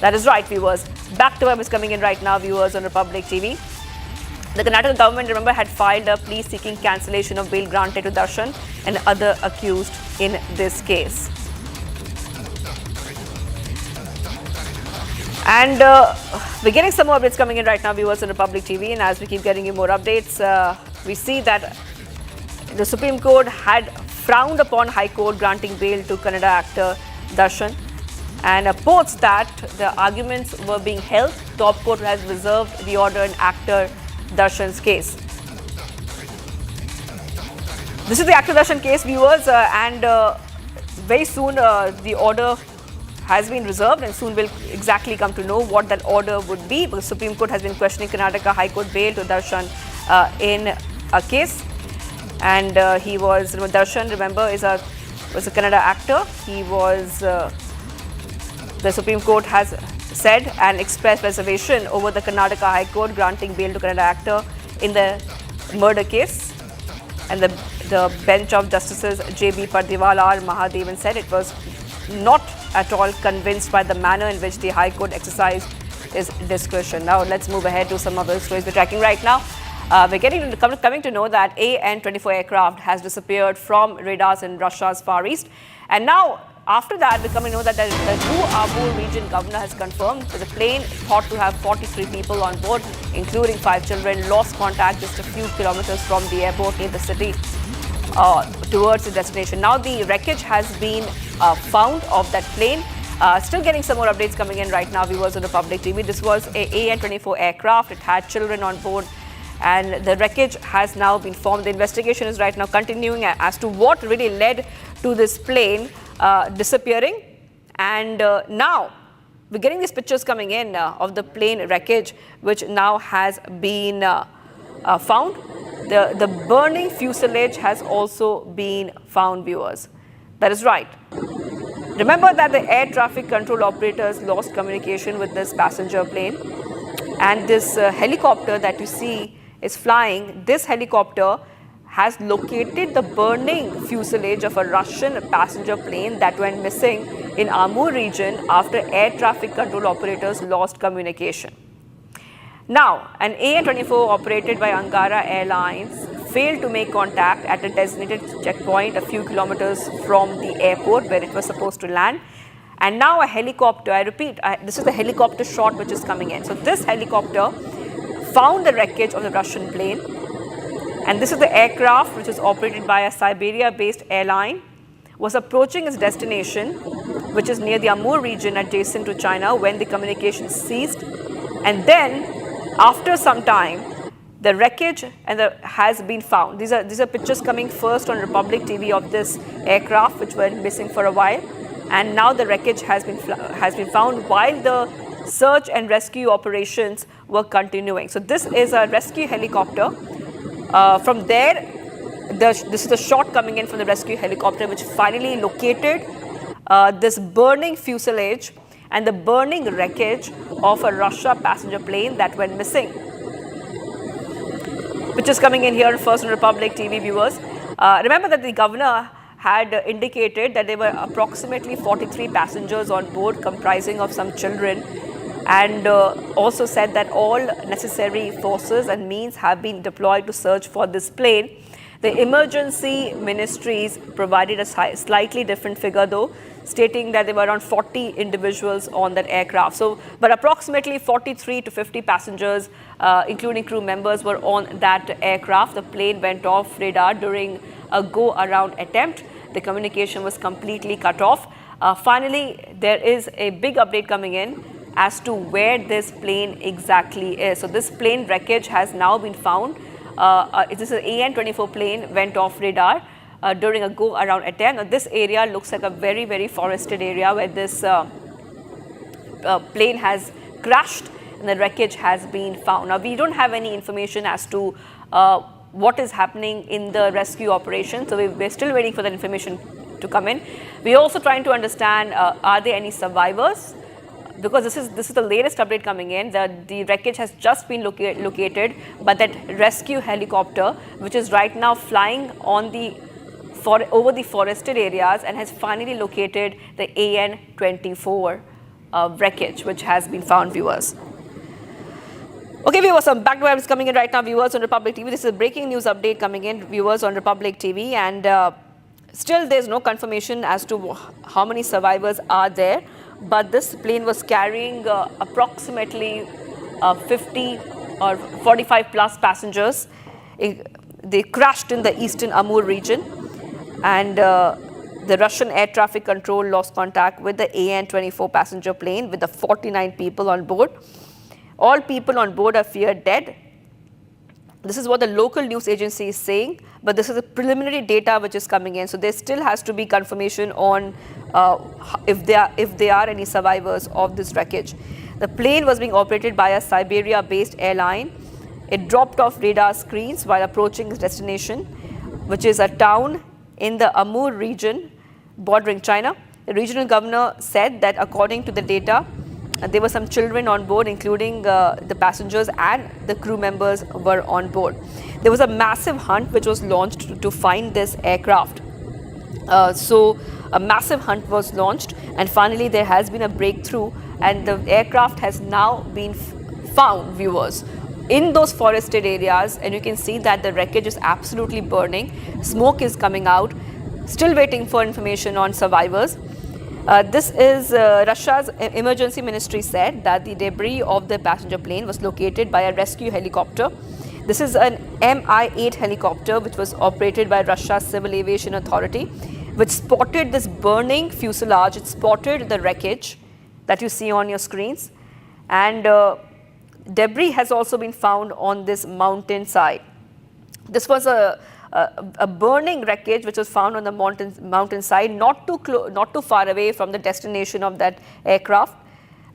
That is right, viewers. Back to web is coming in right now, viewers, on Republic TV. The Karnataka government, remember, had filed a plea seeking cancellation of bail granted to Darshan and other accused in this case. And we're getting some more updates coming in right now, viewers, on Republic TV. And as we keep getting you more updates, we see that the Supreme Court had frowned upon High Court granting bail to Kannada actor Darshan. And post that the arguments were being held, top court has reserved the order in actor Darshan's case. This is the actor Darshan case, viewers, and very soon the order has been reserved, and soon we'll exactly come to know what that order would be, because Supreme Court has been questioning Karnataka High Court bail to Darshan in a case. And Darshan, remember, was a Kannada actor. He was the Supreme Court has said and expressed reservation over the Karnataka High Court granting bail to Kannada actor in the murder case. And the bench of Justices J.B. Pardiwala R. Mahadevan said it was not at all convinced by the manner in which the High Court exercised its discretion. Now let's move ahead to some other stories we're tracking right now. We're coming to know that AN-24 aircraft has disappeared from radars in Russia's Far East. And now, after that, we're coming to know that the Udaipur region governor has confirmed that the plane, thought to have 43 people on board, including 5 children, lost contact just a few kilometers from the airport near the city towards the destination. Now, the wreckage has been found of that plane. Still getting some more updates coming in right now, viewers on Republic TV. This was a AN-24 aircraft. It had children on board, and the wreckage has now been formed. The investigation is right now continuing as to what really led to this plane disappearing. And now we're getting these pictures coming in of the plane wreckage, which now has been found. The burning fuselage has also been found, viewers. That is right. Remember that the air traffic control operators lost communication with this passenger plane, and this helicopter that you see is flying. This helicopter has located the burning fuselage of a Russian passenger plane that went missing in Amur region after air traffic control operators lost communication. Now, an AN-24 operated by Angara Airlines failed to make contact at a designated checkpoint a few kilometers from the airport where it was supposed to land. And now a helicopter, I repeat, this is the helicopter shot which is coming in. So this helicopter found the wreckage of the Russian plane. And this is the aircraft, which is operated by a Siberia-based airline, was approaching its destination, which is near the Amur region adjacent to China, when the communication ceased. And then, after some time, the wreckage has been found. These are pictures coming first on Republic TV of this aircraft, which were missing for a while. And now the wreckage has been found while the search and rescue operations were continuing. So this is a rescue helicopter. From there, this is the shot coming in from the rescue helicopter, which finally located this burning fuselage and the burning wreckage of a Russia passenger plane that went missing. Which is coming in here first on Republic TV, viewers. Remember that the governor had indicated that there were approximately 43 passengers on board, comprising of some children, and also said that all necessary forces and means have been deployed to search for this plane. The emergency ministries provided a slightly different figure, though, stating that there were around 40 individuals on that aircraft. So, but approximately 43 to 50 passengers, including crew members, were on that aircraft. The plane went off radar during a go-around attempt. The communication was completely cut off. Finally, there is a big update coming in as to where this plane exactly is. So this plane wreckage has now been found. This is an AN-24 plane, went off radar during a go-around attempt. Now, this area looks like a very, very forested area where this plane has crashed and the wreckage has been found. Now, we don't have any information as to what is happening in the rescue operation. So we're still waiting for that information to come in. We're also trying to understand, are there any survivors? Because this is the latest update coming in. The wreckage has just been located, but that rescue helicopter, which is right now flying on over the forested areas, and has finally located the AN-24 wreckage which has been found, viewers. Okay, viewers, back to where it's coming in right now, viewers on Republic TV. This is a breaking news update coming in, viewers on Republic TV, and still there's no confirmation as to how many survivors are there, but this plane was carrying approximately 50 or 45 plus passengers. They crashed in the eastern Amur region, and the Russian air traffic control lost contact with the AN-24 passenger plane with the 49 people on board. All people on board are feared dead. This is what the local news agency is saying, but this is the preliminary data which is coming in. So there still has to be confirmation on if there are any survivors of this wreckage. The plane was being operated by a Siberia-based airline. It dropped off radar screens while approaching its destination, which is a town in the Amur region bordering China. The regional governor said that according to the data, there were some children on board, including the passengers, and the crew members were on board. There was a massive hunt which was launched to find this aircraft. So a massive hunt was launched, and finally there has been a breakthrough, and the aircraft has now been found, viewers, in those forested areas, and you can see that the wreckage is absolutely burning. Smoke is coming out. Still waiting for information on survivors. This is Russia's emergency ministry said that the debris of the passenger plane was located by a rescue helicopter. This is an Mi-8 helicopter which was operated by Russia's Civil Aviation Authority, which spotted this burning fuselage. It spotted the wreckage that you see on your screens, and debris has also been found on this mountainside. This was a burning wreckage which was found on the mountainside, not too far away from the destination of that aircraft.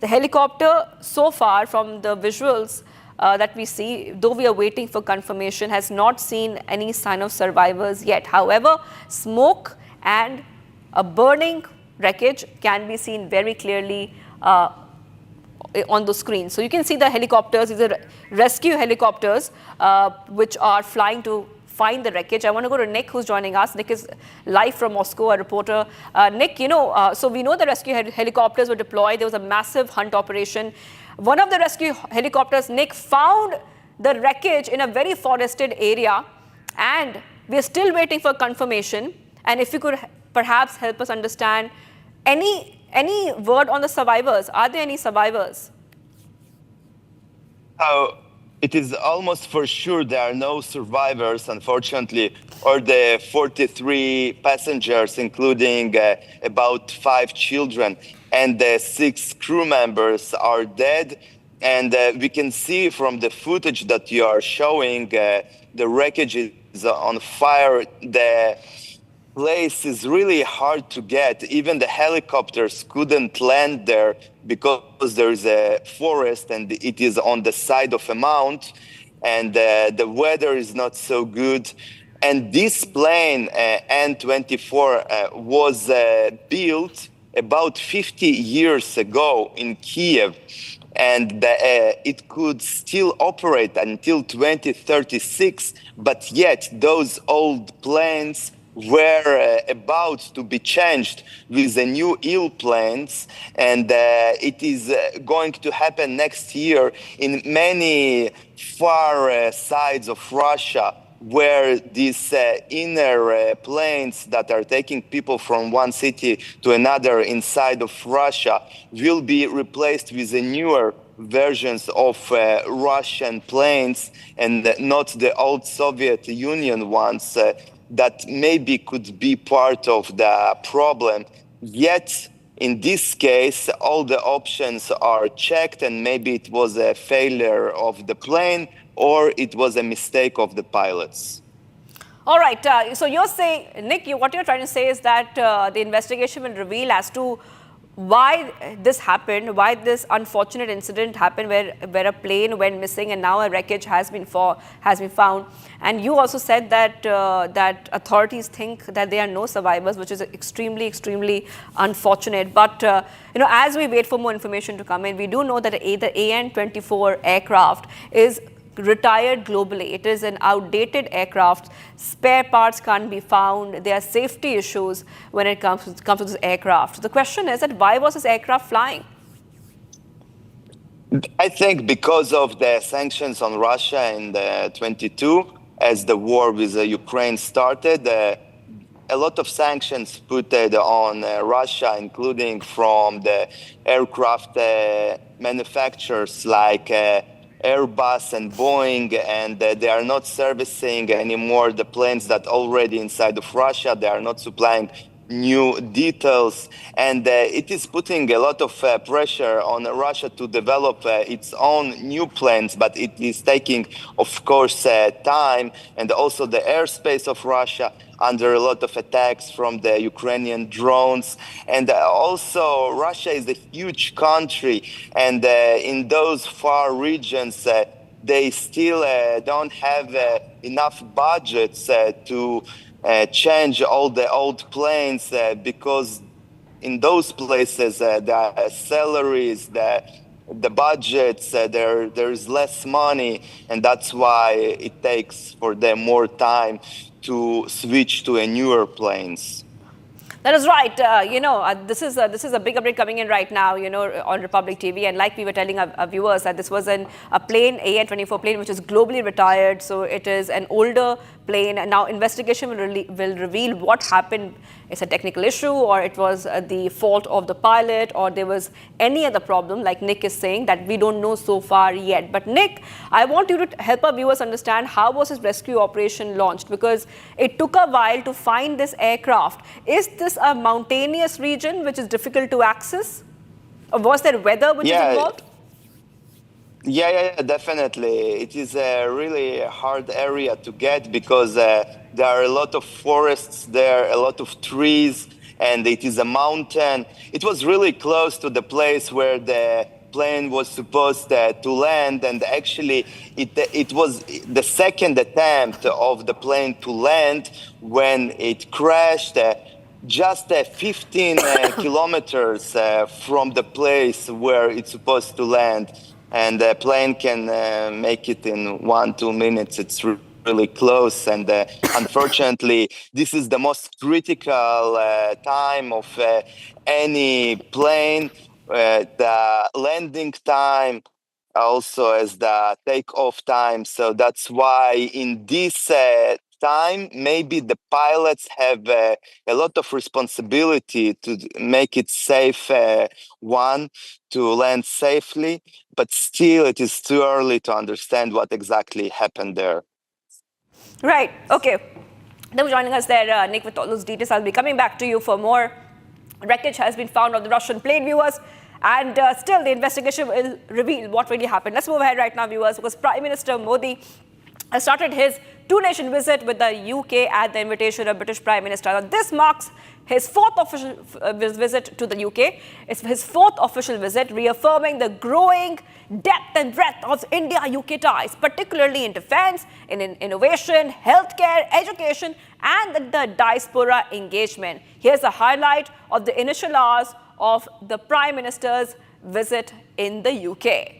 The helicopter, so far from the visuals that we see, though we are waiting for confirmation, has not seen any sign of survivors yet. However, smoke and a burning wreckage can be seen very clearly on the screen. So you can see the helicopters. These are rescue helicopters which are flying to find the wreckage. I want to go to Nick, who's joining us. Nick is live from Moscow, a reporter. Nick, so we know the rescue helicopters were deployed. There was a massive hunt operation. One of the rescue helicopters, Nick, found the wreckage in a very forested area, and we are still waiting for confirmation. And if you could perhaps help us understand any word on the survivors. Are there any survivors? It is almost for sure there are no survivors, unfortunately, or the 43 passengers, including about 5 children, and the 6 crew members are dead. And we can see from the footage that you are showing, the wreckage is on fire. The place is really hard to get. Even the helicopters couldn't land there because there is a forest and it is on the side of a mount, and the weather is not so good. And this plane, An-24, was built about 50 years ago in Kiev, and it could still operate until 2036, but yet those old planes were about to be changed with the new IL planes, and it is going to happen next year in many far sides of Russia, where these inner planes that are taking people from one city to another inside of Russia will be replaced with the newer versions of Russian planes, and not the old Soviet Union ones that maybe could be part of the problem. Yet, in this case, all the options are checked, and maybe it was a failure of the plane or it was a mistake of the pilots. All right. So you're saying, Nick, what you're trying to say is that the investigation will reveal as to why this happened, why this unfortunate incident happened where a plane went missing and now a wreckage has been found. And you also said that that authorities think that there are no survivors, which is extremely, extremely unfortunate. But as we wait for more information to come in, we do know that the AN-24 aircraft is retired globally. It is an outdated aircraft. Spare parts can't be found. There are safety issues when it comes to this aircraft. The question is that why was this aircraft flying? I think because of the sanctions on Russia in the 22, as the war with Ukraine started, a lot of sanctions put on Russia, including from the aircraft manufacturers like Airbus and Boeing, and they are not servicing anymore the planes that already inside of Russia. They are not supplying new details, and it is putting a lot of pressure on Russia to develop its own new planes, but it is taking, of course, time, and also the airspace of Russia under a lot of attacks from the Ukrainian drones. And also, Russia is a huge country, and in those far regions, they still don't have enough budgets to change all the old planes because in those places the salaries, the budgets, there is less money, and that's why it takes for them more time to switch to a newer planes. That is right. This is a big update coming in right now, on Republic TV. And like we were telling our viewers that this was a plane, AN-24 plane, which is globally retired. So it is an older plane. And now investigation will reveal what happened. It's a technical issue, or it was the fault of the pilot, or there was any other problem, like Nick is saying, that we don't know so far yet. But Nick, I want you to help our viewers understand how was this rescue operation launched, because it took a while to find this aircraft. Is this a mountainous region which is difficult to access? Or was there weather which is involved? Yeah, definitely. It is a really hard area to get because there are a lot of forests there, a lot of trees, and it is a mountain. It was really close to the place where the plane was supposed to land, and actually it was the second attempt of the plane to land when it crashed just 15 kilometers from the place where it's supposed to land. And the plane can make it in 1-2 minutes. It's really close. And unfortunately, this is the most critical time of any plane. The landing time also as the takeoff time. So that's why in this time, maybe the pilots have a lot of responsibility to make it safe, to land safely, but still it is too early to understand what exactly happened there. Right, okay. Now joining us there, Nick, with all those details. I'll be coming back to you for more. Wreckage has been found on the Russian plane, viewers, and still the investigation will reveal what really happened. Let's move ahead right now, viewers, because Prime Minister Modi has started his two-nation visit with the UK at the invitation of British Prime Minister. Now, this marks his fourth official visit to the UK. It's his fourth official visit, reaffirming the growing depth and breadth of India-UK ties, particularly in defense, in innovation, healthcare, education, and the diaspora engagement. Here's a highlight of the initial hours of the Prime Minister's visit in the UK.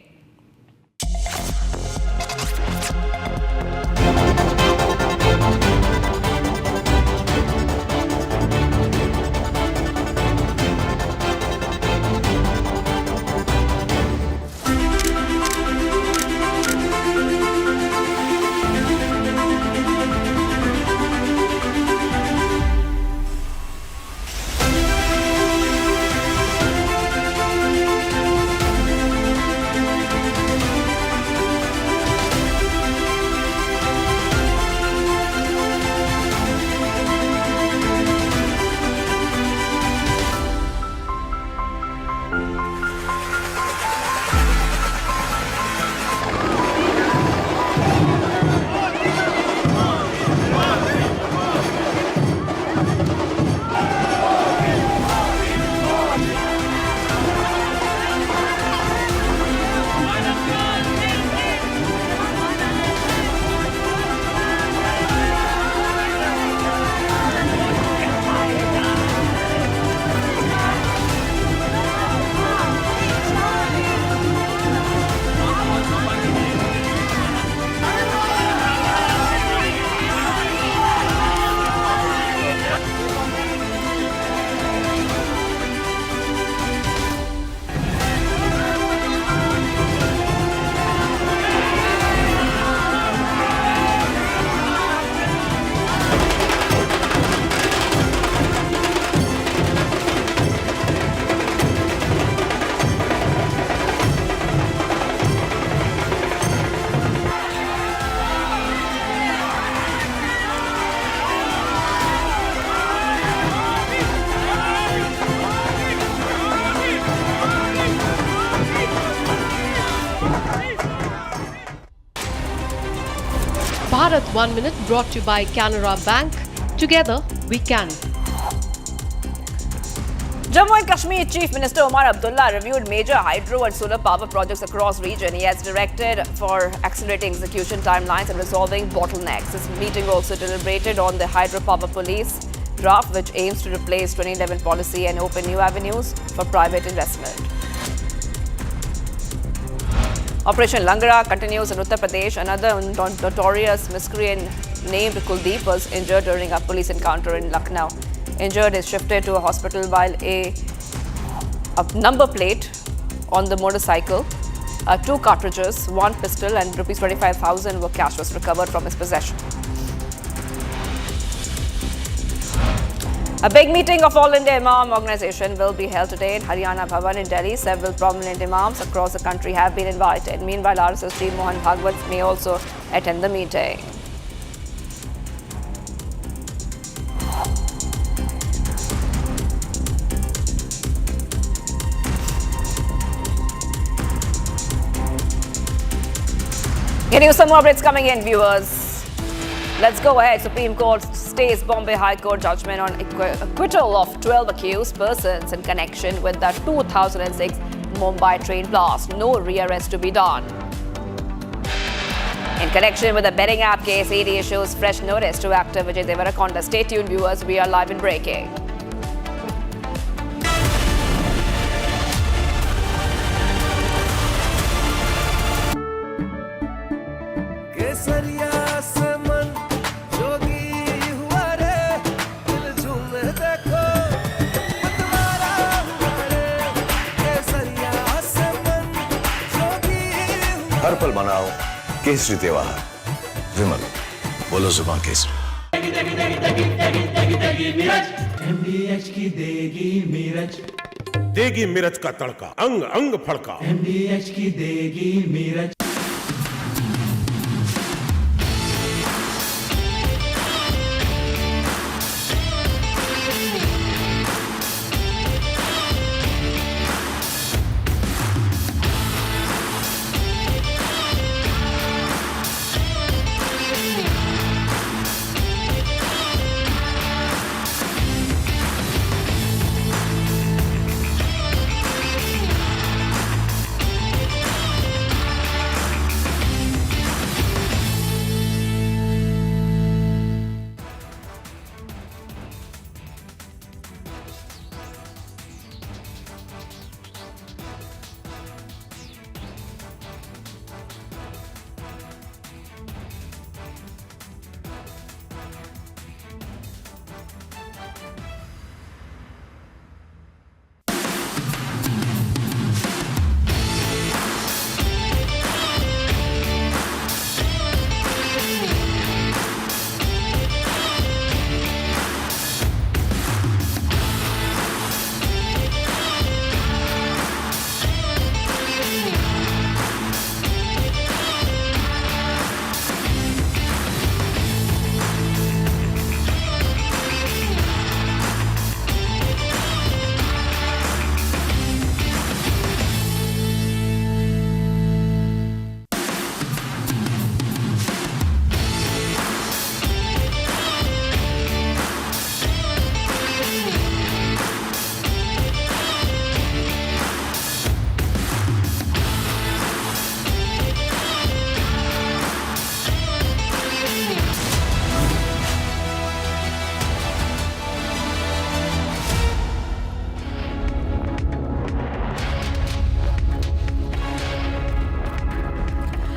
Bharat 1 Minute brought to you by Canara Bank. Together we can. Jammu and Kashmir Chief Minister Omar Abdullah reviewed major hydro and solar power projects across region. He has directed for accelerating execution timelines and resolving bottlenecks. This meeting also deliberated on the hydropower police draft, which aims to replace 2011 policy and open new avenues for private investment. Operation Langara continues in Uttar Pradesh. Another notorious miscreant named Kuldeep was injured during a police encounter in Lucknow. Injured is shifted to a hospital while a number plate on the motorcycle, 2 cartridges, 1 pistol and rupees 25,000 were cash was recovered from his possession. A big meeting of All India Imam Organization will be held today in Haryana Bhavan in Delhi. Several prominent imams across the country have been invited. Meanwhile, RSS chief Mohan Bhagwat may also attend the meeting. Getting you some more updates coming in, viewers. Let's go ahead. Supreme Court stays Bombay High Court judgment on acquittal of 12 accused persons in connection with the 2006 Mumbai train blast. No rearrest to be done. In connection with the betting app case, ED issues fresh notice to actor Vijay Deverakonda. Stay tuned, viewers. We are live in breaking. हर पल मनाओ केसरी त्योहार। विमल बोलो जुबान Kesari. MDH की देगी मिर्च, देगी मिर्च का तड़का, अंग अंग फड़का। MDH की देगी मिर्च।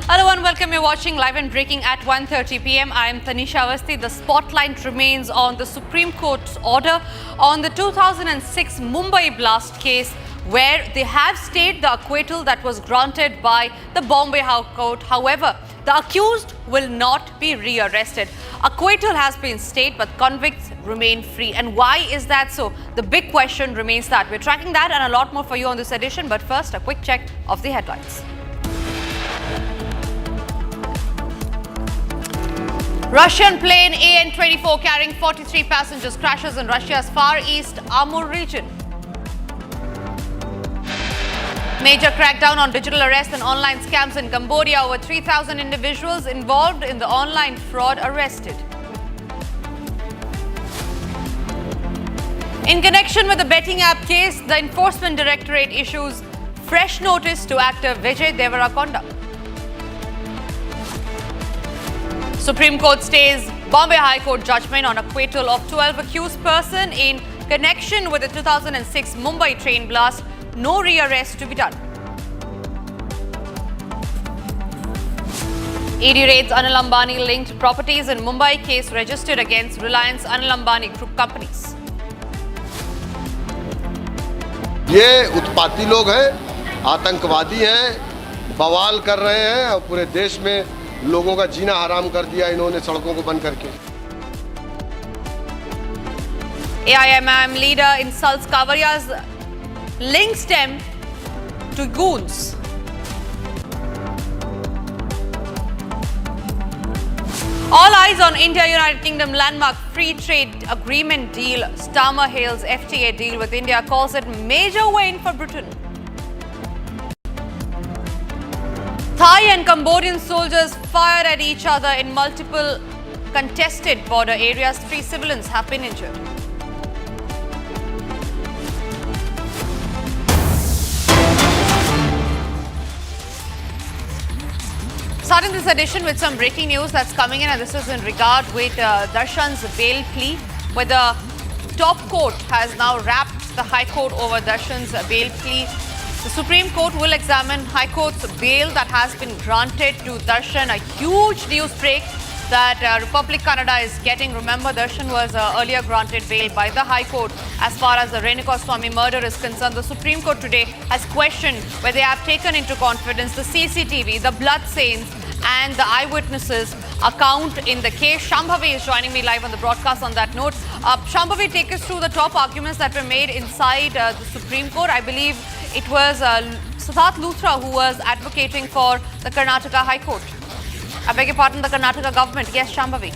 Hello and welcome. You're watching Live and Breaking at 1:30 p.m. I am Tanisha Awasthi. The spotlight remains on the Supreme Court's order on the 2006 Mumbai blast case, where they have stayed the acquittal that was granted by the Bombay High Court. However, the accused will not be rearrested. Acquittal has been stayed, but convicts remain free. And why is that so? The big question remains that. We're tracking that and a lot more for you on this edition. But first, a quick check of the headlines. Russian plane AN-24 carrying 43 passengers crashes in Russia's Far East Amur region. Major crackdown on digital arrests and online scams in Cambodia. Over 3,000 individuals involved in the online fraud arrested. In connection with the betting app case, the Enforcement Directorate issues fresh notice to actor Vijay Deverakonda. Supreme Court stays Bombay High Court judgment on acquittal of 12 accused persons in connection with the 2006 Mumbai train blast. No rearrest to be done. ED raids Anil Ambani linked properties in Mumbai. Case registered against Reliance Anil Ambani group companies. ये उत्पाती लोग हैं, आतंकवादी हैं, बवाल कर रहे हैं और पूरे देश में लोगों का जीना हराम कर दिया इन्होंने सड़कों को बंद करके. AIMM leader insults Kavariya's links them to goons. All eyes on India-United Kingdom landmark free trade agreement deal. Starmer hails FTA deal with India, calls it major win for Britain. Thai and Cambodian soldiers fired at each other in multiple contested border areas. 3 civilians have been injured. Starting this edition with some breaking news that's coming in, and this is in regard with Darshan's bail plea, where the top court has now wrapped the High Court over Darshan's bail plea. The Supreme Court will examine High Court's bail that has been granted to Darshan. A huge news break that Republic Canada is getting. Remember, Darshan was earlier granted bail by the High Court. As far as the Goswami murder is concerned, the Supreme Court today has questioned whether they have taken into confidence the CCTV, the blood stains and the eyewitnesses account in the case. Shambhavi is joining me live on the broadcast on that note. Shambhavi, take us through the top arguments that were made inside the Supreme Court. I believe it was Siddharth Luthra who was advocating for the Karnataka High Court. I beg your pardon, the Karnataka government. Yes, Shambhavi.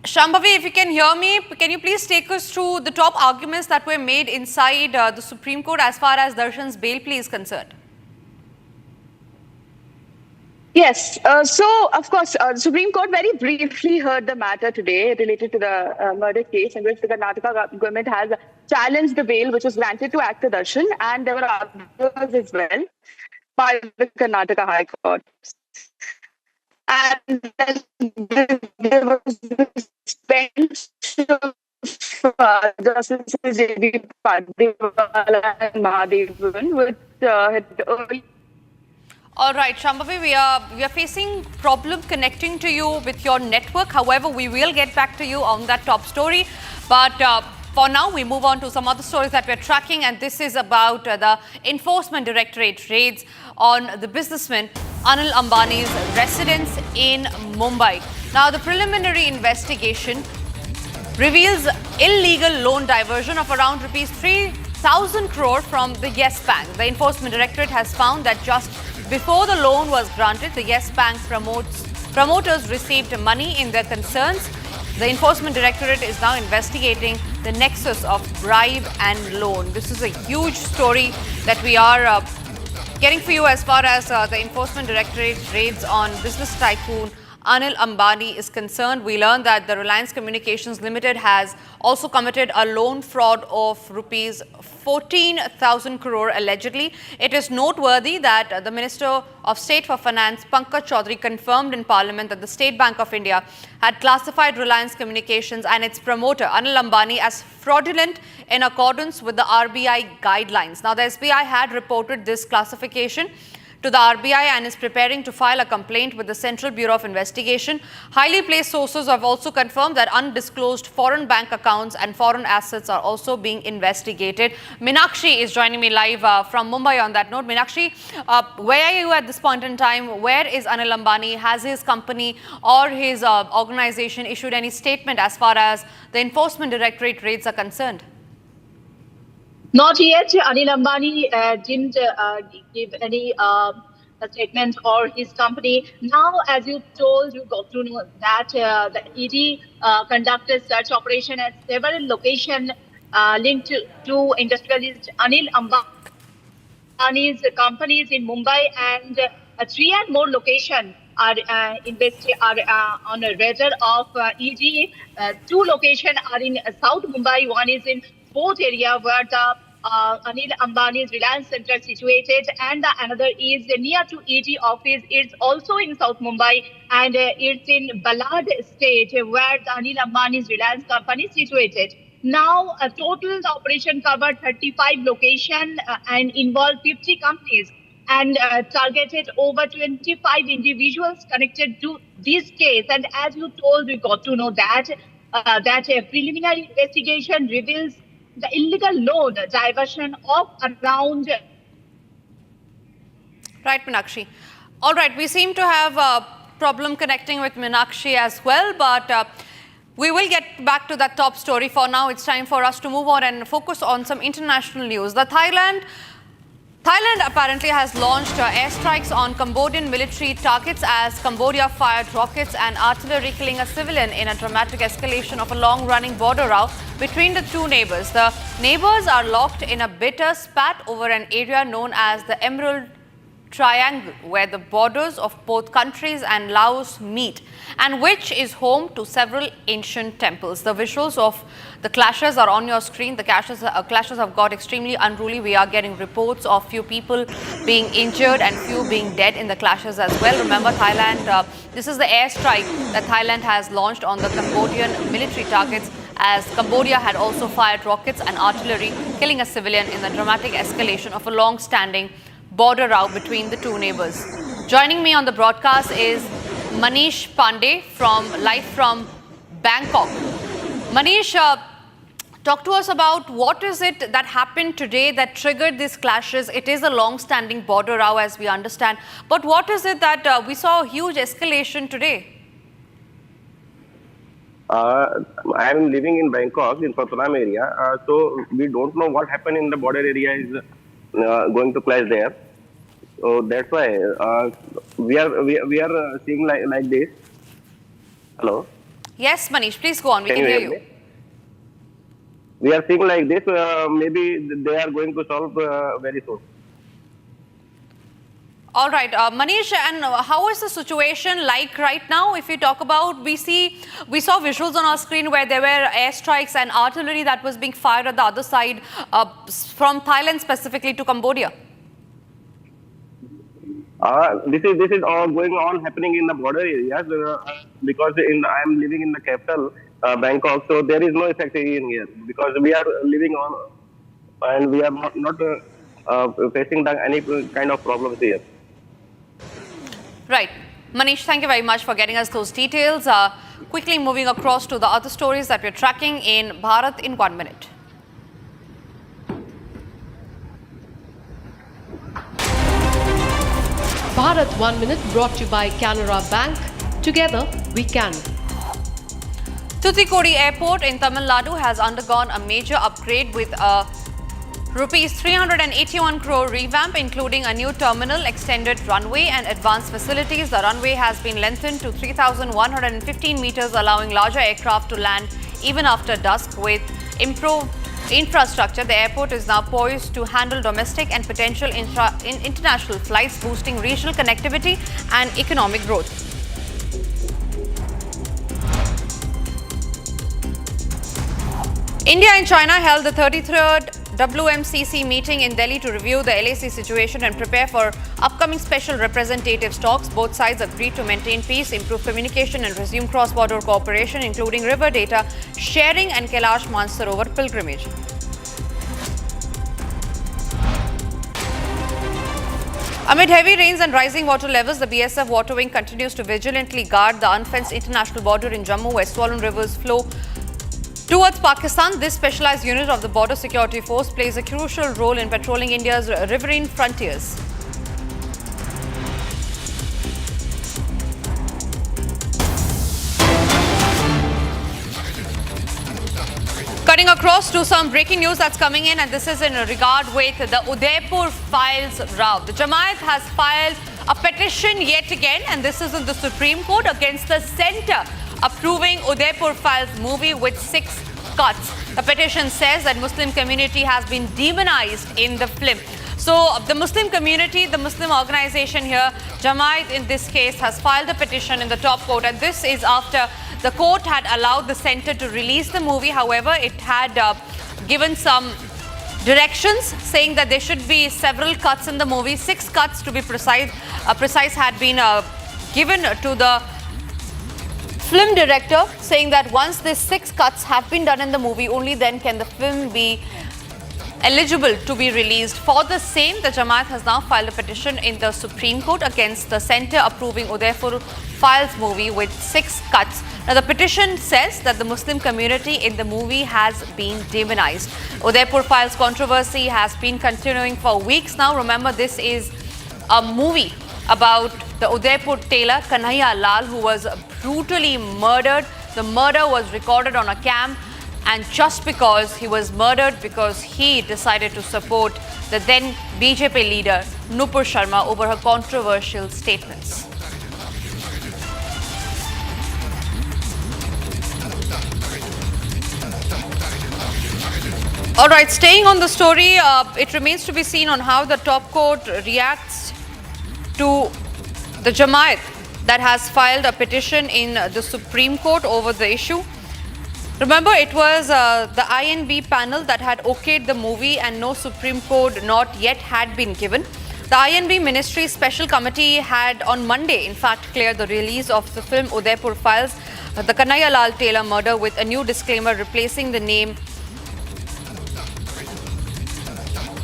Shambhavi, if you can hear me, can you please take us through the top arguments that were made inside the Supreme Court as far as Darshan's bail plea is concerned? Yes. So, of course, the Supreme Court very briefly heard the matter today related to the murder case in which the Karnataka government has challenged the bail which was granted to actor Darshan, and there were others as well by the Karnataka High Court. And then there was this bench of Justices J.B. Padewala and Mahadevan, which had early. All right, Shambhavi, we are facing problem connecting to you with your network. However, we will get back to you on that top story. But for now, we move on to some other stories that we're tracking, and this is about the Enforcement Directorate raids on the businessman Anil Ambani's residence in Mumbai. Now, the preliminary investigation reveals illegal loan diversion of around rupees 3,000 crore from the Yes Bank. The Enforcement Directorate has found that just before the loan was granted, the Yes Bank promoters received money in their concerns. The Enforcement Directorate is now investigating the nexus of bribe and loan. This is a huge story that we are getting for you as far as the Enforcement Directorate raids on business tycoon Anil Ambani is concerned. We learned that the Reliance Communications Limited has also committed a loan fraud of rupees 14,000 crore allegedly. It is noteworthy that the Minister of State for Finance, Pankaj Chaudhary, confirmed in Parliament that the State Bank of India had classified Reliance Communications and its promoter, Anil Ambani, as fraudulent in accordance with the RBI guidelines. Now, the SBI had reported this classification to the RBI and is preparing to file a complaint with the Central Bureau of Investigation. Highly placed sources have also confirmed that undisclosed foreign bank accounts and foreign assets are also being investigated. Meenakshi is joining me live from Mumbai on that note. Meenakshi, where are you at this point in time? Where is Anil Ambani? Has his company or his organization issued any statement as far as the Enforcement Directorate raids are concerned? Not yet. Anil Ambani didn't give any the statement or his company. Now, as you told, you got to know that the ED conducted search operation at several locations linked to industrialist Anil Ambani's companies in Mumbai, and 3 and more locations are on a radar of ED. 2 locations are in South Mumbai. One is in Port area where the Anil Ambani's Reliance Center is situated, and the another is near to ED office. It's also in South Mumbai, and it's in Balad state where the Anil Ambani's Reliance company is situated. Now, total the operation covered 35 locations and involved 50 companies, and targeted over 25 individuals connected to this case. And as you told, we got to know that that a preliminary investigation reveals the illegal loan diversion of around. Right, Meenakshi. All right, we seem to have a problem connecting with Meenakshi as well, but we will get back to that top story. For now, it's time for us to move on and focus on some international news. Thailand apparently has launched airstrikes on Cambodian military targets as Cambodia fired rockets and artillery, killing a civilian in a dramatic escalation of a long-running border row between the two neighbors. The neighbors are locked in a bitter spat over an area known as the Emerald Triangle, where the borders of both countries and Laos meet, and which is home to several ancient temples. The visuals of the clashes are on your screen. The clashes have got extremely unruly. We are getting reports of few people being injured and few being dead in the clashes as well. Remember, Thailand, this is the airstrike that Thailand has launched on the Cambodian military targets, as Cambodia had also fired rockets and artillery, killing a civilian in the dramatic escalation of a long-standing border row between the two neighbors. Joining me on the broadcast is Manish Pandey live from Bangkok. Manish, talk to us about what is it that happened today that triggered these clashes. It is a long-standing border row, as we understand, but what is it that we saw a huge escalation today? I am living in Bangkok, in Patna area, so we don't know what happened in the border area is going to clash there. So that's why we are seeing like this. Hello. Yes, Manish, please go on. We can hear you. We are seeing like this. Maybe they are going to solve very soon. All right, Manish, and how is the situation like right now? If you talk about, we saw visuals on our screen where there were airstrikes and artillery that was being fired at the other side from Thailand specifically to Cambodia. This is all going on happening in the border areas because I am living in the capital, Bangkok. So there is no effect in here because we are living on and we are not facing any kind of problems here. Right. Manish, thank you very much for getting us those details. Quickly moving across to the other stories that we're tracking in Bharat in 1 minute. Bharat 1 minute brought to you by Canara Bank. Together we can. Tuticorin Airport in Tamil Nadu has undergone a major upgrade with a Rupees 381 crore revamp, including a new terminal, extended runway and advanced facilities. The runway has been lengthened to 3,115 meters, allowing larger aircraft to land even after dusk. With improved infrastructure, the airport is now poised to handle domestic and potential international flights, boosting regional connectivity and economic growth. India and China held the 33rd WMCC meeting in Delhi to review the LAC situation and prepare for upcoming special representatives talks. Both sides agreed to maintain peace, improve communication and resume cross-border cooperation, including river data sharing and Kailash Mansarovar pilgrimage. Amid heavy rains and rising water levels, the BSF Water Wing continues to vigilantly guard the unfenced international border in Jammu, where swollen rivers flow towards Pakistan. This specialized unit of the Border Security Force plays a crucial role in patrolling India's riverine frontiers. Cutting across to some breaking news that's coming in, and this is in regard with the Udaipur Files row. The Jamaat has filed A petition yet again, and this is in the Supreme Court, against the centre approving Udaipur Files movie with 6 cuts. The petition says that Muslim community has been demonized in the film. So the Muslim community, the Muslim organization here, Jamaat in this case, has filed a petition in the top court, and this is after the court had allowed the centre to release the movie. However, it had given some directions saying that there should be several cuts in the movie. 6 cuts to be precise. Precise had been given to the film director, saying that once these 6 cuts have been done in the movie, only then can the film be eligible to be released. For the same, the Jamaat has now filed a petition in the Supreme Court against the centre approving Udaipur Files movie with 6 cuts. Now, the petition says that the Muslim community in the movie has been demonized. Udaipur Files controversy has been continuing for weeks now. Remember, this is a movie about the Udaipur tailor Kanhaiya Lal, who was brutally murdered. The murder was recorded on a cam, and just because he was murdered because he decided to support the then BJP leader Nupur Sharma over her controversial statements. All right, staying on the story, it remains to be seen on how the top court reacts to the Jamaat that has filed a petition in the Supreme Court over the issue. Remember, it was the INB panel that had okayed the movie, and no Supreme Court not yet had been given. The INB Ministry Special Committee had on Monday, in fact, cleared the release of the film Udaipur Files, the Kanhaiya Lal Tailor murder, with a new disclaimer replacing the name.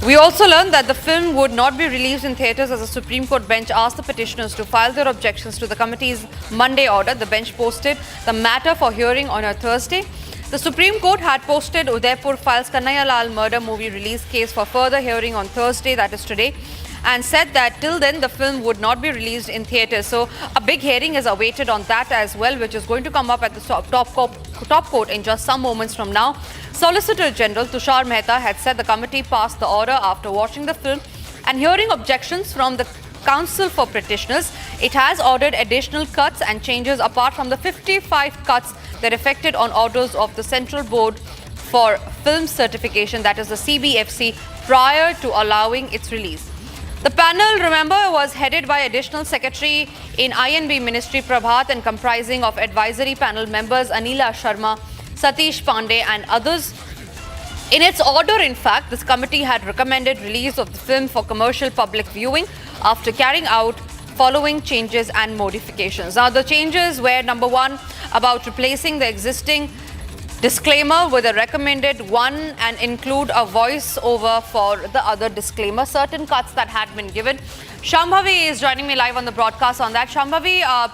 We also learned that the film would not be released in theatres as the Supreme Court bench asked the petitioners to file their objections to the committee's Monday order. The bench posted the matter for hearing on a Thursday. The Supreme Court had posted Udaipur Files Kanhaiya Lal murder movie release case for further hearing on Thursday, that is today, and said that till then the film would not be released in theatres. So a big hearing is awaited on that as well, which is going to come up at the top court in just some moments from now. Solicitor General Tushar Mehta had said the committee passed the order after watching the film and hearing objections from the Council for Petitioners. It has ordered additional cuts and changes apart from the 55 cuts that affected on orders of the Central Board for Film Certification, that is the CBFC, prior to allowing its release. The panel, remember, was headed by Additional Secretary in INB Ministry Prabhat and comprising of advisory panel members Anila Sharma, Satish Pandey and others. In its order, in fact, this committee had recommended release of the film for commercial public viewing after carrying out following changes and modifications. Now, the changes were, number 1, about replacing the existing disclaimer with a recommended one and include a voice over for the other disclaimer. Certain cuts that had been given. Shambhavi is joining me live on the broadcast on that. Shambhavi,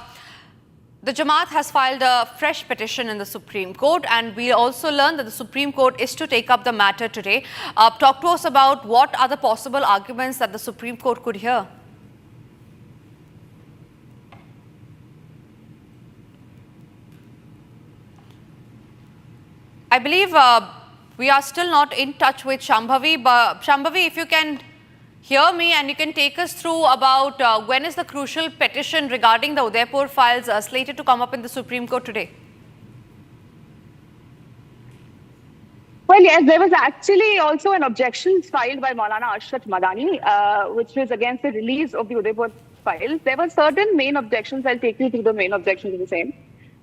the Jamaat has filed a fresh petition in the Supreme Court, and we also learned that the Supreme Court is to take up the matter today. Talk to us about what are the possible arguments that the Supreme Court could hear. I believe we are still not in touch with Shambhavi, but Shambhavi, if you can hear me and you can take us through about when is the crucial petition regarding the Udaipur Files slated to come up in the Supreme Court today? Well, yes, there was actually also an objection filed by Maulana Ashraf Madani, which was against the release of the Udaipur Files. There were certain main objections. I'll take you through the main objections of the same.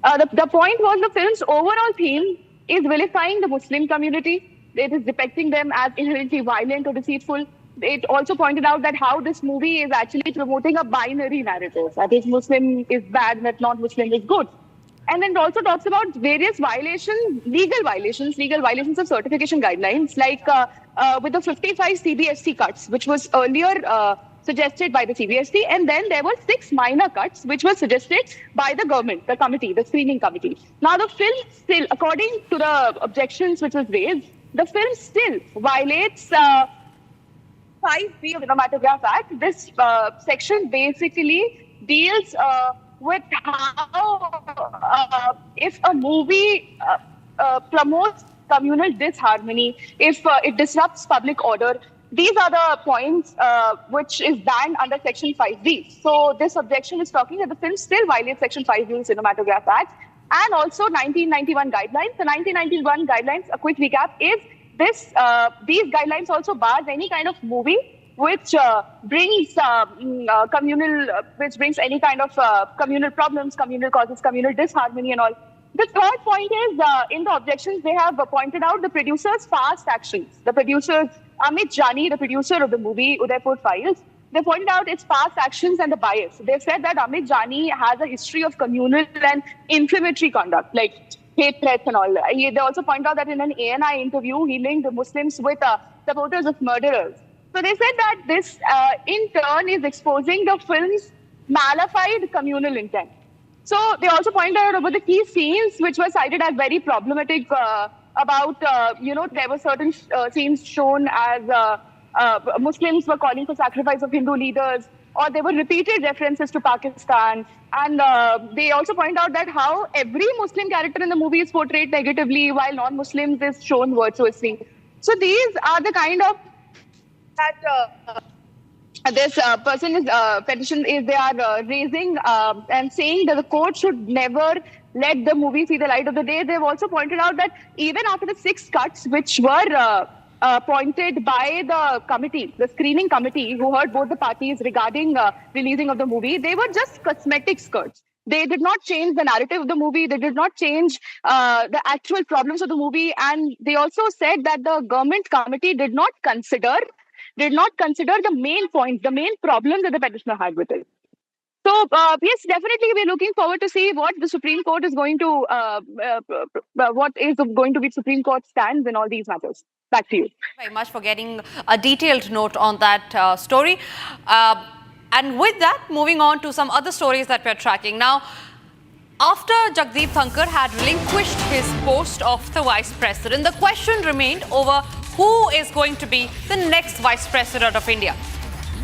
The point was the film's overall theme is vilifying the Muslim community. It is depicting them as inherently violent or deceitful. It also pointed out that how this movie is actually promoting a binary narrative, that is Muslim is bad, that non-Muslim is good. And then it also talks about various violations, legal violations of certification guidelines, like with the 55 CBSC cuts, which was earlier suggested by the CBSC, and then there were 6 minor cuts, which were suggested by the government, the committee, the screening committee. Now, the film still, according to the objections which was raised, the film still violates 5B of the Cinematograph Act. This section basically deals with how if a movie promotes communal disharmony, if it disrupts public order, these are the points which is banned under Section 5B. So this objection is talking that the film still violates Section 5B of the Cinematograph Act and also 1991 guidelines. The 1991 guidelines, a quick recap, is this: these guidelines also bars any kind of movie which brings which brings any kind of communal problems, communal causes, communal disharmony and all. The third point is, in the objections, they have pointed out the producer's past actions. The producer, Amit Jani, the producer of the movie Udaipur Files, they pointed out its past actions and the bias. They said that Amit Jani has a history of communal and inflammatory conduct, like hate threats and all. They also point out that in an ANI interview, he linked the Muslims with supporters of murderers. So they said that this, in turn, is exposing the film's malified communal intent. So they also pointed out about the key scenes which were cited as very problematic about, there were certain scenes shown as Muslims were calling for sacrifice of Hindu leaders, or there were repeated references to Pakistan. And they also point out that how every Muslim character in the movie is portrayed negatively while non-Muslims is shown virtuously. So these are the kind of that this person is petition is they are raising and saying that the court should never let the movie see the light of the day. They've also pointed out that even after the 6 cuts which were appointed by the committee, the screening committee, who heard both the parties regarding releasing of the movie, they were just cosmetic cuts. They did not change the narrative of the movie. They did not change the actual problems of the movie. And they also said that the government committee did not consider the main points, the main problems that the petitioner had with it. So, yes, definitely we're looking forward to see what the Supreme Court is going to, what is going to be Supreme Court stands in all these matters. Back to you. Very much for getting a detailed note on that story. And with that, moving on to some other stories that we're tracking. Now, after Jagdeep Thankar had relinquished his post of the Vice President, the question remained over who is going to be the next Vice President of India.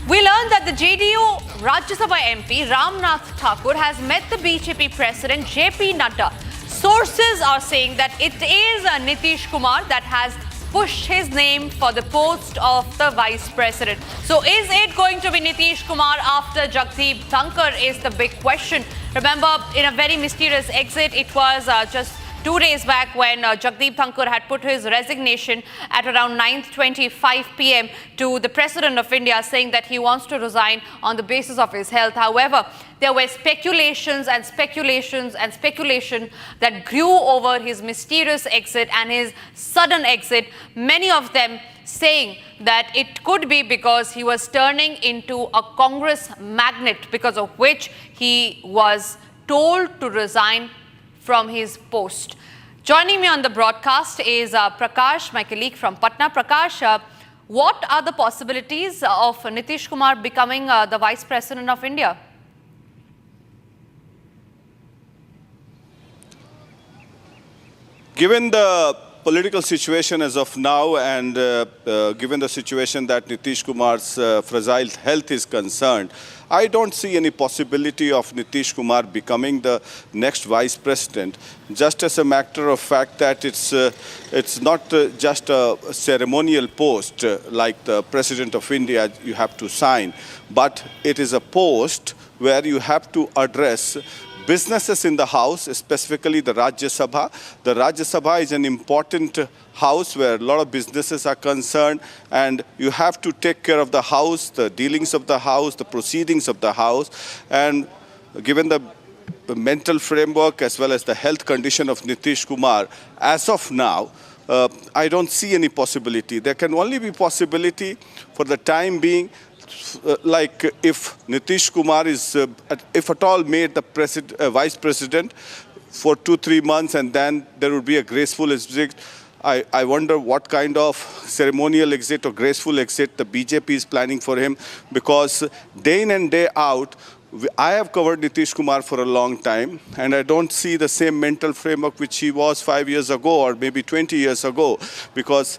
We learned that the JDU Rajya Sabha MP Ramnath Thakur has met the BJP President JP Nadda. Sources are saying that it is Nitish Kumar that has pushed his name for the post of the Vice President. So is it going to be Nitish Kumar after Jagdeep Thankar is the big question. Remember, in a very mysterious exit, it was just 2 days back when Jagdeep Thankar had put his resignation at around 9:25 p.m. to the President of India, saying that he wants to resign on the basis of his health. However, there were speculations and speculations and speculation that grew over his mysterious exit and his sudden exit, many of them saying that it could be because he was turning into a Congress magnet, because of which he was told to resign from his post. Joining me on the broadcast is Prakash, my colleague from Patna. Prakash, what are the possibilities of Nitish Kumar becoming the Vice President of India? Given the political situation as of now and given the situation that Nitish Kumar's fragile health is concerned, I don't see any possibility of Nitish Kumar becoming the next Vice President. Just as a matter of fact that it's not just a ceremonial post like the President of India you have to sign, but it is a post where you have to address businesses in the house, specifically the Rajya Sabha. The Rajya Sabha is an important house where a lot of businesses are concerned, and you have to take care of the house, the dealings of the house, the proceedings of the house. And given the mental framework as well as the health condition of Nitish Kumar, as of now, I don't see any possibility. There can only be possibility for the time being, like if Nitish Kumar is, if at all made the Vice President for 2-3 months and then there would be a graceful exit. I wonder what kind of ceremonial exit or graceful exit the BJP is planning for him, because day in and day out, I have covered Nitish Kumar for a long time, and I don't see the same mental framework which he was 5 years ago or maybe 20 years ago, because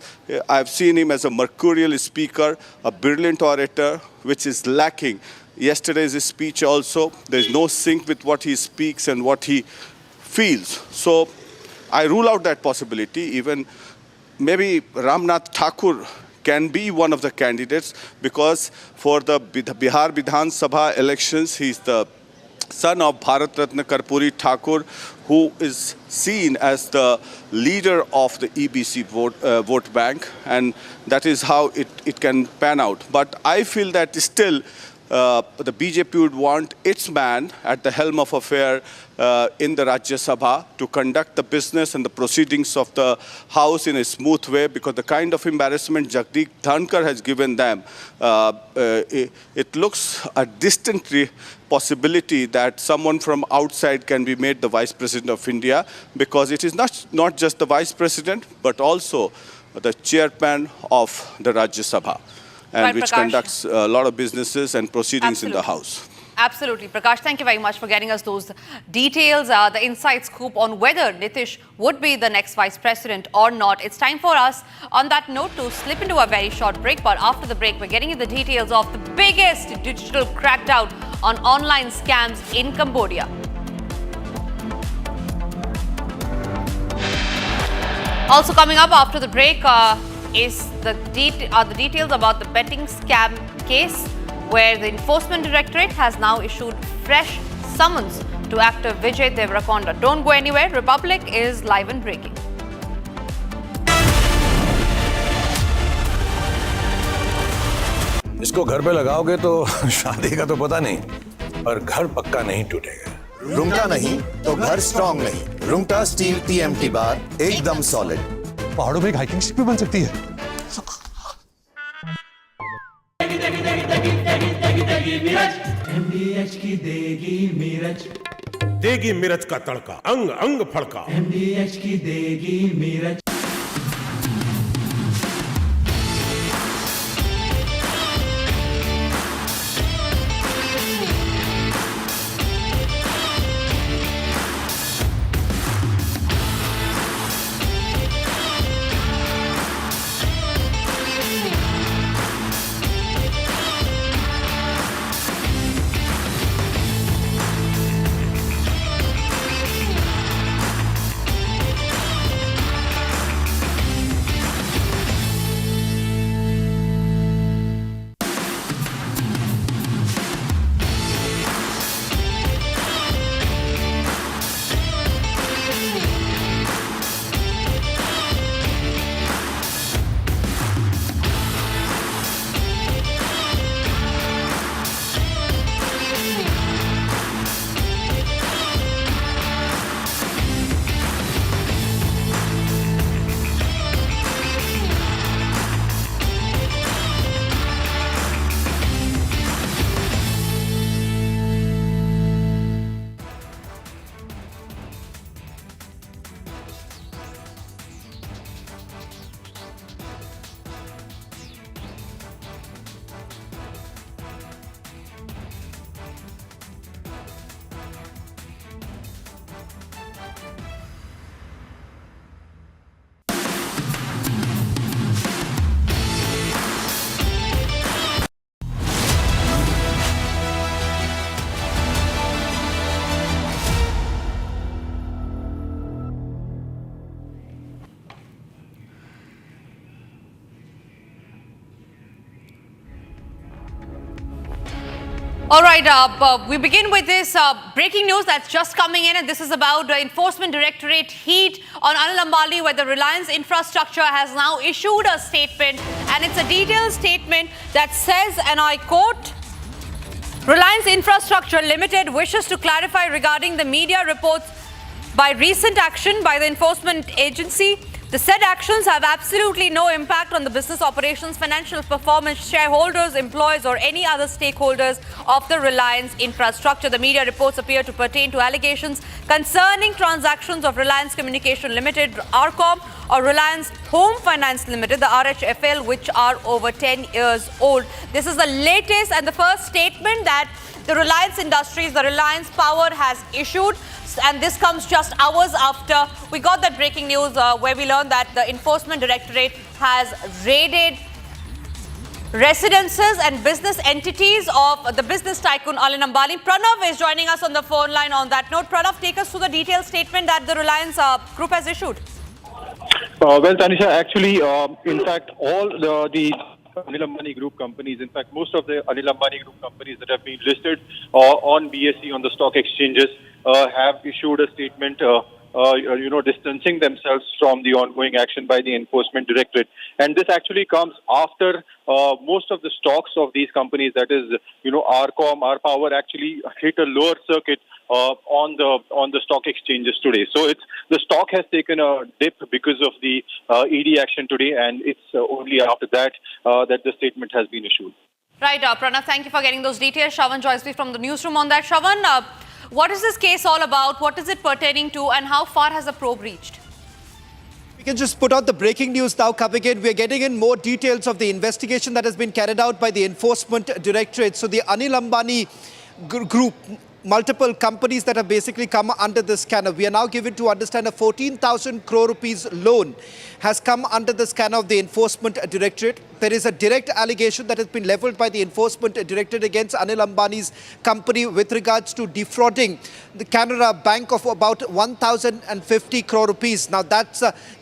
I've seen him as a mercurial speaker, a brilliant orator, which is lacking. Yesterday's speech also, there's no sync with what he speaks and what he feels. So I rule out that possibility. Even maybe Ramnath Thakur can be one of the candidates, because for the Bihar Vidhan Sabha elections, he's the son of Bharat Ratna Karpuri Thakur, who is seen as the leader of the EBC vote bank, and that is how it can pan out. But I feel that still the BJP would want its man at the helm of affair in the Rajya Sabha to conduct the business and the proceedings of the House in a smooth way, because the kind of embarrassment Jagdeep Dhankar has given them, it looks a distant possibility that someone from outside can be made the Vice President of India, because it is not just the Vice President, but also the chairman of the Rajya Sabha, and Right, which Prakash. conducts a lot of businesses and proceedings in the House. Absolutely. Prakash, thank you very much for getting us those details, the inside scoop on whether Nitish would be the next Vice President or not. It's time for us, on that note, to slip into a very short break. But after the break, we're getting you the details of the biggest digital crackdown on online scams in Cambodia. Also coming up after the break is the details about the betting scam case, where the Enforcement Directorate has now issued fresh summons to actor Vijay Deverakonda. Don't go anywhere. Republic is live and breaking. इसको घर पे लगाओगे तो शादी का तो पता नहीं, पर घर पक्का नहीं टूटेगा। रुंगटा नहीं तो घर स्ट्रॉन्ग नहीं। रुंगटा स्टील TMT बार एकदम सॉलिड। पहाड़ों में एक हाइकिंग शिप भी बन सकती है। MDH की देगी मिर्च, देगी मिर्च का तड़का, अंग अंग फड़का। MDH की देगी मिर्च। All right, we begin with this breaking news that's just coming in, and this is about the Enforcement Directorate heat on Anil Ambani, where the Reliance infrastructure has now issued a statement, and it's a detailed statement that says, and I quote, Reliance Infrastructure Limited wishes to clarify regarding the media reports by recent action by the enforcement agency. The said actions have absolutely no impact on the business operations, financial performance, shareholders, employees, or any other stakeholders of the Reliance infrastructure. The media reports appear to pertain to allegations concerning transactions of Reliance Communication Limited, RCOM, or Reliance Home Finance Limited, the RHFL, which are over 10 years old. This is the latest and the first statement that the Reliance Industries, the Reliance Power has issued. And this comes just hours after we got that breaking news where we learned that the Enforcement Directorate has raided residences and business entities of the business tycoon Anil Ambani. Pranav is joining us on the phone line on that note. Pranav, take us through the detailed statement that the Reliance group has issued. Well, Tanisha, actually, in fact, all the Anil Ambani Group companies, in fact, most of the Anil Ambani Group companies that have been listed on BSE, on the stock exchanges, have issued a statement, distancing themselves from the ongoing action by the Enforcement Directorate. And this actually comes after most of the stocks of these companies, that is, Arcom, Power, actually hit a lower circuit on the stock exchanges today. So the stock has taken a dip because of the ED action today, and it's only after that that the statement has been issued. Right, Pranav, thank you for getting those details. Shravan joins me from the newsroom on that. Shravan, what is this case all about? What is it pertaining to, and how far has the probe reached? We can just put out the breaking news now coming in. We're getting in more details of the investigation that has been carried out by the Enforcement Directorate. So the Anil Ambani Group, multiple companies that have basically come under the scanner. We are now given to understand a 14,000 crore rupees loan has come under the scanner of the Enforcement Directorate. There is a direct allegation that has been leveled by the Enforcement Directorate against Anil Ambani's company with regards to defrauding the Canara Bank of about 1,050 crore rupees. Now,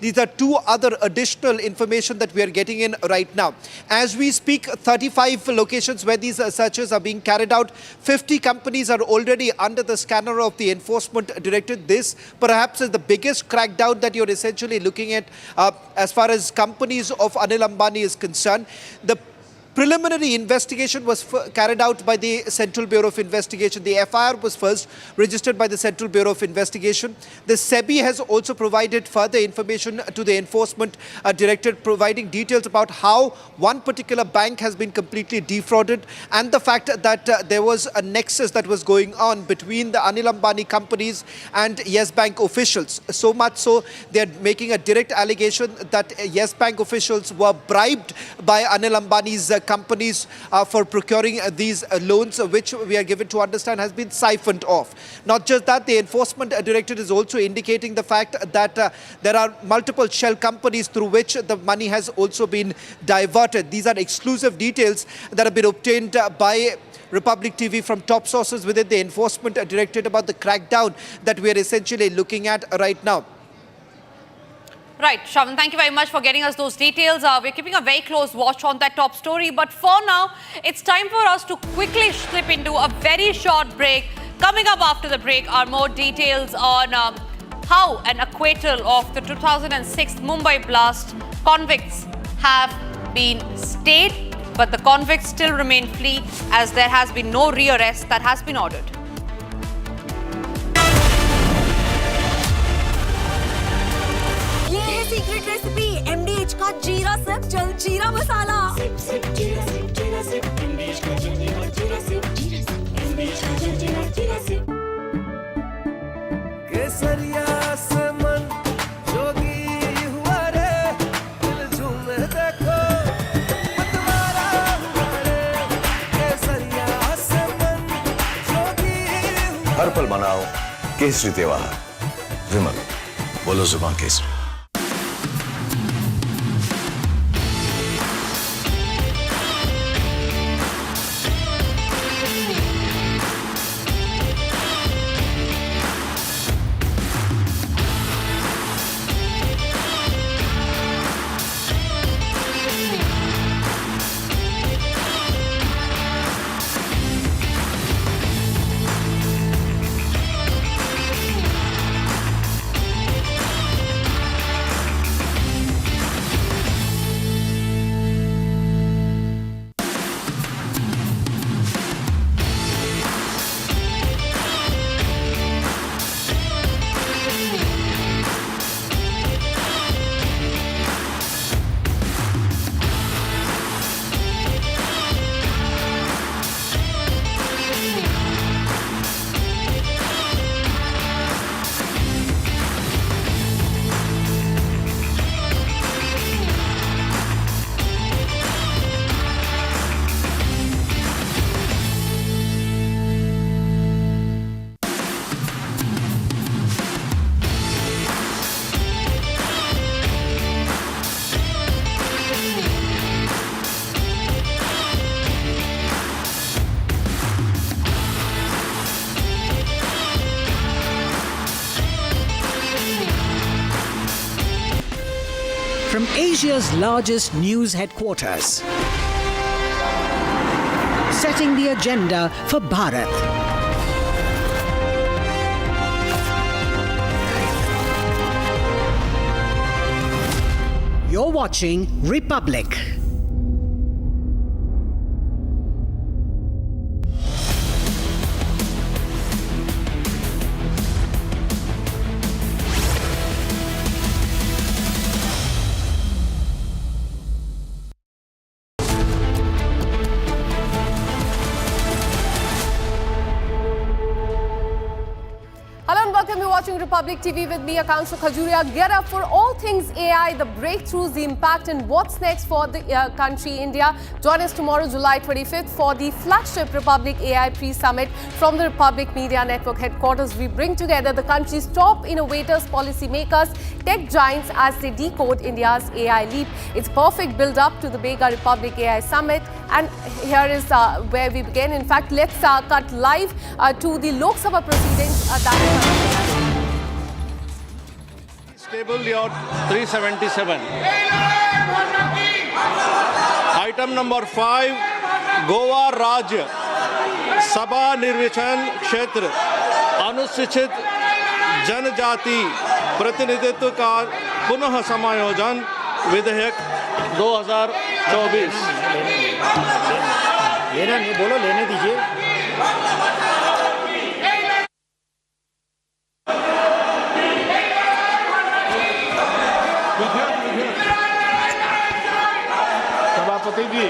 these are two other additional information that we are getting in right now. As we speak, 35 locations where these searches are being carried out. 50 companies are already under the scanner of the Enforcement Directorate. This perhaps is the biggest crackdown that you're essentially looking at as far as companies of Anil Ambani is concerned. The preliminary investigation was carried out by the Central Bureau of Investigation. The FIR was first registered by the Central Bureau of Investigation. The SEBI has also provided further information to the Enforcement Directorate, providing details about how one particular bank has been completely defrauded, and the fact that there was a nexus that was going on between the Anil Ambani companies and Yes Bank officials. So much so, they're making a direct allegation that Yes Bank officials were bribed by Anil Ambani's companies for procuring these loans, which we are given to understand has been siphoned off. Not just that, the Enforcement Directorate is also indicating the fact that there are multiple shell companies through which the money has also been diverted. These are exclusive details that have been obtained by Republic TV from top sources within the Enforcement Directorate about the crackdown that we are essentially looking at right now. Right, Shravan, thank you very much for getting us those details. We're keeping a very close watch on that top story. But for now, it's time for us to quickly slip into a very short break. Coming up after the break are more details on how an acquittal of the 2006 Mumbai blast convicts have been stayed, but the convicts still remain free as there has been no rearrest that has been ordered. Secret recipe MDH का जीरा SIP जल जीरा मसाला SIP जीरा SIP MDH का जल जीरा SIP MDH का जल जीरा सिप केसरिया से मन जोगी हुआ रे दिल झूमे देखो मतवारा हुआ रे केसरिया से मन जोगी हर पल मनाओ केसरी त्योहार विमल बोलो जुबान Kesari. from Asia's largest news headquarters. Setting the agenda for Bharat. You're watching Republic. Hello and welcome. You're watching Republic TV with me, Akansha Khajuria. Get up for all things AI, the breakthroughs, the impact, and what's next for the country, India. Join us tomorrow, July 25th, for the flagship Republic AI Pre-Summit from the Republic Media Network headquarters. We bring together the country's top innovators, policymakers, tech giants as they decode India's AI leap. It's perfect build-up to the Bega Republic AI Summit. And here is where we begin. In fact, let's cut live to the Lok Sabha proceedings. Table your 377. Item number 5, Goa Rajya Sabha Nirvachan Kshetra Anusuchit Janjati Pratiniधित्व का पुनः समायोजन विधेयक 2024. लेना नहीं बोलो, लेने दीजिए. सभापति जी,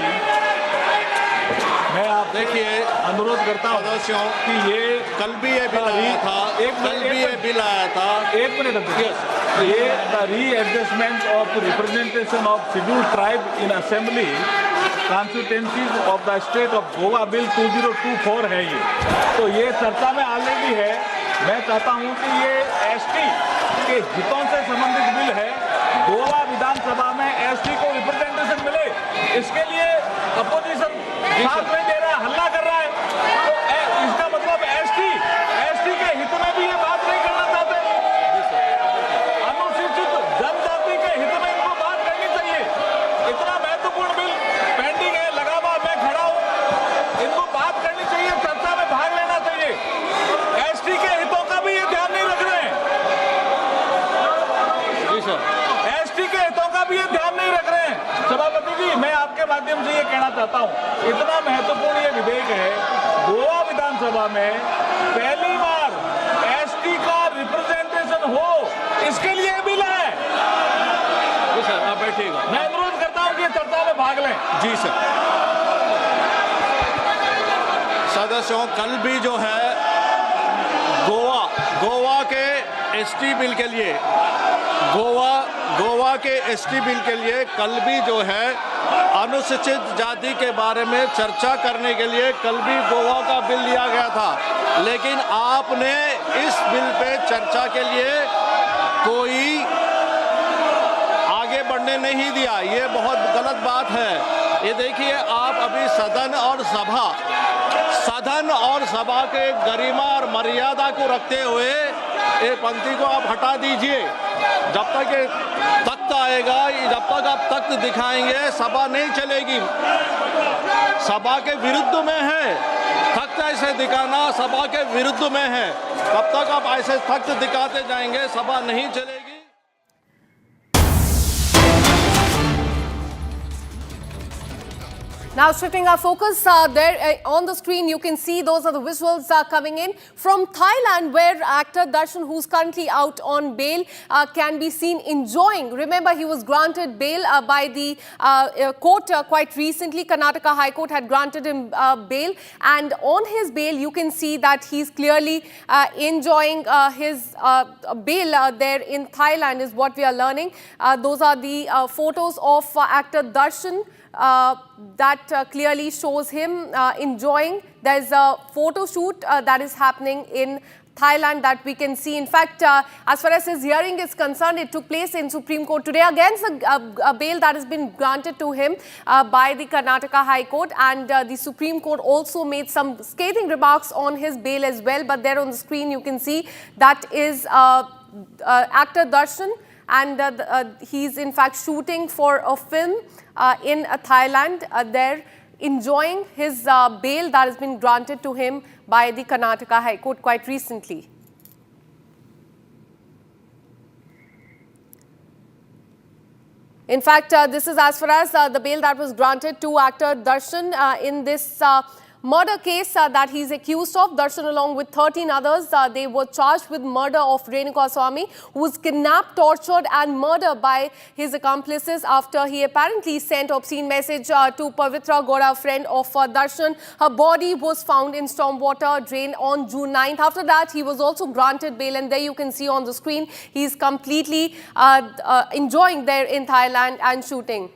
मैं आप देखिए अनुरोध करता हूं सदस्यों कि ये कल भी ये बिल आया था, एक मिनट ये the readjustment of representation of scheduled tribe in assembly constituencies of the state of Goa bill 2024 है ये. तो ये चर्चा में ऑलरेडी है. मैं चाहता हूं कि ये एसटी के हितों से संबंधित बिल है. गोवा विधानसभा में एसटी को रिप्रेजेंटेशन मिले, इसके लिए अपोजिशन साथ नहीं दे रहा है, हल्ला कर रहा है. तो इसका मतलब एसटी के हित में भी ये बात नहीं करना चाहते. अनुसूचित जनजाति के हित में इनको बात करनी चाहिए. इतना महत्वपूर्ण बिल पेंडिंग है, लगा हुआ मैं खड़ा हूं. इनको बात करनी चाहिए, चर्चा में भाग लेना चाहिए. एसटी के हितों का भी ये ध्यान नहीं रख रहे हैं. जी सर, एसटी के हितों का भी ये ध्यान नहीं रख रहे हैं. सभापति जी, मैं आपके माध्यम से ये कहना चाहता हूं, इतना महत्वपूर्ण ये विधेयक है. गोवा विधानसभा में पहली बार एसटी का रिप्रेजेंटेशन हो, इसके लिए बिल है. जी सर, आप बैठिएगा. मैं अनुरोध करता हूं कि चर्चा में भाग लें. जी सर. सदस्यों, कल भी जो है गोवा के एसटी बिल के लिए गोवा के एसटी बिल के लिए कल भी जो है अनुसूचित जाति के बारे में चर्चा करने के लिए कल भी गोवा का बिल लिया गया था. लेकिन आपने इस बिल पे चर्चा के लिए कोई आगे बढ़ने नहीं दिया. ये बहुत गलत बात है. ये देखिए, आप अभी सदन और सभा के गरिमा और मर्यादा को रखते हुए ये पंक्ति को आप हटा दीजिए. जब तक ये तख्त आएगा, जब तक आप तख्त दिखाएंगे, सभा नहीं चलेगी. सभा के विरुद्ध में है. तख्त ऐसे दिखाना सभा के विरुद्ध में है. तब तक आप ऐसे तख्त दिखाते जाएंगे, सभा नहीं चलेगी. Now shifting our focus, there on the screen you can see those are the visuals coming in from Thailand, where actor Darshan, who's currently out on bail, can be seen enjoying. Remember, he was granted bail by the court quite recently. Karnataka High Court had granted him bail, and on his bail you can see that he's clearly enjoying his bail there in Thailand is what we are learning. Those are the photos of actor Darshan. That clearly shows him enjoying. There's a photo shoot that is happening in Thailand that we can see. In fact, as far as his hearing is concerned, it took place in Supreme Court today against a bail that has been granted to him by the Karnataka High Court, and the Supreme Court also made some scathing remarks on his bail as well. But there on the screen you can see that is actor Darshan. and he's in fact shooting for a film in Thailand. They're enjoying his bail that has been granted to him by the Karnataka High Court quite recently. In fact, this is as far as the bail that was granted to actor Darshan in this murder case that he's accused of. Darshan, along with 13 others, they were charged with murder of Goswami, who was kidnapped, tortured and murdered by his accomplices after he apparently sent obscene message to Pavitra Gowda, a friend of Darshan. Her body was found in stormwater drain on June 9th. After that, he was also granted bail, and there you can see on the screen, he's completely enjoying there in Thailand and shooting.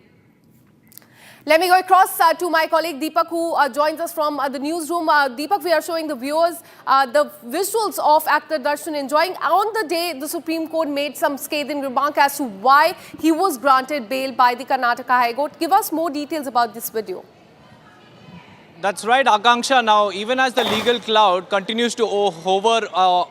Let me go across to my colleague Deepak, who joins us from the newsroom. Deepak, we are showing the viewers the visuals of actor Darshan enjoying. On the day, the Supreme Court made some scathing remark as to why he was granted bail by the Karnataka High Court. Give us more details about this video. That's right, Akanksha. Now, even as the legal cloud continues to hover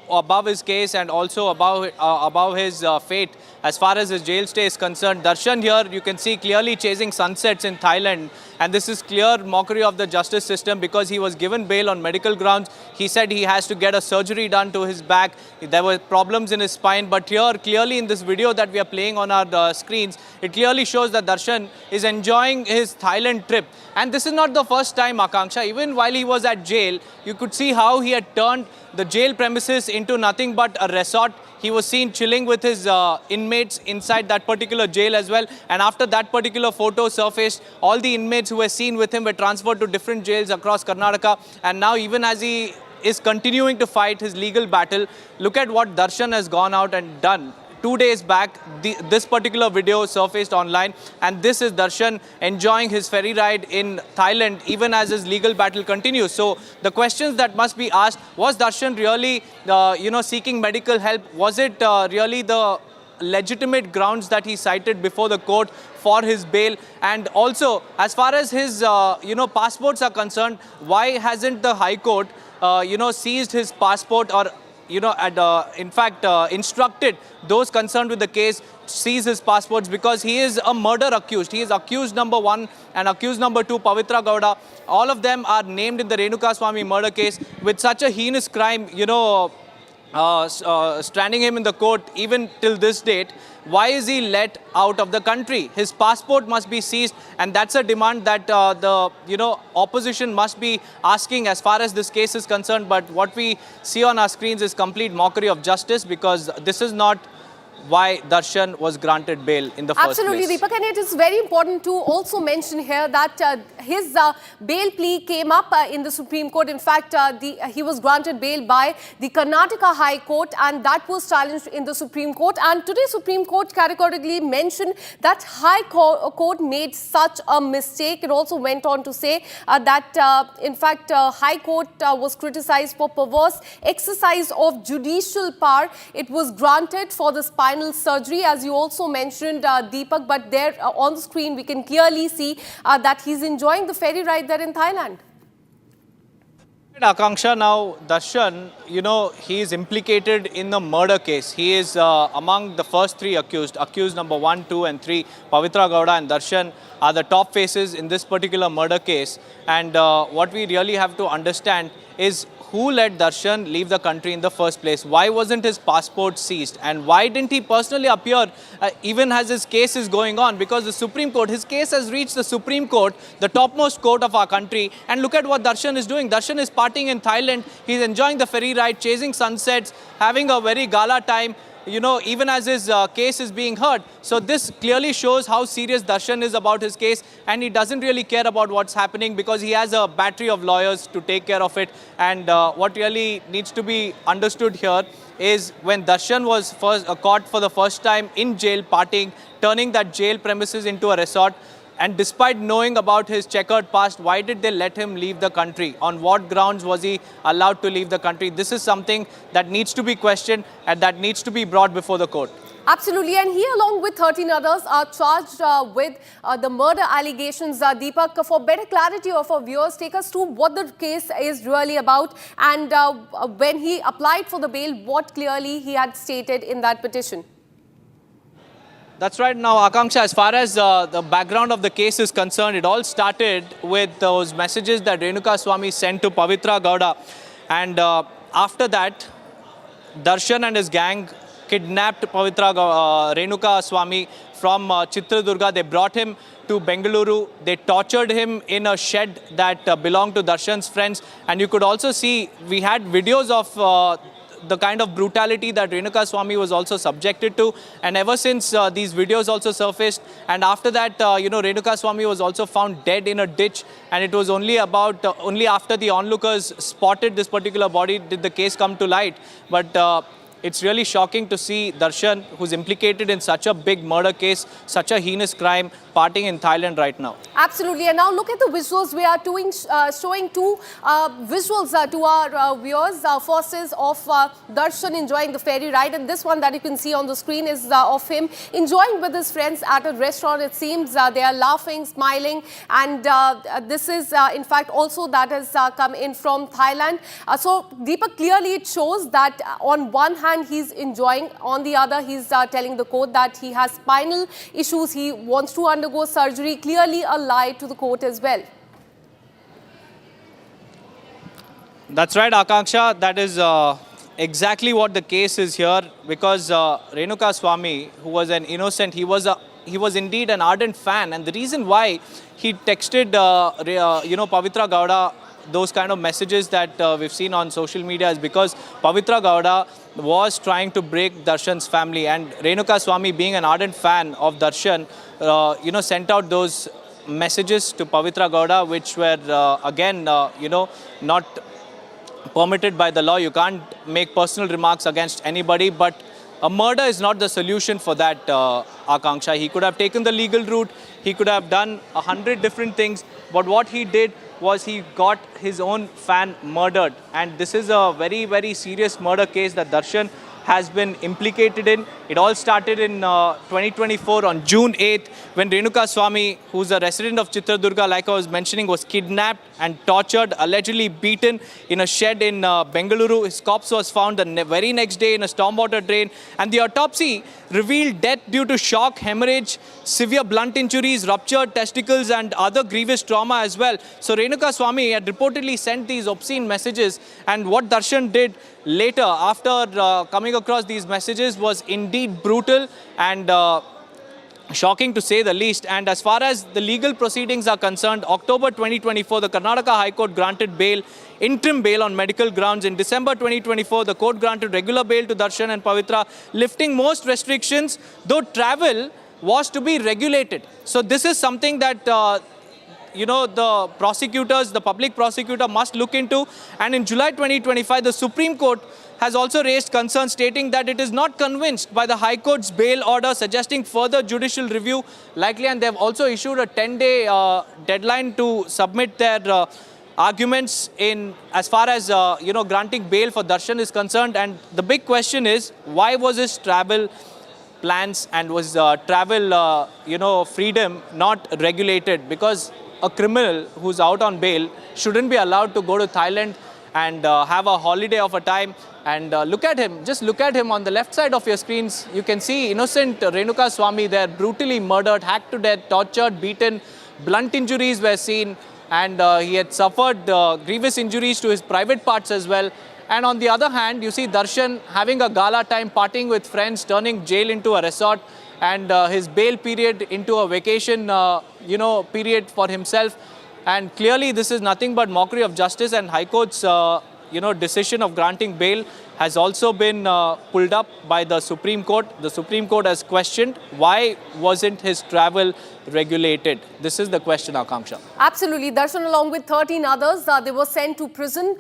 above his case and also above his fate as far as his jail stay is concerned, Darshan here, you can see clearly chasing sunsets in Thailand. And this is clear mockery of the justice system because he was given bail on medical grounds. He said he has to get a surgery done to his back. There were problems in his spine. But here, clearly in this video that we are playing on our screens, it clearly shows that Darshan is enjoying his Thailand trip. And this is not the first time, Akanksha. Even while he was at jail, you could see how he had turned the jail premises into nothing but a resort. He was seen chilling with his inmates inside that particular jail as well. And after that particular photo surfaced, all the inmates who were seen with him were transferred to different jails across Karnataka. And now, even as he is continuing to fight his legal battle, look at what Darshan has gone out and done. 2 days back, this particular video surfaced online, and this is Darshan enjoying his ferry ride in Thailand even as his legal battle continues. So the questions that must be asked, was Darshan really seeking medical help? Was it really the legitimate grounds that he cited before the court for his bail? And also, as far as his passports are concerned, why hasn't the High Court seized his passport or in fact, instructed those concerned with the case seize his passports, because he is a murder accused. He is accused number 1 and accused number 2, Pavitra Gowda. All of them are named in the Goswami murder case with such a heinous crime, standing him in the court even till this date. Why is he let out of the country? His passport must be seized, and that's a demand that the opposition must be asking as far as this case is concerned. But what we see on our screens is complete mockery of justice, because this is not why Darshan was granted bail in the first place. Absolutely, Deepak, and it is very important to also mention here that his bail plea came up in the Supreme Court. In fact, he was granted bail by the Karnataka High Court, and that was challenged in the Supreme Court. And today, Supreme Court categorically mentioned that High Court made such a mistake. It also went on to say that, in fact, High Court was criticized for perverse exercise of judicial power. It was granted for the spinal surgery, as you also mentioned, Deepak, but there on the screen we can clearly see that he's enjoying the ferry ride there in Thailand. Akanksha, now Darshan, he is implicated in the murder case. He is among the first 3 accused. Accused number 1, 2 and 3, Pavitra Gowda and Darshan are the top faces in this particular murder case. And what we really have to understand is who let Darshan leave the country in the first place? Why wasn't his passport seized? And why didn't he personally appear even as his case is going on? Because the Supreme Court, his case has reached the Supreme Court, the topmost court of our country. And look at what Darshan is doing. Darshan is partying in Thailand. He's enjoying the ferry ride, chasing sunsets, having a very gala time, even as his case is being heard. So this clearly shows how serious Darshan is about his case, and he doesn't really care about what's happening because he has a battery of lawyers to take care of it. And what really needs to be understood here is when Darshan was caught for the first time in jail partying, turning that jail premises into a resort, and despite knowing about his checkered past, why did they let him leave the country? On what grounds was he allowed to leave the country? This is something that needs to be questioned and that needs to be brought before the court. Absolutely, and he along with 13 others are charged with the murder allegations. Deepak, for better clarity of our viewers, take us through what the case is really about, and when he applied for the bail, what clearly he had stated in that petition. That's right. Now, Akanksha, as far as the background of the case is concerned, it all started with those messages that Renuka Swami sent to Pavitra Gowda. And after that, Darshan and his gang kidnapped Renuka Swami from Chitradurga. They brought him to Bengaluru. They tortured him in a shed that belonged to Darshan's friends. And you could also see, we had videos of the kind of brutality that Renuka Swami was also subjected to. And ever since these videos also surfaced, and after that, Renuka Swami was also found dead in a ditch. And it was only after the onlookers spotted this particular body did the case come to light. But it's really shocking to see Darshan, who's implicated in such a big murder case, such a heinous crime, partying in Thailand right now. Absolutely. And now look at the visuals. We are showing two visuals to our viewers. First is of Darshan enjoying the ferry ride. And this one that you can see on the screen is of him enjoying with his friends at a restaurant. It seems they are laughing, smiling. And this is, in fact, also that has come in from Thailand. So, Deepak, clearly it shows that on one hand, he's enjoying. On the other, he's telling the court that he has spinal issues. He wants to undergo surgery. Clearly a lie to the court as well. That's right, Akanksha. That is exactly what the case is here. Because Renuka Swami, who was an innocent, he was indeed an ardent fan. And the reason why he texted, Pavitra Gowda those kind of messages that we've seen on social media is because Pavitra Gowda was trying to break Darshan's family, and Renuka Swami, being an ardent fan of Darshan, sent out those messages to Pavitra Gowda, which were again, not permitted by the law. You can't make personal remarks against anybody, but a murder is not the solution for that, Akanksha. He could have taken the legal route. He could have done 100 different things, but what he did was he got his own fan murdered. And this is a very, very serious murder case that Darshan has been implicated in. It all started in 2024 on June 8th when Renuka Swami, who's a resident of Chitradurga, like I was mentioning, was kidnapped and tortured, allegedly beaten in a shed in Bengaluru. His corpse was found the very next day in a stormwater drain, and the autopsy revealed death due to shock, hemorrhage, severe blunt injuries, ruptured testicles and other grievous trauma as well. So Renuka Swami had reportedly sent these obscene messages, and what Darshan did later after coming across these messages was indeed brutal and shocking to say the least. And as far as the legal proceedings are concerned, October 2024, the Karnataka High Court granted bail, interim bail on medical grounds. In December 2024, the court granted regular bail to Darshan and Pavitra, lifting most restrictions, though travel was to be regulated. So this is something that the prosecutors, the public prosecutor must look into. And in July 2025, the Supreme Court has also raised concerns, stating that it is not convinced by the High Court's bail order, suggesting further judicial review likely. And they have also issued a 10-day deadline to submit their arguments in as far as granting bail for Darshan is concerned. And the big question is, why was his travel plans and was travel freedom not regulated? Because a criminal who's out on bail shouldn't be allowed to go to Thailand and have a holiday of a time. And look at him, just look at him on the left side of your screens. You can see innocent Renuka Swami there, brutally murdered, hacked to death, tortured, beaten, blunt injuries were seen, and he had suffered grievous injuries to his private parts as well. And on the other hand, you see Darshan having a gala time, partying with friends, turning jail into a resort, and his bail period into a vacation, period for himself. And clearly, this is nothing but mockery of justice. And High Court's, decision of granting bail has also been pulled up by the Supreme Court. The Supreme Court has questioned why wasn't his travel regulated. This is the question, Akanksha. Absolutely. Darshan, along with 13 others, they were sent to prison.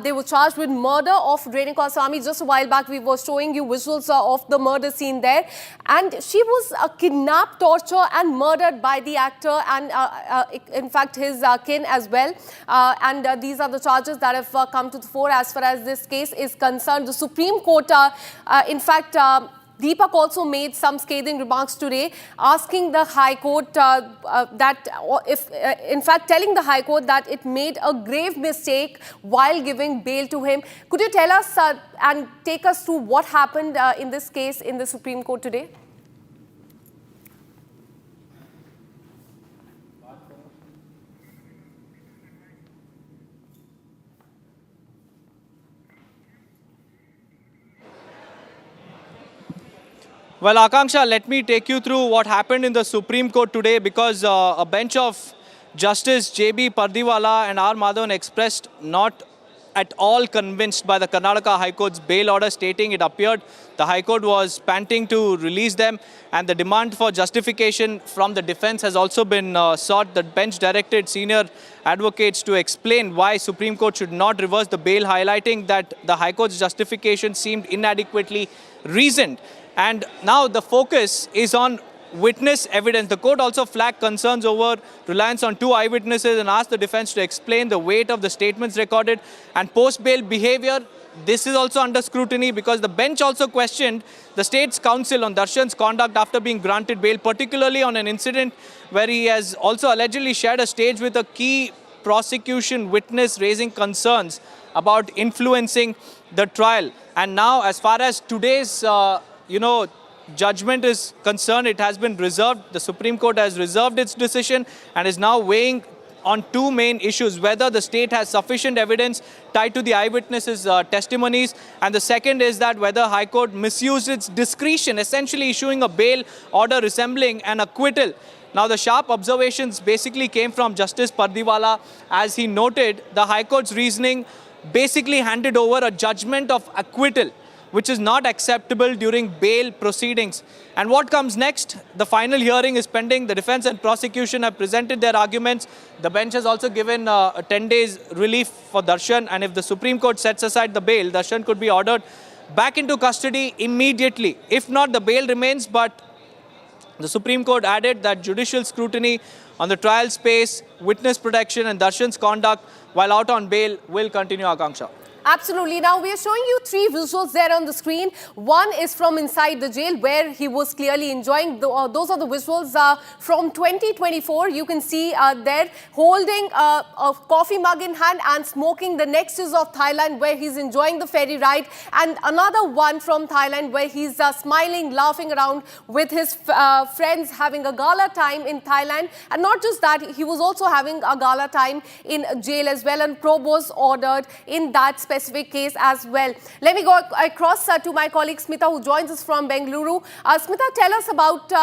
They were charged with murder of Renuka Swami. Just a while back, we were showing you visuals of the murder scene there. And she was kidnapped, tortured and murdered by the actor and, in fact, his kin as well. And these are the charges that have come to the fore as far as this case is concerned. The Supreme Court, in fact, Deepak also made some scathing remarks today, asking the High Court in fact, telling the High Court that it made a grave mistake while giving bail to him. Could you tell us and take us through what happened in this case in the Supreme Court today? Well, Akanksha, let me take you through what happened in the Supreme Court today, because a bench of Justice J.B. Pardiwala and R. Madhavan expressed not at all convinced by the Karnataka High Court's bail order, stating it appeared the High Court was panting to release them, and the demand for justification from the defense has also been sought. The bench directed senior advocates to explain why Supreme Court should not reverse the bail, highlighting that the High Court's justification seemed inadequately reasoned. And now the focus is on witness evidence. The court also flagged concerns over reliance on 2 eyewitnesses and asked the defense to explain the weight of the statements recorded. And post-bail behavior, this is also under scrutiny, because the bench also questioned the state's counsel on Darshan's conduct after being granted bail, particularly on an incident where he has also allegedly shared a stage with a key prosecution witness, raising concerns about influencing the trial. And now, as far as today's judgment is concerned, it has been reserved. The Supreme Court has reserved its decision and is now weighing on 2 main issues: whether the state has sufficient evidence tied to the eyewitnesses' testimonies, and the second is that whether High Court misused its discretion, essentially issuing a bail order resembling an acquittal. Now, the sharp observations basically came from Justice Pardiwala, as he noted the High Court's reasoning basically handed over a judgment of acquittal, which is not acceptable during bail proceedings. And what comes next? The final hearing is pending. The defense and prosecution have presented their arguments. The bench has also given 10 days relief for Darshan, and if the Supreme Court sets aside the bail, Darshan could be ordered back into custody immediately. If not, the bail remains, but the Supreme Court added that judicial scrutiny on the trial space, witness protection and Darshan's conduct while out on bail will continue, Akanksha. Absolutely. Now, we are showing you 3 visuals there on the screen. One is from inside the jail, where he was clearly enjoying. Those are the visuals from 2024. You can see there holding a coffee mug in hand and smoking. The next is of Thailand, where he's enjoying the ferry ride. And another one from Thailand, where he's smiling, laughing around with his friends, having a gala time in Thailand. And not just that, he was also having a gala time in jail as well. And probe was ordered in that specific case as well. Let me go across to my colleague Smita, who joins us from Bengaluru. Smita, tell us about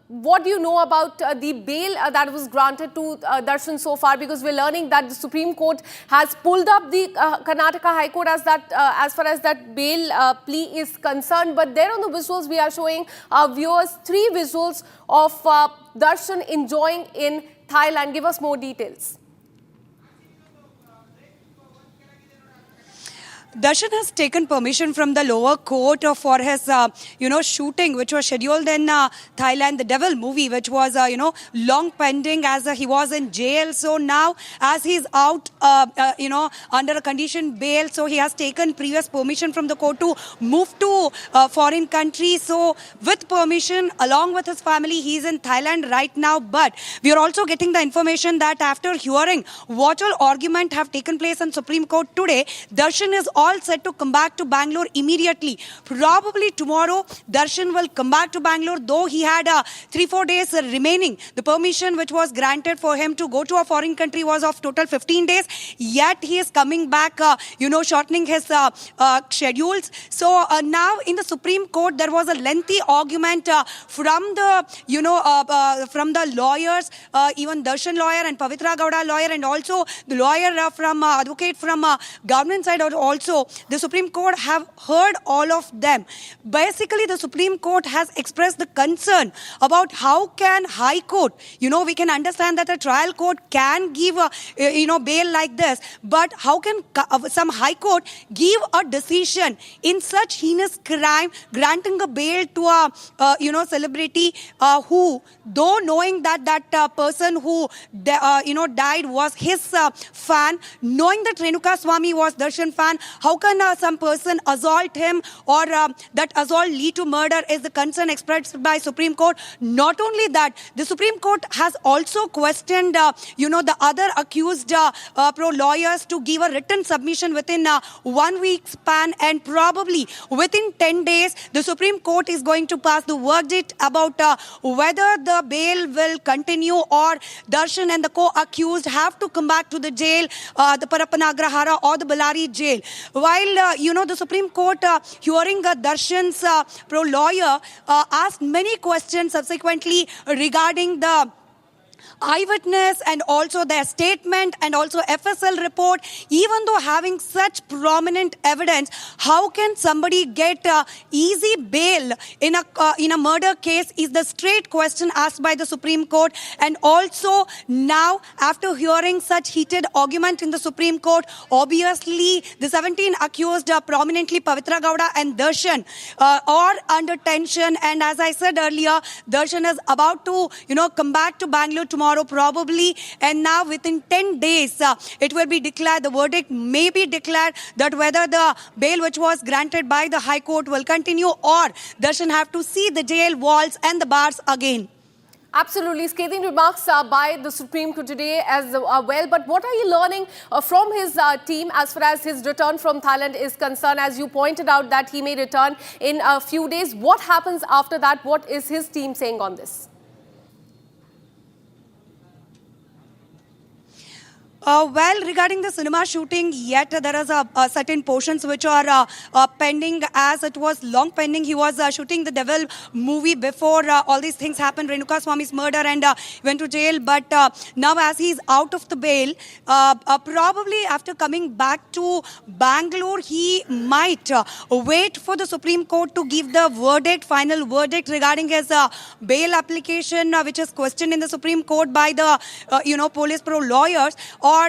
what do you know about the bail that was granted to Darshan so far, because we're learning that the Supreme Court has pulled up the Karnataka High Court as far as that bail plea is concerned. But there on the visuals, we are showing viewers 3 visuals of Darshan enjoying in Thailand. Give us more details. Darshan has taken permission from the lower court for his, shooting, which was scheduled in Thailand, the Devil movie, which was, long pending as he was in jail. So now, as he's out, under a condition bail, so he has taken previous permission from the court to move to foreign country. So with permission, along with his family, he's in Thailand right now. But we are also getting the information that after hearing what all argument have taken place in Supreme Court today, Darshan is all set to come back to Bangalore immediately. Probably tomorrow, Darshan will come back to Bangalore, though he had 3-4 days remaining. The permission which was granted for him to go to a foreign country was of total 15 days. Yet he is coming back, shortening his schedules. So now in the Supreme Court, there was a lengthy argument from the lawyers, even Darshan lawyer and Pavitra Gowda lawyer, and also the lawyer advocate from government side also. The Supreme Court have heard all of them. Basically, the Supreme Court has expressed the concern about how can High Court, we can understand that a trial court can give bail like this, but how can some High Court give a decision in such heinous crime, granting a bail to a celebrity who, though knowing that person who died was his fan, knowing that Renuka Swami was Darshan fan, how can some person assault him or that assault lead to murder is the concern expressed by Supreme Court. Not only that, the Supreme Court has also questioned, the other accused pro-lawyers to give a written submission within 1 week span, and probably within 10 days, the Supreme Court is going to pass the verdict about whether the bail will continue or Darshan and the co-accused have to come back to the jail, the Parappanagrahara or the Bellary jail. while, the Supreme Court hearing Darshan's pro-lawyer asked many questions subsequently regarding the eyewitness and also their statement and also FSL report. Even though having such prominent evidence, how can somebody get easy bail in a murder case is the straight question asked by the Supreme Court. And also now, after hearing such heated argument in the Supreme Court, obviously the 17 accused prominently Pavitra Gowda and Darshan are under tension. And as I said earlier, Darshan is about to come back to Bangalore tomorrow probably, and now within 10 days it will be declared, the verdict may be declared, that whether the bail which was granted by the High Court will continue or Darshan have to see the jail walls and the bars again. Absolutely. Scathing remarks by the Supreme Court today as well. But what are you learning from his team as far as his return from Thailand is concerned? As you pointed out that he may return in a few days. What happens after that? What is his team saying on this? Well, regarding the cinema shooting, yet there is a certain portions which are pending, as it was long pending. He was shooting the Devil movie before all these things happened, Renuka Swami's murder, and went to jail. But now as he is out of the bail, probably after coming back to Bangalore, he might wait for the Supreme Court to give the verdict, final verdict regarding his bail application, which is questioned in the Supreme Court by the police pro lawyers. Or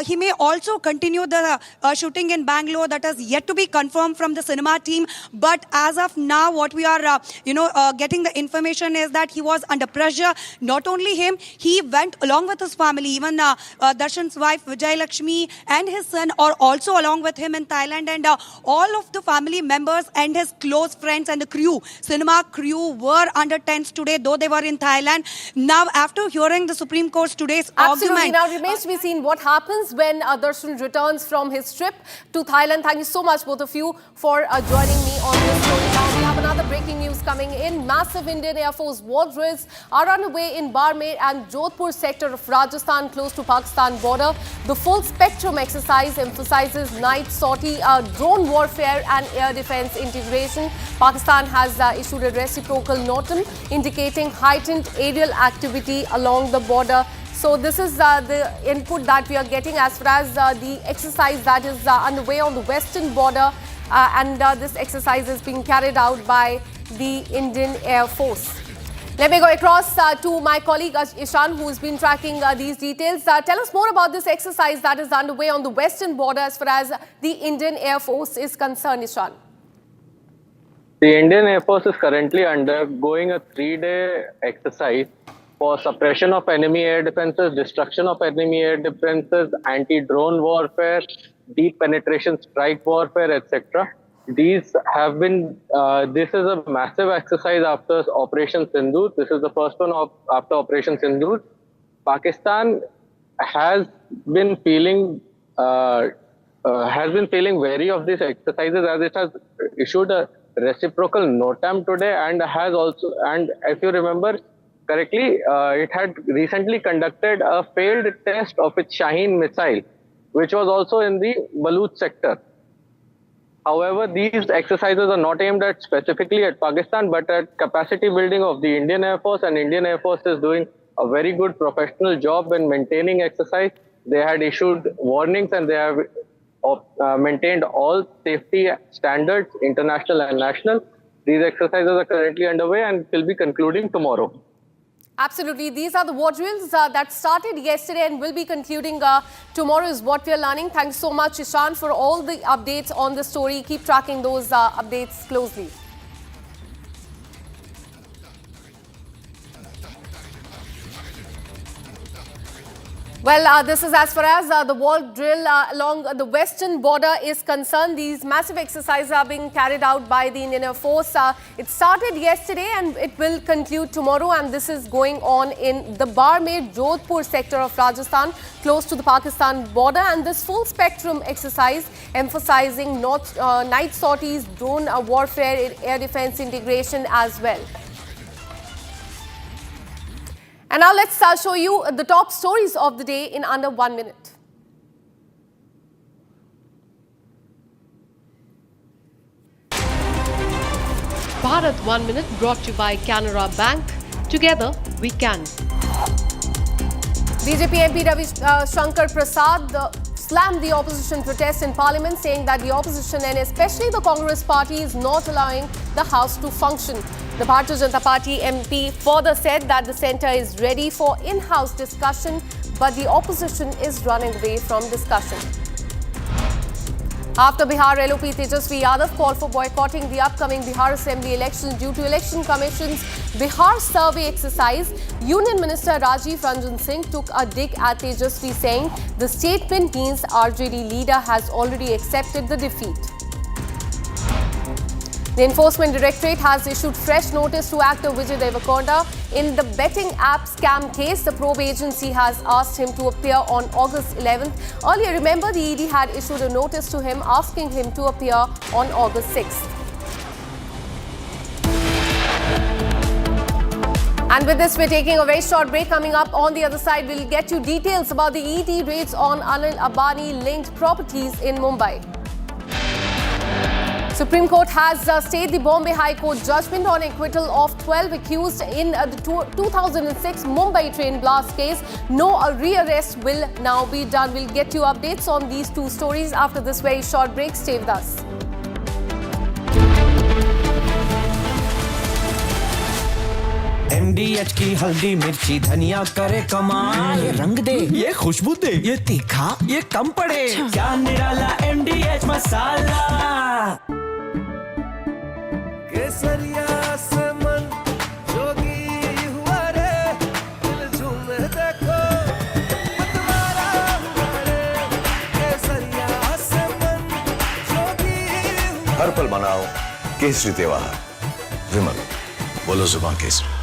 he may also continue the shooting in Bangalore. That is yet to be confirmed from the cinema team. But as of now, what we are, getting the information is that he was under pressure. Not only him, he went along with his family. Even Darshan's wife, Vijay Lakshmi, and his son are also along with him in Thailand. And all of the family members and his close friends and the crew, cinema crew, were under tense today, though they were in Thailand. Now, after hearing the Supreme Court's today's argument... Now, remains to be seen what happens when Darshan returns from his trip to Thailand. Thank you so much, both of you, for joining me on this story. Now, we have another breaking news coming in. Massive Indian Air Force war drills are underway in Barmer and Jodhpur sector of Rajasthan, close to Pakistan border. The full spectrum exercise emphasizes night sortie, drone warfare and air defense integration. Pakistan has issued a reciprocal notum indicating heightened aerial activity along the border. So this is the input that we are getting as far as the exercise that is underway on the western border, and this exercise is being carried out by the Indian Air Force. Let me go across to my colleague Ishan, who has been tracking these details. Tell us more about this exercise that is underway on the western border as far as the Indian Air Force is concerned, Ishan. The Indian Air Force is currently undergoing a 3-day exercise for suppression of enemy air defenses, destruction of enemy air defenses, anti-drone warfare, deep penetration strike warfare, etc. These have been, this is a massive exercise after Operation Sindoor. This is the first one after Operation Sindoor. Pakistan has been feeling wary of these exercises, as it has issued a reciprocal notam today, and has also, and if you remember correctly, it had recently conducted a failed test of its Shaheen missile, which was also in the Baluch sector. However, these exercises are not aimed at specifically at Pakistan, but at capacity building of the Indian Air Force, and Indian Air Force is doing a very good professional job in maintaining exercise. They had issued warnings and they have maintained all safety standards, international and national. These exercises are currently underway and will be concluding tomorrow. Absolutely. These are the war drills that started yesterday and will be concluding tomorrow is what we are learning. Thanks so much, Ishan, for all the updates on the story. Keep tracking those updates closely. Well, this is as far as the war drill along the western border is concerned. These massive exercises are being carried out by the Indian Air Force. It started yesterday and it will conclude tomorrow, and this is going on in the Barmer Jodhpur sector of Rajasthan, close to the Pakistan border. And this full spectrum exercise emphasizing night sorties, drone warfare, air defense integration as well. And now let's show you the top stories of the day in under 1 minute. Bharat 1 Minute, brought to you by Canara Bank. Together, we can. BJP MP Ravi Shankar Prasad slammed the opposition protest in Parliament, saying that the opposition and especially the Congress party is not allowing the House to function. The Bharatiya Janata Party MP further said that the centre is ready for in-house discussion, but the opposition is running away from discussion. After Bihar, LOP Tejasvi Yadav called for boycotting the upcoming Bihar Assembly elections due to Election Commission's Bihar survey exercise. Union Minister Rajiv Ranjan Singh took a dig at Tejasvi, saying the statement means RJD leader has already accepted the defeat. The Enforcement Directorate has issued fresh notice to actor Vijay Deverakonda in the betting app scam case. The probe agency has asked him to appear on August 11th. Earlier, remember, the ED had issued a notice to him asking him to appear on August 6th. And with this, we're taking a very short break. Coming up on the other side, we'll get you details about the ED raids on Anil Ambani linked properties in Mumbai. Supreme Court has stayed the Bombay High Court judgment on acquittal of 12 accused in the 2006 Mumbai train blast case. No rearrest will now be done. We'll get you updates on these two stories after this very short break. Stay with us. MDH की हल्दी मिर्ची धनिया करे कमाल, ये रंग दे, ये खुशबू दे, ये तीखा, ये कम पड़े, क्या निराला MDH मसाला। केसरिया से मन जोगी हुआ रे, दिल झूमे देखो, मतवारा हुआ रे, केसरिया से मन जोगी हुआ। हर पल मनाओ केसरी त्योहार, विमल बोलो जुबान Kesari.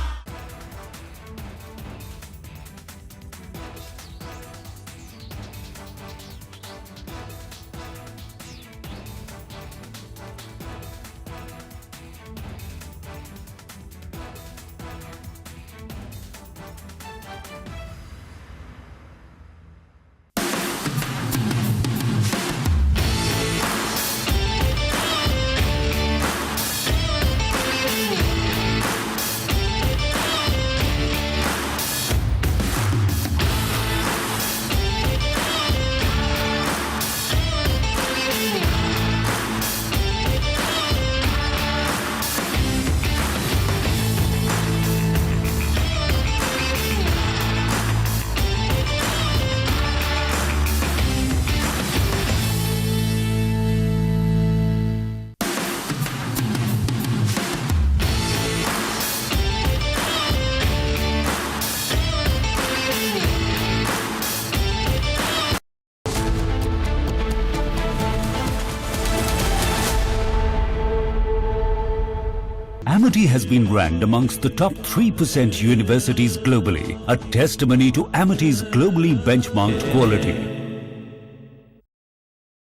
Amity has been ranked amongst the top 3% universities globally, a testimony to Amity's globally benchmarked quality.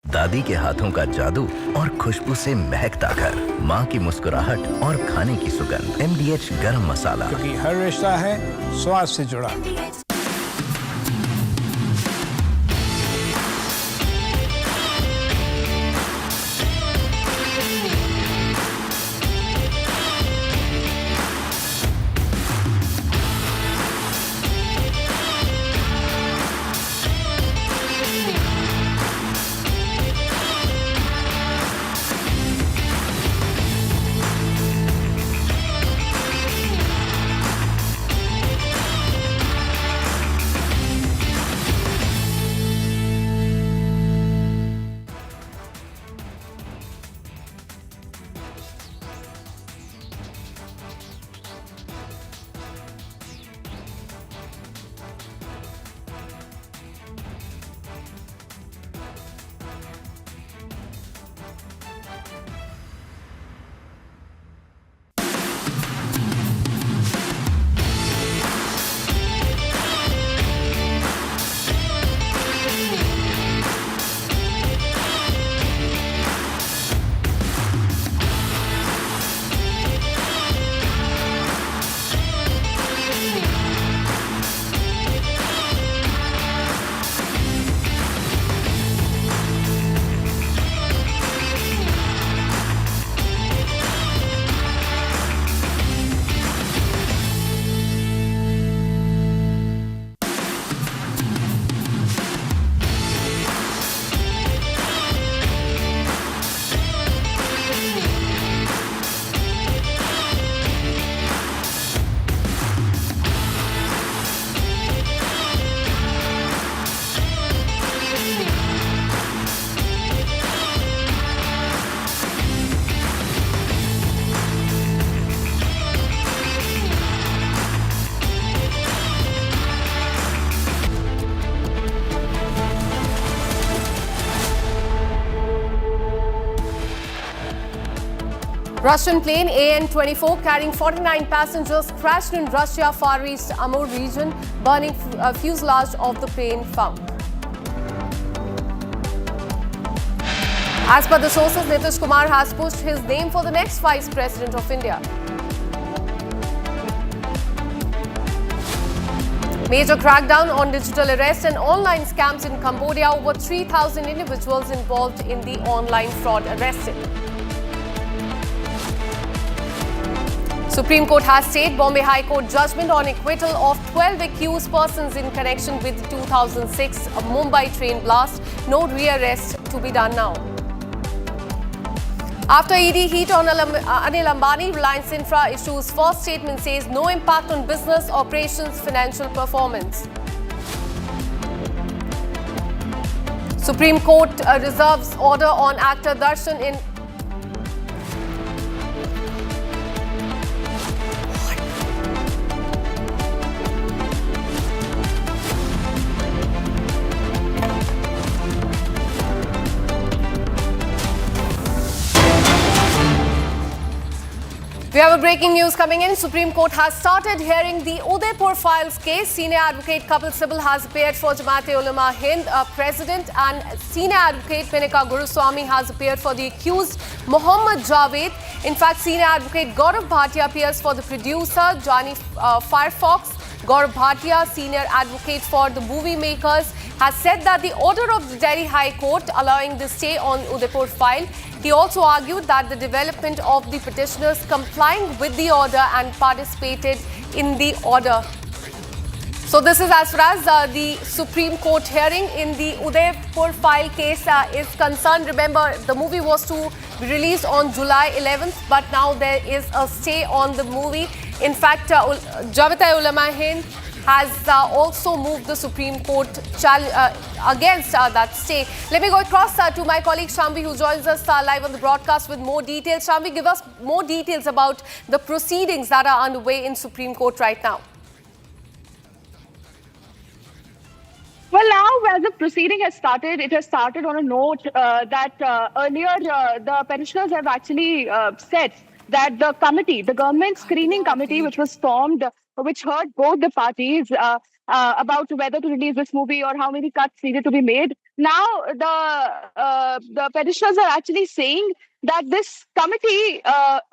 दादी के हाथों का जादू और खुशबू से महकता घर, माँ की मुस्कुराहट और खाने की सुगंध। MDH गरम मसाला, क्योंकि हर रिश्ता है स्वाद से जुड़ा। Russian plane AN-24 carrying 49 passengers crashed in Russia Far East Amur region, burning fuselage of the plane found. As per the sources, Nitish Kumar has pushed his name for the next Vice President of India. Major crackdown on digital arrest and online scams in Cambodia. Over 3,000 individuals involved in the online fraud arrested. Supreme Court has stayed Bombay High Court judgment on acquittal of 12 accused persons in connection with the 2006 Mumbai train blast. No rearrest to be done now. After ED heat on Anil Ambani, Reliance Infra issues first statement says no impact on business operations, financial performance. Supreme Court reserves order on actor Darshan in We have a breaking news coming in. Supreme Court has started hearing the Udaipur Files case. Senior advocate Kapil Sibal has appeared for Jamaat-e-Ulama Hind president, and senior advocate Pinika Goswami has appeared for the accused Mohammad Javed. In fact, senior advocate Gaurav Bhatia appears for the producer Johnny Firefox. Gaurav Bhatia, senior advocate for the movie makers, has said that the order of the Delhi High Court allowing the stay on Udaipur file. He also argued that the development of the petitioners complying with the order and participated in the order. So this is as far as the Supreme Court hearing in the Udaipur file case is concerned. Remember, the movie was to be released on July 11th, but now there is a stay on the movie. In fact, Jamaat-e-Ulama Hind has also moved the Supreme Court against that stay. Let me go across to my colleague Shambi, who joins us live on the broadcast with more details. Shambi, give us more details about the proceedings that are underway in Supreme Court right now. Well, now as the proceeding has started, it has started on a note that earlier the petitioners have actually said that the committee, the government screening committee, which was formed, which heard both the parties about whether to release this movie or how many cuts needed to be made. Now the petitioners are actually saying that this committee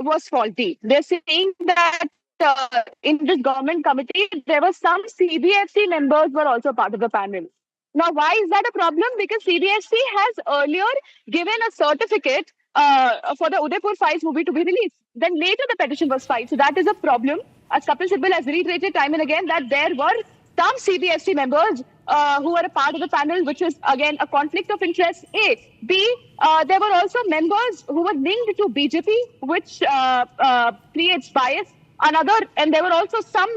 was faulty. They're saying that in this government committee, there were some CBFC members were also part of the panel. Now, why is that a problem? Because CBFC has earlier given a certificate for the Udaipur Files movie to be released. Then later the petition was filed. So that is a problem. As Kapil Sibal has reiterated time and again that there were some CBFC members who were a part of the panel, which is again a conflict of interest. A. B. There were also members who were linked to BJP, which creates bias. And there were also some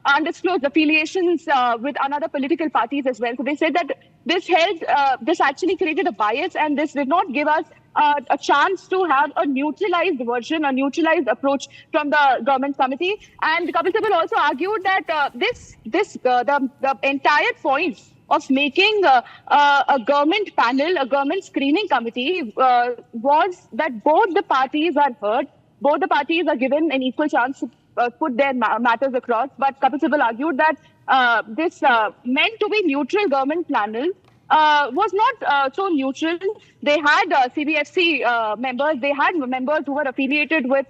undisclosed affiliations with another political parties as well. So they said that this actually created a bias, and this did not give us a chance to have a neutralized version, a neutralized approach from the government committee. And Kapil Sibal also argued that the entire point of making a government panel, a government screening committee, was that both the parties are heard, both the parties are given an equal chance to put their matters across. But Kapil Sibal argued that this meant to be neutral government panel was not so neutral. They had CBFC members, they had members who were affiliated with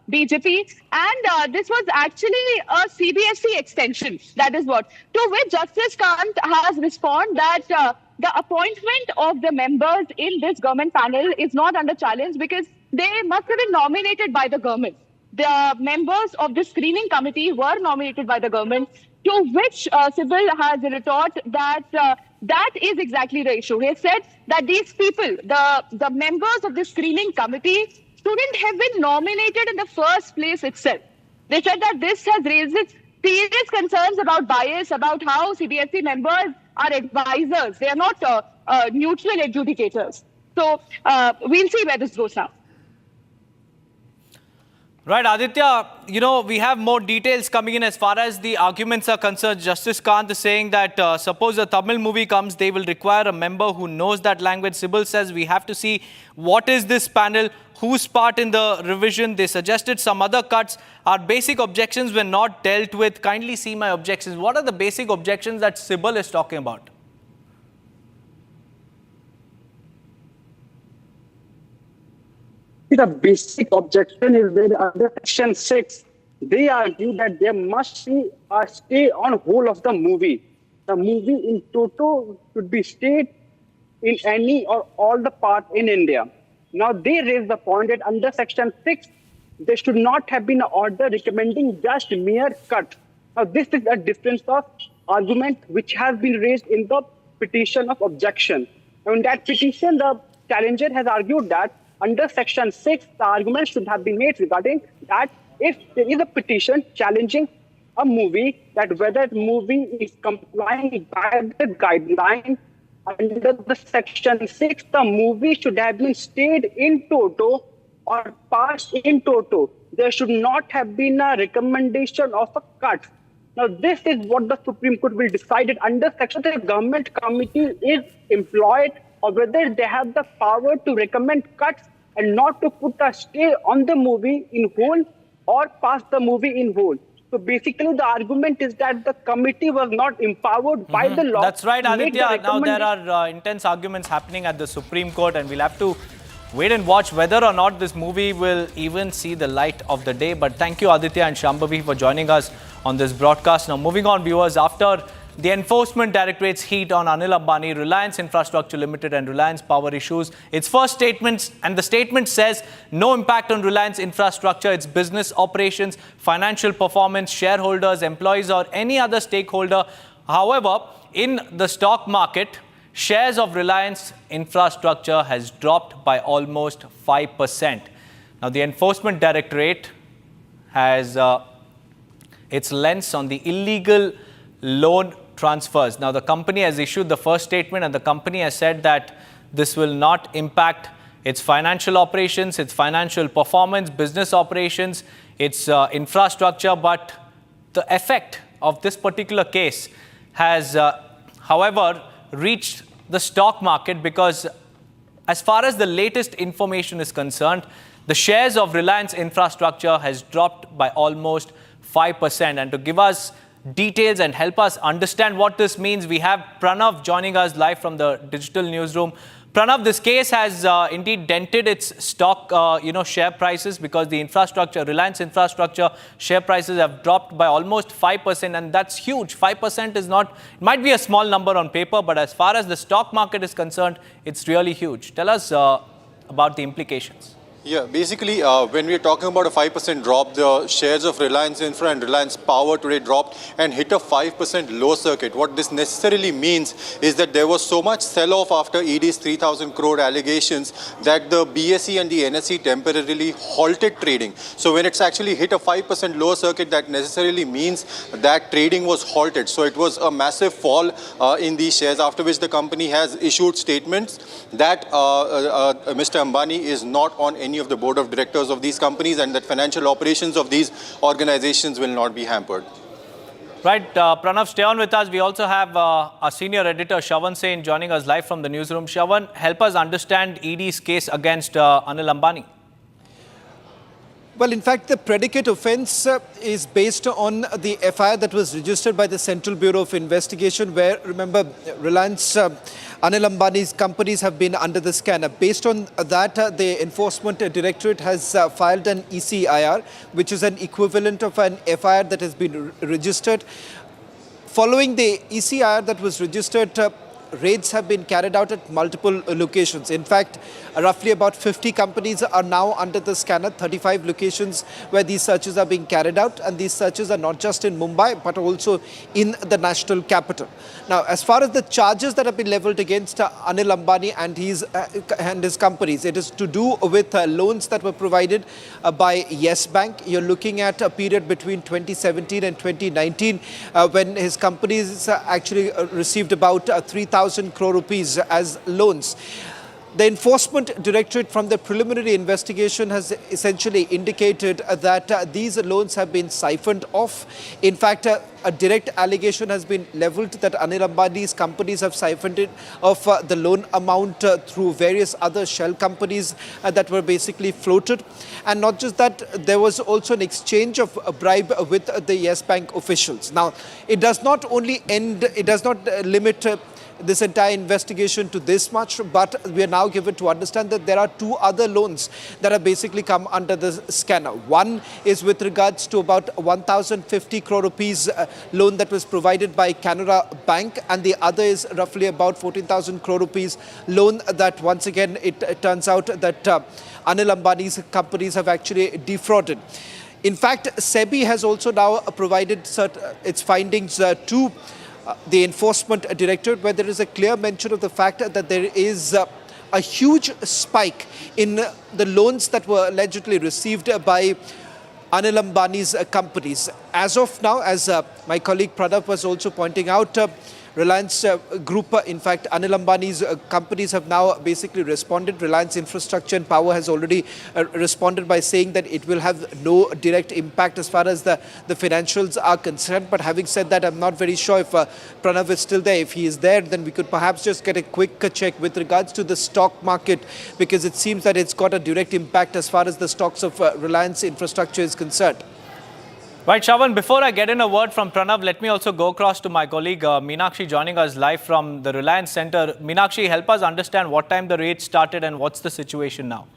BJP, and this was actually a CBFC extension. That is what. To which Justice Kant has responded that the appointment of the members in this government panel is not under challenge because they must have been nominated by the government. The members of the screening committee were nominated by the government, to which Sibal has retort that that is exactly the issue. He said that these people, the members of the screening committee, shouldn't have been nominated in the first place itself. They said that this has raised serious concerns about bias, about how CBSE members are advisors. They are not neutral adjudicators. So we'll see where this goes now. Right, Aditya, we have more details coming in as far as the arguments are concerned. Justice Kant is saying that suppose a Tamil movie comes, they will require a member who knows that language. Sybil says we have to see what is this panel, whose part in the revision. They suggested some other cuts. Our basic objections were not dealt with. Kindly see my objections. What are the basic objections that Sybil is talking about? The basic objection is that under Section 6, they argue that there must be a stay on whole of the movie. The movie in toto should be stayed in any or all the parts in India. Now, they raise the point that under Section 6, there should not have been an order recommending just mere cut. Now, this is a difference of argument which has been raised in the petition of objection. Now, in that petition, the challenger has argued that under Section 6, the argument should have been made regarding that if there is a petition challenging a movie, that whether the movie is complying by the guideline under the Section 6, the movie should have been stayed in toto or passed in toto. There should not have been a recommendation of a cut. Now, this is what the Supreme Court will decide it under Section. The government committee is employed, or whether they have the power to recommend cuts and not to put a stay on the movie in whole or pass the movie in whole. So basically the argument is that the committee was not empowered by the law. That's right, Aditya. Now there are intense arguments happening at the Supreme Court, and we'll have to wait and watch whether or not this movie will even see the light of the day. But thank you, Aditya and Shambhavi, for joining us on this broadcast. Now moving on, viewers, after the Enforcement Directorate's heat on Anil Ambani, Reliance Infrastructure Limited and Reliance Power issues its first statements, and the statement says no impact on Reliance Infrastructure, its business operations, financial performance, shareholders, employees or any other stakeholder. However, in the stock market, shares of Reliance Infrastructure has dropped by almost 5%. Now, the Enforcement Directorate has its lens on the illegal loan transfers. Now, the company has issued the first statement, and the company has said that this will not impact its financial operations, its financial performance, business operations, its infrastructure. But the effect of this particular case has, however, reached the stock market, because as far as the latest information is concerned, the shares of Reliance Infrastructure has dropped by almost 5%. And to give us details and help us understand what this means, we have Pranav joining us live from the digital newsroom. Pranav, this case has indeed dented its stock, share prices, because the Reliance Infrastructure share prices have dropped by almost 5%, and that's huge. 5% is not, it might be a small number on paper, but as far as the stock market is concerned, it's really huge. Tell us about the implications. Yeah, basically, when we're talking about a 5% drop, the shares of Reliance Infra and Reliance Power today dropped and hit a 5% low circuit. What this necessarily means is that there was so much sell-off after ED's 3,000 crore allegations that the BSE and the NSE temporarily halted trading. So when it's actually hit a 5% low circuit, that necessarily means that trading was halted. So it was a massive fall in these shares, after which the company has issued statements that Mr. Ambani is not on any of the board of directors of these companies, and that financial operations of these organizations will not be hampered. Right, Pranav, stay on with us. We also have our senior editor, Shravan Sen, joining us live from the newsroom. Shravan, help us understand ED's case against Anil Ambani. Well, in fact, the predicate offence is based on the FIR that was registered by the Central Bureau of Investigation, where, remember, Reliance, Anil Ambani's companies have been under the scanner. Based on that, the Enforcement Directorate has filed an ECIR, which is an equivalent of an FIR that has been registered. Following the ECIR that was registered, raids have been carried out at multiple locations. In fact, roughly about 50 companies are now under the scanner, 35 locations where these searches are being carried out, and these searches are not just in Mumbai but also in the national capital. Now, as far as the charges that have been leveled against Anil Ambani and his companies, it is to do with loans that were provided by Yes Bank. You're looking at a period between 2017 and 2019 when his companies actually received about 3,000 crore rupees as loans. The Enforcement Directorate from the preliminary investigation has essentially indicated that these loans have been siphoned off. In fact, a direct allegation has been leveled that Anil Ambani's companies have siphoned it of the loan amount through various other shell companies that were basically floated. And not just that, there was also an exchange of a bribe with the Yes Bank officials. Now, it does not only limit this entire investigation to this much, but we are now given to understand that there are two other loans that have basically come under the scanner. One is with regards to about 1,050 crore rupees loan that was provided by Canada Bank, and the other is roughly about 14,000 crore rupees loan that once again it turns out that Anil Ambani's companies have actually defrauded. In fact, SEBI has also now provided its findings to the Enforcement Directorate, where there is a clear mention of the fact that there is a huge spike in the loans that were allegedly received by Anil Ambani's companies. As of now, as my colleague Pranav was also pointing out, Reliance Group, in fact, Anil Ambani's companies have now basically responded. Reliance Infrastructure and Power has already responded by saying that it will have no direct impact as far as the financials are concerned. But having said that, I'm not very sure if Pranav is still there. If he is there, then we could perhaps just get a quick check with regards to the stock market, because it seems that it's got a direct impact as far as the stocks of Reliance Infrastructure is concerned. Right, Shravan, before I get in a word from Pranav, let me also go across to my colleague Meenakshi joining us live from the Reliance Center. Meenakshi, help us understand what time the raid started and what's the situation now.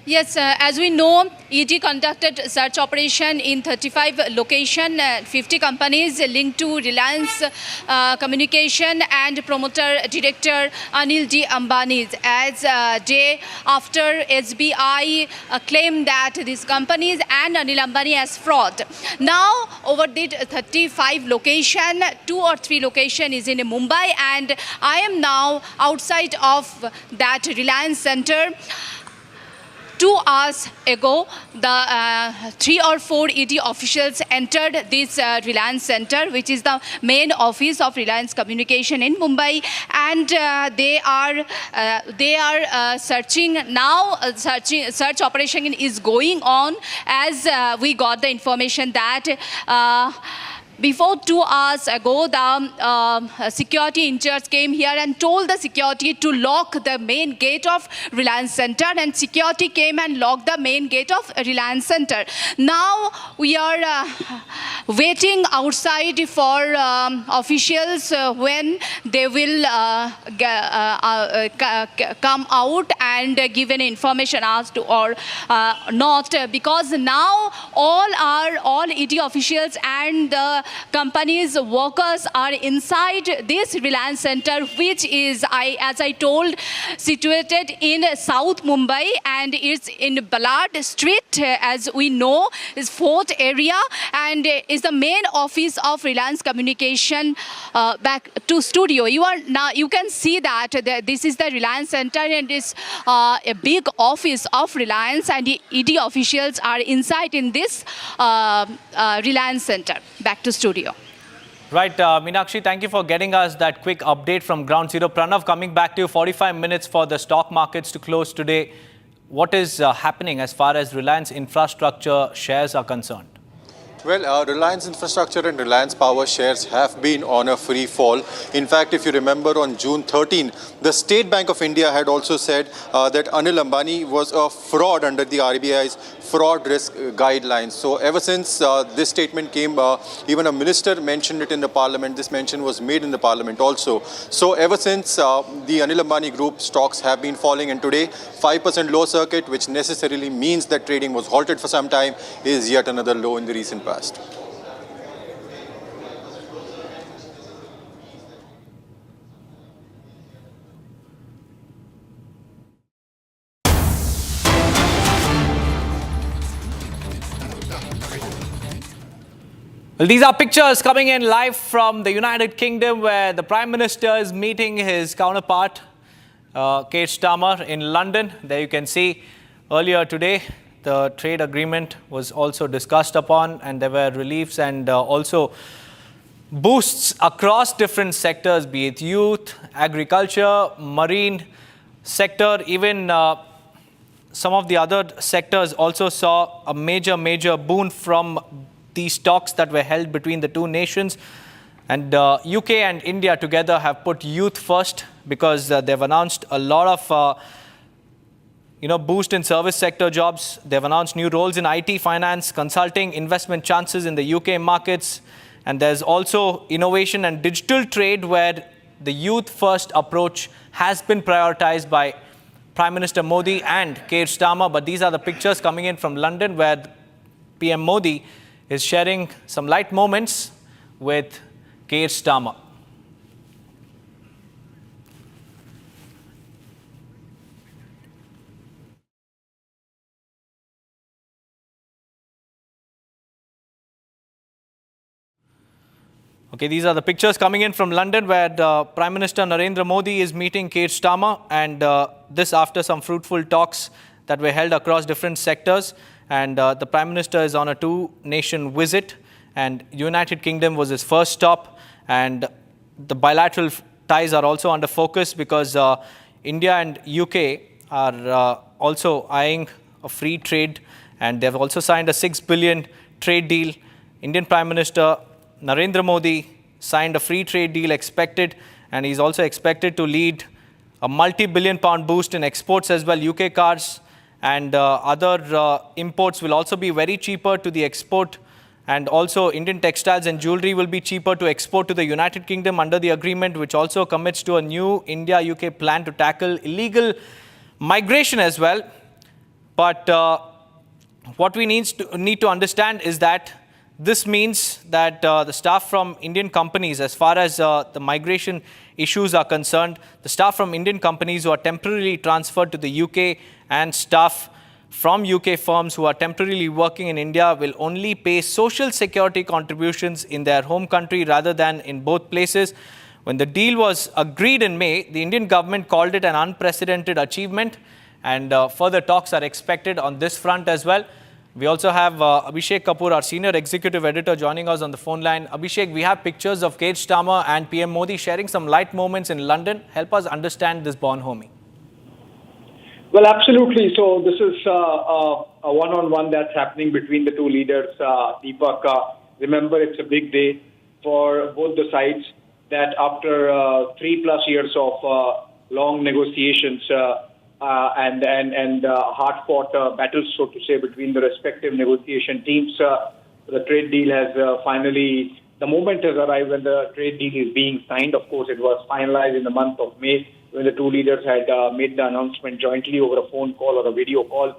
Yes, as we know, ED conducted search operation in 35 locations, 50 companies linked to Reliance Communication and promoter director Anil D. Ambani, as day after SBI claimed that these companies and Anil Ambani as fraud. Now, over the 35 location, 2 or 3 location is in Mumbai, and I am now outside of that Reliance Center. 2 hours ago, the 3 or 4 ED officials entered this Reliance Center, which is the main office of Reliance Communication in Mumbai, and they are searching now. Search operation is going on, as we got the information that before 2 hours ago, the security in charge came here and told the security to lock the main gate of Reliance Center, and security came and locked the main gate of Reliance Center. Now we are waiting outside for officials when they will come out and give an information as to or not, because now all ED officials and the companies' workers are inside this Reliance Center, which is, as I told, situated in South Mumbai, and it's in Ballard Street, as we know, is 4th area, and is the main office of Reliance Communication. Back to studio. You can see that this is the Reliance Center, and it's a big office of Reliance, and the ED officials are inside in this Reliance Center. Back to studio. Right, Meenakshi, thank you for getting us that quick update from Ground Zero. Pranav, coming back to you, 45 minutes for the stock markets to close today. What is happening as far as Reliance Infrastructure shares are concerned? Well, Reliance Infrastructure and Reliance Power shares have been on a free fall. In fact, if you remember, on June 13, the State Bank of India had also said that Anil Ambani was a fraud under the RBI's fraud risk guidelines. So ever since this statement came, even a minister mentioned it in the parliament. This mention was made in the parliament also. So ever since the Anil Ambani group stocks have been falling, and today 5% low circuit, which necessarily means that trading was halted for some time, is yet another low in the recent past. Well, these are pictures coming in live from the United Kingdom, where the Prime Minister is meeting his counterpart, Keir Starmer, in London. There you can see earlier today, the trade agreement was also discussed upon, and there were reliefs and also boosts across different sectors, be it youth, agriculture, marine sector, even some of the other sectors also saw a major boon from these talks that were held between the two nations. And UK and India together have put youth first because they've announced a lot of boost in service sector jobs. They've announced new roles in IT, finance, consulting, investment chances in the UK markets. And there's also innovation and digital trade where the youth first approach has been prioritized by Prime Minister Modi and Keir Starmer. But these are the pictures coming in from London where PM Modi is sharing some light moments with Keir Starmer. Okay, these are the pictures coming in from London where Prime Minister Narendra Modi is meeting Keir Starmer, and this after some fruitful talks that were held across different sectors. And the Prime Minister is on a two-nation visit, and United Kingdom was his first stop. And the bilateral ties are also under focus because India and UK are also eyeing a free trade, and they've also signed a $6 billion trade deal. Indian Prime Minister Narendra Modi signed a free trade deal expected, and he's also expected to lead a multi-billion pound boost in exports as well. UK cars and other imports will also be very cheaper to the export, and also Indian textiles and jewelry will be cheaper to export to the United Kingdom under the agreement, which also commits to a new India-UK plan to tackle illegal migration as well. But what we need to understand is that this means that the staff from Indian companies, as far as the migration issues are concerned, the staff from Indian companies who are temporarily transferred to the UK and staff from UK firms who are temporarily working in India will only pay social security contributions in their home country rather than in both places. When the deal was agreed in May, the Indian government called it an unprecedented achievement, and further talks are expected on this front as well. We also have Abhishek Kapoor, our senior executive editor, joining us on the phone line. Abhishek, we have pictures of Keir Starmer and PM Modi sharing some light moments in London. Help us understand this bonhomie. Well, absolutely. So this is a one-on-one that's happening between the two leaders. Deepak, remember, it's a big day for both the sides that after 3+ years of long negotiations and hard-fought battles, so to say, between the respective negotiation teams, the trade deal has finally, the moment has arrived when the trade deal is being signed. Of course, it was finalized in the month of May when the two leaders had made the announcement jointly over a phone call or a video call.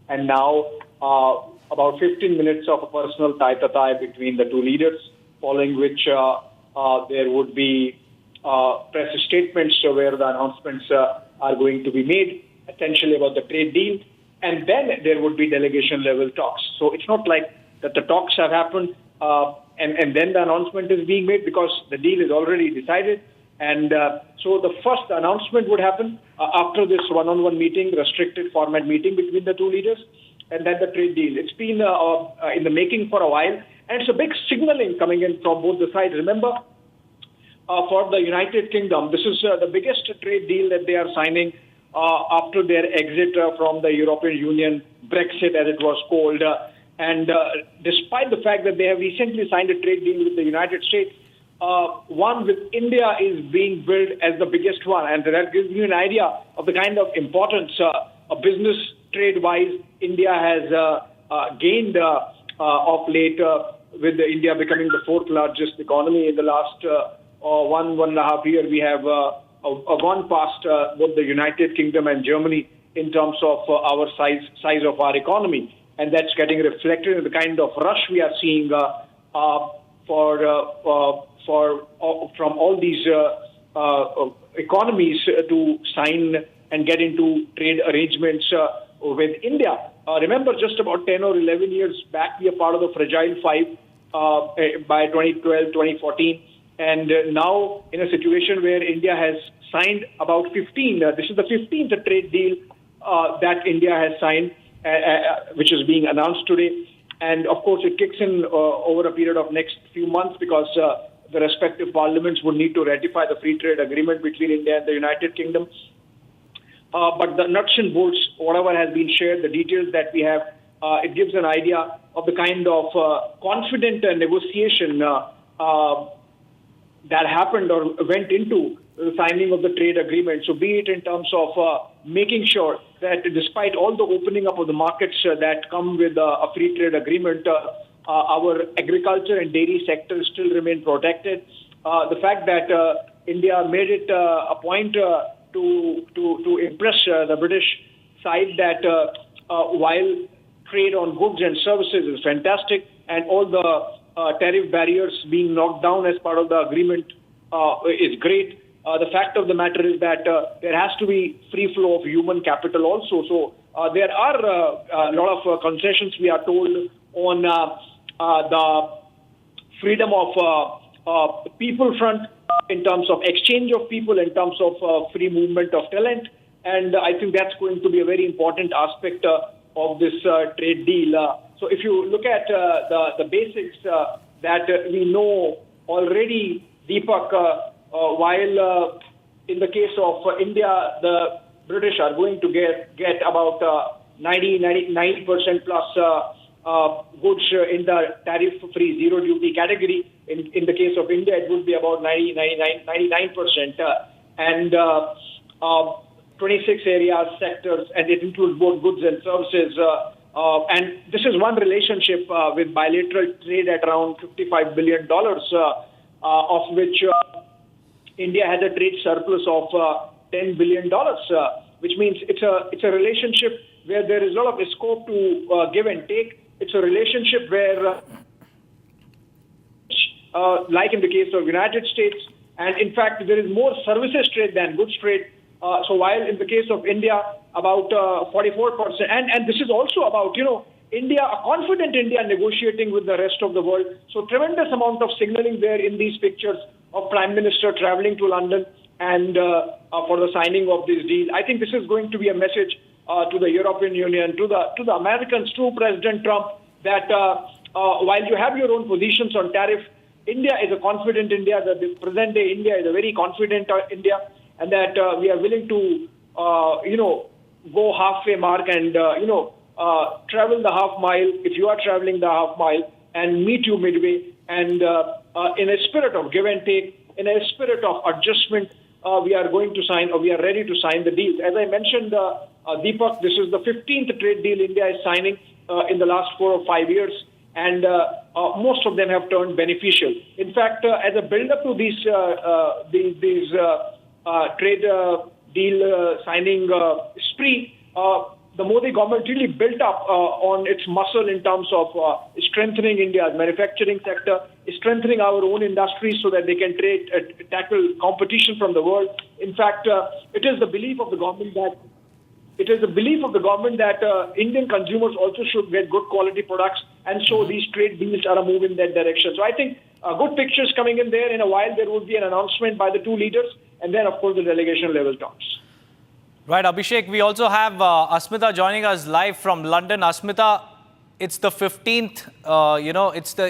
And now, about 15 minutes of a personal tie-to-tie between the two leaders, following which there would be press statements where the announcements are going to be made, essentially about the trade deal. And then there would be delegation-level talks. So it's not like that the talks have happened and then the announcement is being made, because the deal is already decided. And so the first announcement would happen after this one-on-one meeting, restricted format meeting between the two leaders, and then the trade deal. It's been in the making for a while, and it's a big signaling coming in from both the sides. Remember, for the United Kingdom, this is the biggest trade deal that they are signing after their exit from the European Union, Brexit as it was called. And despite the fact that they have recently signed a trade deal with the United States, one with India is being billed as the biggest one. And that gives you an idea of the kind of importance business trade-wise India has gained of late, with India becoming the 4th largest economy in the last 1.5 years. We have gone past both the United Kingdom and Germany in terms of our size of our economy. And that's getting reflected in the kind of rush we are seeing from all these economies to sign and get into trade arrangements with India. Remember, just about 10 or 11 years back, we are part of the Fragile Five by 2012, 2014. And now in a situation where India has signed about 15, this is the 15th trade deal that India has signed, which is being announced today. And of course, it kicks in over a period of next few months, because the respective parliaments would need to ratify the free trade agreement between India and the United Kingdom. But the nuts and bolts, whatever has been shared, the details that we have, it gives an idea of the kind of confident negotiation that happened or went into the signing of the trade agreement. So be it in terms of making sure that despite all the opening up of the markets that come with a free trade agreement, our agriculture and dairy sectors still remain protected. The fact that India made it a point to impress the British side that while trade on goods and services is fantastic and all the tariff barriers being knocked down as part of the agreement is great. The fact of the matter is that there has to be free flow of human capital also. So there are a lot of concessions, we are told, on the freedom of people front in terms of exchange of people, in terms of free movement of talent. And I think that's going to be a very important aspect of this trade deal. So if you look at the basics that we know already, Deepak, while in the case of India, the British are going to get about 90% plus goods in the tariff-free zero-duty category. In the case of India, it would be about 99%. And 26 areas, sectors, and it includes both goods and services. And this is one relationship with bilateral trade at around $55 billion, of which India has a trade surplus of $10 billion, which means it's a relationship where there is a lot of scope to give and take. It's a relationship where, like in the case of United States, and in fact, there is more services trade than goods trade. So while in the case of India, about 44%, and this is also about, India, a confident India negotiating with the rest of the world. So tremendous amount of signaling there in these pictures of Prime Minister traveling to London and for the signing of this deal. I think this is going to be a message to the European Union, to the Americans, to President Trump, that while you have your own positions on tariff, India is a confident India, the present day India is a very confident India, and that we are willing to, go halfway mark and, travel the half mile, if you are traveling the half mile, and meet you midway. And in a spirit of give and take, in a spirit of adjustment, we are going to sign, or we are ready to sign the deal. As I mentioned, Deepak, this is the 15th trade deal India is signing in the last 4 or 5 years, and most of them have turned beneficial. In fact, as a build-up to these trade deal signing spree, the Modi government really built up on its muscle in terms of strengthening India's manufacturing sector, strengthening our own industries so that they can tackle competition from the world. In fact, it is the belief of the government that Indian consumers also should get good quality products, and so these trade deals are a move in that direction. So I think good pictures coming in there. In a while, there would be an announcement by the two leaders, and then, of course, the delegation level talks. Right, Abhishek, we also have Asmita joining us live from London. Asmita, it's the 15th,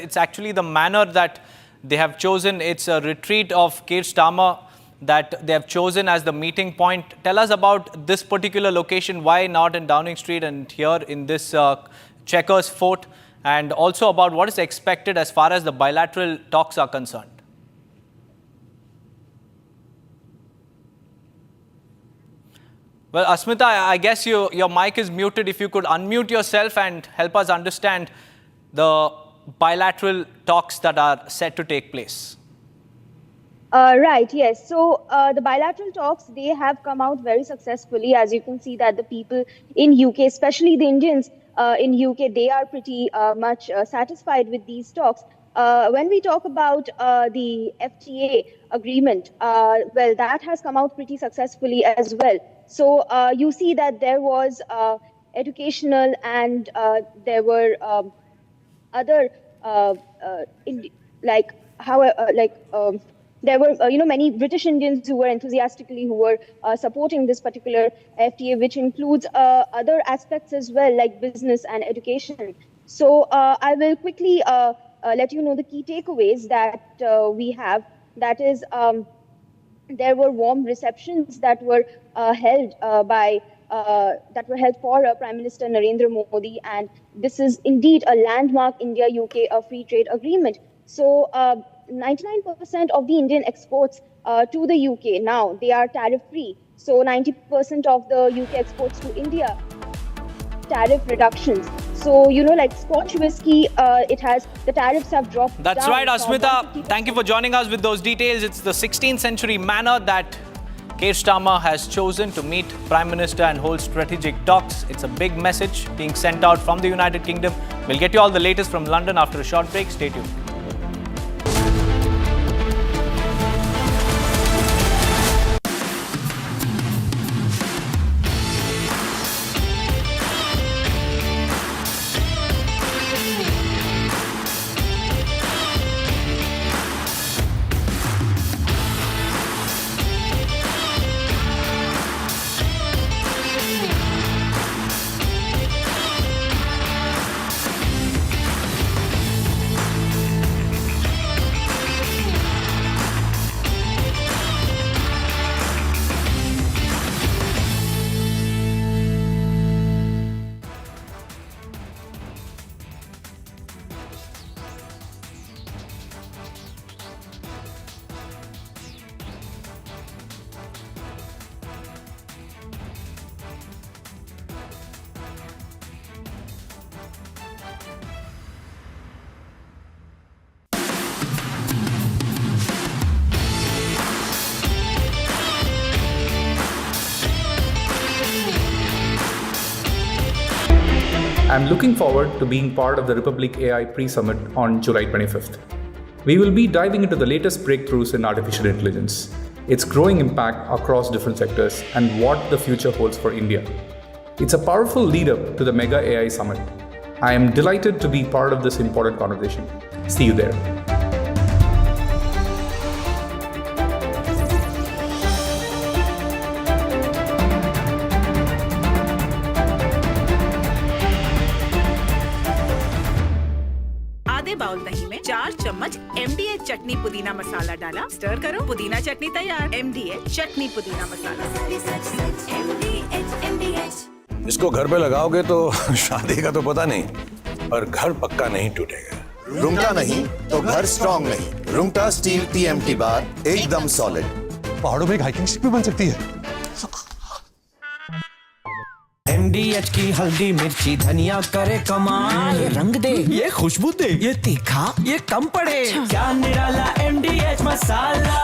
it's actually the manner that they have chosen. It's a retreat of Keir Starmer that they have chosen as the meeting point. Tell us about this particular location, why not in Downing Street and here in this Chequers Fort, and also about what is expected as far as the bilateral talks are concerned. Well, Asmita, I guess your mic is muted. If you could unmute yourself and help us understand the bilateral talks that are set to take place. Right, yes. So the bilateral talks, they have come out very successfully. As you can see that the people in UK, especially the Indians in UK, they are pretty much satisfied with these talks. When we talk about the FTA agreement, well, that has come out pretty successfully as well. So you see that there was educational and there were other there were many British Indians who were enthusiastically supporting this particular FTA, which includes other aspects as well, like business and education. So I will quickly let you know the key takeaways that we have. That is, there were warm receptions that were held for Prime Minister Narendra Modi, and this is indeed a landmark India-UK free trade agreement. So 99% of the Indian exports to the UK now, they are tariff-free. So 90% of the UK exports to India, tariff reductions. So, like Scotch whiskey, the tariffs have dropped. That's down right, from Asmita. Thank you for joining us with those details. It's the 16th century manner that Keir Starmer has chosen to meet Prime Minister and hold strategic talks. It's a big message being sent out from the United Kingdom. We'll get you all the latest from London after a short break. Stay tuned. I'm looking forward to being part of the Republic AI Pre-Summit on July 25th. We will be diving into the latest breakthroughs in artificial intelligence, its growing impact across different sectors, and what the future holds for India. It's a powerful lead-up to the Mega AI Summit. I am delighted to be part of this important conversation. See you there. Bowl दही में 4 चम्मच MDH चटनी पुदीना मसाला डाला, stir करो, पुदीना चटनी तैयार। MDH चटनी पुदीना मसाला। इसको घर पे लगाओगे तो शादी का तो पता नहीं, पर घर पक्का नहीं टूटेगा। रुंगटा नहीं तो घर स्ट्रॉन्ग नहीं। रुंगटा स्टील TMT बार एकदम सॉलिड। पहाड़ों में एक हाइकिंग स्टिक भी बन सकती है। MDH की हल्दी मिर्ची धनिया करे कमाल, ये रंग दे, ये खुशबू दे, ये तीखा, ये कम पड़े, क्या निराला MDH masala.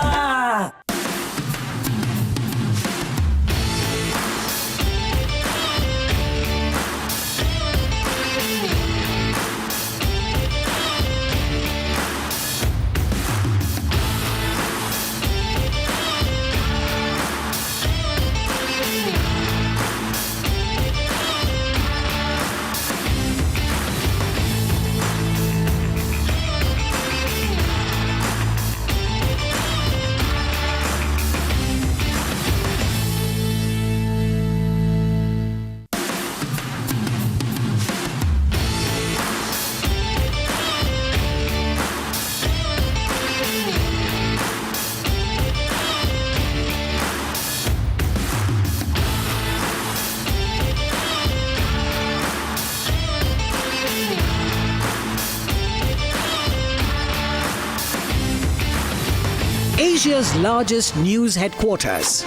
Asia's largest news headquarters.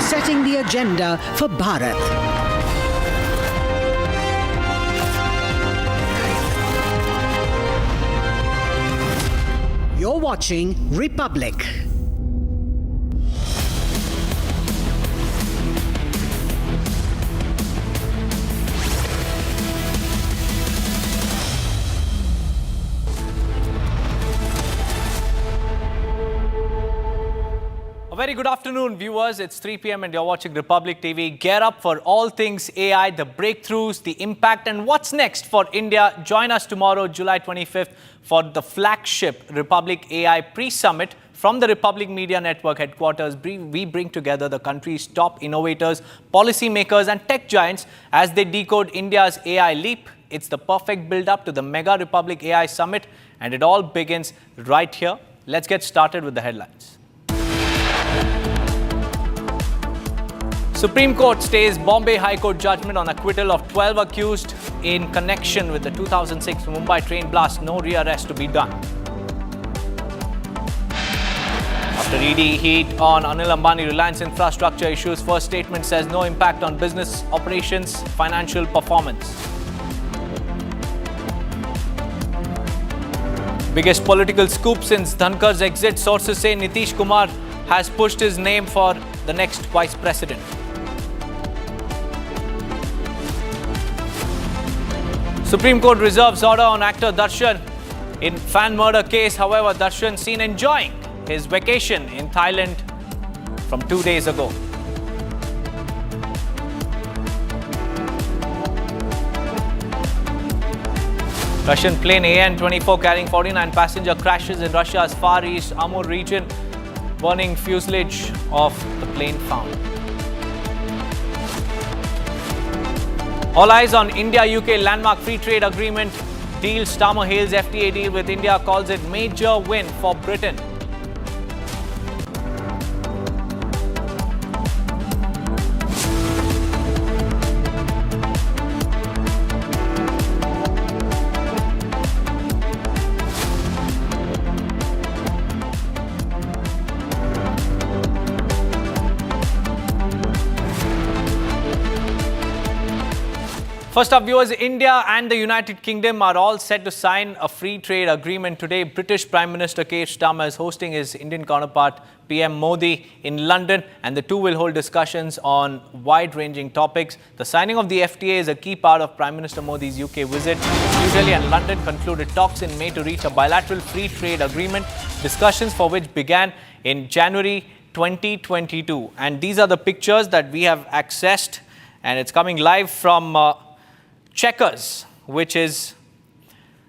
Setting the agenda for Bharat. You're watching Republic. A very good afternoon, viewers. It's 3 p.m. and you're watching Republic TV. Gear up for all things AI, the breakthroughs, the impact, and what's next for India. Join us tomorrow, July 25th, for the flagship Republic AI Pre-Summit. From the Republic Media Network headquarters, we bring together the country's top innovators, policymakers, and tech giants as they decode India's AI leap It's the perfect build-up to the Mega Republic AI Summit, and it all begins right here. Let's get started with the headlines. Supreme Court stays Bombay High Court judgment on acquittal of 12 accused in connection with the 2006 Mumbai train blast. No rearrest to be done. After ED heat on Anil Ambani, Reliance infrastructure issues first statement says no impact on business operations, financial performance. Biggest political scoop since Dhankar's exit. Sources say Nitish Kumar has pushed his name for the next vice president. Supreme Court reserves order on actor Darshan in fan murder case. However, Darshan seen enjoying his vacation in Thailand from 2 days ago. Russian plane AN-24 carrying 49 passenger crashes in Russia's Far East Amur region, burning fuselage of the plane found. All eyes on India-UK landmark free trade agreement deal. Starmer hails FTA deal with India, calls it major win for Britain. First up, viewers, India and the United Kingdom are all set to sign a free trade agreement today. British Prime Minister Keir Starmer is hosting his Indian counterpart PM Modi in London, and the two will hold discussions on wide-ranging topics. The signing of the FTA is a key part of Prime Minister Modi's UK visit. New Delhi and London concluded talks in May to reach a bilateral free trade agreement, discussions for which began in January 2022. And these are the pictures that we have accessed, and it's coming live from Chequers, which is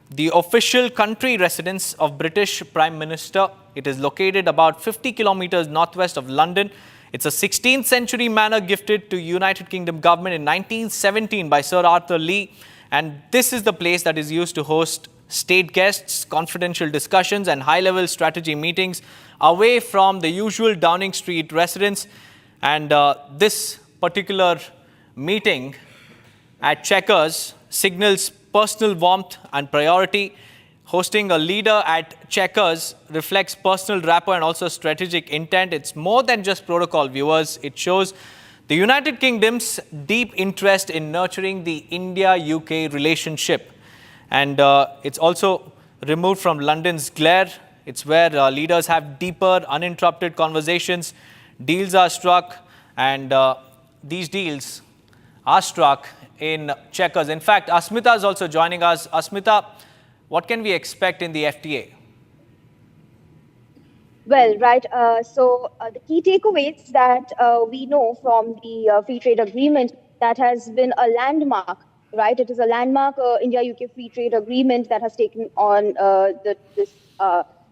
the official country residence of British Prime Minister. It is located about 50 kilometers northwest of London. It's a 16th century manor gifted to United Kingdom government in 1917 by Sir Arthur Lee. And this is the place that is used to host state guests, confidential discussions and high-level strategy meetings away from the usual Downing Street residence. And this particular meeting at Chequers signals personal warmth and priority. Hosting a leader at Chequers reflects personal rapport and also strategic intent. It's more than just protocol, viewers. It shows the United Kingdom's deep interest in nurturing the India-UK relationship. And it's also removed from London's glare. It's where leaders have deeper, uninterrupted conversations. Deals are struck, and these deals are struck in Chequers. In fact, Asmita is also joining us. Asmita, what can we expect in the FTA? Well, right. The key takeaways that we know from the free trade agreement that has been a landmark, right? It is a landmark India-UK free trade agreement that has taken on this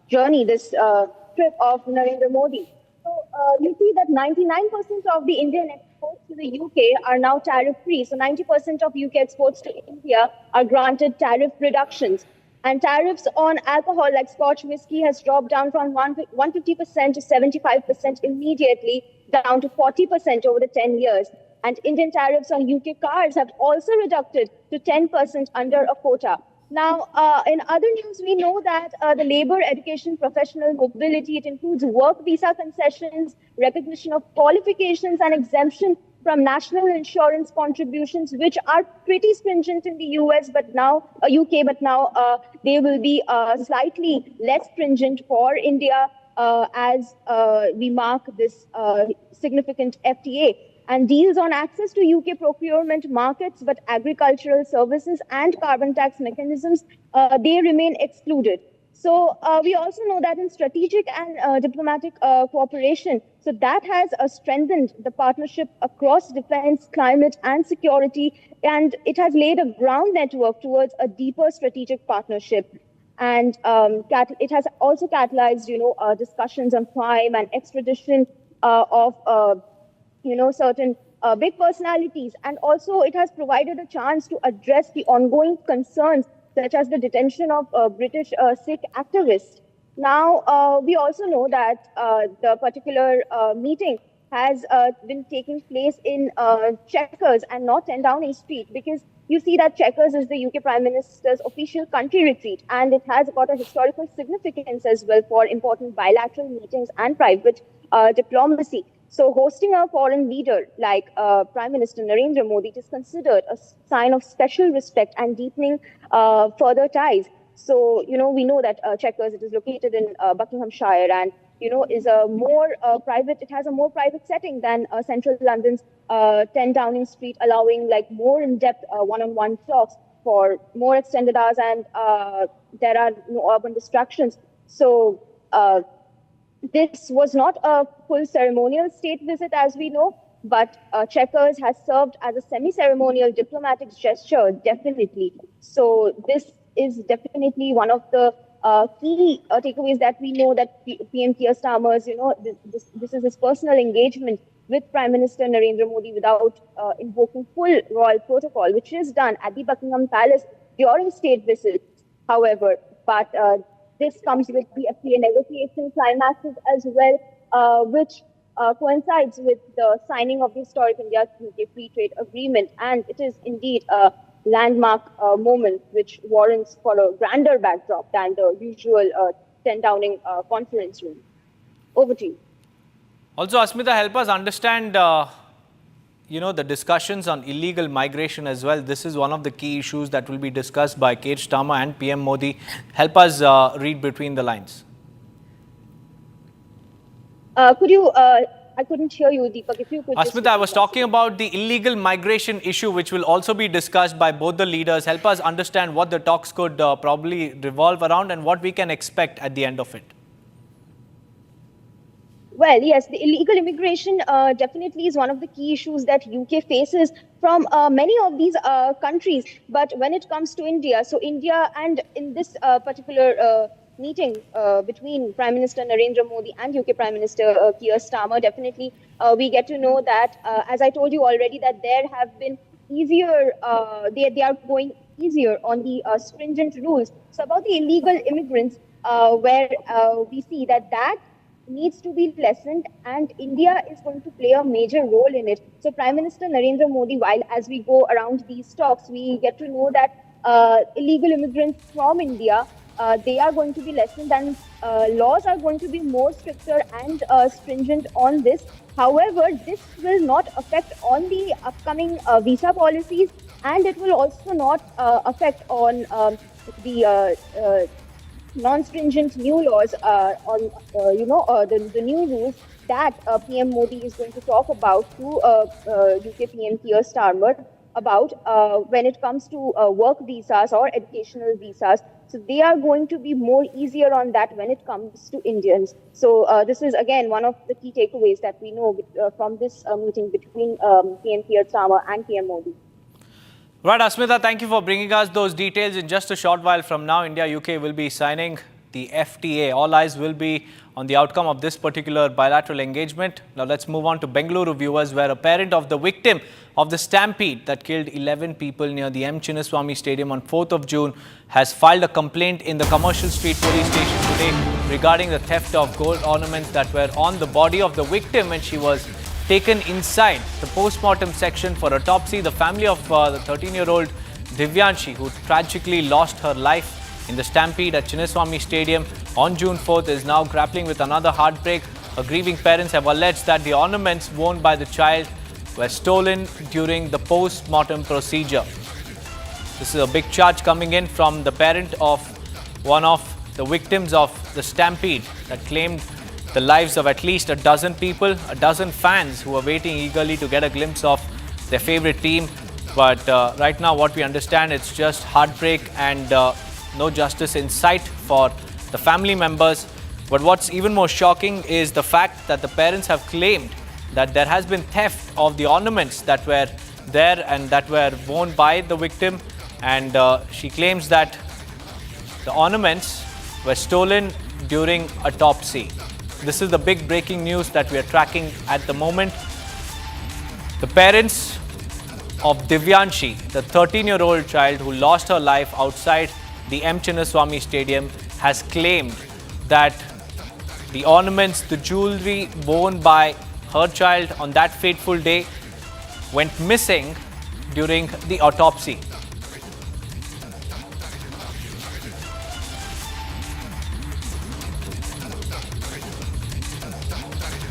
journey, this trip of Narendra Modi. So you see that 99% of the Indian exports to the UK are now tariff-free. So 90% of UK exports to India are granted tariff reductions. And tariffs on alcohol like Scotch whisky has dropped down from 150% to 75% immediately, down to 40% over the 10 years. And Indian tariffs on UK cars have also reduced to 10% under a quota. Now, in other news, we know that the labor, education, professional mobility, it includes work visa concessions, recognition of qualifications and exemption from national insurance contributions, which are pretty stringent in the UK, but now they will be slightly less stringent for India as we mark this significant FTA. And deals on access to UK procurement markets, but agricultural services and carbon tax mechanisms, they remain excluded. So we also know that in strategic and diplomatic cooperation, so that has strengthened the partnership across defense, climate and security, and it has laid a ground network towards a deeper strategic partnership. And it has also catalyzed, discussions on crime and extradition of certain big personalities, and also it has provided a chance to address the ongoing concerns such as the detention of British Sikh activists. Now, we also know that the particular meeting has been taking place in Chequers and not 10 Downing Street, because you see that Chequers is the UK Prime Minister's official country retreat, and it has got a historical significance as well for important bilateral meetings and private diplomacy. So hosting a foreign leader like Prime Minister Narendra Modi is considered a sign of special respect and deepening further ties. So, we know that Chequers, it is located in Buckinghamshire, and, is a more private, it has a more private setting than central London's 10 Downing Street, allowing like more in-depth one-on-one talks for more extended hours, and there are no urban distractions. So, this was not a full ceremonial state visit, as we know, but Chequers has served as a semi-ceremonial diplomatic gesture, definitely. So this is definitely one of the key takeaways that we know, that PM Keir Starmer's, this is his personal engagement with Prime Minister Narendra Modi without invoking full royal protocol, which is done at the Buckingham Palace during state visits, however. But this comes with the FTA negotiation climaxes as well, which coincides with the signing of the historic India-UK Free Trade Agreement. And it is indeed a landmark moment which warrants for a grander backdrop than the usual 10 Downing conference room. Over to you. Also, Asmita, help us understand the discussions on illegal migration as well. This is one of the key issues that will be discussed by Keir Starmer and PM Modi. Help us read between the lines. Could you, I couldn't hear you, Deepak, if you could. Asmita, I was talking about the illegal migration issue, which will also be discussed by both the leaders. Help us understand what the talks could probably revolve around and what we can expect at the end of it. Well, yes, the illegal immigration definitely is one of the key issues that UK faces from many of these countries. But when it comes to India, so India, and in this particular meeting between Prime Minister Narendra Modi and UK Prime Minister Keir Starmer, definitely we get to know that, as I told you already, that there have been easier, they are going easier on the stringent rules. So about the illegal immigrants, where we see that needs to be lessened, and India is going to play a major role in it. So Prime Minister Narendra Modi, while as we go around these talks, we get to know that illegal immigrants from India, they are going to be lessened, and laws are going to be more stricter and stringent on this. However, this will not affect on the upcoming visa policies, and it will also not affect on the non-stringent new laws on, the new rules that PM Modi is going to talk about to UK PM Keir Starmer about when it comes to work visas or educational visas. So they are going to be more easier on that when it comes to Indians. So this is again one of the key takeaways that we know from this meeting between PM Keir Starmer and PM Modi. Right, Asmita, thank you for bringing us those details. In just a short while from now, India-UK will be signing the FTA. All eyes will be on the outcome of this particular bilateral engagement. Now let's move on to Bengaluru, viewers, where a parent of the victim of the stampede that killed 11 people near the M. Chinnaswamy Stadium on 4th of June has filed a complaint in the Commercial Street Police Station today regarding the theft of gold ornaments that were on the body of the victim when she was taken inside the post-mortem section for autopsy. The family of the 13-year-old Divyanshi, who tragically lost her life in the stampede at Chinnaswamy Stadium on June 4th, is now grappling with another heartbreak. Her grieving parents have alleged that the ornaments worn by the child were stolen during the post-mortem procedure. This is a big charge coming in from the parent of one of the victims of the stampede that claimed the lives of at least a dozen people, a dozen fans who are waiting eagerly to get a glimpse of their favorite team. But right now what we understand, it's just heartbreak and no justice in sight for the family members. But what's even more shocking is the fact that the parents have claimed that there has been theft of the ornaments that were there and that were worn by the victim. And she claims that the ornaments were stolen during autopsy. This is the big breaking news that we are tracking at the moment. The parents of Divyanshi, the 13-year-old child who lost her life outside the M. Chinnaswamy Stadium, has claimed that the ornaments, the jewelry worn by her child on that fateful day went missing during the autopsy.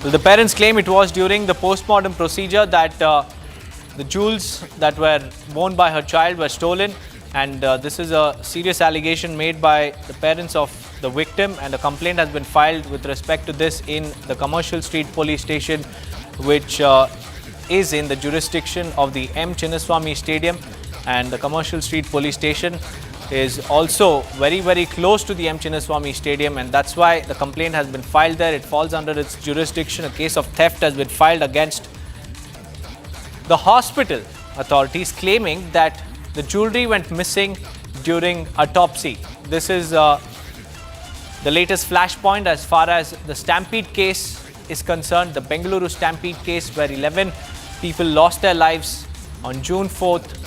Well, the parents claim it was during the postmortem procedure that the jewels that were worn by her child were stolen, and this is a serious allegation made by the parents of the victim, and a complaint has been filed with respect to this in the Commercial Street Police Station, which is in the jurisdiction of the M. Chinnaswamy Stadium. And the Commercial Street Police Station is also very, very close to the M. Chinnaswamy Stadium, and that's why the complaint has been filed there. It falls under its jurisdiction. A case of theft has been filed against the hospital authorities, claiming that the jewelry went missing during autopsy. This is the latest flashpoint as far as the Stampede case is concerned, the Bengaluru Stampede case, where 11 people lost their lives on June 4th,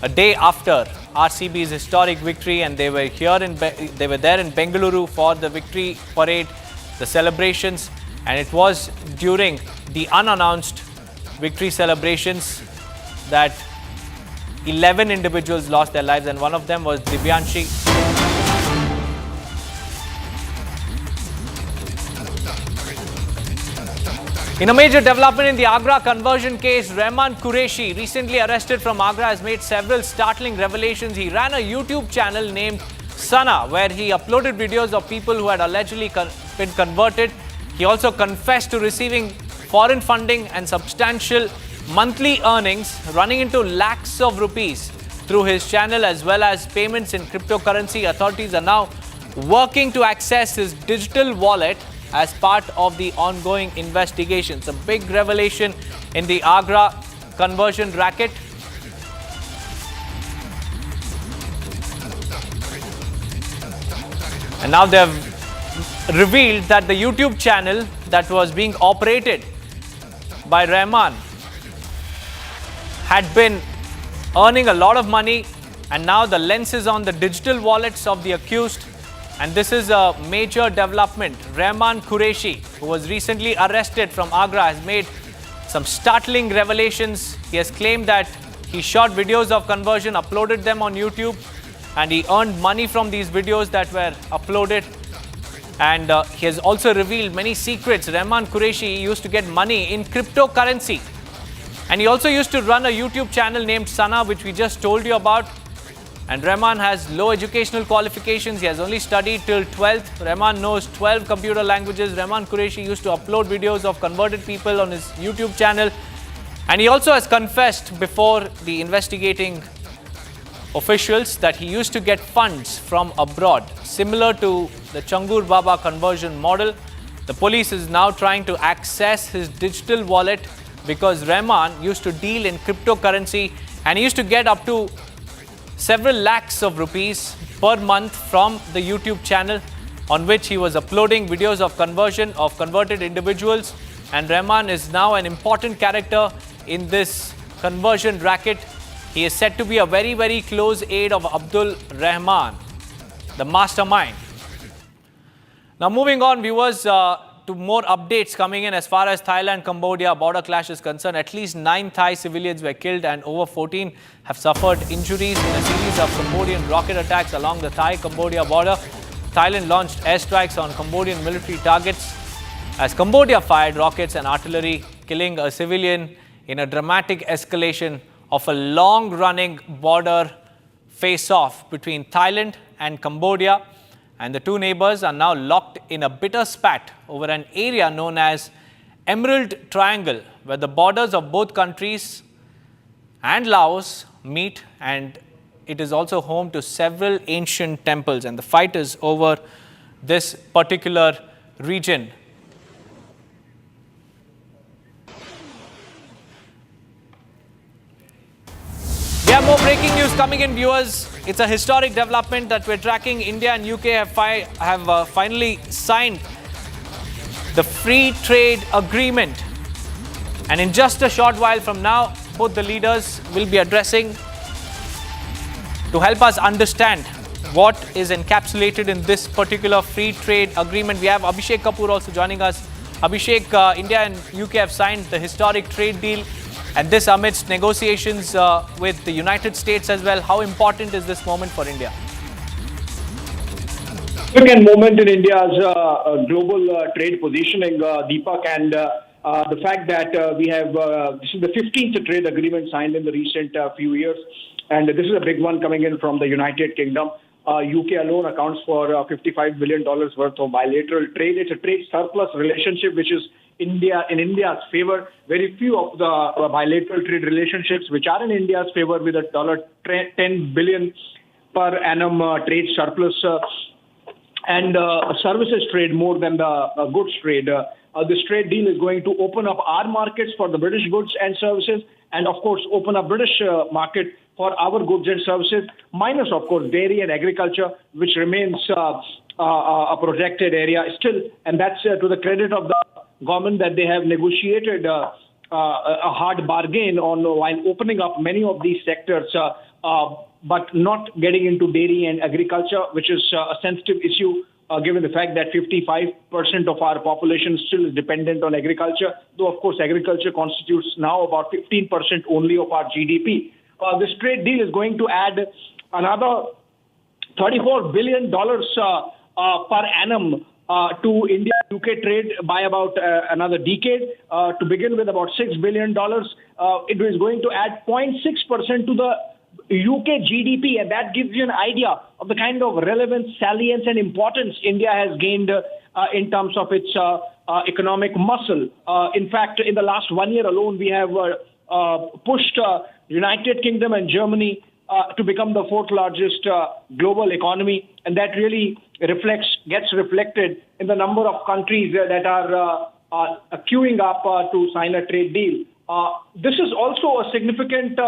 a day after RCB's historic victory, and they were there in Bengaluru for the victory parade, the celebrations, and it was during the unannounced victory celebrations that 11 individuals lost their lives, and one of them was Divyanshi. In a major development in the Agra conversion case, Rahman Qureshi, recently arrested from Agra, has made several startling revelations. He ran a YouTube channel named Sana, where he uploaded videos of people who had allegedly been converted. He also confessed to receiving foreign funding and substantial monthly earnings running into lakhs of rupees through his channel, as well as payments in cryptocurrency. Authorities are now working to access his digital wallet as part of the ongoing investigations. A big revelation in the Agra conversion racket. And now they have revealed that the YouTube channel that was being operated by Rahman had been earning a lot of money, and now the lens is on the digital wallets of the accused. And this is a major development. Rahman Qureshi, who was recently arrested from Agra, has made some startling revelations. He has claimed that he shot videos of conversion, uploaded them on YouTube, and he earned money from these videos that were uploaded. And he has also revealed many secrets. Rahman Qureshi used to get money in cryptocurrency. And he also used to run a YouTube channel named Sana, which we just told you about. And Rahman has low educational qualifications. He has only studied till 12th. Rahman knows 12 computer languages. Rahman Qureshi used to upload videos of converted people on his YouTube channel. And he also has confessed before the investigating officials that he used to get funds from abroad, similar to the Changur Baba conversion model. The police is now trying to access his digital wallet because Rahman used to deal in cryptocurrency, and he used to get up to several lakhs of rupees per month from the YouTube channel, on which he was uploading videos of conversion of converted individuals. And Rahman is now an important character in this conversion racket. He is said to be a very, very close aide of Abdul Rahman, the mastermind. Now moving on, viewers, to more updates coming in as far as Thailand-Cambodia border clash is concerned. At least 9 Thai civilians were killed and over 14 have suffered injuries in a series of Cambodian rocket attacks along the Thai-Cambodia border. Thailand launched airstrikes on Cambodian military targets as Cambodia fired rockets and artillery, killing a civilian in a dramatic escalation of a long-running border face-off between Thailand and Cambodia. And the two neighbors are now locked in a bitter spat over an area known as Emerald Triangle, where the borders of both countries and Laos meet, and it is also home to several ancient temples. And the fight is over this particular region. We have more breaking news coming in, viewers. It's a historic development that we're tracking. India and UK have finally signed the free trade agreement And in just a short while from now, both the leaders will be addressing to help us understand what is encapsulated in this particular free trade agreement. We have Abhishek Kapoor also joining us. Abhishek, India and UK have signed the historic trade deal, and this amidst negotiations with the United States as well. How important is this moment for India? Significant moment in India's global trade positioning, Deepak, and the fact that we have this is the 15th trade agreement signed in the recent few years, and this is a big one coming in from the United Kingdom. UK alone accounts for $55 billion worth of bilateral trade. It's a trade surplus relationship, which is in India's favor. Very few of the bilateral trade relationships which are in India's favor, with a $10 billion per annum trade surplus, and services trade more than the goods trade. This trade deal is going to open up our markets for the British goods and services, and of course open up British market for our goods and services, minus of course dairy and agriculture, which remains a projected area still. And that's to the credit of the government that they have negotiated a hard bargain on while opening up many of these sectors, but not getting into dairy and agriculture, which is a sensitive issue. Given the fact that 55% of our population still is dependent on agriculture, though of course agriculture constitutes now about 15% only of our GDP. This trade deal is going to add another $34 billion per annum to India-UK trade by about another decade. To begin with, about $6 billion. It is going to add 0.6% to the UK GDP, and that gives you an idea of the kind of relevance, salience, and importance India has gained in terms of its economic muscle. In fact, in the last 1 year alone, we have pushed United Kingdom and Germany to become the fourth largest global economy, and that really gets reflected in the number of countries that are queuing up to sign a trade deal. This is also a significant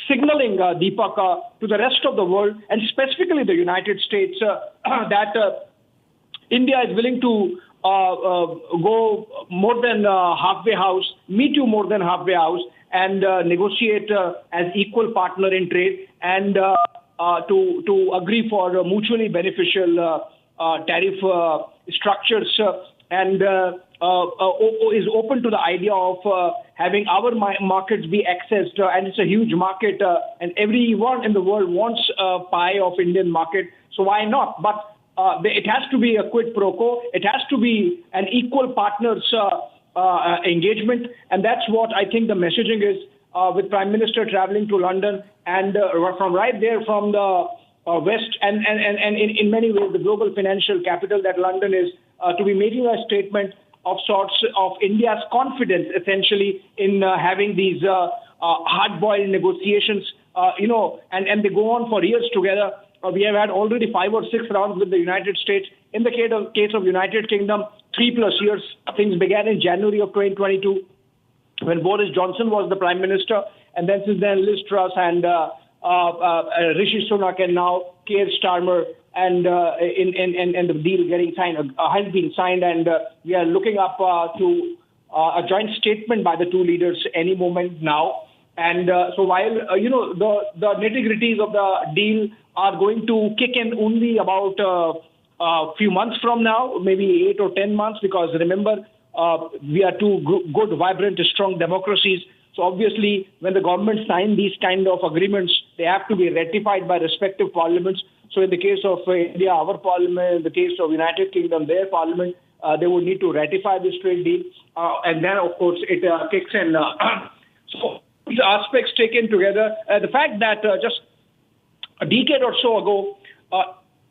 signaling, Deepak, to the rest of the world, and specifically the United States, that India is willing to go more than halfway house, meet you more than halfway house, and negotiate as equal partner in trade, and to agree for mutually beneficial tariff structures, and is open to the idea of having our markets be accessed, and it's a huge market, and everyone in the world wants a pie of Indian market, so why not? But it has to be a quid pro quo. It has to be an equal partners engagement, and that's what I think the messaging is, with Prime Minister traveling to London, and from right there from the West, and in many ways the global financial capital that London is, to be making a statement of sorts of India's confidence, essentially, in having these hard-boiled negotiations, and they go on for years together. We have had already 5 or 6 rounds with the United States. In the case of United Kingdom, 3+ years. Things began in January of 2022, when Boris Johnson was the Prime Minister, and then since then Liz Truss and Rishi Sunak, and now Keir Starmer, and the deal getting signed has been signed, and we are looking up to a joint statement by the two leaders any moment now. And so while the nitty-gritties of the deal are going to kick in only about a few months from now, maybe 8 or 10 months, because remember, we are two good, vibrant, strong democracies. So obviously, when the government sign these kind of agreements, they have to be ratified by respective parliaments. So in the case of India, our parliament; in the case of United Kingdom, their parliament, they would need to ratify this trade deal, and then of course it kicks in. So these aspects taken together, the fact that just a decade or so ago,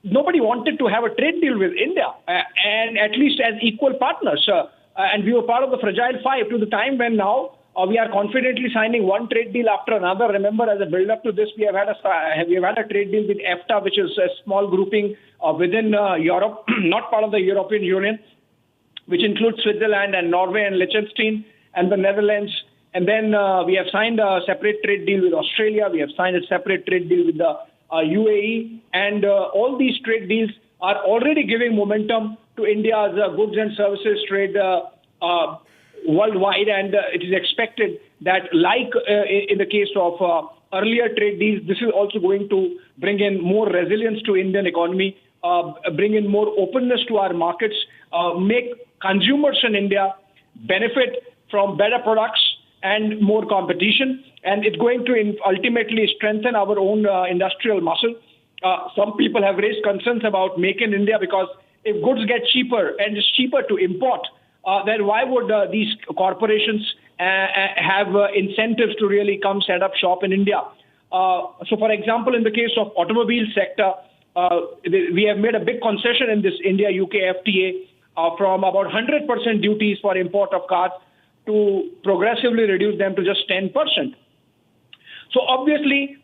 nobody wanted to have a trade deal with India, and at least as equal partners, and we were part of the Fragile Five, to the time when now we are confidently signing one trade deal after another. Remember, as a build-up to this, we have had a trade deal with EFTA, which is a small grouping within Europe, not part of the European Union, which includes Switzerland and Norway and Liechtenstein and the Netherlands. And then we have signed a separate trade deal with Australia. We have signed a separate trade deal with the UAE. And all these trade deals are already giving momentum to India's goods and services trade worldwide, and it is expected that, like in the case of earlier trade deals, this is also going to bring in more resilience to Indian economy, bring in more openness to our markets, make consumers in India benefit from better products and more competition, and it's going to ultimately strengthen our own industrial muscle. Some people have raised concerns about Make in India, because if goods get cheaper and it's cheaper to import, then why would these corporations have incentives to really come set up shop in India? So, for example, in the case of automobile sector, we have made a big concession in this India-UK FTA from about 100% duties for import of cars to progressively reduce them to just 10%. So obviously,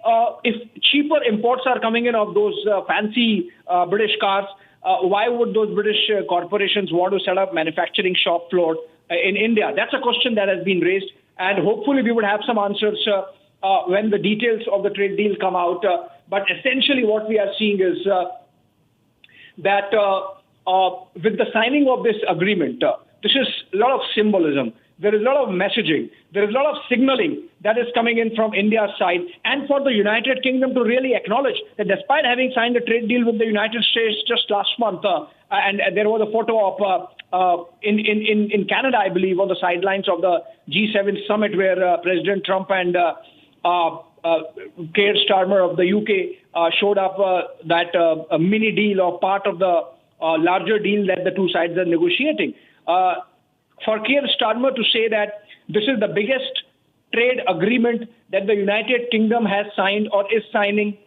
if cheaper imports are coming in of those fancy British cars, why would those British corporations want to set up manufacturing shop floor in India? That's a question that has been raised, and hopefully we would have some answers when the details of the trade deal come out. But essentially what we are seeing is that with the signing of this agreement, this is a lot of symbolism. There is a lot of messaging. There is a lot of signaling that is coming in from India's side, and for the United Kingdom to really acknowledge that despite having signed a trade deal with the United States just last month, and there was a photo of in Canada, I believe, on the sidelines of the G7 summit where President Trump and Keir Starmer of the UK showed up that a mini deal or part of the larger deal that the two sides are negotiating. For Keir Starmer to say that this is the biggest trade agreement that the United Kingdom has signed or is signing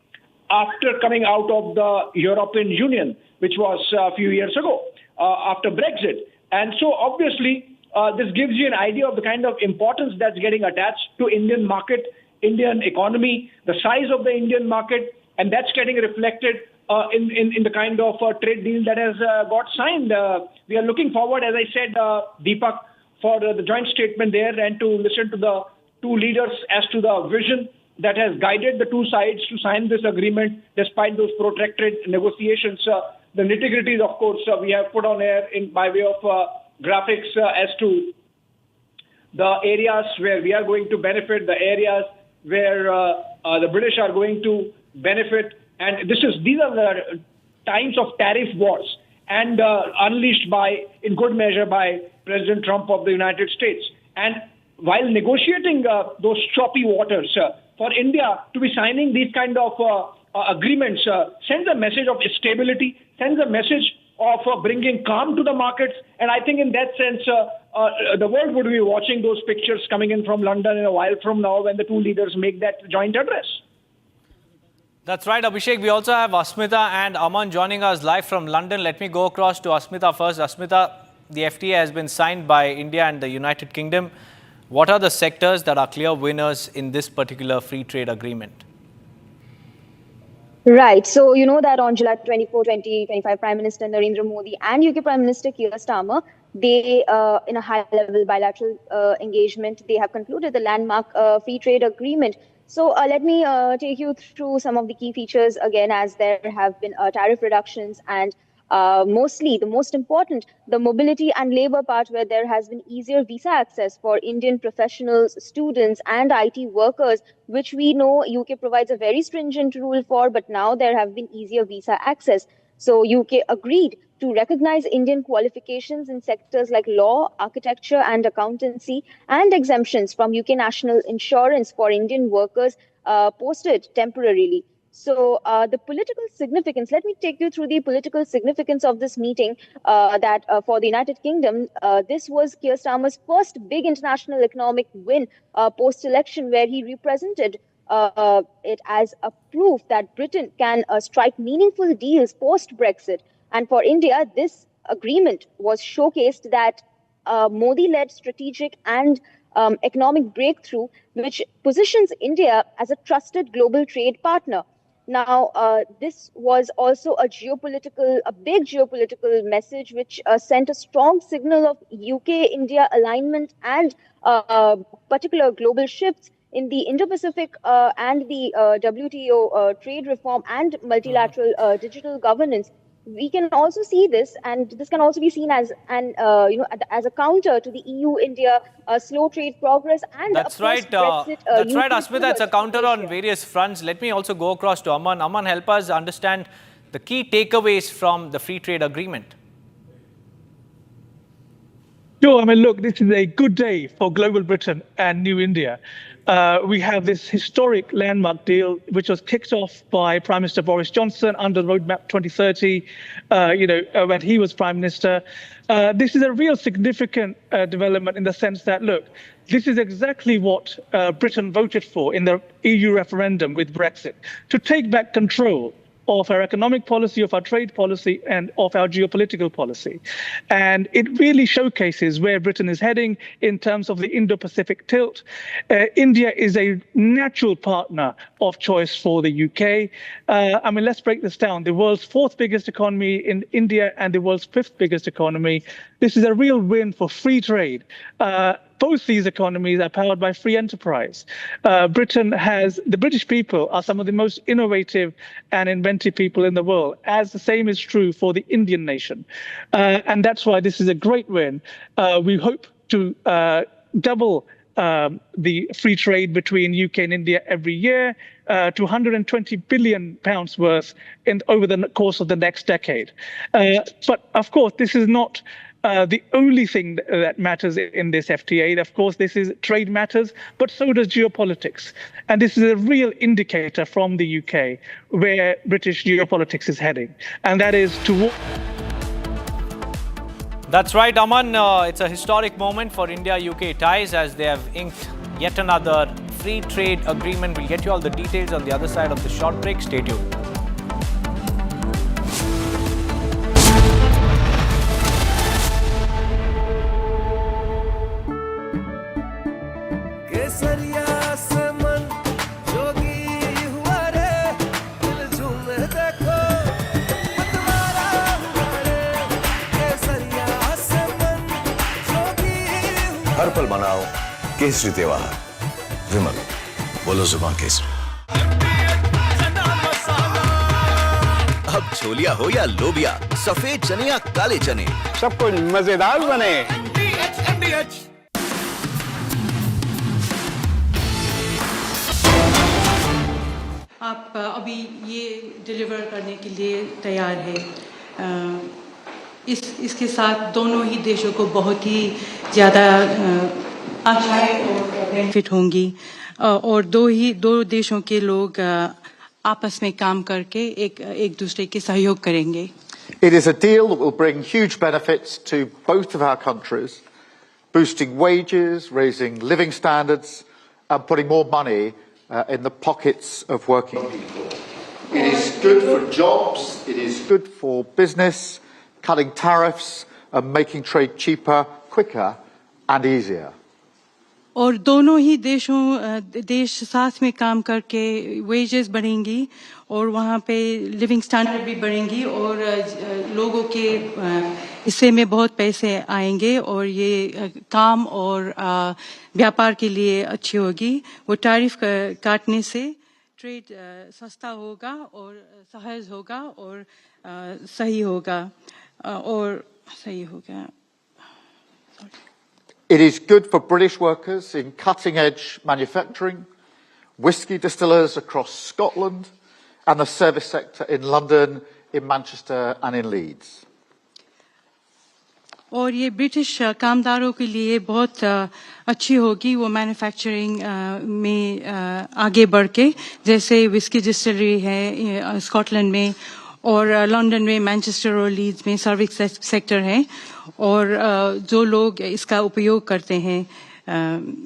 after coming out of the European Union, which was a few years ago, after Brexit. And so obviously, this gives you an idea of the kind of importance that's getting attached to Indian market, Indian economy, the size of the Indian market, and that's getting reflected in the kind of trade deal that has got signed. We are looking forward, as I said, Deepak, for the joint statement there, and to listen to the two leaders as to the vision that has guided the two sides to sign this agreement despite those protracted negotiations. The nitty-gritties, of course, we have put on air by way of graphics as to the areas where we are going to benefit, the areas where the British are going to benefit. And these are the times of tariff wars, and unleashed in good measure by President Trump of the United States. And while negotiating those choppy waters, for India to be signing these kind of agreements sends a message of stability, sends a message of bringing calm to the markets. And I think in that sense, the world would be watching those pictures coming in from London in a while from now when the two leaders make that joint address. That's right, Abhishek. We also have Asmita and Aman joining us live from London. Let me go across to Asmita first. Asmita, the FTA has been signed by India and the United Kingdom. What are the sectors that are clear winners in this particular free trade agreement? Right. So, you know that on July 24, 2025, Prime Minister Narendra Modi and UK Prime Minister Keir Starmer, they, in a high-level bilateral engagement, they have concluded the landmark free trade agreement. So let me take you through some of the key features again, as there have been tariff reductions and mostly the most important, the mobility and labor part, where there has been easier visa access for Indian professionals, students and IT workers, which we know UK provides a very stringent rule for, but now there have been easier visa access. So UK agreed to recognize Indian qualifications in sectors like law, architecture and accountancy, and exemptions from UK national insurance for Indian workers posted temporarily. So the political significance, let me take you through the political significance of this meeting that for the United Kingdom, this was Keir Starmer's first big international economic win post-election, where he represented it as a proof that Britain can strike meaningful deals post-Brexit. And for India, this agreement was showcased that Modi-led strategic and economic breakthrough, which positions India as a trusted global trade partner. Now, this was also a big geopolitical message, which sent a strong signal of UK-India alignment and particular global shifts in the Indo-Pacific and the WTO trade reform and multilateral digital governance. we can also see this, and this can also be seen as as a counter to the EU-India slow trade progress and That's right. Brexit, That's right, UK Asmita. It's a counter on various fronts. Let me also go across to Aman. Aman, help us understand the key takeaways from the free trade agreement. Sure. I mean, look, this is a good day for global Britain and New India. We have this historic landmark deal, which was kicked off by Prime Minister Boris Johnson under Roadmap 2030, when he was Prime Minister. This is a real significant development in the sense that, look, this is exactly what Britain voted for in the EU referendum with Brexit, to take back control of our economic policy, of our trade policy, and of our geopolitical policy. And it really showcases where Britain is heading in terms of the Indo-Pacific tilt. India is a natural partner of choice for the UK. I mean, let's break this down. The world's fourth biggest economy in India and the world's fifth biggest economy. This is a real win for free trade. Both these economies are powered by free enterprise. The British people are some of the most innovative and inventive people in the world, as the same is true for the Indian nation. And that's why this is a great win. We hope to double the free trade between UK and India every year to £120 billion worth over the course of the next decade. But of course, this is not the only thing that matters in this FTA. Of course, this is trade matters, but so does geopolitics. And this is a real indicator from the UK where British geopolitics is heading. And that is to... That's right, Aman. It's a historic moment for India-UK ties as they have inked yet another free trade agreement. We'll get you all the details on the other side of the short break. Stay tuned. हर पल मनाओ केसरी त्योहार विमल बोलो जुबान केसरी अब छोलिया हो या लोबिया सफेद चने या काले चने सब कुछ मजेदार बने आप अभी ये डिलीवर करने के लिए तैयार है इसके साथ दोनों ही देशों को बहुत ही ज़्यादा आशाएं और बेनिफिट होंगी और दो देशों के लोग आपस में काम करके एक दूसरे के सहयोग करेंगे. It is a deal that will bring huge benefits to both of our countries, boosting wages, raising living standards, and putting more money in the pockets of working people. It is good for jobs, it is good for business, cutting tariffs and making trade cheaper, quicker and easier. और दोनों ही देश साथ में काम करके wages बढ़ेंगी और वहाँ पे लिविंग स्टैंडर्ड भी बढ़ेंगी और लोगों के हिस्से में बहुत पैसे आएंगे और ये काम और व्यापार के लिए अच्छी होगी. वो टैरिफ काटने से ट्रेड सस्ता होगा और सहज होगा और सही होगा और सही होगा. It is good for British workers in cutting-edge manufacturing, whisky distillers across Scotland, and the service sector in London, in Manchester and in Leeds. और ये ब्रिटिश कामदारों के लिए बहुत अच्छी होगी वो मैन्युफैक्चरिंग में आगे बढ़ के जैसे विस्की डिस्टिलरी है स्कॉटलैंड में और लंदन में मैनचेस्टर और लीड्स में सर्विस सेक्टर है और जो लोग इसका उपयोग करते हैं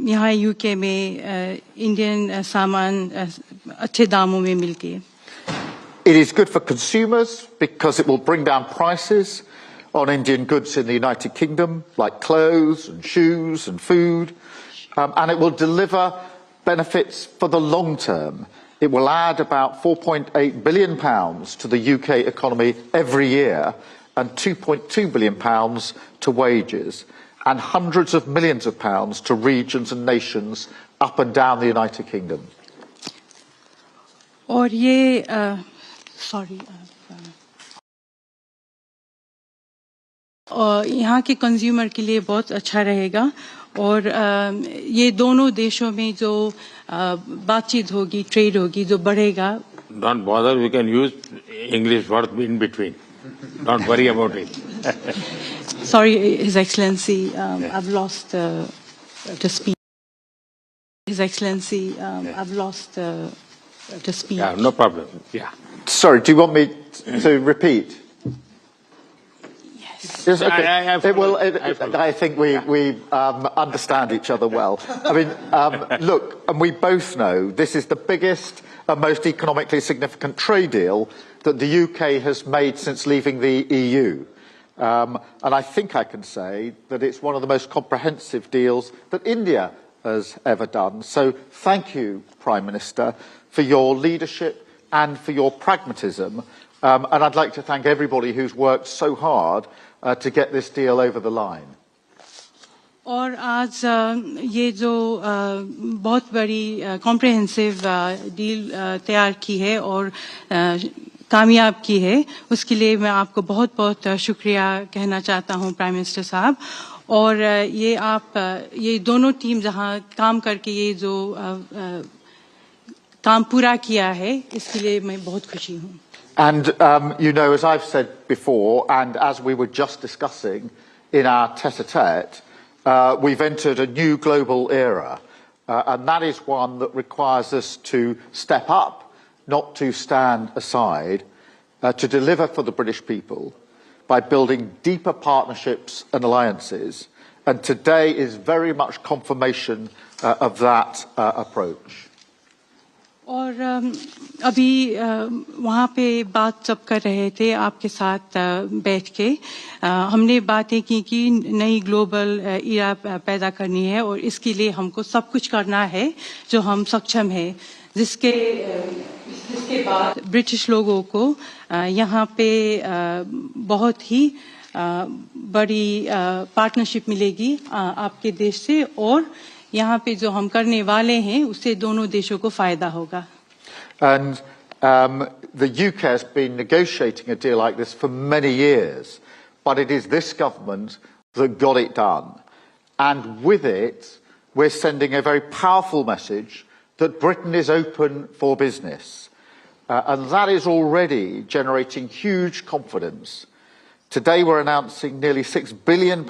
यहाँ यूके में इंडियन सामान अच्छे दामों में मिलती है. It is good for consumers because it will bring down prices on Indian goods in the United Kingdom, like clothes and shoes and food, and it will deliver benefits for the long term. It will add about £4.8 billion to the UK economy every year and £2.2 billion to wages and hundreds of millions of pounds to regions and nations up and down the United Kingdom. और ये sorry और यहाँ के consumer के लिए बहुत अच्छा रहेगा और ये दोनों देशों में जो बातचीत होगी, ट्रेड होगी, जो बढ़ेगा. Don't bother, we can use English words in between. Don't worry about it. Sorry, His Excellency, I've lost the speech. His Excellency, I've lost the speech. Yeah, no problem. Yeah. Sorry, do you want me to repeat? Yes, okay. I think we understand each other well. I mean, look, and we both know this is the biggest and most economically significant trade deal that the UK has made since leaving the EU. And I think I can say that it's one of the most comprehensive deals that India has ever done. So thank you, Prime Minister, for your leadership and for your pragmatism. And I'd like to thank everybody who's worked so hard to get this deal over the line. और आज ये जो बहुत बड़ी comprehensive deal तैयार की है और कामयाब की है, उसके लिए मैं आपको बहुत बहुत शुक्रिया कहना चाहता हूं, प्राइम मिनिस्टर साहब. और ये दोनों टीम जहां काम करके ये जो काम पूरा किया है, इसके लिए मैं बहुत खुशी हूं. And, you know, as I've said before, and as we were just discussing in our tête-à-tête, we've entered a new global era, and that is one that requires us to step up, not to stand aside, to deliver for the British people by building deeper partnerships and alliances. And today is very much confirmation of that approach. और अभी वहाँ पे बात सब कर रहे थे आपके साथ बैठ के, हमने बातें की कि नई ग्लोबल एरा पैदा करनी है और इसके लिए हमको सब कुछ करना है जो हम सक्षम है, जिसके बाद ब्रिटिश लोगों को यहाँ पे बहुत ही बड़ी पार्टनरशिप मिलेगी आपके देश से, और यहाँ पे जो हम करने वाले हैं उससे दोनों देशों को फायदा होगा. And the UK has been negotiating a deal like this for many years, but it is this government that got it done. And with it, we're sending a very powerful message that Britain is open for business. And that is already generating huge confidence. Today we're announcing nearly £6 billion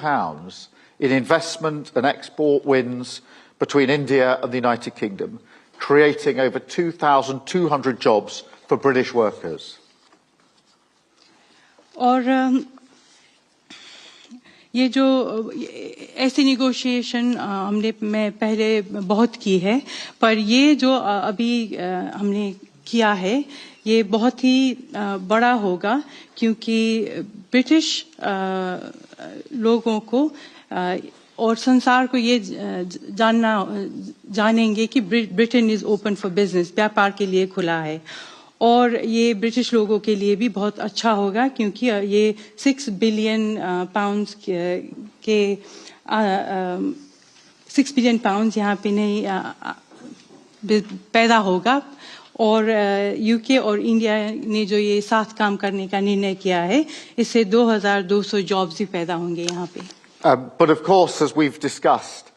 in investment and export wins between India and the United Kingdom, creating over 2,200 jobs for British workers. और ये जो ऐसी negotiation मैं पहले बहुत की है, पर ये जो अभी हमने किया है ये बहुत ही बड़ा होगा, क्योंकि ब्रिटिश लोगों को और संसार को ये जानेंगे कि Britain is open for business, व्यापार के लिए खुला है. और ये ब्रिटिश लोगों के लिए भी बहुत अच्छा होगा, क्योंकि ये 6 बिलियन पाउंड्स के 6 बिलियन पाउंड्स यहाँ पे नहीं पैदा होगा. और यूके और इंडिया ने जो ये साथ काम करने का निर्णय किया है, इससे 2,200 जॉब्स भी पैदा होंगे यहाँ पे. But of course, as we've discussed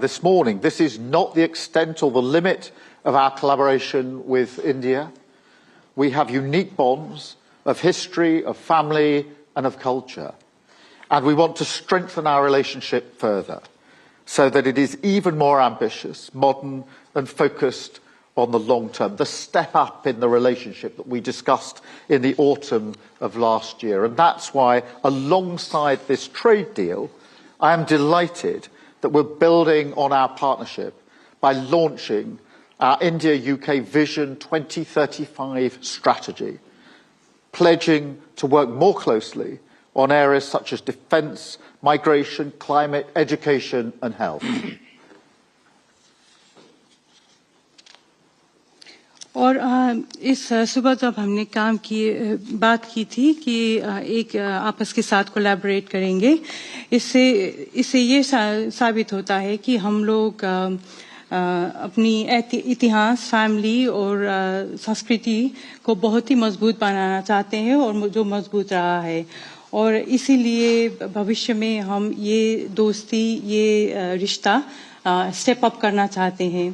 this morning, this is not the extent or the limit of our collaboration with India. We have unique bonds of history, of family, and of culture. And we want to strengthen our relationship further so that it is even more ambitious, modern, and focused on the long term, the step up in the relationship that we discussed in the autumn of last year. And that's why, alongside this trade deal, I am delighted that we're building on our partnership by launching our India-UK Vision 2035 strategy, pledging to work more closely on areas such as defence, migration, climate, education and health. और इस सुबह जब हमने बात की थी कि एक आपस के साथ कोलैबोरेट करेंगे, इससे ये साबित होता है कि हम लोग अपनी इतिहास, फैमिली और संस्कृति को बहुत ही मजबूत बनाना चाहते हैं, और जो मजबूत रहा है. और इसीलिए भविष्य में हम ये दोस्ती, ये रिश्ता स्टेप अप करना चाहते हैं।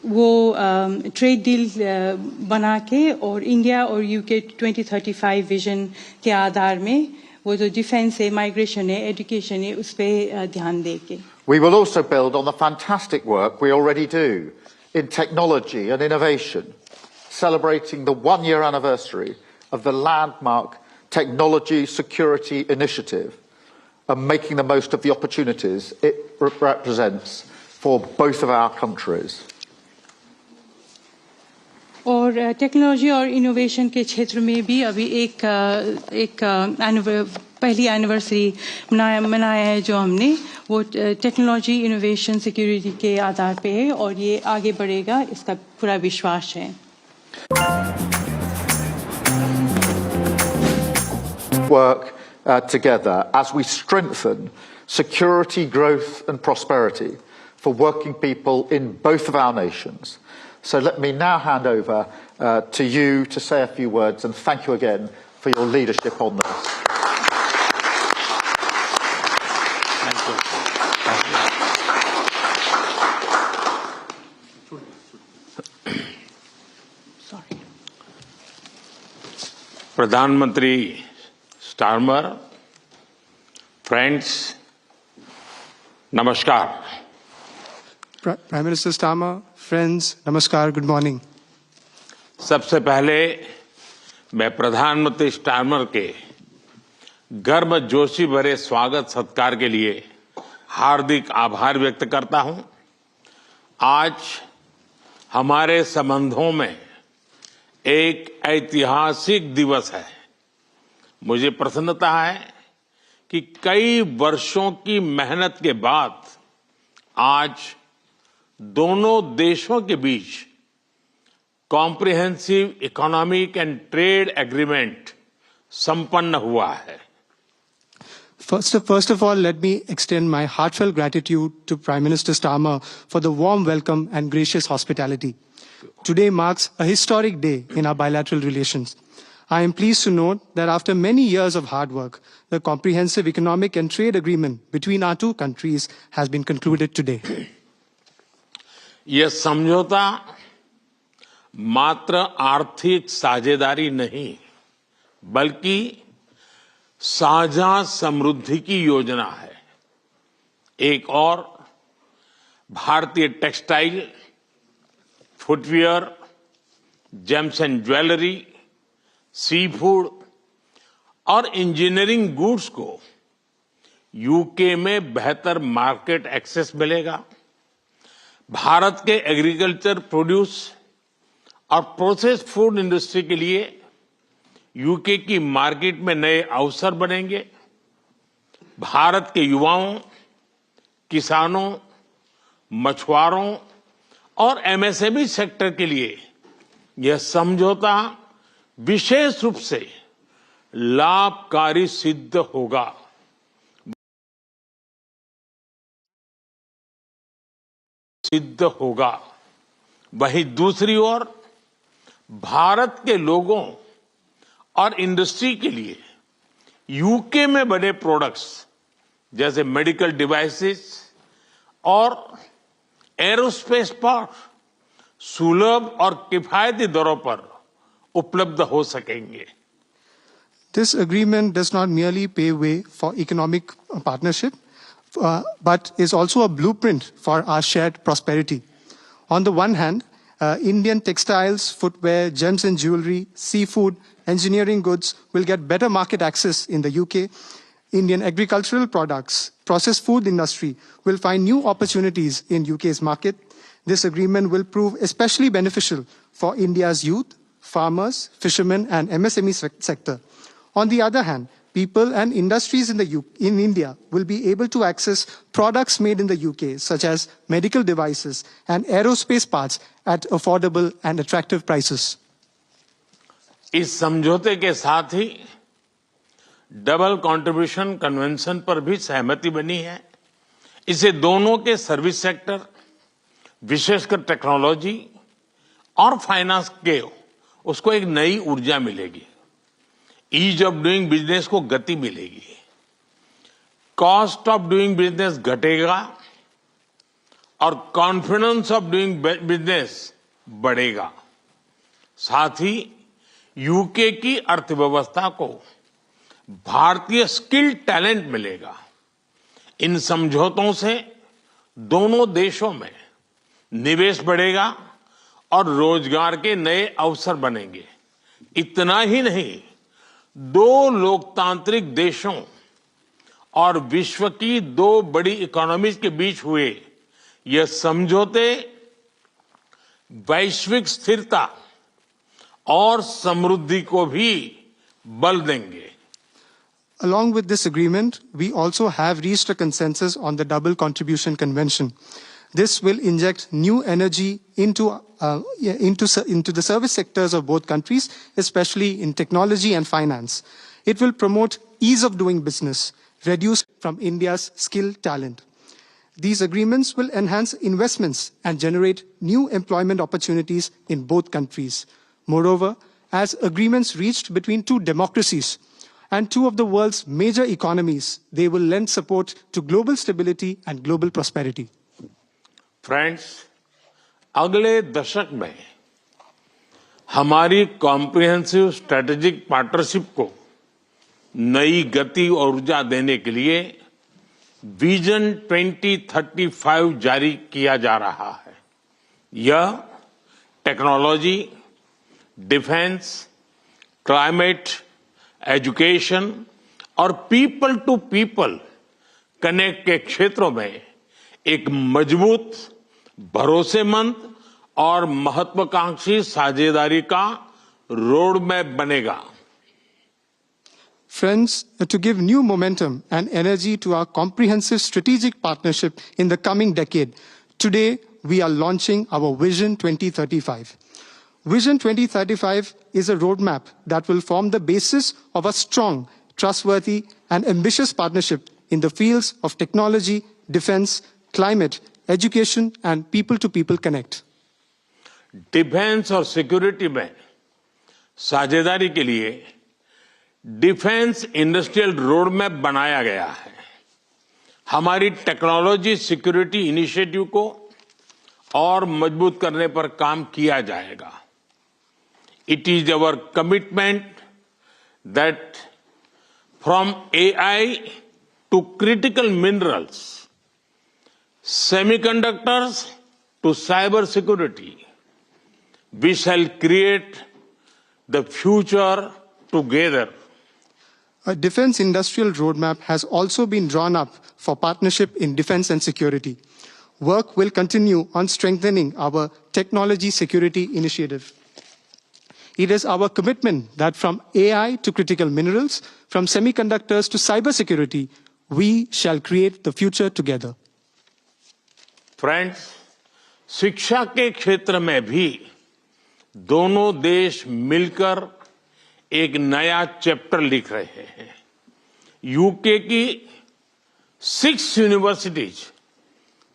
वो ट्रेड डील बना के और इंडिया और यूके 2035 विजन के आधार में वो जो डिफेंस है, माइग्रेशन है, एजुकेशन है, उस पर ध्यान देके। We will also build on the fantastic work we already do in technology and innovation, celebrating the one-year anniversary of the landmark Technology Security Initiative and making the most of the opportunities it represents for both of our countries. और technology और innovation के क्षेत्र में भी अभी एक पहली anniversary मनाया है जो हमने, वो टेक्नोलॉजी, इनोवेशन, सिक्योरिटी के आधार पे है और ये आगे बढ़ेगा, इसका पूरा विश्वास है। Work together as we strengthen security, growth and prosperity for working people in both of our nations. So let me now hand over to you to say a few words, and thank you again for your leadership on this. प्रधानमंत्री Starmer, friends, नमस्कार। Prime Minister Starmer, friends, namaskar, good morning. सबसे पहले मैं प्रधानमंत्री Starmer के गर्मजोशी भरे स्वागत सत्कार के लिए हार्दिक आभार व्यक्त करता हूं। आज हमारे संबंधों में एक ऐतिहासिक दिवस है। मुझे प्रसन्नता है कि कई वर्षों की मेहनत के बाद आज दोनों देशों के बीच comprehensive economic and trade agreement संपन्न हुआ है। First of all, let me extend my heartfelt gratitude to Prime Minister Starmer for the warm welcome and gracious hospitality. Today marks a historic day in our bilateral relations. I am pleased to note that after many years of hard work, the comprehensive economic and trade agreement between our two countries has been concluded today. यह समझौता मात्र आर्थिक साझेदारी नहीं, बल्कि साझा समृद्धि की योजना है। एक और भारतीय textile, footwear, gems and jewellery, seafood और इंजीनियरिंग गुड्स को यूके में बेहतर मार्केट एक्सेस मिलेगा। भारत के एग्रीकल्चर, प्रोड्यूस और प्रोसेस्ड फूड इंडस्ट्री के लिए यूके की मार्केट में नए अवसर बनेंगे। भारत के युवाओं, किसानों, मछुआरों और एमएसएमई सेक्टर के लिए यह समझौता विशेष रूप से लाभकारी सिद्ध होगा। वहीं दूसरी ओर भारत के लोगों और इंडस्ट्री के लिए यूके में बने प्रोडक्ट्स जैसे मेडिकल डिवाइसेस और एरोस्पेस पार्ट सुलभ और किफायती दरों पर उपलब्ध हो सकेंगे। This agreement does not merely pave way for economic partnership, but is also a blueprint for our shared prosperity. On the one hand, Indian textiles, footwear, gems and jewelry, seafood, engineering goods will get better market access in the UK. Indian agricultural products, processed food industry will find new opportunities in UK's market. This agreement will prove especially beneficial for India's youth, farmers, fishermen and MSME sector. On the other hand, people and industries in India will be able to access products made in the UK, such as medical devices and aerospace parts at affordable and attractive prices. इस समझौते के साथ ही double contribution convention पर भी सहमति बनी है। इसे दोनों के सर्विस सेक्टर, विशेषकर टेक्नोलॉजी और फाइनेंस के उसको एक नई ऊर्जा मिलेगी। ईज ऑफ डूइंग बिजनेस को गति मिलेगी, कॉस्ट ऑफ डूइंग बिजनेस घटेगा और कॉन्फिडेंस ऑफ डूइंग बिजनेस बढ़ेगा। साथ ही यूके की अर्थव्यवस्था को भारतीय स्किल्ड टैलेंट मिलेगा। इन समझौतों से दोनों देशों में निवेश बढ़ेगा और रोजगार के नए अवसर बनेंगे। इतना ही नहीं, दो लोकतांत्रिक देशों और विश्व की दो बड़ी इकोनॉमीज के बीच हुए ये समझौते वैश्विक स्थिरता और समृद्धि को भी बल देंगे। Along with this agreement, we also have reached a consensus on the Double Contribution Convention. This will inject new energy into the service sectors of both countries, especially in technology and finance. It will promote ease of doing business, reduce from India's skilled talent. These agreements will enhance investments and generate new employment opportunities in both countries. Moreover, as agreements reached between two democracies and two of the world's major economies, they will lend support to global stability and global prosperity. Friends, अगले दशक में हमारी comprehensive strategic partnership को नई गति और ऊर्जा देने के लिए विजन 2035 जारी किया जा रहा है। यह टेक्नोलॉजी, डिफेंस, क्लाइमेट, एजुकेशन और पीपल टू पीपल कनेक्ट के क्षेत्रों में एक मजबूत, भरोसेमंद और महत्वाकांक्षी साझेदारी का रोड मैप बनेगा। Friends, to give new momentum and energy to our comprehensive strategic partnership in the coming decade, today we are launching our Vision 2035. Vision 2035 is a roadmap that will form the basis of a strong, trustworthy, and ambitious partnership in the fields of technology, defense, climate, education, and people-to-people connect. Defence और security में साझेदारी के लिए defence industrial road map बनाया गया है। हमारी technology security initiative को और मजबूत करने पर काम किया जाएगा। It is our commitment that from AI to critical minerals, semiconductors to cyber security, we shall create the future together. A defense industrial roadmap has also been drawn up for partnership in defense and security. Work will continue on strengthening our technology security initiative. It is our commitment that from AI to critical minerals, from semiconductors to cybersecurity, we shall create the future together. Friends, शिक्षा के क्षेत्र में भी दोनों देश मिलकर एक नया चैप्टर लिख रहे हैं। यूके की 6 यूनिवर्सिटीज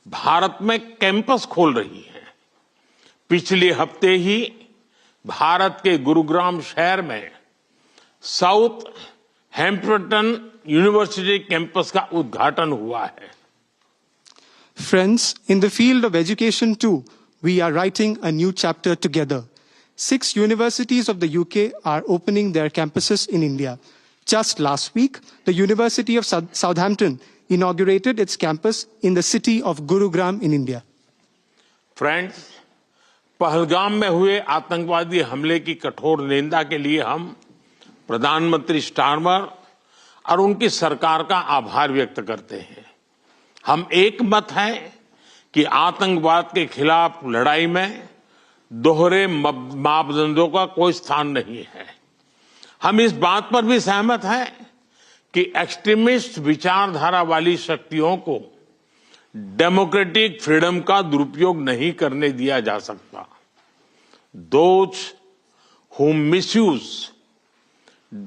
भारत में कैंपस खोल रही हैं। पिछले हफ्ते ही भारत के गुरुग्राम शहर में साउथ हैम्पटन यूनिवर्सिटी कैंपस का उद्घाटन हुआ है। Friends, in the field of education too, we are writing a new chapter together. 6 universities of the UK are opening their campuses in India. Just last week, the University of Southampton inaugurated its campus in the city of Gurugram in India. Friends, Pahalgam में हुए आतंकवादी हमले की कठोर निंदा के लिए हम प्रधानमंत्री स्टारमर और उनकी सरकार का आभार व्यक्त करते हैं। हम एक मत हैं कि आतंकवाद के खिलाफ लड़ाई में दोहरे मापदंडों का कोई स्थान नहीं है। हम इस बात पर भी सहमत हैं कि एक्सट्रीमिस्ट विचारधारा वाली शक्तियों को डेमोक्रेटिक फ्रीडम का दुरुपयोग नहीं करने दिया जा सकता। Those who misuse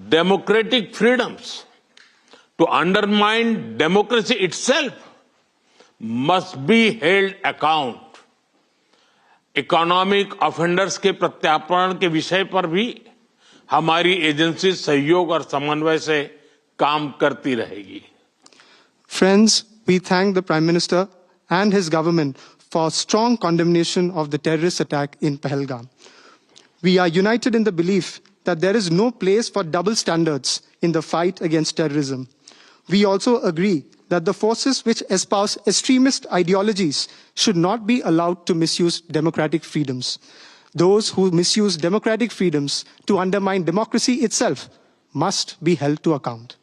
democratic freedoms to undermine democracy itself must be held account. Economic offenders के प्रत्यार्पण के विषय पर भी हमारी एजेंसी सहयोग और समन्वय से काम करती रहेगी। Friends, we thank the Prime Minister and his government for strong condemnation of the terrorist attack in Pahalgam. We are united in the belief that there is no place for double standards in the fight against terrorism. We also agree that the forces which espouse extremist ideologies should not be allowed to misuse democratic freedoms. Those who misuse democratic freedoms to undermine democracy itself must be held to account.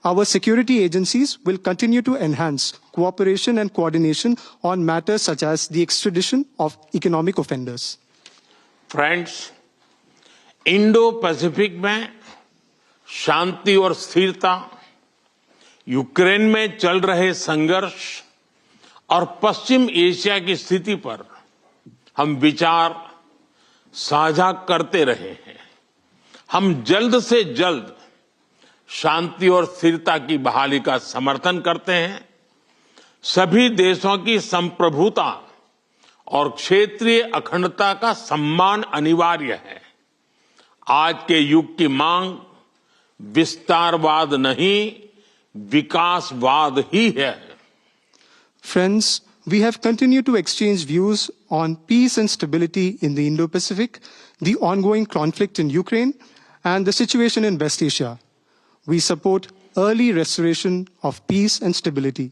Our security agencies will continue to enhance cooperation and coordination on matters such as the extradition of economic offenders. Friends, Indo-Pacific में शांति और स्थिरता, Ukraine में चल रहे संघर्ष और पश्चिम Asia की स्थिति पर हम विचार साझा करते रहे हैं। हम जल्द से जल्द शांति और स्थिरता की बहाली का समर्थन करते हैं। सभी देशों की संप्रभुता और क्षेत्रीय अखंडता का सम्मान अनिवार्य है। आज के युग की मांग विस्तारवाद नहीं, विकासवाद ही है। Friends, we have continued to exchange views on peace and stability in the Indo-Pacific, the ongoing conflict in Ukraine, and the situation in West Asia. We support early restoration of peace and stability.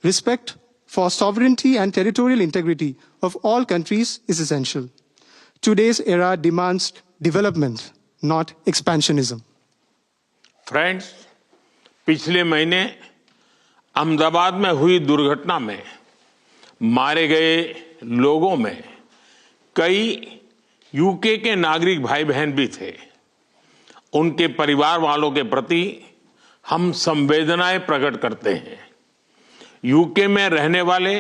Respect for sovereignty and territorial integrity of all countries is essential. Today's era demands development, not expansionism. Friends, पिछले महीने अहमदाबाद में हुई दुर्घटना में मारे गए लोगों में कई यूके के नागरिक भाई बहन भी थे। उनके परिवार वालों के प्रति हम संवेदनाएं प्रकट करते हैं। यूके में रहने वाले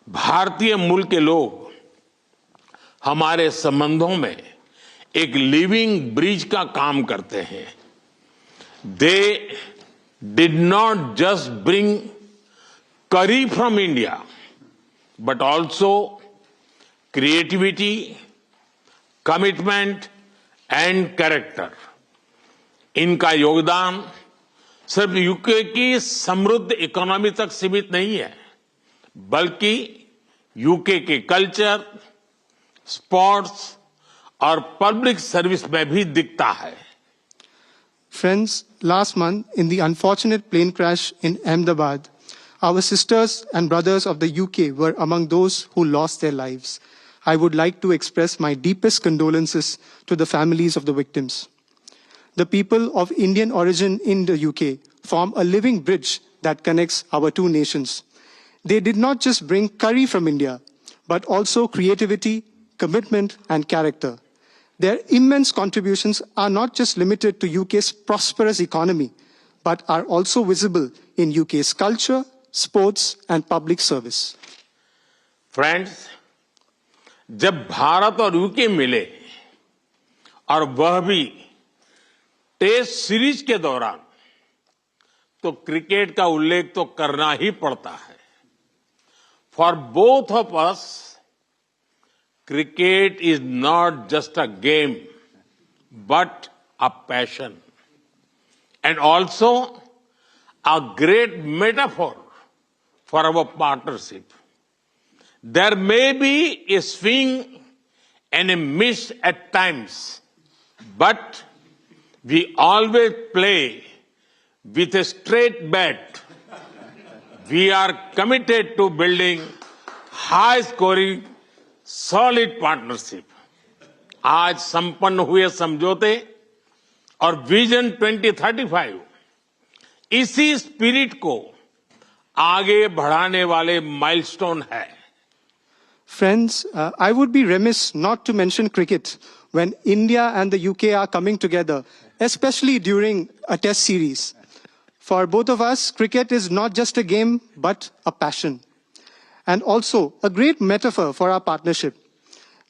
भारतीय मूल के लोग हमारे संबंधों में एक लिविंग ब्रिज का काम करते हैं। They did not just bring curry from India, but also creativity, commitment and character. इनका योगदान सिर्फ यूके की समृद्ध इकोनॉमी तक सीमित नहीं है, बल्कि यूके के कल्चर, स्पोर्ट्स और पब्लिक सर्विस में भी दिखता है। Friends, last month in the unfortunate plane crash in Ahmedabad, our sisters and brothers of the UK were among those who lost their lives. I would like to express my deepest condolences to the families of the victims. The people of Indian origin in the UK form a living bridge that connects our two nations. They did not just bring curry from India, but also creativity, commitment, and character. Their immense contributions are not just limited to UK's prosperous economy, but are also visible in UK's culture, sports, and public service. Friends, जब भारत और UK मिले और वह भी test series के दौरान, तो cricket का उल्लेख तो करना ही पड़ता है। For both of us, cricket is not just a game, but a passion, and also a great metaphor for our partnership. There may be a swing and a miss at times, but we always play with a straight bat. We are committed to building high-scoring solid partnership. आज संपन्न हुए समझौते और vision 2035 इसी spirit को आगे बढ़ाने वाले माइलस्टोन है। Friends, I would be remiss not to mention cricket when India and the UK are coming together, especially during a test series. For both of us, cricket is not just a game, but a passion. And also a great metaphor for our partnership.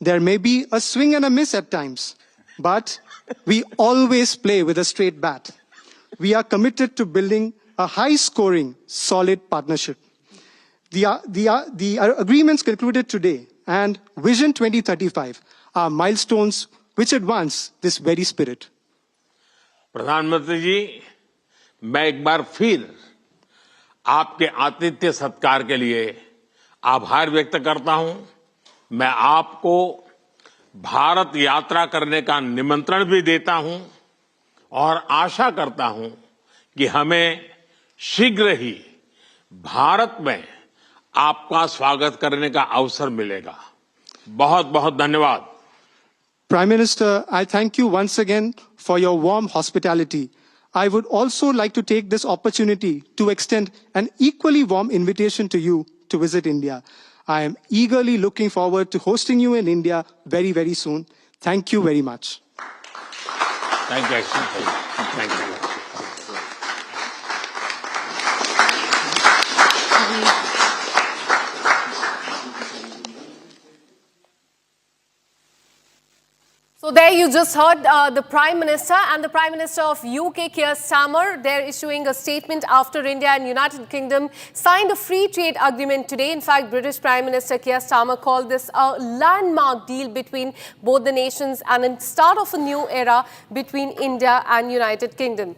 There may be a swing and a miss at times, but we always play with a straight bat. We are committed to building a high-scoring, solid partnership. The agreements concluded today and Vision 2035 are milestones which advance this very spirit. प्रधानमंत्री जी, मैं एक बार फिर आपके आतिथ्य सत्कार के लिए आभार व्यक्त करता हूं। मैं आपको भारत यात्रा करने का निमंत्रण भी देता हूं और आशा करता हूं कि हमें शीघ्र ही भारत में आपका स्वागत करने का अवसर मिलेगा। बहुत बहुत धन्यवाद। Prime Minister, I thank you once again for your warm hospitality. I would also like to take this opportunity to extend an equally warm invitation to you to visit India. I am eagerly looking forward to hosting you in India very, very soon. Thank you very much. Thank you. Thank you. So there you just heard the Prime Minister and the Prime Minister of UK, Keir Starmer. They're issuing a statement after India and United Kingdom signed a free trade agreement today. In fact, British Prime Minister Keir Starmer called this a landmark deal between both the nations and a start of a new era between India and United Kingdom.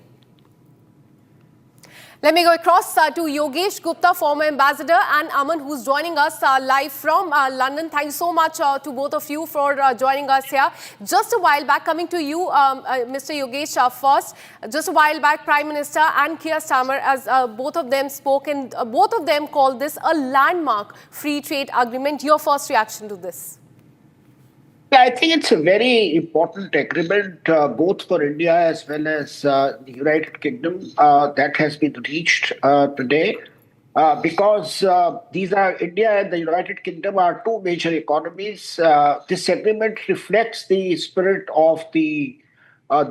Let me go across to Yogesh Gupta, former ambassador, and Aman, who's joining us live from London. Thank you so much to both of you for joining us here. Just a while back, coming to you, Mr. Yogesh, first, just a while back, Prime Minister and Keir Starmer, as both of them spoke, and both of them called this a landmark free trade agreement. Your first reaction to this? I think it's a very important agreement, both for India as well as the United Kingdom, that has been reached today, because these are India and the United Kingdom are two major economies. This agreement reflects the spirit of the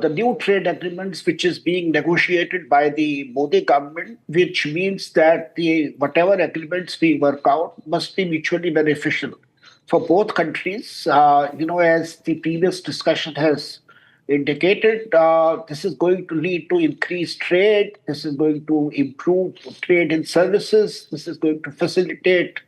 new trade agreements, which is being negotiated by the Modi government, which means that whatever agreements we work out must be mutually beneficial for both countries. As the previous discussion has indicated, this is going to lead to increased trade. This is going to improve trade in services. This is going to facilitate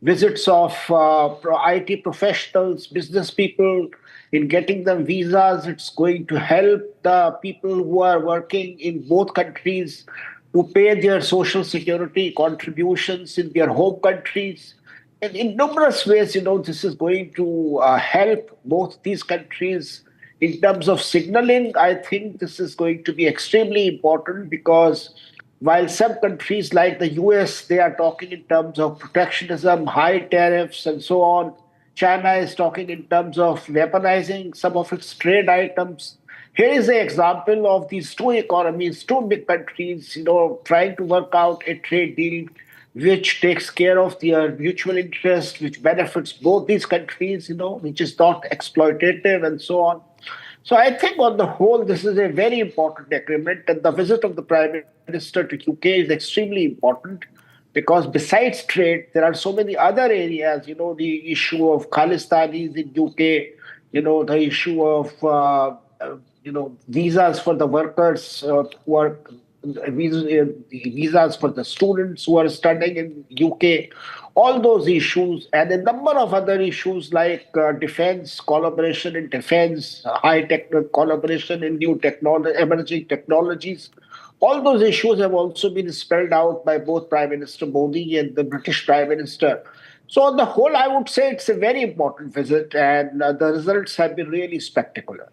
visits of IT professionals, business people, in getting them visas. It's going to help the people who are working in both countries to pay their social security contributions in their home countries. And in numerous ways, this is going to help both these countries in terms of signaling. I think this is going to be extremely important, because while some countries like the US, they are talking in terms of protectionism, high tariffs, and so on. China is talking in terms of weaponizing some of its trade items. Here is an example of these two economies, two big countries, trying to work out a trade deal which takes care of their mutual interest, which benefits both these countries, which is not exploitative and so on. So I think on the whole, this is a very important agreement, and the visit of the Prime Minister to UK is extremely important, because besides trade, there are so many other areas, the issue of Khalistanis in UK, the issue of, visas for the workers who are visas for the students who are studying in UK, all those issues, and a number of other issues like defense, collaboration in defense, high-tech collaboration in new emerging technologies. All those issues have also been spelled out by both Prime Minister Modi and the British Prime Minister. So on the whole, I would say it's a very important visit, and the results have been really spectacular.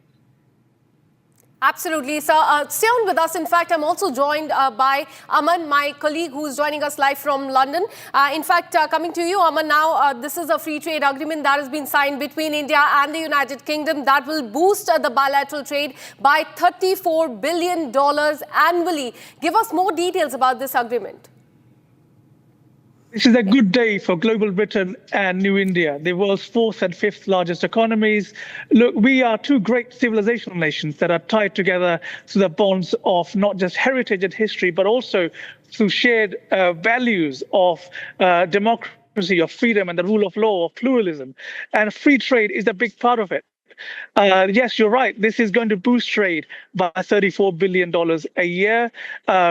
Absolutely. So stay on with us. In fact, I'm also joined by Aman, my colleague, who's joining us live from London. In fact, coming to you, Aman, now this is a free trade agreement that has been signed between India and the United Kingdom that will boost the bilateral trade by $34 billion annually. Give us more details about this agreement. This is a good day for global Britain and New India, the world's fourth and fifth largest economies. Look, we are two great civilizational nations that are tied together through the bonds of not just heritage and history, but also through shared values of democracy, of freedom, and the rule of law, of pluralism. And free trade is a big part of it. Yes, you're right. This is going to boost trade by $34 billion a year.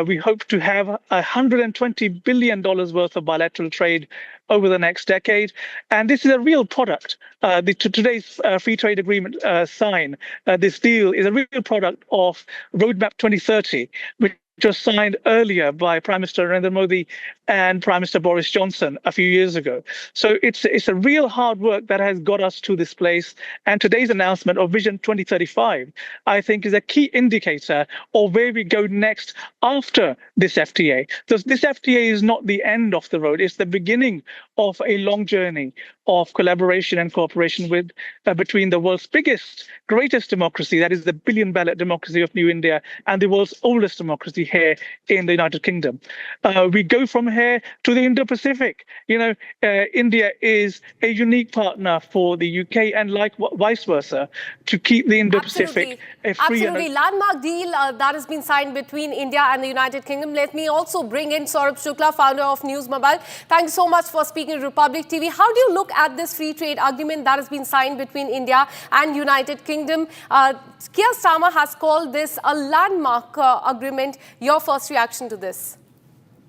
We hope to have $120 billion worth of bilateral trade over the next decade. And this is a real product. Today's free trade agreement this deal is a real product of Roadmap 2030, which was signed earlier by Prime Minister Narendra Modi and Prime Minister Boris Johnson a few years ago. So it's a real hard work that has got us to this place. And today's announcement of Vision 2035, I think, is a key indicator of where we go next after this FTA. Because this FTA is not the end of the road. It's the beginning of a long journey of collaboration and cooperation between the world's greatest democracy, that is the billion ballot democracy of New India, and the world's oldest democracy here in the United Kingdom. We go from here to the Indo-Pacific. India is a unique partner for the UK, and vice versa, to keep the Indo-Pacific a free Absolutely. Landmark deal that has been signed between India and the United Kingdom. Let me also bring in Saurabh Shukla, founder of News Mobile. Thank you so much for speaking to Republic TV. How do you look at this free trade agreement that has been signed between India and United Kingdom? Keir Starmer has called this a landmark agreement. Your first reaction to this?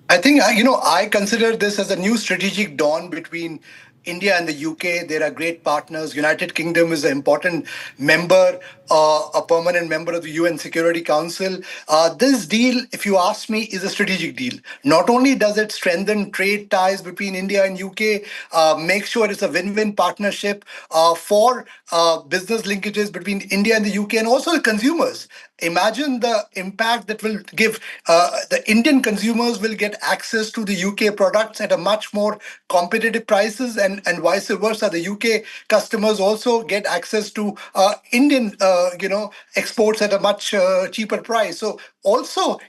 I think, I consider this as a new strategic dawn between India and the UK. They are great partners. United Kingdom is an important member, a permanent member of the UN Security Council. This deal, if you ask me, is a strategic deal. Not only does it strengthen trade ties between India and UK, make sure it's a win-win partnership for business linkages between India and the UK, and also the consumers. Imagine the impact that will give. The Indian consumers will get access to the UK products at a much more competitive prices, and vice versa. The UK customers also get access to Indian exports at a much cheaper price. So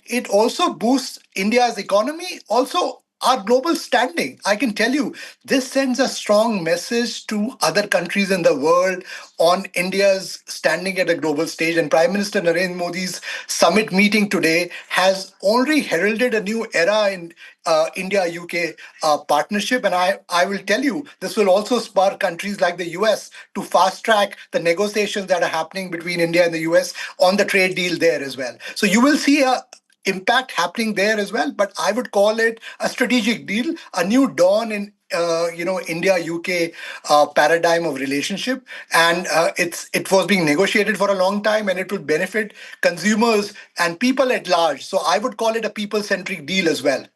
it also boosts India's economy, also our global standing. I can tell you, this sends a strong message to other countries in the world on India's standing at a global stage. And Prime Minister Narendra Modi's summit meeting today has already heralded a new era in India-UK partnership. And I will tell you, this will also spur countries like the US to fast-track the negotiations that are happening between India and the US on the trade deal there as well. So you will see a impact happening there as well, but I would call it a strategic deal, a new dawn in India-UK paradigm of relationship, and it was being negotiated for a long time, and it will benefit consumers and people at large. So I would call it a people-centric deal as well.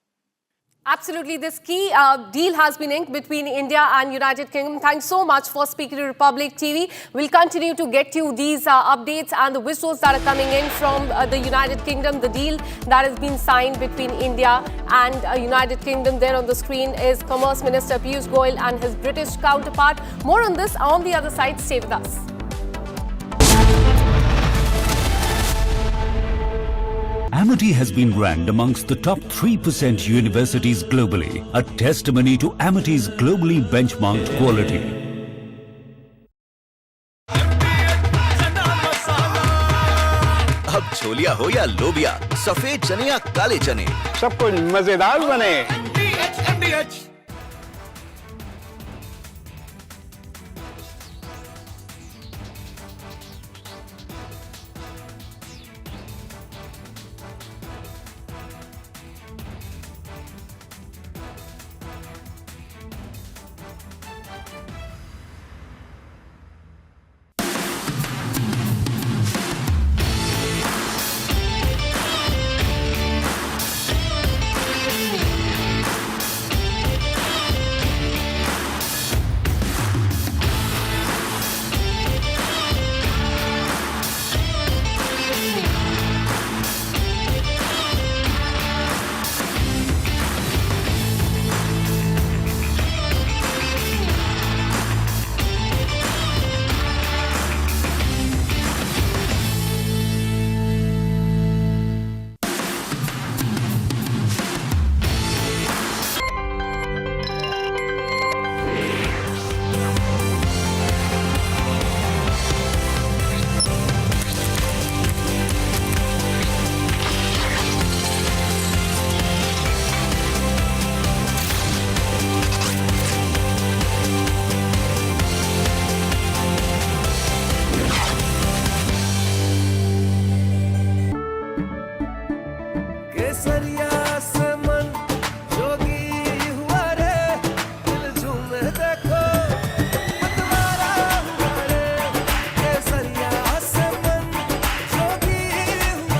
Absolutely. This key deal has been inked between India and United Kingdom. Thanks so much for speaking to Republic TV. We'll continue to get you these updates and the visuals that are coming in from the United Kingdom. The deal that has been signed between India and United Kingdom. There on the screen is Commerce Minister Piyush Goyal and his British counterpart. More on this on the other side. Stay with us. Amity has been ranked amongst the top 3% universities globally, a testimony to Amity's globally benchmarked quality. अब छोलिया हो या लोबिया, सफेद चने या काले चने, सब कुछ मजेदार बने।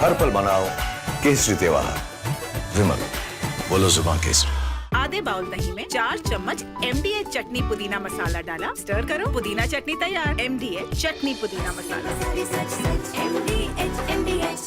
हर पल मनाओ केसरी त्योहार। विमल, बोलो जुबान केसरी। आधे बाउल दही में 4 चम्मच MDH चटनी पुदीना मसाला डाला, स्टर करो, पुदीना चटनी तैयार। MDH चटनी पुदीना मसाला। MDH।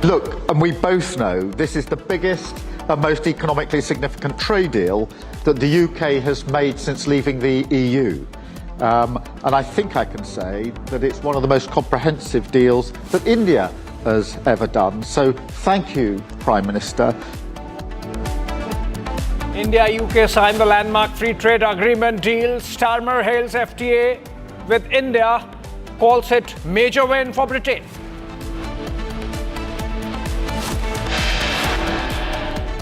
Look, and we both know this is the biggest and most economically significant trade deal that the UK has made since leaving the EU. And I think I can say that it's one of the most comprehensive deals that India has ever done. So thank you, Prime Minister. India-UK signed the landmark free trade agreement deal. Starmer hails FTA with India, calls it major win for Britain.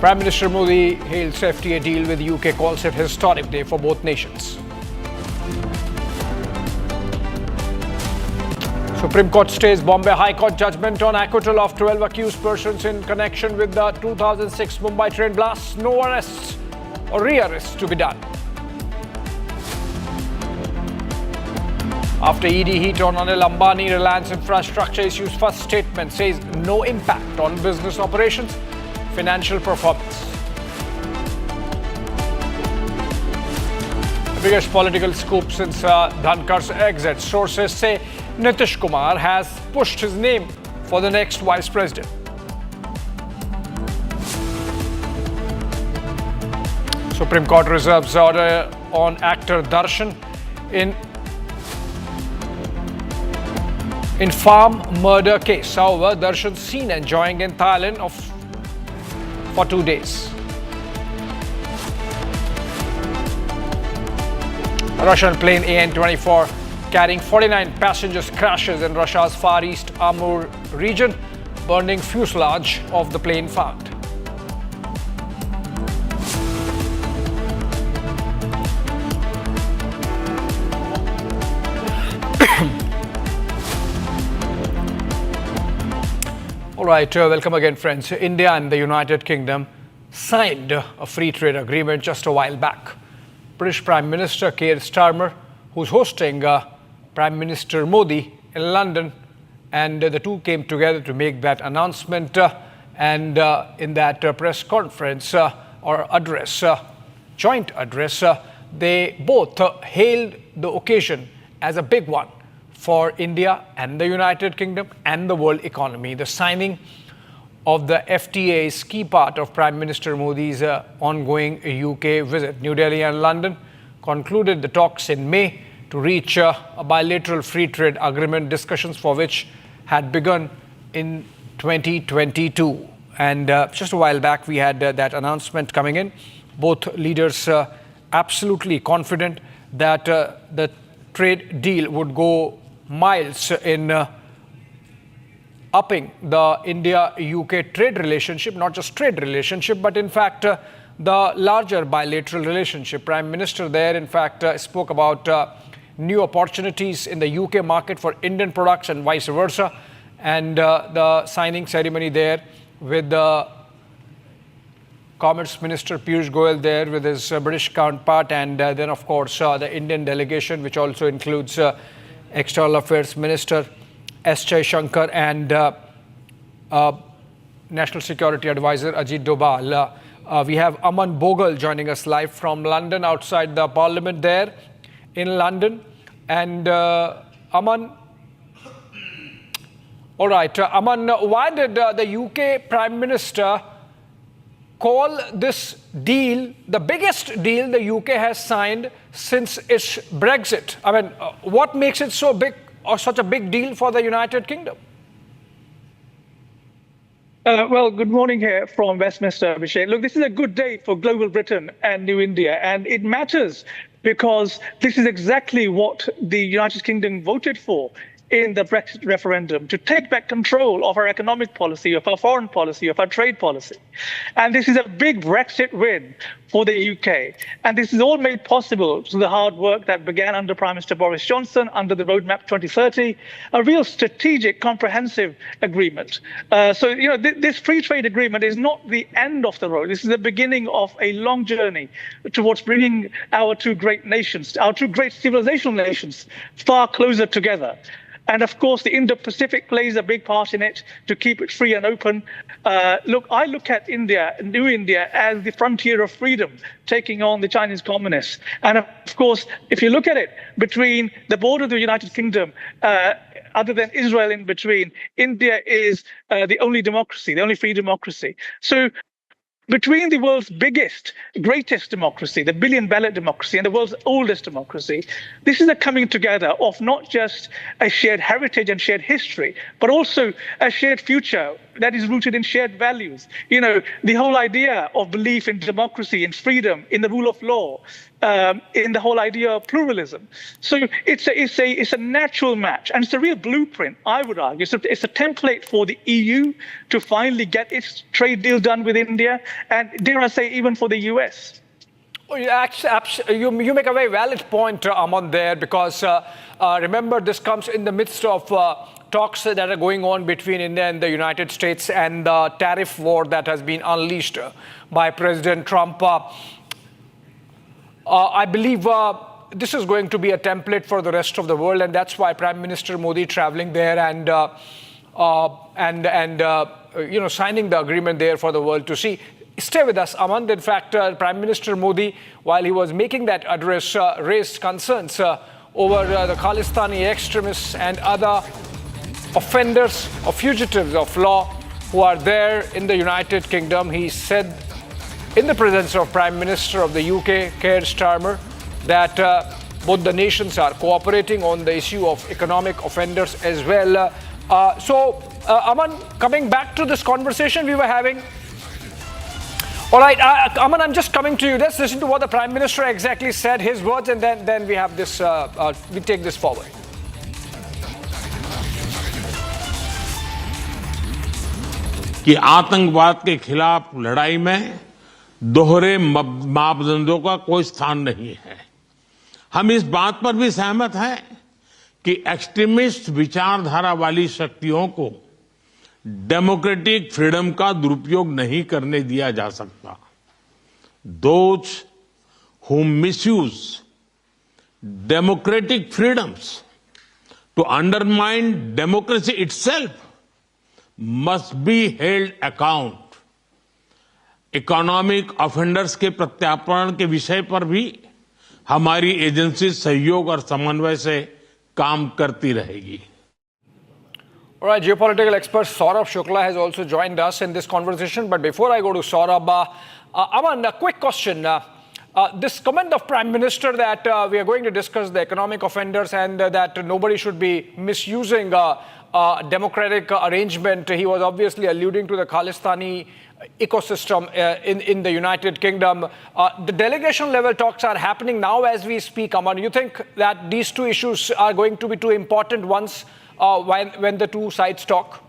Prime Minister Modi hails FTA deal with UK, calls it historic day for both nations. Supreme Court stays Bombay High Court judgment on acquittal of 12 accused persons in connection with the 2006 Mumbai train blast. No arrests or re-arrests to be done. After ED heat on Anil Ambani, Reliance infrastructure issues first statement, says no impact on business operations, financial performance. The biggest political scoop since Dhankar's exit. Sources say Nitish Kumar has pushed his name for the next vice president. Supreme Court reserves order on actor Darshan in farm murder case. However, Darshan seen enjoying in Thailand for 2 days. A Russian plane AN-24 carrying 49 passengers crashes in Russia's Far East Amur region, burning fuselage of the plane found. All right, welcome again, friends. India and the United Kingdom signed a free trade agreement just a while back. British Prime Minister Keir Starmer, who's hosting Prime Minister Modi in London, And the two came together to make that announcement. And in that press conference or address, joint address, they both hailed the occasion as a big one for India and the United Kingdom and the world economy. The signing of the FTA is key part of Prime Minister Modi's ongoing UK visit. New Delhi and London concluded the talks in May to reach a bilateral free trade agreement, discussions for which had begun in 2022. And just a while back, we had that announcement coming in. Both leaders absolutely confident that the trade deal would go miles in upping the India-UK trade relationship, not just trade relationship, but in fact, the larger bilateral relationship. Prime Minister there, in fact, spoke about new opportunities in the UK market for Indian products and vice versa. And the signing ceremony there with the Commerce Minister Piyush Goyal there with his British counterpart, and then, of course, the Indian delegation, which also includes External Affairs Minister S. Shankar and National Security Advisor Ajit Doval. We have Aman Bogle joining us live from London, outside the Parliament there in London. And Aman, all right, Aman, why did the UK Prime Minister call this deal the biggest deal the UK has signed since its Brexit? I mean, what makes it so big or such a big deal for the United Kingdom? Well, good morning here from Westminster, Abhishek. Look, this is a good day for global Britain and New India, and it matters because this is exactly what the United Kingdom voted for in the Brexit referendum, to take back control of our economic policy, of our foreign policy, of our trade policy. And this is a big Brexit win for the UK. And this is all made possible through the hard work that began under Prime Minister Boris Johnson, under the Roadmap 2030, a real strategic, comprehensive agreement. This free trade agreement is not the end of the road. This is the beginning of a long journey towards bringing our two great nations, our two great civilizational nations, far closer together. And of course, the Indo-Pacific plays a big part in it to keep it free and open. I look at India, New India, as the frontier of freedom, taking on the Chinese communists. And of course, if you look at it, between the border of the United Kingdom, other than Israel in between, India is the only democracy, the only free democracy. So between the world's biggest, greatest democracy, the billion ballot democracy, and the world's oldest democracy, this is a coming together of not just a shared heritage and shared history, but also a shared future that is rooted in shared values. You know, the whole idea of belief in democracy, in freedom, in the rule of law, in the whole idea of pluralism. So it's a natural match, and it's a real blueprint, I would argue. It's a template for the EU to finally get its trade deal done with India, and dare I say, even for the US. Oh, you make a very valid point, Aman, there, because remember, this comes in the midst of talks that are going on between India and the United States, and the tariff war that has been unleashed by President Trump. I believe this is going to be a template for the rest of the world, and that's why Prime Minister Modi traveling there and signing the agreement there for the world to see. Stay with us, Aman. In fact, Prime Minister Modi, while he was making that address, raised concerns over the Khalistani extremists and other offenders or fugitives of law who are there in the United Kingdom. He said, in the presence of Prime Minister of the UK, Keir Starmer, that both the nations are cooperating on the issue of economic offenders as well. Aman, coming back to this conversation we were having. All right, Aman, I'm just coming to you. Let's listen to what the Prime Minister exactly said, his words, and then we have this, we take this forward. कि आतंकवाद के खिलाफ लड़ाई में दोहरे मापदंडों का कोई स्थान नहीं है। हम इस बात पर भी सहमत हैं कि एक्सट्रीमिस्ट विचारधारा वाली शक्तियों को डेमोक्रेटिक फ्रीडम का दुरुपयोग नहीं करने दिया जा सकता। Those who misuse democratic freedoms to undermine democracy itself must be held account. Economic offenders के प्रत्यार्पण के विषय पर भी हमारी एजेंसी सहयोग और समन्वय से काम करती रहेगी. All right, geopolitical expert Saurabh Shukla has also joined us in this conversation. But before I go to Saurabh, Aman, a quick question. This comment of Prime Minister that we are going to discuss the economic offenders and that nobody should be misusing democratic arrangement, he was obviously alluding to the Khalistani ecosystem in the United Kingdom. The delegation level talks are happening now as we speak. Aman, you think that these two issues are going to be two important ones when the two sides talk?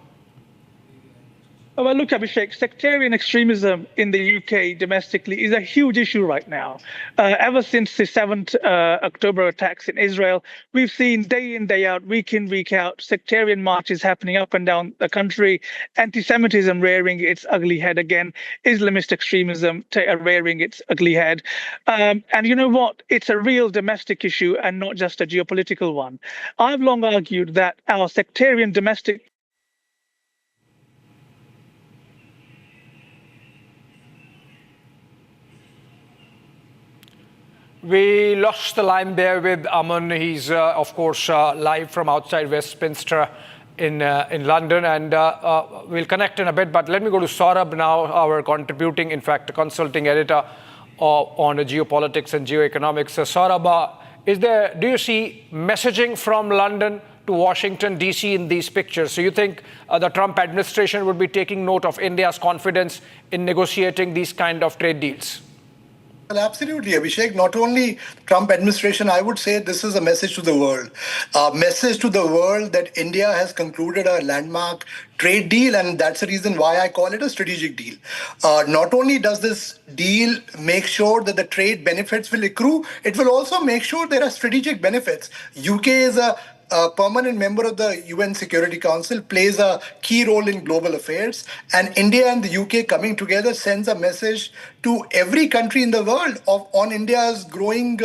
Well, look, Abhishek, sectarian extremism in the UK domestically is a huge issue right now. Ever since the 7th October attacks in Israel, we've seen day in, day out, week in, week out, sectarian marches happening up and down the country, anti-Semitism rearing its ugly head again, Islamist extremism rearing its ugly head. And you know what? It's a real domestic issue and not just a geopolitical one. I've long argued that our sectarian domestic We lost the line there with Aman. He's, of course, live from outside Westminster in London. And we'll connect in a bit. But let me go to Saurabh now, our contributing, in fact, consulting editor on geopolitics and geoeconomics. Saurabh, do you see messaging from London to Washington, D.C. in these pictures? So you think the Trump administration would be taking note of India's confidence in negotiating these kind of trade deals? Well, absolutely, Abhishek. Not only Trump administration, I would say this is a message to the world. A message to the world that India has concluded a landmark trade deal, and that's the reason why I call it a strategic deal. Not only does this deal make sure that the trade benefits will accrue, it will also make sure there are strategic benefits. UK is a permanent member of the UN Security Council, plays a key role in global affairs, and India and the UK coming together sends a message to every country in the world on India's growing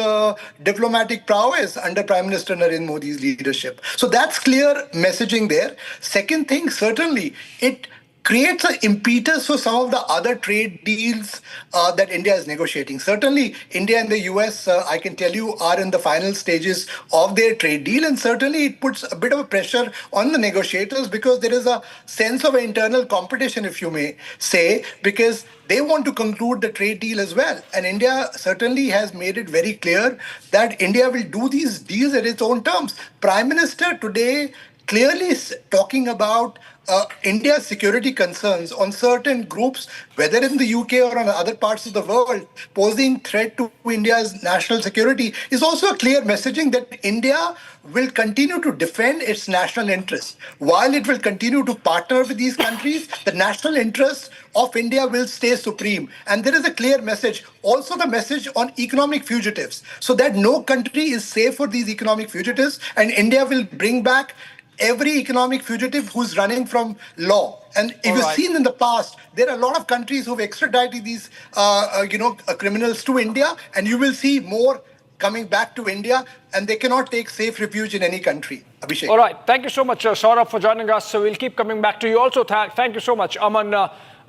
diplomatic prowess under Prime Minister Narendra Modi's leadership. So that's clear messaging there. Second thing, certainly, it creates an impetus for some of the other trade deals that India is negotiating. Certainly, India and the US, I can tell you, are in the final stages of their trade deal. And certainly, it puts a bit of a pressure on the negotiators because there is a sense of internal competition, if you may say, because they want to conclude the trade deal as well. And India certainly has made it very clear that India will do these deals at its own terms. Prime Minister today clearly is talking about India's security concerns on certain groups, whether in the UK or on other parts of the world, posing threat to India's national security, is also a clear messaging that India will continue to defend its national interests. While it will continue to partner with these countries, the national interests of India will stay supreme. And there is a clear message, also the message on economic fugitives, so that no country is safe for these economic fugitives, and India will bring back every economic fugitive who's running from law. And if you've seen in the past, there are a lot of countries who've extradited these, criminals to India, and you will see more coming back to India, and they cannot take safe refuge in any country. Abhishek. All right. Thank you so much, Saurabh, for joining us. So we'll keep coming back to you. Also, thank you so much, Aman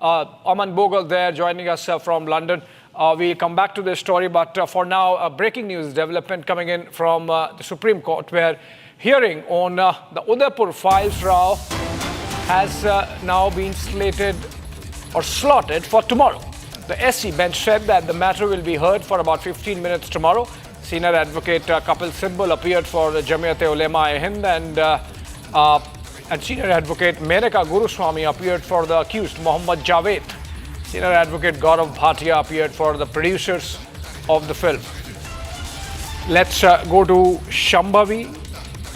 Bogle there joining us from London. We'll come back to this story, but for now, a breaking news development coming in from the Supreme Court, where hearing on the Udaipur Files row has now been slotted for tomorrow. The SC bench said that the matter will be heard for about 15 minutes tomorrow. Senior advocate Kapil Sibal appeared for Jamiyat-e-Ulema-e-Hind and senior advocate Menaka Goswami appeared for the accused Mohammad Javed. Senior advocate Gaurav Bhatia appeared for the producers of the film. Let's go to Shambhavi.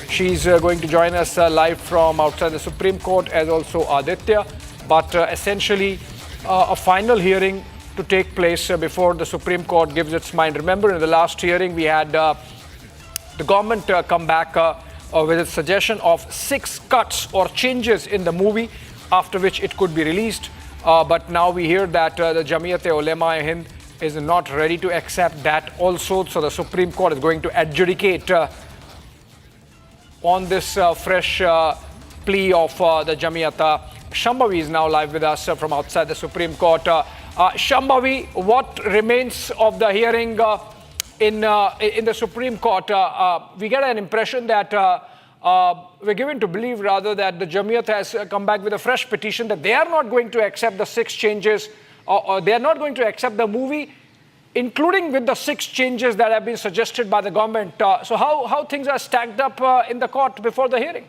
She's going to join us live from outside the Supreme Court, as also Aditya. But essentially, a final hearing to take place before the Supreme Court gives its mind. Remember, in the last hearing, we had the government come back with a suggestion of 6 cuts or changes in the movie, after which it could be released. But now we hear that the Jamiyat-e-Ulema-e-Hind is not ready to accept that also. So the Supreme Court is going to adjudicate on this fresh plea of the Jamiyat. Shambhavi is now live with us from outside the Supreme Court. Shambhavi, what remains of the hearing in the Supreme Court? We get an impression that we're given to believe rather that the Jamiyat has come back with a fresh petition that they are not going to accept the 6 changes or they are not going to accept the movie, including with the 6 changes that have been suggested by the government. So how things are stacked up in the court before the hearing?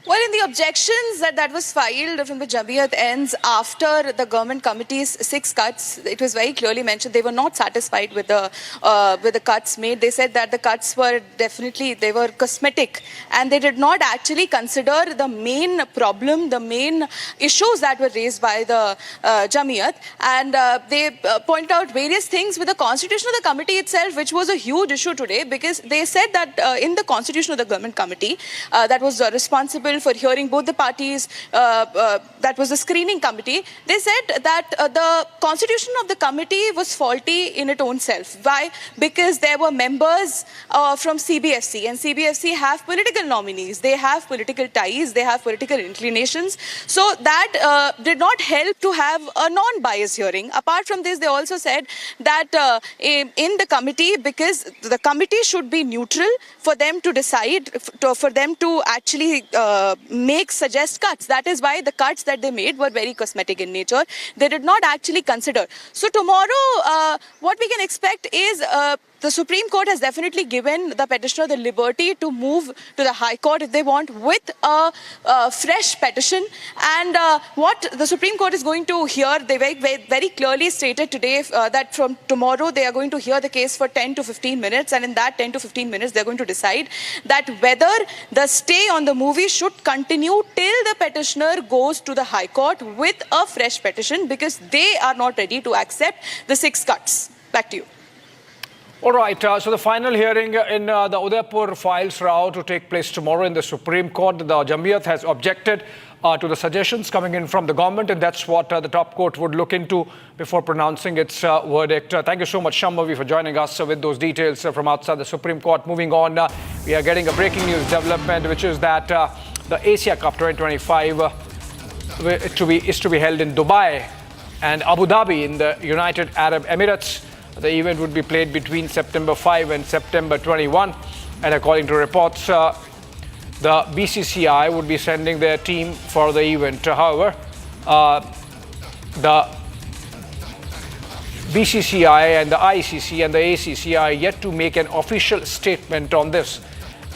Well, in the objections that was filed from the Jamiyat ends after the government committee's 6 cuts, it was very clearly mentioned they were not satisfied with the cuts made. They said that the cuts were they were cosmetic, and they did not actually consider the main problem, the main issues that were raised by the Jamiyat. And they pointed out various things with the constitution of the committee itself, which was a huge issue today, because they said that in the constitution of the government committee that was responsible for hearing both the parties, that was the screening committee, they said that the constitution of the committee was faulty in its own self. Why? Because there were members from CBFC, and CBFC have political nominees, they have political ties, they have political inclinations. So that did not help to have a non-biased hearing. Apart from this, they also said that in the committee, because the committee should be neutral for them to decide, for them to actually suggest cuts. That is why the cuts that they made were very cosmetic in nature. They did not actually consider. So tomorrow, what we can expect is the Supreme Court has definitely given the petitioner the liberty to move to the High Court if they want with a fresh petition. And what the Supreme Court is going to hear, they very clearly stated today that from tomorrow they are going to hear the case for 10 to 15 minutes. And in that 10 to 15 minutes, they're going to decide that whether the stay on the movie should continue till the petitioner goes to the High Court with a fresh petition, because they are not ready to accept the 6 cuts. Back to you. All right, so the final hearing in the Udaipur Files row to take place tomorrow in the Supreme Court. The Jamiyat has objected to the suggestions coming in from the government, and that's what the top court would look into before pronouncing its verdict. Thank you so much, Shambhavi, for joining us with those details from outside the Supreme Court. Moving on, we are getting a breaking news development, which is that the Asia Cup 2025 is to be held in Dubai and Abu Dhabi in the United Arab Emirates. The event would be played between September 5 and September 21. And according to reports, the BCCI would be sending their team for the event. However, the BCCI and the ICC and the ACC are yet to make an official statement on this.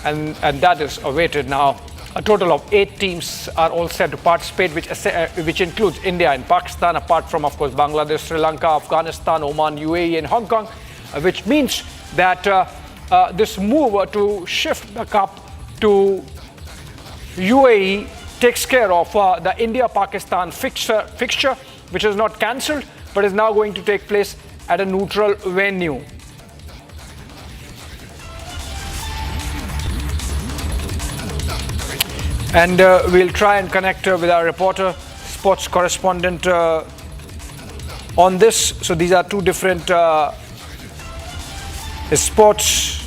And that is awaited now. A total of 8 teams are all set to participate, which includes India and Pakistan, apart from, of course, Bangladesh, Sri Lanka, Afghanistan, Oman, UAE, and Hong Kong, which means that this move to shift the cup to UAE takes care of the India-Pakistan fixture, which is not cancelled, but is now going to take place at a neutral venue. And we'll try and connect with our reporter, sports correspondent on this. So these are 2 different sports.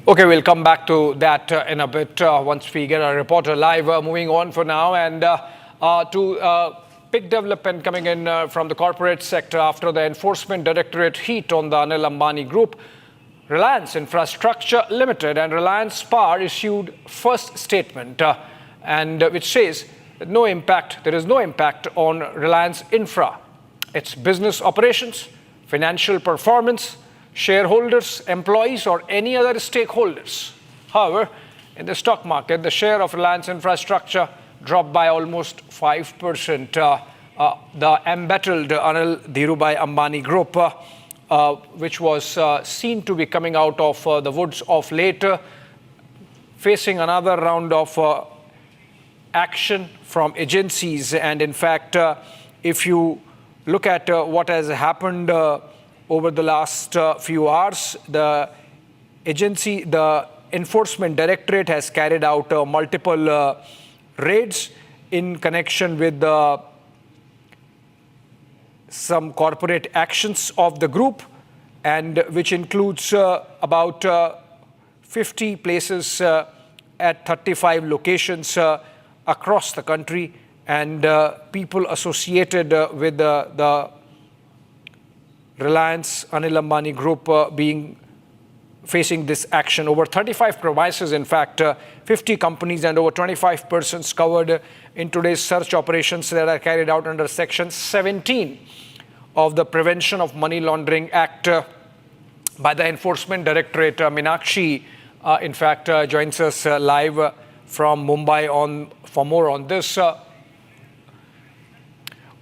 Okay, we'll come back to that in a bit once we get our reporter live. Moving on for now, and to big development coming in from the corporate sector after the Enforcement Directorate heat on the Anil Ambani Group. Reliance Infrastructure Limited and Reliance Power issued first statement, and which says that there is no impact on Reliance Infra, its business operations, financial performance, shareholders, employees, or any other stakeholders. However, in the stock market, the share of Reliance Infrastructure dropped by almost 5%. The embattled Anil Dhirubhai Ambani Group, which was seen to be coming out of the woods of late, facing another round of action from agencies. And in fact, if you look at what has happened over the last few hours. The agency, the Enforcement Directorate, has carried out multiple raids in connection with some corporate actions of the group, and which includes about 50 places at 35 locations across the country, and people associated with the Reliance Anil Ambani group facing this action. Over 35 premises, in fact, 50 companies and over 25 persons covered in today's search operations that are carried out under Section 17 of the Prevention of Money Laundering Act by the Enforcement Directorate. Meenakshi, in fact, joins us live from Mumbai for more on this.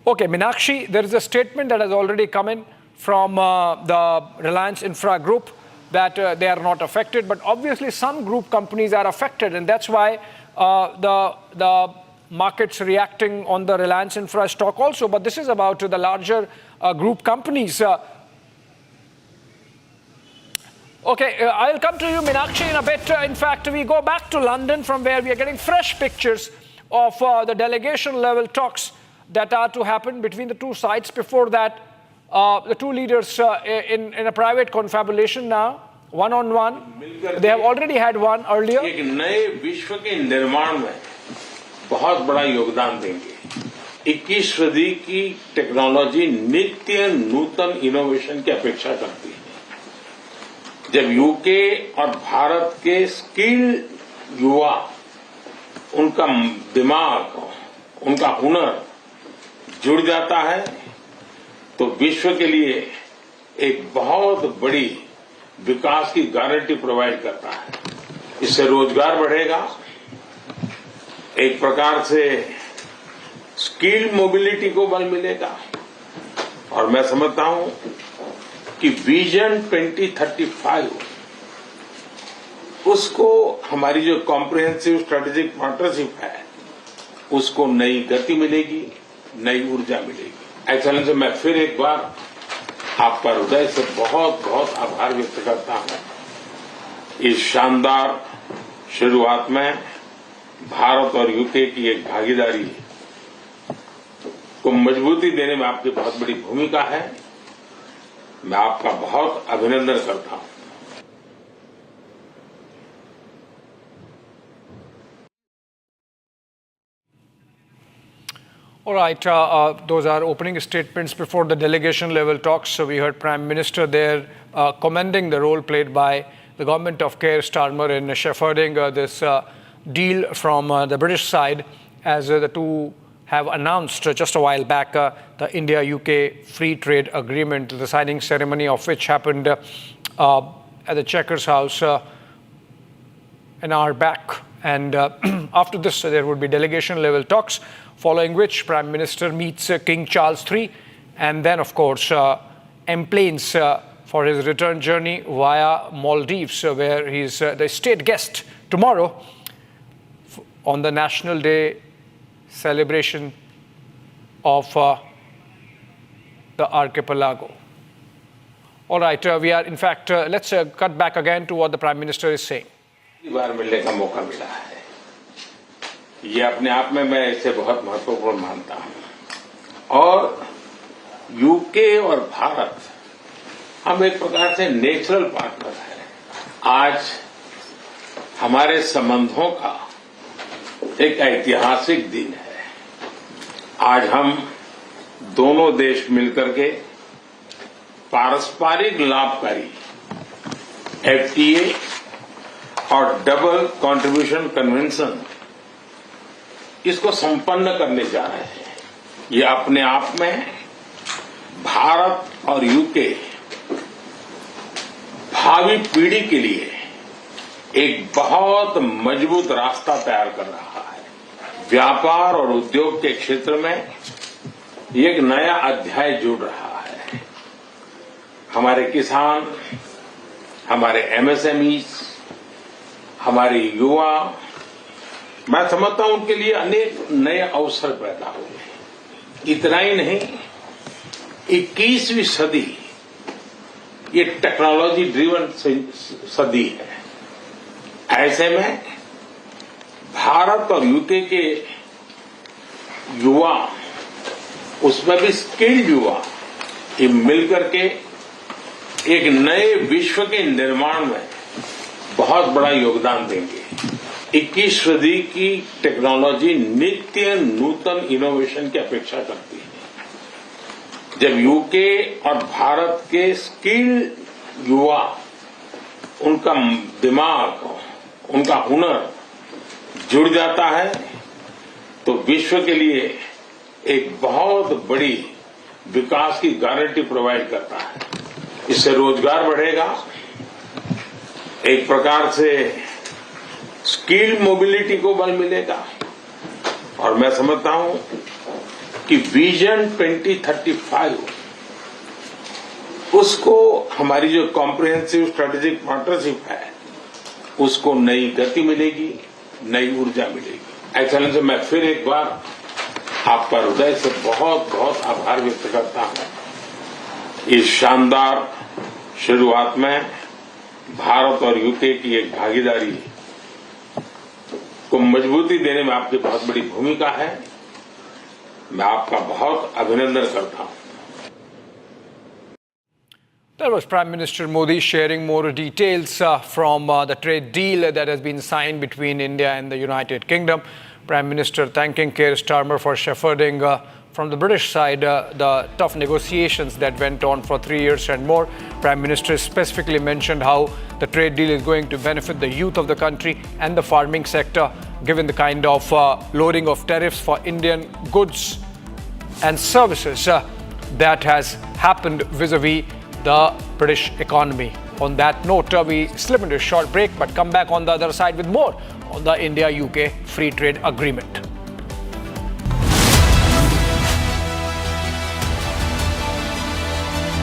Okay, Meenakshi, there is a statement that has already come in from the Reliance Infra Group that they are not affected, but obviously some group companies are affected, and that's why the market's reacting on the Reliance Infra stock also. But this is about the larger group companies. Okay, I'll come to you, Meenakshi, in a bit. In fact, we go back to London, from where we are getting fresh pictures of the delegation level talks that are to happen between the two sides. Before that, the two leaders in a private confabulation now, one-on-one. They have already had one earlier. एक नए विश्व के निर्माण में बहुत बड़ा योगदान देंगे। 21वीं सदी की टेक्नोलॉजी नित्य नूतन इनोवेशन की अपेक्षा करती है। जब यूके और भारत के स्किल युवा, उनका दिमाग, उनका हुनर जुड़ जाता है, तो विश्व के लिए एक बहुत बड़ी विकास की गारंटी प्रोवाइड करता है। इससे रोजगार बढ़ेगा, एक प्रकार से स्किल मोबिलिटी को बल मिलेगा, और मैं समझता हूं कि विजन 2035 उसको हमारी जो कॉम्प्रिहेंसिव स्ट्रेटेजिक पार्टनरशिप है, उसको नई गति मिलेगी, नई ऊर्जा मिलेगी। एक्सेलेंस, मैं फिर एक बार आपका हृदय से बहुत बहुत आभार व्यक्त करता हूं। इस शानदार शुरुआत में भारत और यूके की एक भागीदारी को मजबूती देने में आपकी बहुत बड़ी भूमिका है। मैं आपका बहुत अभिनंदन करता हूं। All right, those are opening statements before the delegation level talks. So we heard Prime Minister there commending the role played by the government of Keir Starmer in shepherding this deal from the British side, as the two have announced just a while back the India-UK Free Trade Agreement, the signing ceremony of which happened at the Chequers House an hour back. And after this, there would be delegation level talks, following which Prime Minister meets King Charles III, and then, of course, emplanes for his return journey via Maldives, where he's the state guest tomorrow on the National Day celebration of the archipelago. All right, we are, in fact, let's cut back again to what the Prime Minister is saying. बार मिलने का मौका मिला है, ये अपने आप में मैं इसे बहुत महत्वपूर्ण मानता हूं। और यूके और भारत, हम एक प्रकार से नेचुरल पार्टनर हैं। आज हमारे संबंधों का एक ऐतिहासिक दिन है। आज हम दोनों देश मिलकर के पारस्परिक लाभकारी एफटीए और डबल कंट्रीब्यूशन कन्वेंशन इसको संपन्न करने जा रहे हैं। ये अपने आप में भारत और यूके भावी पीढ़ी के लिए एक बहुत मजबूत रास्ता तैयार कर रहा है। व्यापार और उद्योग के क्षेत्र में एक नया अध्याय जुड़ रहा है। हमारे किसान, हमारे एमएसएमई, हमारे युवा, मैं समझता हूं उनके लिए अनेक नए अवसर पैदा हुए। इतना ही नहीं, 21वीं सदी ये टेक्नोलॉजी ड्रिवन सदी है। ऐसे में भारत और यूके के युवा, उसमें भी स्किल्ड युवा, ये मिलकर के एक नए विश्व के निर्माण में बहुत बड़ा योगदान देंगे। 21वीं सदी की टेक्नोलॉजी नित्य नूतन इनोवेशन की अपेक्षा करती है। जब यूके और भारत के स्किल्ड युवा, उनका दिमाग, उनका हुनर जुड़ जाता है तो विश्व के लिए एक बहुत बड़ी विकास की गारंटी प्रोवाइड करता है। इससे रोजगार बढ़ेगा, एक प्रकार से स्किल मोबिलिटी को बल मिलेगा, और मैं समझता हूं कि विजन 2035 उसको हमारी जो कॉम्प्रिहेंसिव स्ट्रेटेजिक पार्टनरशिप है उसको नई गति मिलेगी, नई ऊर्जा मिलेगी। एक्सेलेंस, मैं फिर एक बार आपका हृदय से बहुत बहुत आभार व्यक्त करता हूं। इस शानदार शुरुआत में भारत और यूके की एक भागीदारी को मजबूती देने में आपकी बहुत बड़ी भूमिका है। मैं आपका बहुत अभिनंदन करता हूं। That was Prime Minister Modi sharing more details from the trade deal that has been signed between India and the United Kingdom. Prime Minister thanking Keir Starmer for shepherding from the British side the tough negotiations that went on for 3 years and more. Prime Minister specifically mentioned how the trade deal is going to benefit the youth of the country and the farming sector, given the kind of lowering of tariffs for Indian goods and services that has happened vis-a-vis the British economy. On that note, we slip into a short break, but come back on the other side with more on the India-UK Free Trade Agreement.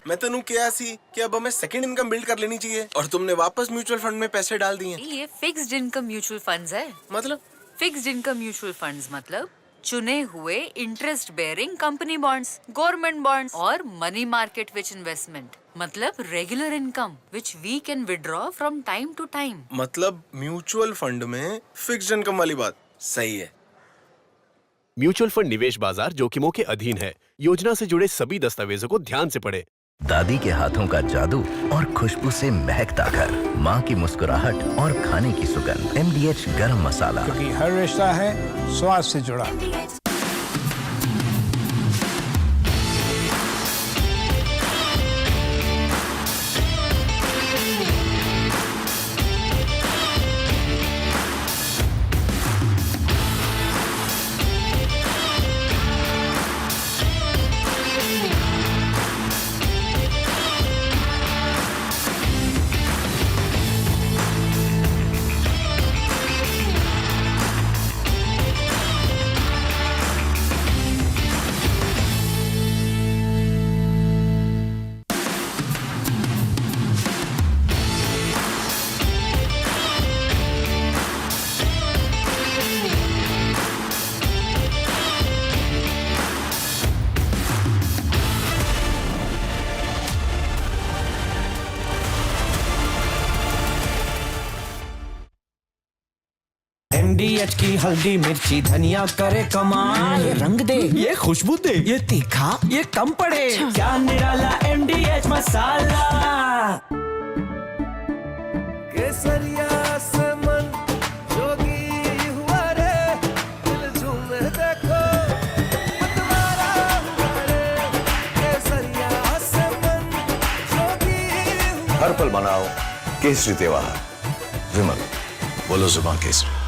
मैं तेनू किया सी कि अब हमें second income build कर लेनी चाहिए और तुमने वापस म्यूचुअल फंड में पैसे डाल दिए। ये फिक्स्ड इनकम म्यूचुअल फंड्स है। मतलब फिक्स्ड इनकम म्यूचुअल फंड्स मतलब चुने हुए interest bearing company bonds, government bonds और मनी मार्केट विच इन्वेस्टमेंट, मतलब regular income which we can withdraw from time to time. मतलब म्यूचुअल फंड में फिक्स्ड इनकम वाली बात सही है। म्यूचुअल फंड निवेश बाजार जोखिमों के अधीन है। योजना से जुड़े सभी दस्तावेजों को ध्यान से पढ़ें। दादी के हाथों का जादू और खुशबू से महकता घर, माँ की मुस्कुराहट और खाने की सुगंध। MDH गरम मसाला, क्योंकि हर रिश्ता है स्वाद से जुड़ा। MDH की हल्दी मिर्ची धनिया करे कमाल, ये रंग दे, ये खुशबू दे, ये तीखा, ये कम पड़े। क्या निराला MDH मसाला। केसरिया से मन जोगी हुआ रे, दिल झूमे देखो मतवारा हुआ रे। केसरिया से मन जोगी हुआ। हर पल मनाओ केसरी त्योहार। विमल, बोलो जुबान Kesari.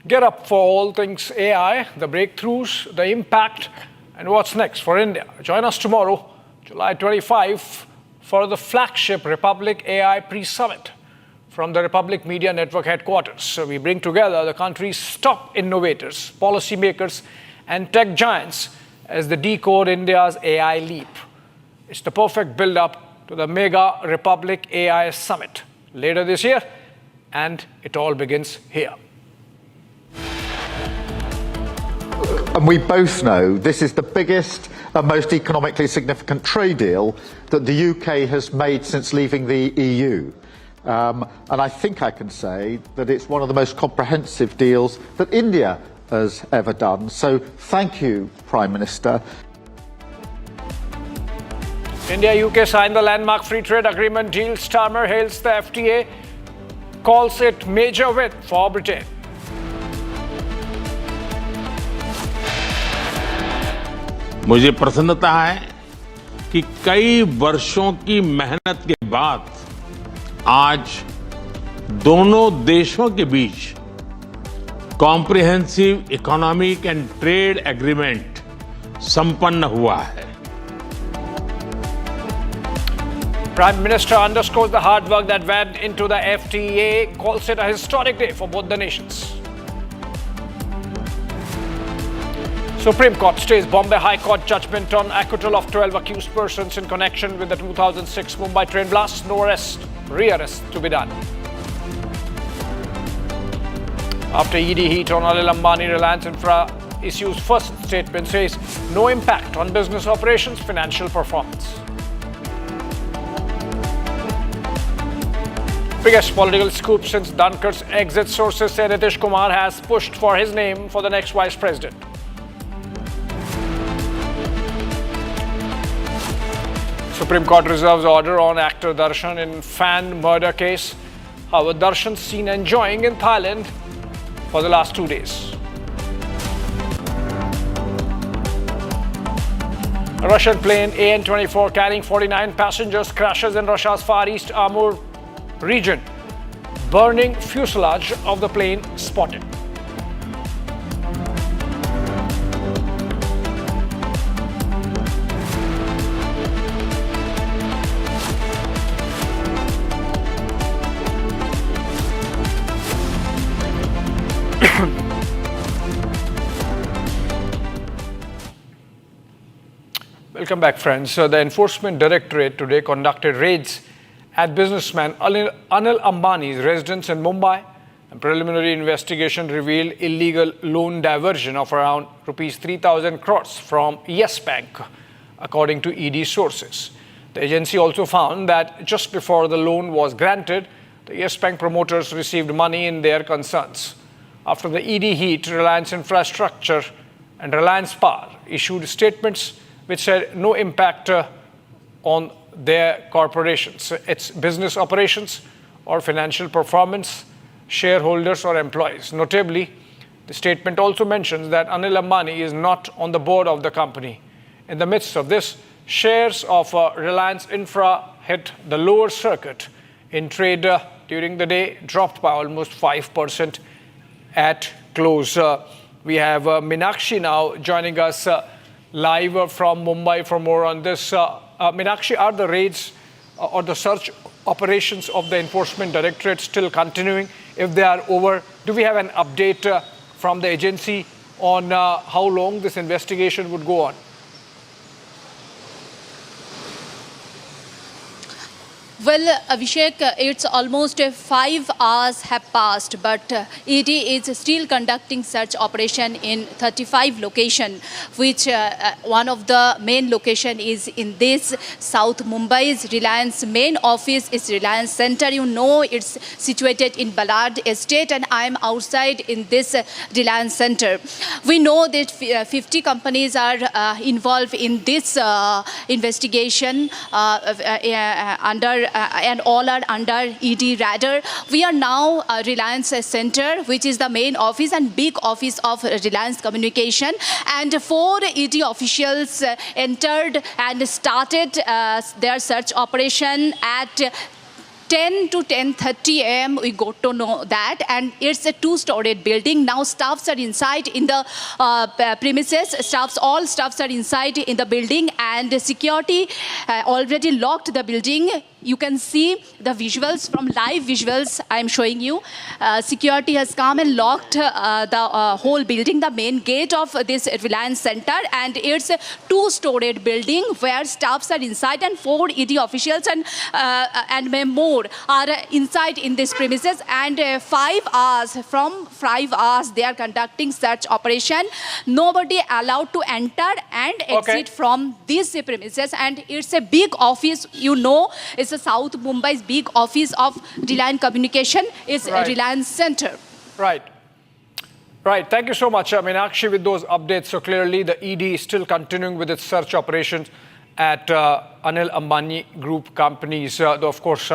Get up for all things AI, the breakthroughs, the impact, and what's next for India. Join us tomorrow, July 25, for the flagship Republic AI Pre-Summit from the Republic Media Network headquarters. So we bring together the country's top innovators, policymakers, and tech giants as they decode India's AI leap. It's the perfect build-up to the mega Republic AI Summit later this year, and it all begins here. And we both know this is the biggest and most economically significant trade deal that the UK has made since leaving the EU. And I think I can say that it's one of the most comprehensive deals that India has ever done. So thank you, Prime Minister. India-UK signed the landmark free trade agreement deal. Starmer hails the FTA, calls it major win for Britain. मुझे प्रसन्नता है कि कई वर्षों की मेहनत के बाद आज दोनों देशों के बीच comprehensive economic and trade agreement संपन्न हुआ है. Prime Minister underscores the hard work that went into the FTA, calls it a historic day for both the nations. Supreme Court stays Bombay High Court judgment on acquittal of 12 accused persons in connection with the 2006 Mumbai train blast. No arrest, re-arrest to be done. After ED heat on Anil Ambani, Reliance Infra issues first statement says no impact on business operations, financial performance. Biggest political scoop since Dunker's exit. Sources say Nitish Kumar has pushed for his name for the next vice president. Supreme Court reserves order on actor Darshan in fan murder case. However, Darshan seen enjoying in Thailand for the last 2 days. A Russian plane AN-24 carrying 49 passengers crashes in Russia's Far East Amur region. Burning fuselage of the plane spotted. Welcome back, friends. The Enforcement Directorate today conducted raids at businessman Anil Ambani's residence in Mumbai. A preliminary investigation revealed illegal loan diversion of around rupees 3,000 crores from Yes Bank, according to ED sources. The agency also found that just before the loan was granted, the Yes Bank promoters received money in their concerns. After the ED heat, Reliance Infrastructure and Reliance Power issued statements which said no impact on their corporations, its business operations or financial performance, shareholders or employees. Notably, the statement also mentions that Anil Ambani is not on the board of the company. In the midst of this, shares of Reliance Infra hit the lower circuit in trade during the day, dropped by almost 5% at close. We have Meenakshi now joining us live from Mumbai for more on this. Meenakshi, are the raids or the search operations of the Enforcement Directorate still continuing? If they are over, do we have an update from the agency on how long this investigation would go on? Well, Abhishek, it's almost 5 hours have passed, but ED is still conducting search operation in 35 locations, which one of the main location is in this South Mumbai's Reliance main office is Reliance Center. You know, it's situated in Ballard Estate, and I'm outside in this Reliance Center. We know that 50 companies are involved in this investigation and all are under ED radar. We are now Reliance Center, which is the main office and big office of Reliance Communication. And 4 ED officials entered and started their search operation at 10 to 10:30 a.m. we got to know that, and it's a two-storied building. Now staffs are inside in the premises. All staffs are inside in the building, and security already locked the building. You can see the visuals from live visuals I'm showing you. Security has come and locked the whole building, the main gate of this Reliance Center, and it's a two-storied building where staffs are inside, and 4 ED officials and more are inside in this premises. And 5 hours they are conducting search operation. Nobody allowed to enter and exit from these premises, and it's a big office. You know, it's South Mumbai's big office of Reliance Communication is Reliance Center. Right. Thank you so much, Meenakshi, with those updates. So clearly the ED is still continuing with its search operations at Anil Ambani Group companies. Though, of course,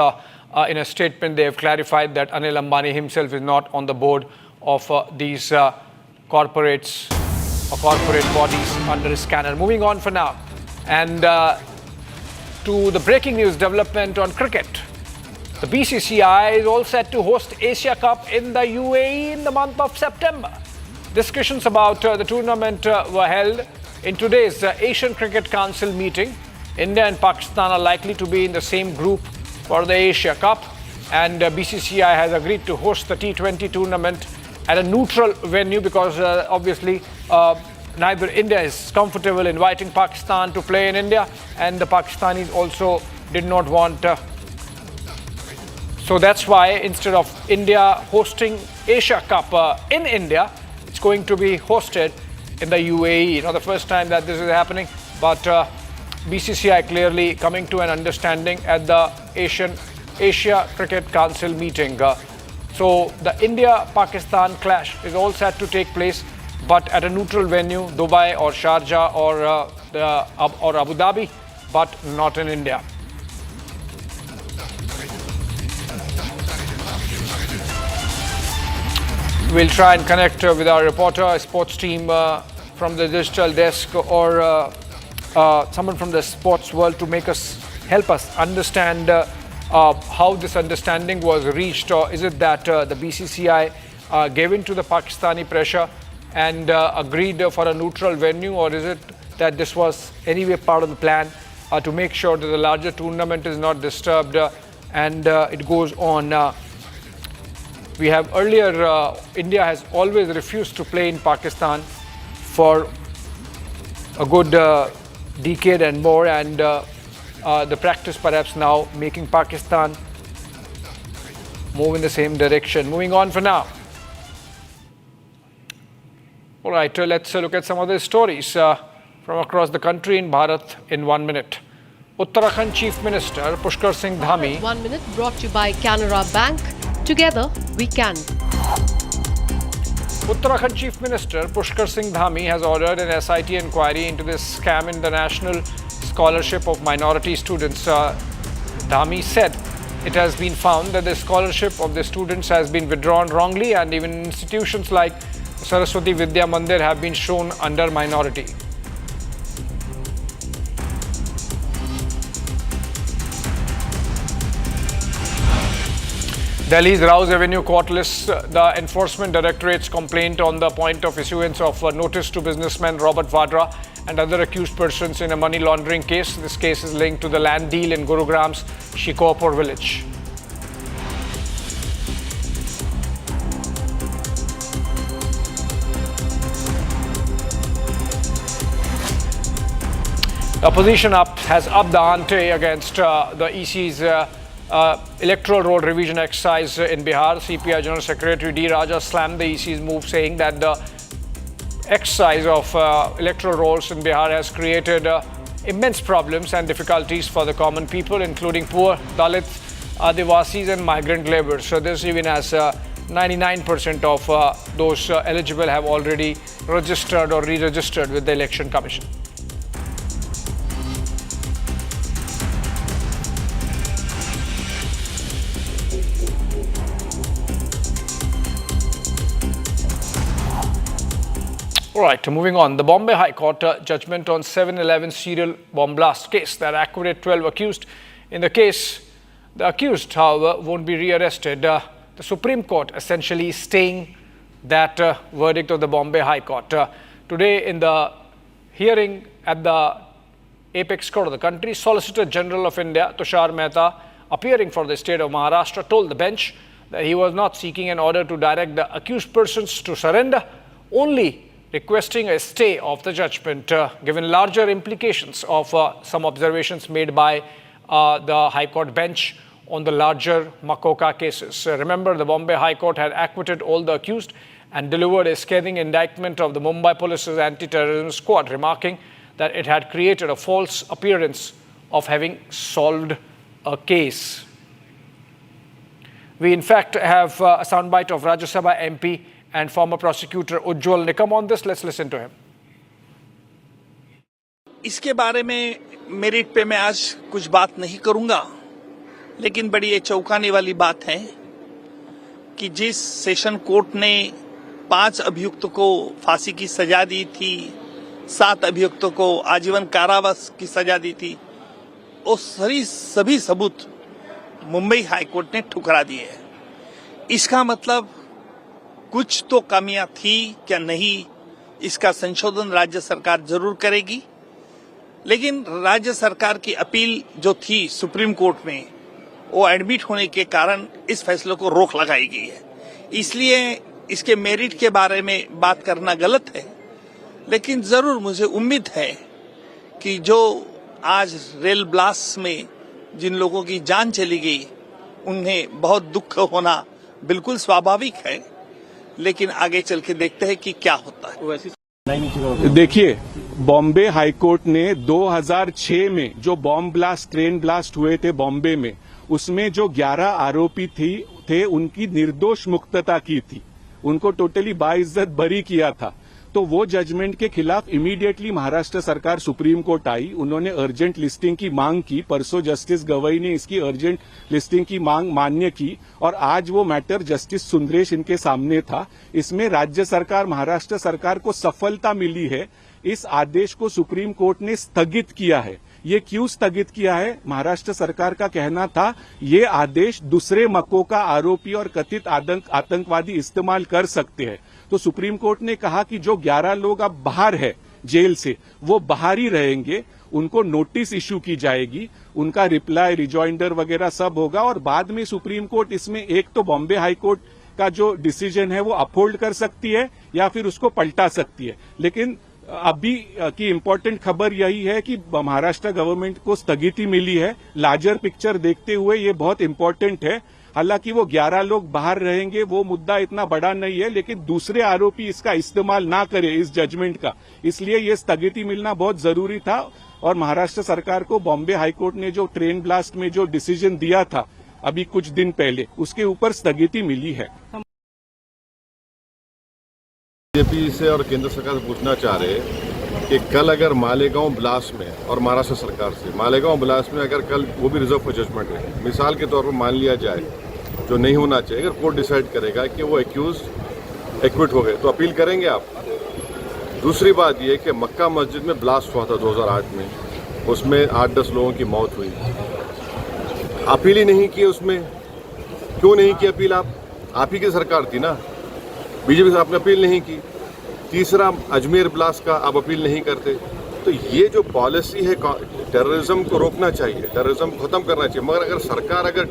in a statement, they have clarified that Anil Ambani himself is not on the board of these corporates or corporate bodies under his Canon. Moving on for now. And to the breaking news development on cricket. The BCCI is all set to host Asia Cup in the UAE in the month of September. Discussions about the tournament were held in today's Asian Cricket Council meeting. India and Pakistan are likely to be in the same group for the Asia Cup, and BCCI has agreed to host the T20 tournament at a neutral venue because obviously neither India is comfortable inviting Pakistan to play in India, and the Pakistanis also did not want. So that's why instead of India hosting Asia Cup in India, it's going to be hosted in the UAE. Not the first time that this is happening, but BCCI clearly coming to an understanding at the Asia Cricket Council meeting. So the India-Pakistan clash is all set to take place, but at a neutral venue, Dubai or Sharjah or Abu Dhabi, but not in India. We'll try and connect with our reporter, a sports team from the digital desk, or someone from the sports world to help us understand how this understanding was reached. Or is it that the BCCI gave in to the Pakistani pressure and agreed for a neutral venue, or is it that this was anyway part of the plan to make sure that the larger tournament is not disturbed and it goes on? We have earlier, India has always refused to play in Pakistan for a good decade and more, and the practice perhaps now making Pakistan move in the same direction. Moving on for now. All right, let's look at some other stories from across the country in Bharat in 1 minute. Uttarakhand Chief Minister Pushkar Singh Dhami. 1 minute brought to you by Canara Bank. Together we can. Uttarakhand Chief Minister Pushkar Singh Dhami has ordered an SIT inquiry into this scam in the National Scholarship of Minority Students. Dhami said it has been found that the scholarship of the students has been withdrawn wrongly, and even institutions like Saraswati Vidya Mandir have been shown under minority. Delhi's Rouse Avenue court lists the Enforcement Directorate's complaint on the point of issuance of a notice to businessman Robert Vadra and other accused persons in a money laundering case. This case is linked to the land deal in Gurugram's Shikorpur village. The opposition has upped the ante against the EC's electoral roll revision exercise in Bihar. CPI General Secretary D. Raja slammed the EC's move, saying that the exercise of electoral rolls in Bihar has created immense problems and difficulties for the common people, including poor, Dalits, Adivasis and migrant labour. So this even as 99% of those eligible have already registered or re-registered with the Election Commission. All right, moving on. The Bombay High Court judgment on 7/11 serial bomb blast case that acquitted 12 accused in the case The accused, however, won't be rearrested. The Supreme Court essentially staying that verdict of the Bombay High Court. Today, in the hearing at the apex court of the country, Solicitor General of India, Tushar Mehta, appearing for the state of Maharashtra, told the bench that he was not seeking an order to direct the accused persons to surrender, only requesting a stay of the judgment, given larger implications of some observations made by the High Court bench on the larger Makoka cases. Remember, the Bombay High Court had acquitted all the accused and delivered a scathing indictment of the Mumbai Police's anti-terrorism squad, remarking that it had created a false appearance of having solved a case. We in fact have a soundbite of Rajya Sabha MP and former prosecutor Ujjwal Nikam on this. Let's listen to him. इसके बारे में merit पे मैं आज कुछ बात नहीं करूंगा, लेकिन बड़ी ये चौंकाने वाली बात है कि जिस सेशन कोर्ट ने 5 अभियुक्तों को फांसी की सजा दी थी, 7 अभियुक्तों को आजीवन कारावास की सजा दी थी, वो सभी सबूत मुंबई हाई कोर्ट ने ठुकरा दिए हैं। इसका मतलब कुछ तो कमियां थी क्या नहीं, इसका संशोधन राज्य सरकार जरूर करेगी, लेकिन राज्य सरकार की अपील जो थी सुप्रीम कोर्ट में, वो एडमिट होने के कारण इस फैसले को रोक लगाई गई है। इसलिए इसके मेरिट के बारे में बात करना गलत है, लेकिन जरूर मुझे उम्मीद है कि जो आज रेल ब्लास्ट में जिन लोगों की जान चली गई, उन्हें बहुत दुख होना बिल्कुल स्वाभाविक है, लेकिन आगे चल के देखते हैं कि क्या होता है। देखिए, बॉम्बे हाई कोर्ट ने 2006 में जो बॉम्ब ब्लास्ट, ट्रेन ब्लास्ट हुए थे बॉम्बे में, उसमें जो 11 आरोपी थे उनकी निर्दोष मुक्तता की थी, उनको टोटली बाइज्जत बरी किया था। तो वो जजमेंट के खिलाफ इमीडिएटली महाराष्ट्र सरकार सुप्रीम कोर्ट आई, उन्होंने अर्जेंट लिस्टिंग की मांग की। परसों जस्टिस गवई ने इसकी अर्जेंट लिस्टिंग की मांग मान्य की और आज वो मैटर जस्टिस सुंदरेश इनके सामने था। इसमें राज्य सरकार, महाराष्ट्र सरकार को सफलता मिली है। इस आदेश को सुप्रीम कोर्ट ने स्थगित किया है। ये क्यों स्थगित किया है? महाराष्ट्र सरकार का कहना था ये आदेश दूसरे मकोका आरोपी और कथित आतंकवादी इस्तेमाल कर सकते हैं। तो सुप्रीम कोर्ट ने कहा कि जो 11 लोग अब बाहर है जेल से, वो बाहर ही रहेंगे, उनको नोटिस इश्यू की जाएगी, उनका रिप्लाई, रिजॉइंडर वगैरह सब होगा और बाद में सुप्रीम कोर्ट इसमें एक तो बॉम्बे हाई कोर्ट का जो डिसीजन है वो अपहोल्ड कर सकती है या फिर उसको पलटा सकती है। लेकिन अभी की इम्पोर्टेंट खबर यही है कि महाराष्ट्र गवर्नमेंट को स्थगिति मिली है। लार्जर पिक्चर देखते हुए ये बहुत इम्पोर्टेंट है। हालांकि वो 11 लोग बाहर रहेंगे, वो मुद्दा इतना बड़ा नहीं है, लेकिन दूसरे आरोपी इसका इस्तेमाल ना करे इस जजमेंट का, इसलिए ये स्थगिति मिलना बहुत जरूरी था। और महाराष्ट्र सरकार को बॉम्बे हाईकोर्ट ने जो ट्रेन ब्लास्ट में जो डिसीजन दिया था अभी कुछ दिन पहले, उसके ऊपर स्थगिति मिली है। बीजेपी से और केंद्र सरकार से पूछना चाह रहे कि कल अगर मालेगांव ब्लास्ट में और महाराष्ट्र सरकार से, मालेगांव ब्लास्ट में अगर कल वो भी रिजर्व फॉर जजमेंट है, मिसाल के तौर पर मान लिया जाए, जो नहीं होना चाहिए, अगर कोर्ट डिसाइड करेगा कि वो एक्यूज एक्विट हो गए तो अपील करेंगे आप। दूसरी बात ये कि मक्का मस्जिद में ब्लास्ट हुआ था 2008 में, उसमें 8-10 लोगों की मौत हुई, अपील ही नहीं की उसमें। क्यों नहीं की अपील? आप ही की सरकार थी ना, बीजेपी से आपने अपील नहीं की। तीसरा, अजमेर ब्लास्ट का आप अपील नहीं करते। तो ये जो पॉलिसी है, टेररिज्म को रोकना चाहिए, टेररिज्म को खत्म करना चाहिए, मगर अगर सरकार अगर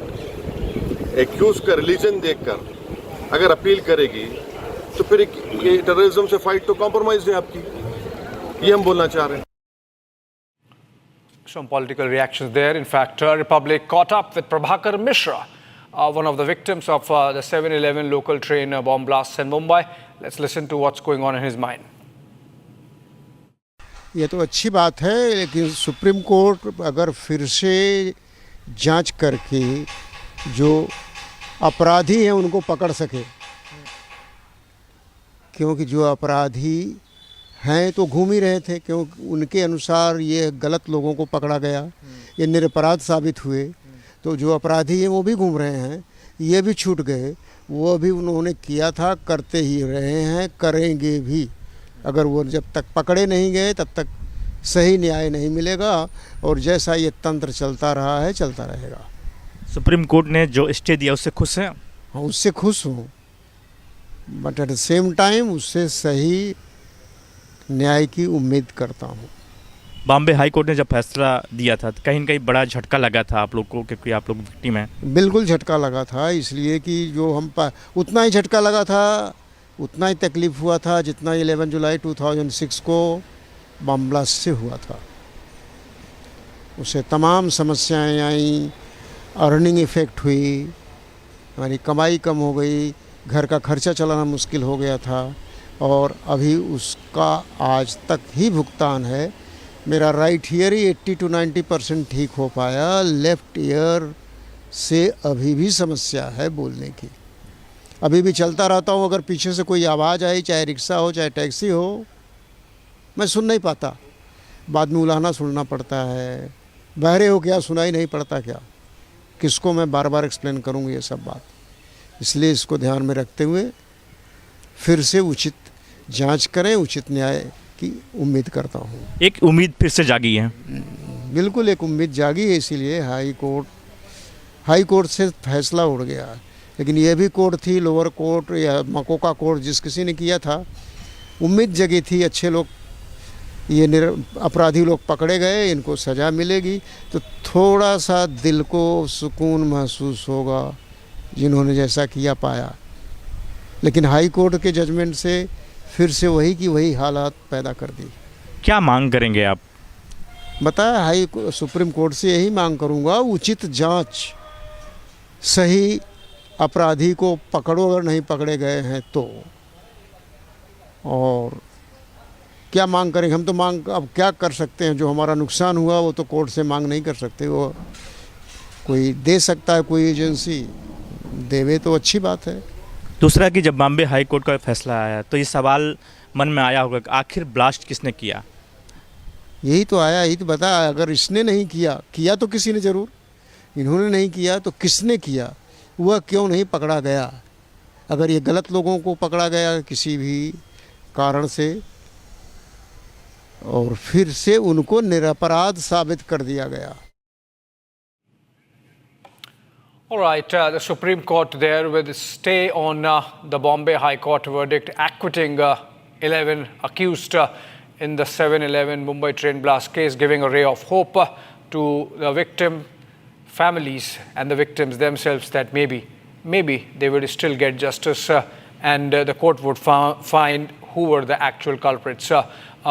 एक्यूज का रिलीजन देखकर अगर अपील करेगी तो फिर ये टेररिज्म से फाइट तो कॉम्प्रोमाइज है आपकी, ये हम बोलना चाह रहे हैं। Some political reactions there. In fact, Republic caught up with Prabhakar Mishra, one of the victims of the 7/11 local train bomb blasts in Mumbai. Let's listen to what's going on in his mind. ये तो अच्छी बात है, लेकिन supreme court अगर फिर से जांच करके जो अपराधी हैं उनको पकड़ सके, क्योंकि जो अपराधी हैं तो घूम ही रहे थे, क्योंकि उनके अनुसार ये गलत लोगों को पकड़ा गया, ये निरपराध साबित हुए, तो जो अपराधी हैं वो भी घूम रहे हैं, ये भी छूट गए। वो भी उन्होंने किया था, करते ही रहे हैं, करेंगे भी। अगर वो जब तक पकड़े नहीं गए तब तक सही न्याय नहीं मिलेगा, और जैसा ये तंत्र चलता रहा है चलता रहेगा। सुप्रीम कोर्ट ने जो स्टे दिया उससे खुश हैं? हाँ, उससे खुश हूँ, but at the same time उससे सही न्याय की उम्मीद करता हूँ। बॉम्बे हाई कोर्ट ने जब फैसला दिया था तो कहीं न कहीं बड़ा झटका लगा था आप लोग को, क्योंकि आप लोग विक्टिम हैं। बिल्कुल झटका लगा था, इसलिए कि जो उतना ही झटका लगा था, उतना ही तकलीफ़ हुआ था जितना 11 जुलाई 2006 को बम ब्लास्ट से हुआ था। उससे तमाम समस्याएं आई, अर्निंग इफ़ेक्ट हुई, हमारी कमाई कम हो गई, घर का खर्चा चलाना मुश्किल हो गया था, और अभी उसका आज तक ही भुगतान है। मेरा राइट ईयर ही 80 to 90% ठीक हो पाया, लेफ़्ट ईयर से अभी भी समस्या है बोलने की, अभी भी चलता रहता हूँ। अगर पीछे से कोई आवाज़ आई, चाहे रिक्शा हो चाहे टैक्सी हो, मैं सुन नहीं पाता, बाद में उलाहना सुनना पड़ता है। बहरे हो क्या, सुनाई नहीं पड़ता क्या? किसको मैं बार बार एक्सप्लेन करूँगी ये सब बात? इसलिए इसको ध्यान में रखते हुए फिर से उचित जांच करें, उचित न्याय की उम्मीद करता हूँ। एक उम्मीद फिर से जागी है? बिल्कुल एक उम्मीद जागी है, इसीलिए हाई कोर्ट से फैसला उड़ गया। लेकिन ये भी कोर्ट थी, लोअर कोर्ट या मकोका कोर्ट, जिस किसी ने किया था, उम्मीद जगी थी अच्छे लोग, ये अपराधी लोग पकड़े गए, इनको सज़ा मिलेगी तो थोड़ा सा दिल को सुकून महसूस होगा, जिन्होंने जैसा किया पाया। लेकिन हाई कोर्ट के जजमेंट से फिर से वही की वही हालात पैदा कर दी। क्या मांग करेंगे आप? बताया, सुप्रीम कोर्ट से यही मांग करूंगा, उचित जांच, सही अपराधी को पकड़ो अगर नहीं पकड़े गए हैं तो। और क्या मांग करेंगे हम? तो मांग अब क्या कर सकते हैं? जो हमारा नुकसान हुआ वो तो कोर्ट से मांग नहीं कर सकते, वो कोई दे सकता है, कोई एजेंसी देवे तो अच्छी बात है। दूसरा कि जब बॉम्बे हाई कोर्ट का फैसला आया तो ये सवाल मन में आया होगा कि आखिर ब्लास्ट किसने किया? यही तो आया, यही तो बता, अगर इसने नहीं किया तो किसी ने ज़रूर, इन्होंने नहीं किया तो किसने किया? वह क्यों नहीं पकड़ा गया? अगर ये गलत लोगों को पकड़ा गया किसी भी कारण से और फिर से उनको निरपराध साबित कर दिया गया। All right, the Supreme Court there with stay on the Bombay High Court verdict acquitting 11 accused in the 7/11 Mumbai train blast case, giving a ray of hope to the victim families and the victims themselves that maybe they would still get justice and the court would find who were the actual culprits.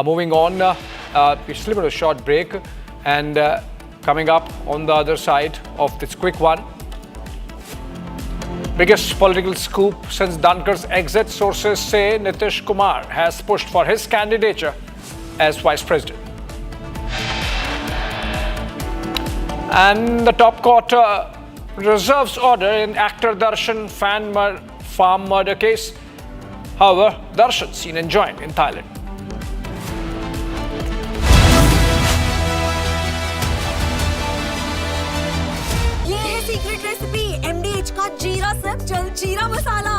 Moving on, we slip a short break, and coming up on the other side of this quick one, biggest political scoop since Dankar's exit, sources say Nitish Kumar has pushed for his candidature as vice president. And the top court reserves order in actor Darshan farm murder case. However, Darshan seen enjoying in Thailand. ये है secret recipe MDH का जीरा SIP jaljeera मसाला।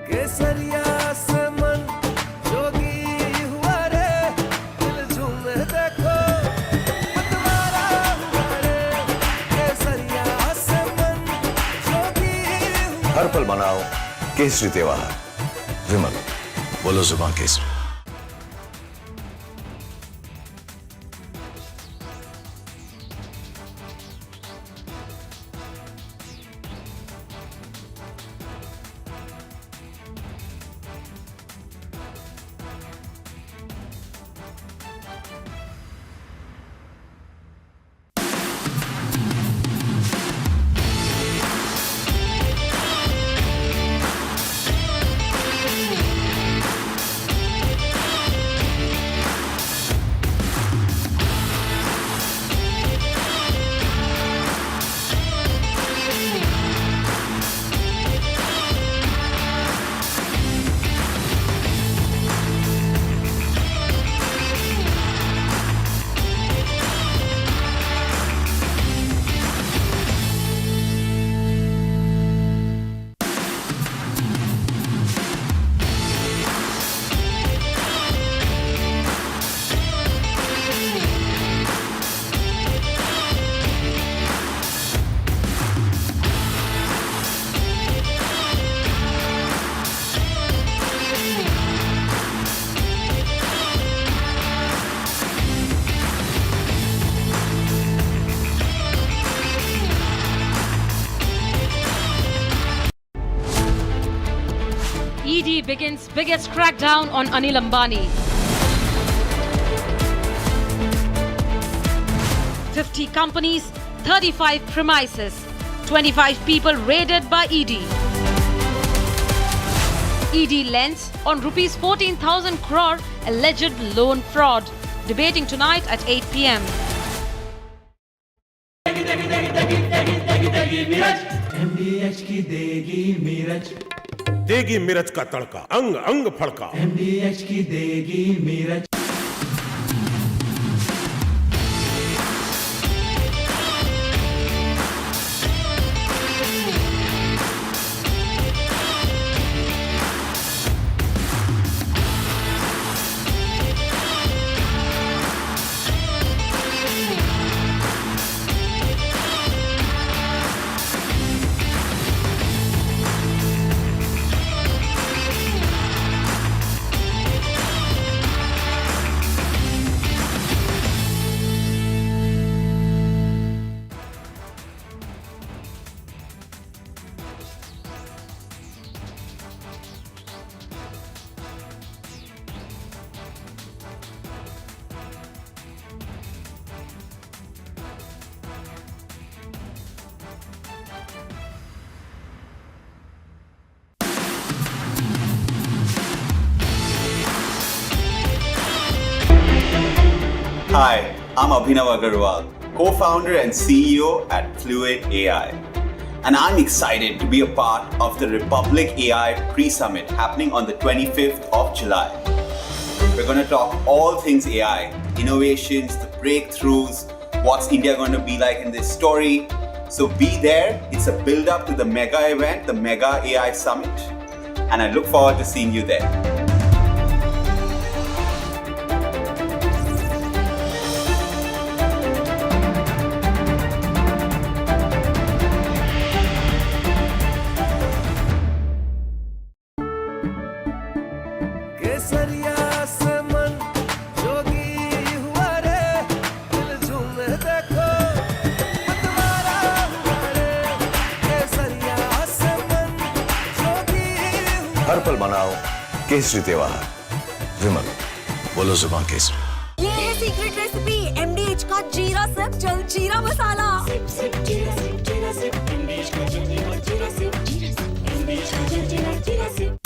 केसरिया से मन जोगी हुआ रे, दिल झूमे देखो मतवारा हुआ रे। केसरिया से मन जोगी हुआ। हर पल मनाओ केसरी त्योहार। विमल, बोलो जुबान Kesari. ED begins biggest crackdown on Anil Ambani. 50 companies, 35 premises, 25 people raided by ED. ED lends on rupees 14,000 crore alleged loan fraud. Debating tonight at 8 p.m. MDH की देगी मीरज, देगी मिर्च का तड़का, अंग अंग फड़का। MDH की देगी Miraj. Hi, I'm Abhinav Agarwal, co-founder and CEO at Fluid AI. And I'm excited to be a part of the Republic AI pre-summit happening on the 25th of July. We're going to talk all things AI, innovations, the breakthroughs, what's India going to be like in this story. So be there. It's a build-up to the mega event, the Mega AI Summit. And I look forward to seeing you there. केसरिया से मन जोगी हुआ रे, दिल झूमे देखो मतवारा हुआ रे। केसरिया से मन जोगी हुआ। हर पल मनाओ केसरी त्योहार। विमल, बोलो जुबान केसरी। ये है सीक्रेट रेसिपी MDH का जीरा सिप जल जीरा मसाला। सिप सिप जीरा सिप जीरा सिप MDH का जल जीरा सिप जीरा सिप MDH का जल जीरा SIP.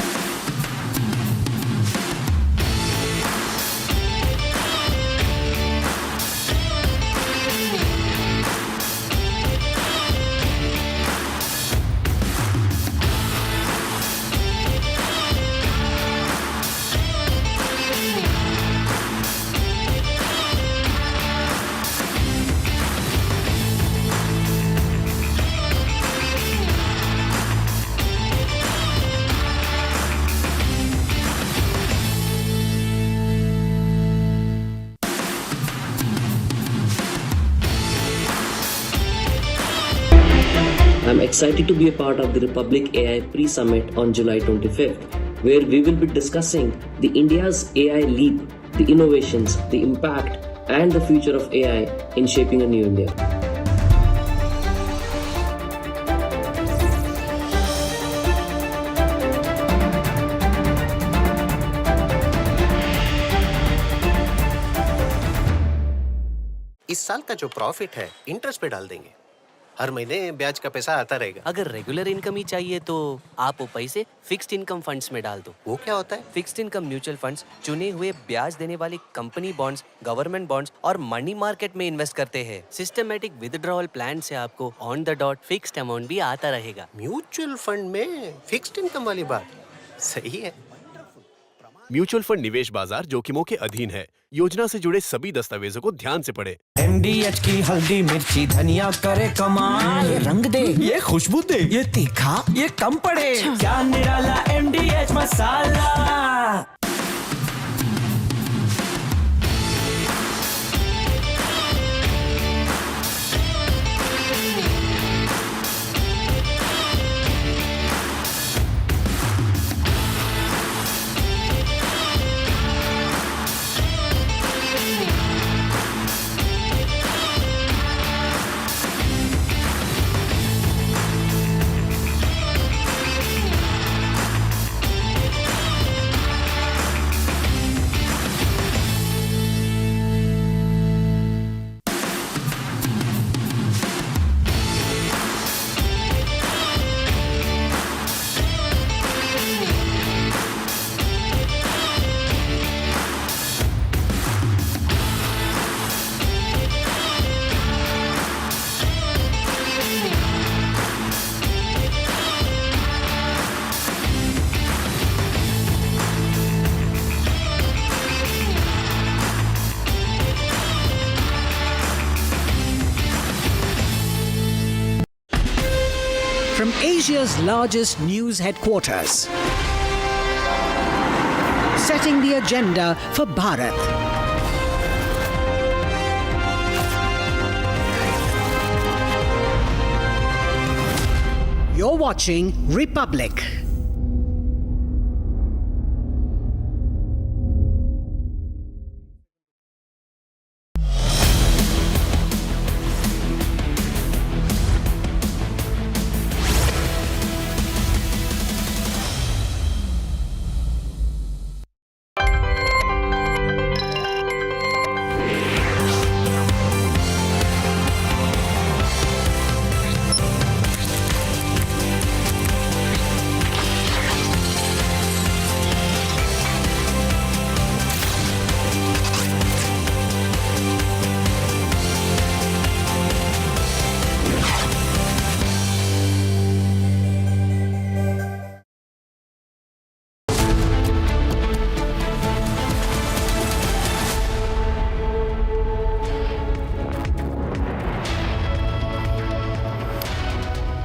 I'm excited to be a part of the Republic AI pre-summit on July 25th, where we will be discussing the India's AI leap, the innovations, the impact, and the future of AI in shaping a new India. इस साल का जो profit है interest पे डाल देंगे। हर महीने ब्याज का पैसा आता रहेगा। अगर रेगुलर इनकम ही चाहिए तो आप वो पैसे फिक्स्ड इनकम फंड्स में डाल दो। वो क्या होता है? फिक्स्ड इनकम म्यूचुअल फंड्स चुने हुए ब्याज देने वाली कंपनी बॉन्ड्स, गवर्नमेंट बॉन्ड्स और मनी मार्केट में इन्वेस्ट करते हैं। सिस्टमैटिक विथड्रॉवल प्लान से आपको on the dot fixed amount भी आता रहेगा। म्यूचुअल फंड में फिक्स्ड इनकम वाली बात सही है। म्यूचुअल फंड निवेश बाजार जोखिमों के अधीन है। योजना से जुड़े सभी दस्तावेजों को ध्यान से पढ़ें। MDH की हल्दी मिर्ची धनिया करे कमाल, ये रंग दे, ये खुशबू दे, ये तीखा, ये कम पड़े। क्या निराला MDH masala. Asia's largest news headquarters, setting the agenda for Bharat. You're watching Republic.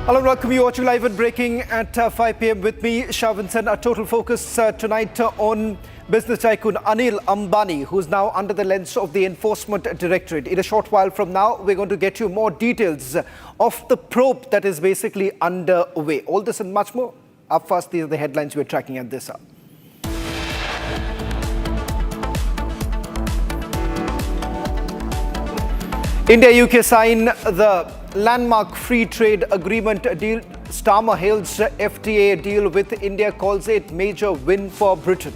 Hello, welcome. You're watching live and breaking at 5 p.m. with me, Shavinson. Our total focus tonight on business tycoon Anil Ambani, who's now under the lens of the Enforcement Directorate. In a short while from now, we're going to get you more details of the probe that is basically underway. All this and much more. Up first, these are the headlines we're tracking at this hour. India-UK sign the landmark free trade agreement deal. Starmer hails FTA deal with India, calls it major win for Britain.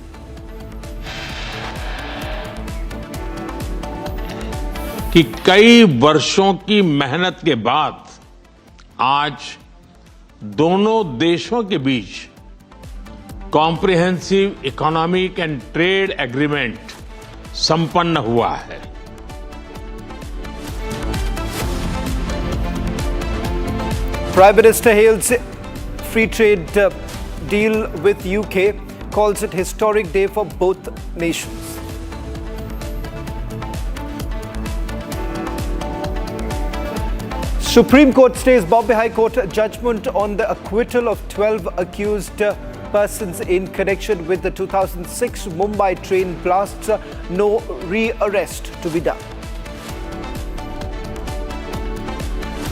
कि कई वर्षों की मेहनत के बाद आज दोनों देशों के बीच comprehensive economic and trade agreement संपन्न हुआ है. Prime Minister hails free trade deal with UK, calls it historic day for both nations. Supreme Court stays Bombay High Court judgment on the acquittal of 12 accused persons in connection with the 2006 Mumbai train blasts. No re-arrest to be done.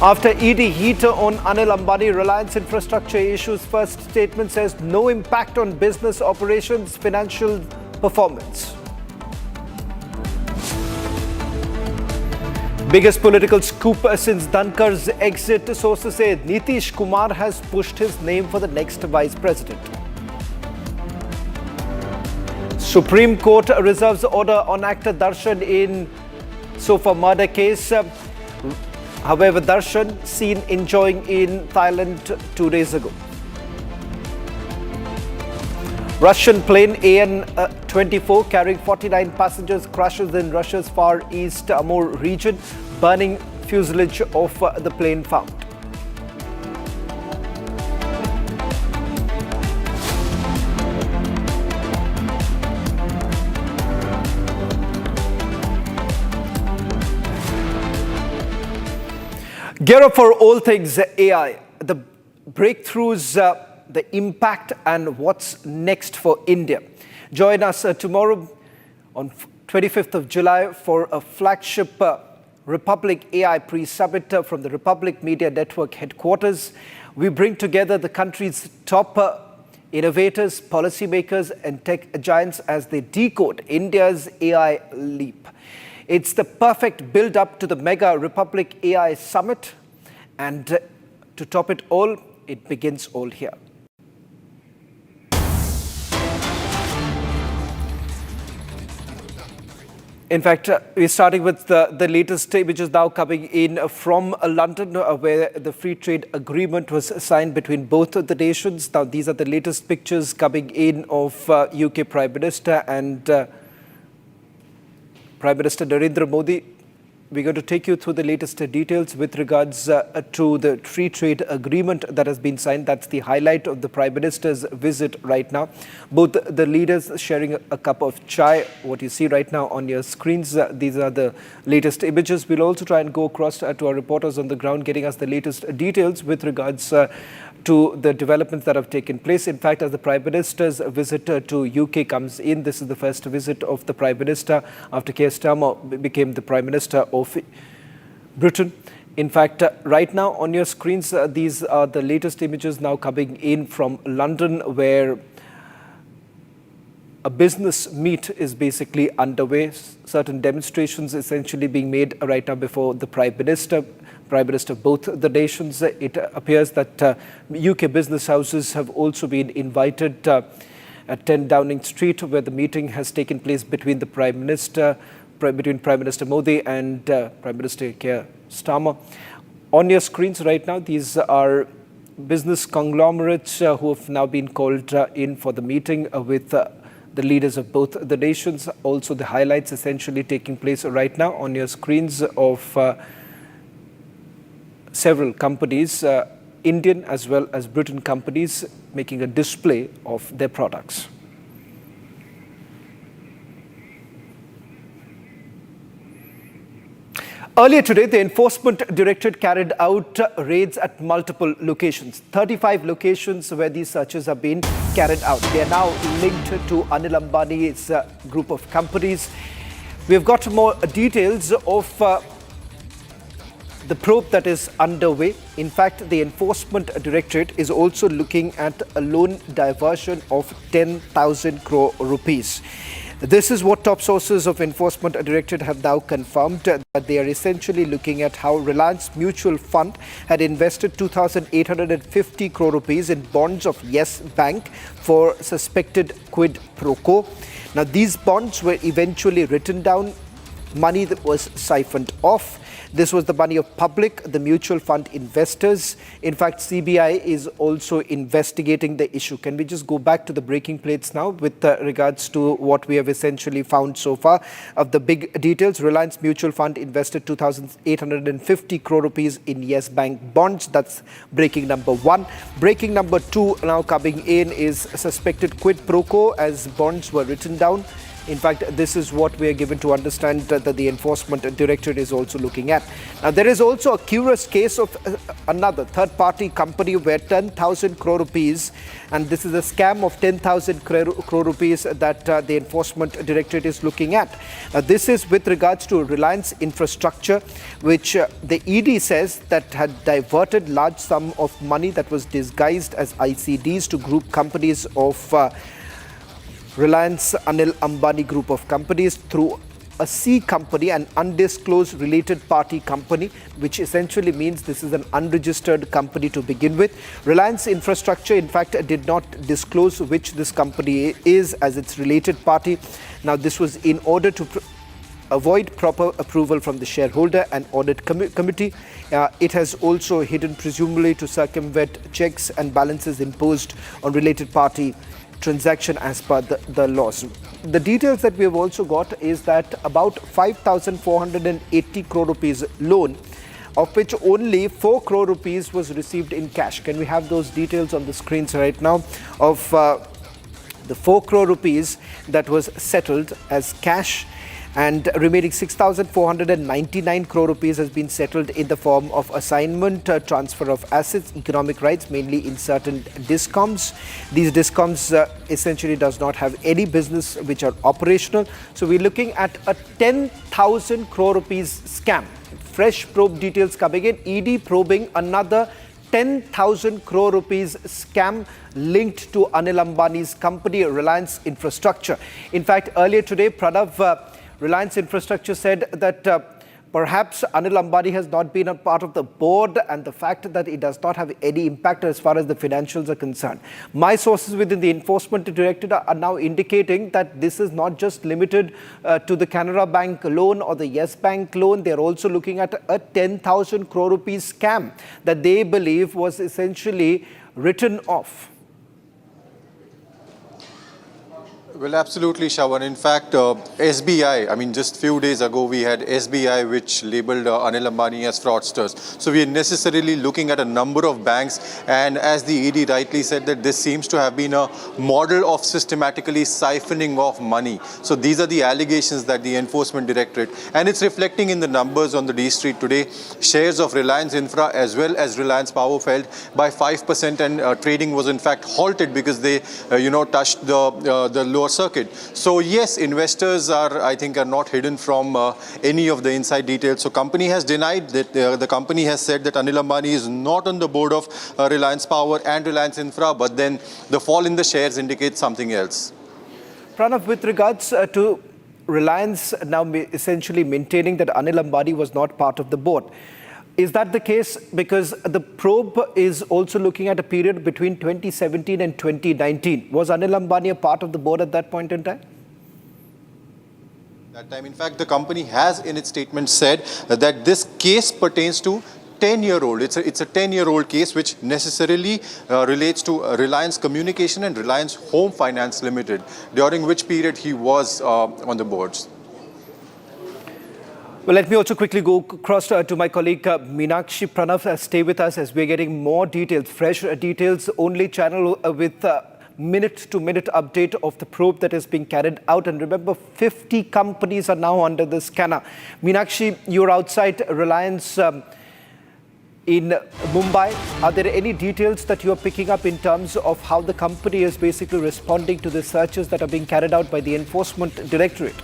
After ED heat on Anil Ambani, Reliance infrastructure issues first statement says no impact on business operations, financial performance. Biggest political scoop since Dankar's exit. Sources say Nitish Kumar has pushed his name for the next vice president. Supreme Court reserves order on actor Darshan in Sofa murder case. However, Darshan seen enjoying in Thailand 2 days ago. Russian plane AN-24 carrying 49 passengers crashes in Russia's Far East Amur region, burning fuselage of the plane found. Gear up for all things AI, the breakthroughs, the impact and what's next for India. Join us tomorrow on 25th of July for a flagship Republic AI pre-summit from the Republic Media Network headquarters. We bring together the country's top innovators, policymakers and tech giants as they decode India's AI leap. It's the perfect build-up to the mega Republic AI Summit, and to top it all, it begins all here. In fact, we're starting with the latest which is now coming in from London, where the free trade agreement was signed between both of the nations. Now, these are the latest pictures coming in of UK Prime Minister and Prime Minister Narendra Modi. We're going to take you through the latest details with regards to the free trade agreement that has been signed. That's the highlight of the Prime Minister's visit right now. Both the leaders sharing a cup of chai. What you see right now on your screens, these are the latest images. We'll also try and go across to our reporters on the ground, getting us the latest details with regards to the developments that have taken place. In fact, as the Prime Minister's visit to UK comes in, this is the first visit of the Prime Minister after Keir Starmer became the Prime Minister of Britain. In fact, right now on your screens, these are the latest images now coming in from London, where a business meet is basically underway. Certain demonstrations essentially being made right now before the Prime Minister of both the nations. It appears that UK business houses have also been invited at 10 Downing Street, where the meeting has taken place between the Prime Minister Modi and Prime Minister Keir Starmer. On your screens right now, these are business conglomerates who have now been called in for the meeting with the leaders of both the nations. Also, the highlights essentially taking place right now on your screens of several companies, Indian as well as Britain companies, making a display of their products. Earlier today, the Enforcement Directorate carried out raids at multiple locations. 35 locations where these searches have been carried out. They are now linked to Anil Ambani's group of companies. We have got more details of the probe that is underway. In fact, the Enforcement Directorate is also looking at a loan diversion of 10,000 crore rupees. This is what top sources of Enforcement Directorate have now confirmed, that they are essentially looking at how Reliance Mutual Fund had invested 2,850 crore rupees in bonds of Yes Bank for suspected quid pro quo. Now, these bonds were eventually written down, money that was siphoned off. This was the money of public, the mutual fund investors. In fact, CBI is also investigating the issue. Can we just go back to the breaking plates now with regards to what we have essentially found so far? Of the big details, Reliance Mutual Fund invested 2,850 crore rupees in Yes Bank bonds. That's breaking number one. Breaking number two now coming in is suspected quid pro quo as bonds were written down. In fact, this is what we are given to understand that the Enforcement Directorate is also looking at. Now, there is also a curious case of another third-party company where 10,000 crore rupees, and this is a scam of 10,000 crore rupees that the Enforcement Directorate is looking at. This is with regards to Reliance Infrastructure, which the ED says that had diverted large sum of money that was disguised as ICDs to group companies of Reliance Anil Ambani group of companies through a C company, an undisclosed related party company, which essentially means this is an unregistered company to begin with. Reliance Infrastructure, in fact, did not disclose which this company is as its related party. Now, this was in order to avoid proper approval from the shareholder and audit committee. It has also hidden, presumably to circumvent checks and balances imposed on related party transaction as per the laws. The details that we have also got is that about 5,480 crore rupees loan, of which only 4 crore rupees was received in cash. Can we have those details on the screens right now of the 4 crore rupees that was settled as cash, and remaining 6,499 crore rupees has been settled in the form of assignment, transfer of assets, economic rights, mainly in certain discoms. These discoms essentially does not have any business which are operational. So we're looking at a 10,000 crore rupees scam. Fresh probe details coming in, ED probing another 10,000 crore rupees scam linked to Anil Ambani's company, Reliance Infrastructure. In fact, earlier today, Pranav, Reliance Infrastructure said that perhaps Anil Ambani has not been a part of the board, and the fact that it does not have any impact as far as the financials are concerned. My sources within the Enforcement Directorate are now indicating that this is not just limited to the Canara Bank loan or the Yes Bank loan. They're also looking at a 10,000 crore rupees scam that they believe was essentially written off. Well, absolutely, Shravan. In fact, SBI, I mean, just few days ago, we had SBI, which labeled Anil Ambani as fraudsters. So we are necessarily looking at a number of banks. And as the ED rightly said, that this seems to have been a model of systematically siphoning off money. So these are the allegations that the Enforcement Directorate, and it's reflecting in the numbers on the D Street today, shares of Reliance Infra as well as Reliance Power fell by 5%, and trading was in fact halted because they, touched the lower circuit. So yes, investors I think are not hidden from any of the inside details. So company has denied that, the company has said that Anil Ambani is not on the board of Reliance Power and Reliance Infra, but then the fall in the shares indicates something else. Pranav, with regards to Reliance now essentially maintaining that Anil Ambani was not part of the board, is that the case? Because the probe is also looking at a period between 2017 and 2019. Was Anil Ambani a part of the board at that point in time? That time, in fact, the company has in its statement said that this case pertains to 10-year-old. It's a 10-year-old case which necessarily relates to Reliance Communication and Reliance Home Finance Limited, during which period he was on the boards. Well, let me also quickly go across to my colleague Meenakshi. Pranav, stay with us as we're getting more details, fresh details, only channel with minute-to-minute update of the probe that is being carried out. And remember, 50 companies are now under the scanner. Meenakshi, you're outside Reliance in Mumbai. Are there any details that you're picking up in terms of how the company is basically responding to the searches that are being carried out by the Enforcement Directorate?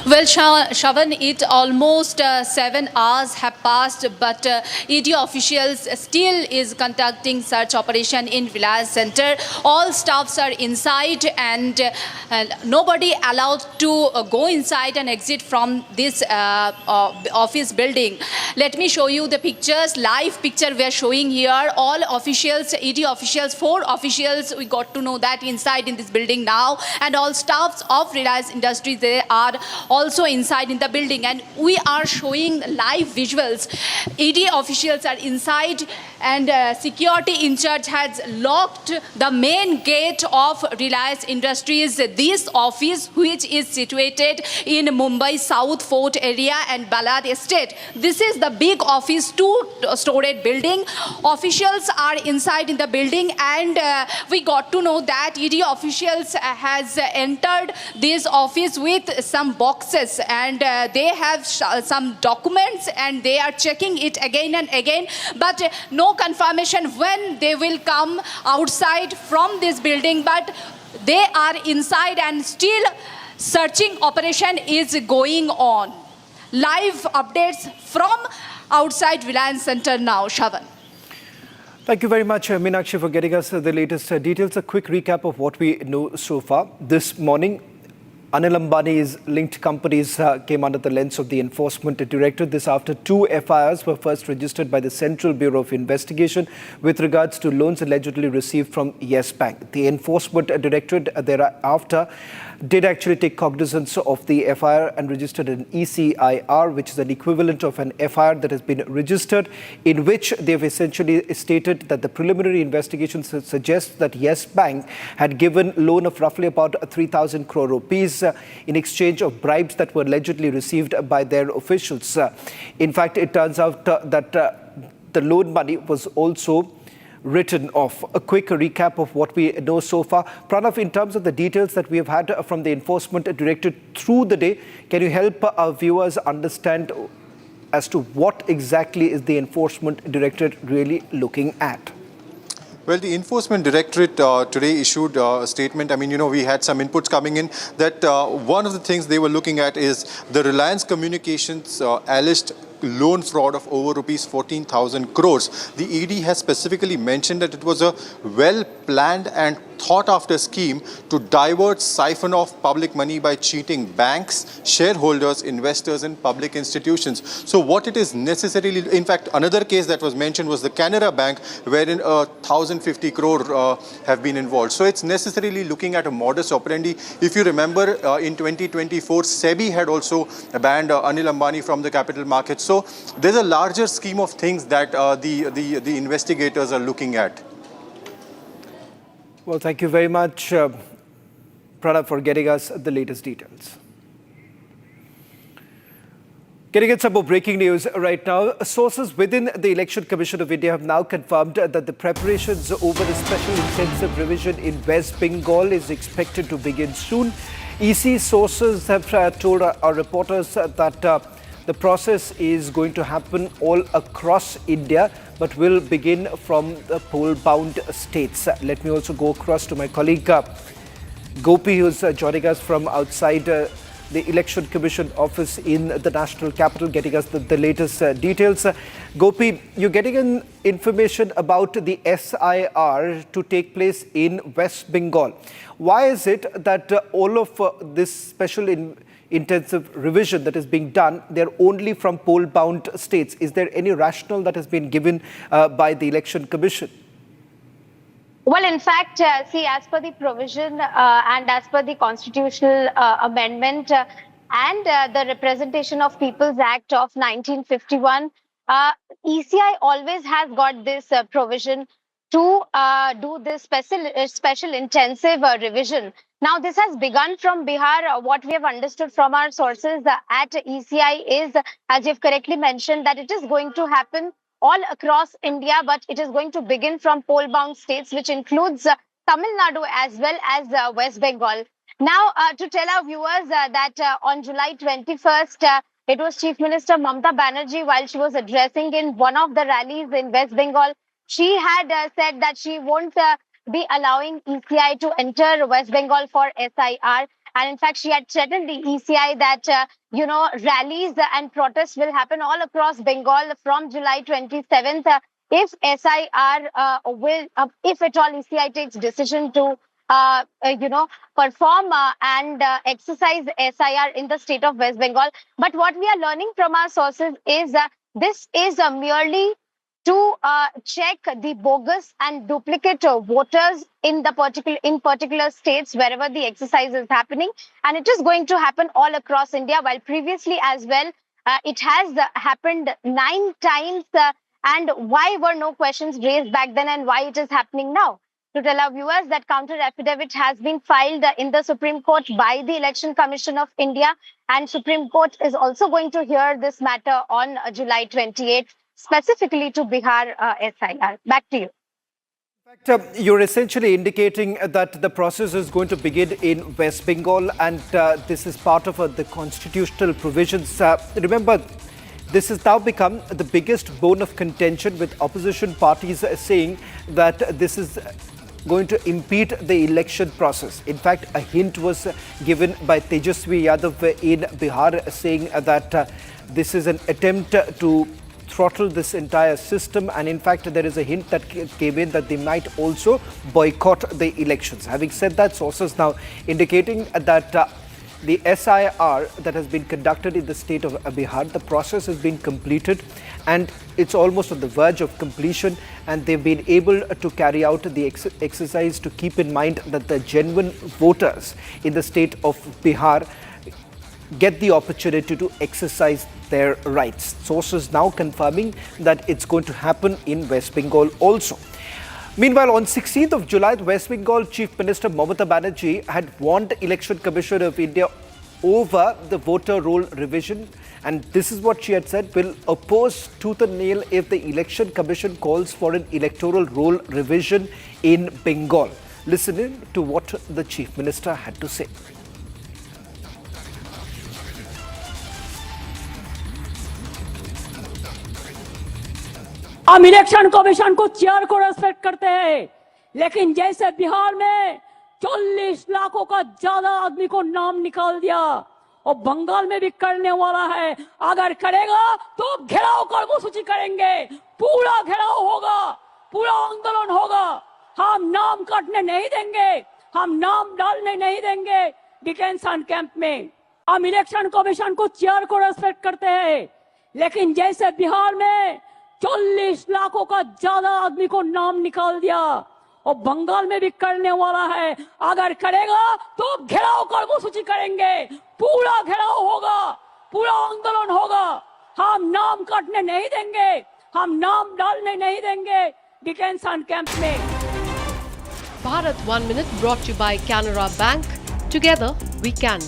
Well, Shravan, it almost 7 hours have passed, but ED officials still is conducting search operation in Reliance Center. All staffs are inside, and nobody allowed to go inside and exit from this office building. Let me show you the pictures, live picture we are showing here. All officials, ED officials, 4 officials, we got to know that inside in this building now, and all staffs of Reliance Industries, they are also inside in the building, and we are showing live visuals. ED officials are inside, and security in charge has locked the main gate of Reliance Industries, this office which is situated in Mumbai South Fort area and Balad Estate. This is the big office, 2-storied building. Officials are inside in the building, and we got to know that ED officials has entered this office with some boxes, and they have some documents, and they are checking it again and again, but no confirmation when they will come outside from this building. But they are inside, and still searching operation is going on. Live updates from outside Reliance Center now, Shravan. Thank you very much, Meenakshi, for getting us the latest details. A quick recap of what we know so far. This morning, Anil Ambani's linked companies came under the lens of the Enforcement Directorate. This after 2 FIRs were first registered by the Central Bureau of Investigation with regards to loans allegedly received from Yes Bank. The Enforcement Directorate thereafter did actually take cognizance of the FIR and registered an ECIR, which is an equivalent of an FIR that has been registered, in which they've essentially stated that the preliminary investigation suggests that Yes Bank had given loan of roughly about 3,000 crore rupees in exchange of bribes that were allegedly received by their officials. In fact, it turns out that the loan money was also written off. A quick recap of what we know so far. Pranav, in terms of the details that we have had from the Enforcement Directorate through the day, can you help our viewers understand as to what exactly is the Enforcement Directorate really looking at? Well, the Enforcement Directorate today issued a statement. I mean, we had some inputs coming in that one of the things they were looking at is the Reliance Communications alleged loan fraud of over rupees 14,000 crores. The ED has specifically mentioned that it was a well-planned and thought-after scheme to divert, siphon off public money by cheating banks, shareholders, investors, and public institutions. So what it is necessarily, in fact, another case that was mentioned was the Canara Bank, wherein 1,050 crore have been involved. So it's necessarily looking at a modus operandi. If you remember, in 2024, SEBI had also banned Anil Ambani from the capital markets. So there's a larger scheme of things that the investigators are looking at. Well, thank you very much, Pranav, for getting us the latest details. Getting at some more breaking news right now. Sources within the Election Commission of India have now confirmed that the preparations over the special intensive revision in West Bengal is expected to begin soon. EC sources have told our reporters that the process is going to happen all across India, but will begin from the poll-bound states. Let me also go across to my colleague Gopi, who's joining us from outside the Election Commission office in the national capital, getting us the latest details. Gopi, you're getting an information about the SIR to take place in West Bengal. Why is it that all of this special intensive revision that is being done, they're only from poll-bound states? Is there any rationale that has been given by the Election Commission? Well, in fact, see, as per the provision and as per the constitutional amendment and the Representation of People's Act of 1951, ECI always has got this provision to do this special intensive revision. Now, this has begun from Bihar. What we have understood from our sources at ECI is, as you've correctly mentioned, that it is going to happen all across India, but it is going to begin from poll-bound states, which includes Tamil Nadu as well as West Bengal. Now, to tell our viewers that on July 21st, it was Chief Minister Mamata Banerjee, while she was addressing in one of the rallies in West Bengal, she had said that she won't be allowing ECI to enter West Bengal for SIR. And in fact, she had threatened the ECI that, rallies and protests will happen all across Bengal from July 27th if SIR if at all ECI takes decision to, perform and exercise SIR in the state of West Bengal. But what we are learning from our sources is this is merely to check the bogus and duplicate voters in particular states wherever the exercise is happening, and it is going to happen all across India. While previously as well, it has happened 9 times, and why were no questions raised back then, and why it is happening now? To tell our viewers that counter affidavit has been filed in the Supreme Court by the Election Commission of India, and Supreme Court is also going to hear this matter on July 28th. Specifically to Bihar SIR. Back to you. In fact, you're essentially indicating that the process is going to begin in West Bengal, and this is part of the constitutional provisions. Remember, this has now become the biggest bone of contention, with opposition parties saying that this is going to impede the election process. In fact, a hint was given by Tejasvi Yadav in Bihar, saying that this is an attempt to throttle this entire system, and in fact there is a hint that came in that they might also boycott the elections. Having said that, sources now indicating that the SIR that has been conducted in the state of Bihar, the process has been completed and it's almost on the verge of completion, and they've been able to carry out the exercise to keep in mind that the genuine voters in the state of Bihar get the opportunity to exercise their rights. Sources now confirming that it's going to happen in West Bengal also. Meanwhile, on 16th of July, the West Bengal Chief Minister Mamata Banerjee had warned Election Commission of India over the voter roll revision, and this is what she had said: will oppose tooth and nail if the Election Commission calls for an electoral roll revision in Bengal. Listen in to what the Chief Minister had to say. हम election commission को chair को respect करते हैं, लेकिन जैसे बिहार में 40 लाखों का ज्यादा आदमी को नाम निकाल दिया और बंगाल में भी करने वाला है, अगर करेगा तो घेराव कर्मसूची करेंगे, पूरा घेराव होगा, पूरा आंदोलन होगा। हम नाम काटने नहीं देंगे, हम नाम डालने नहीं देंगे डिटेंशन कैंप में। हम इलेक्शन कमीशन को चेयर को रेस्पेक्ट करते हैं, लेकिन जैसे बिहार में 40 लाखों का ज्यादा आदमी को नाम निकाल दिया और बंगाल में भी करने वाला है, अगर करेगा तो घेराव कर्मसूची करेंगे, पूरा घेराव होगा, पूरा आंदोलन होगा। हम नाम काटने नहीं देंगे, हम नाम डालने नहीं देंगे डिटेंशन कैंप में। Bharat 1 Minute brought to you by Canara Bank. Together we can.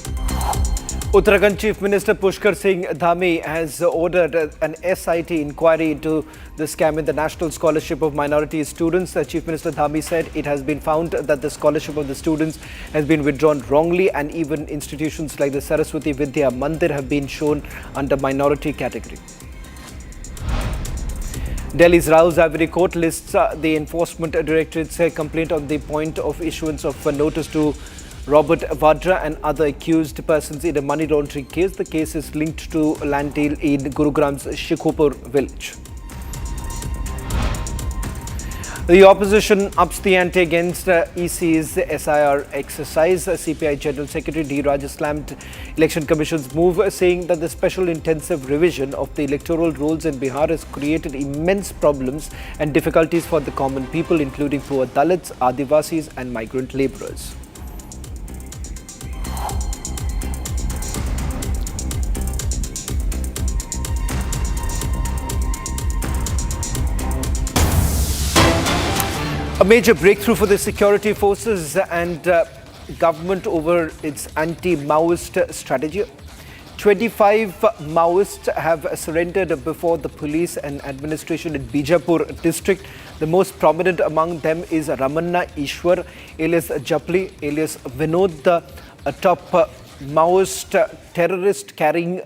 Uttarakhand Chief Minister Pushkar Singh Dhami has ordered an SIT inquiry into the scam in the National Scholarship of Minority Students. Chief Minister Dhami said it has been found that the scholarship of the students has been withdrawn wrongly, and even institutions like the Saraswati Vidya Mandir have been shown under minority category. Delhi's Rao's Ivory Court lists the Enforcement Directorate's complaint on the point of issuance of a notice to Robert Vadra and other accused persons in a money laundering case. The case is linked to land deal in Gurugram's Shikhopur village. The opposition ups the ante against EC's SIR exercise. CPI General Secretary D. Raja slammed Election Commission's move, saying that the special intensive revision of the electoral rolls in Bihar has created immense problems and difficulties for the common people, including poor Dalits, Adivasis and migrant labourers. A major breakthrough for the security forces and government over its anti-Maoist strategy. 25 Maoists have surrendered before the police and administration in Bijapur district. The most prominent among them is Ramanna Ishwar, alias Japli, alias Vinod, a top Maoist terrorist carrying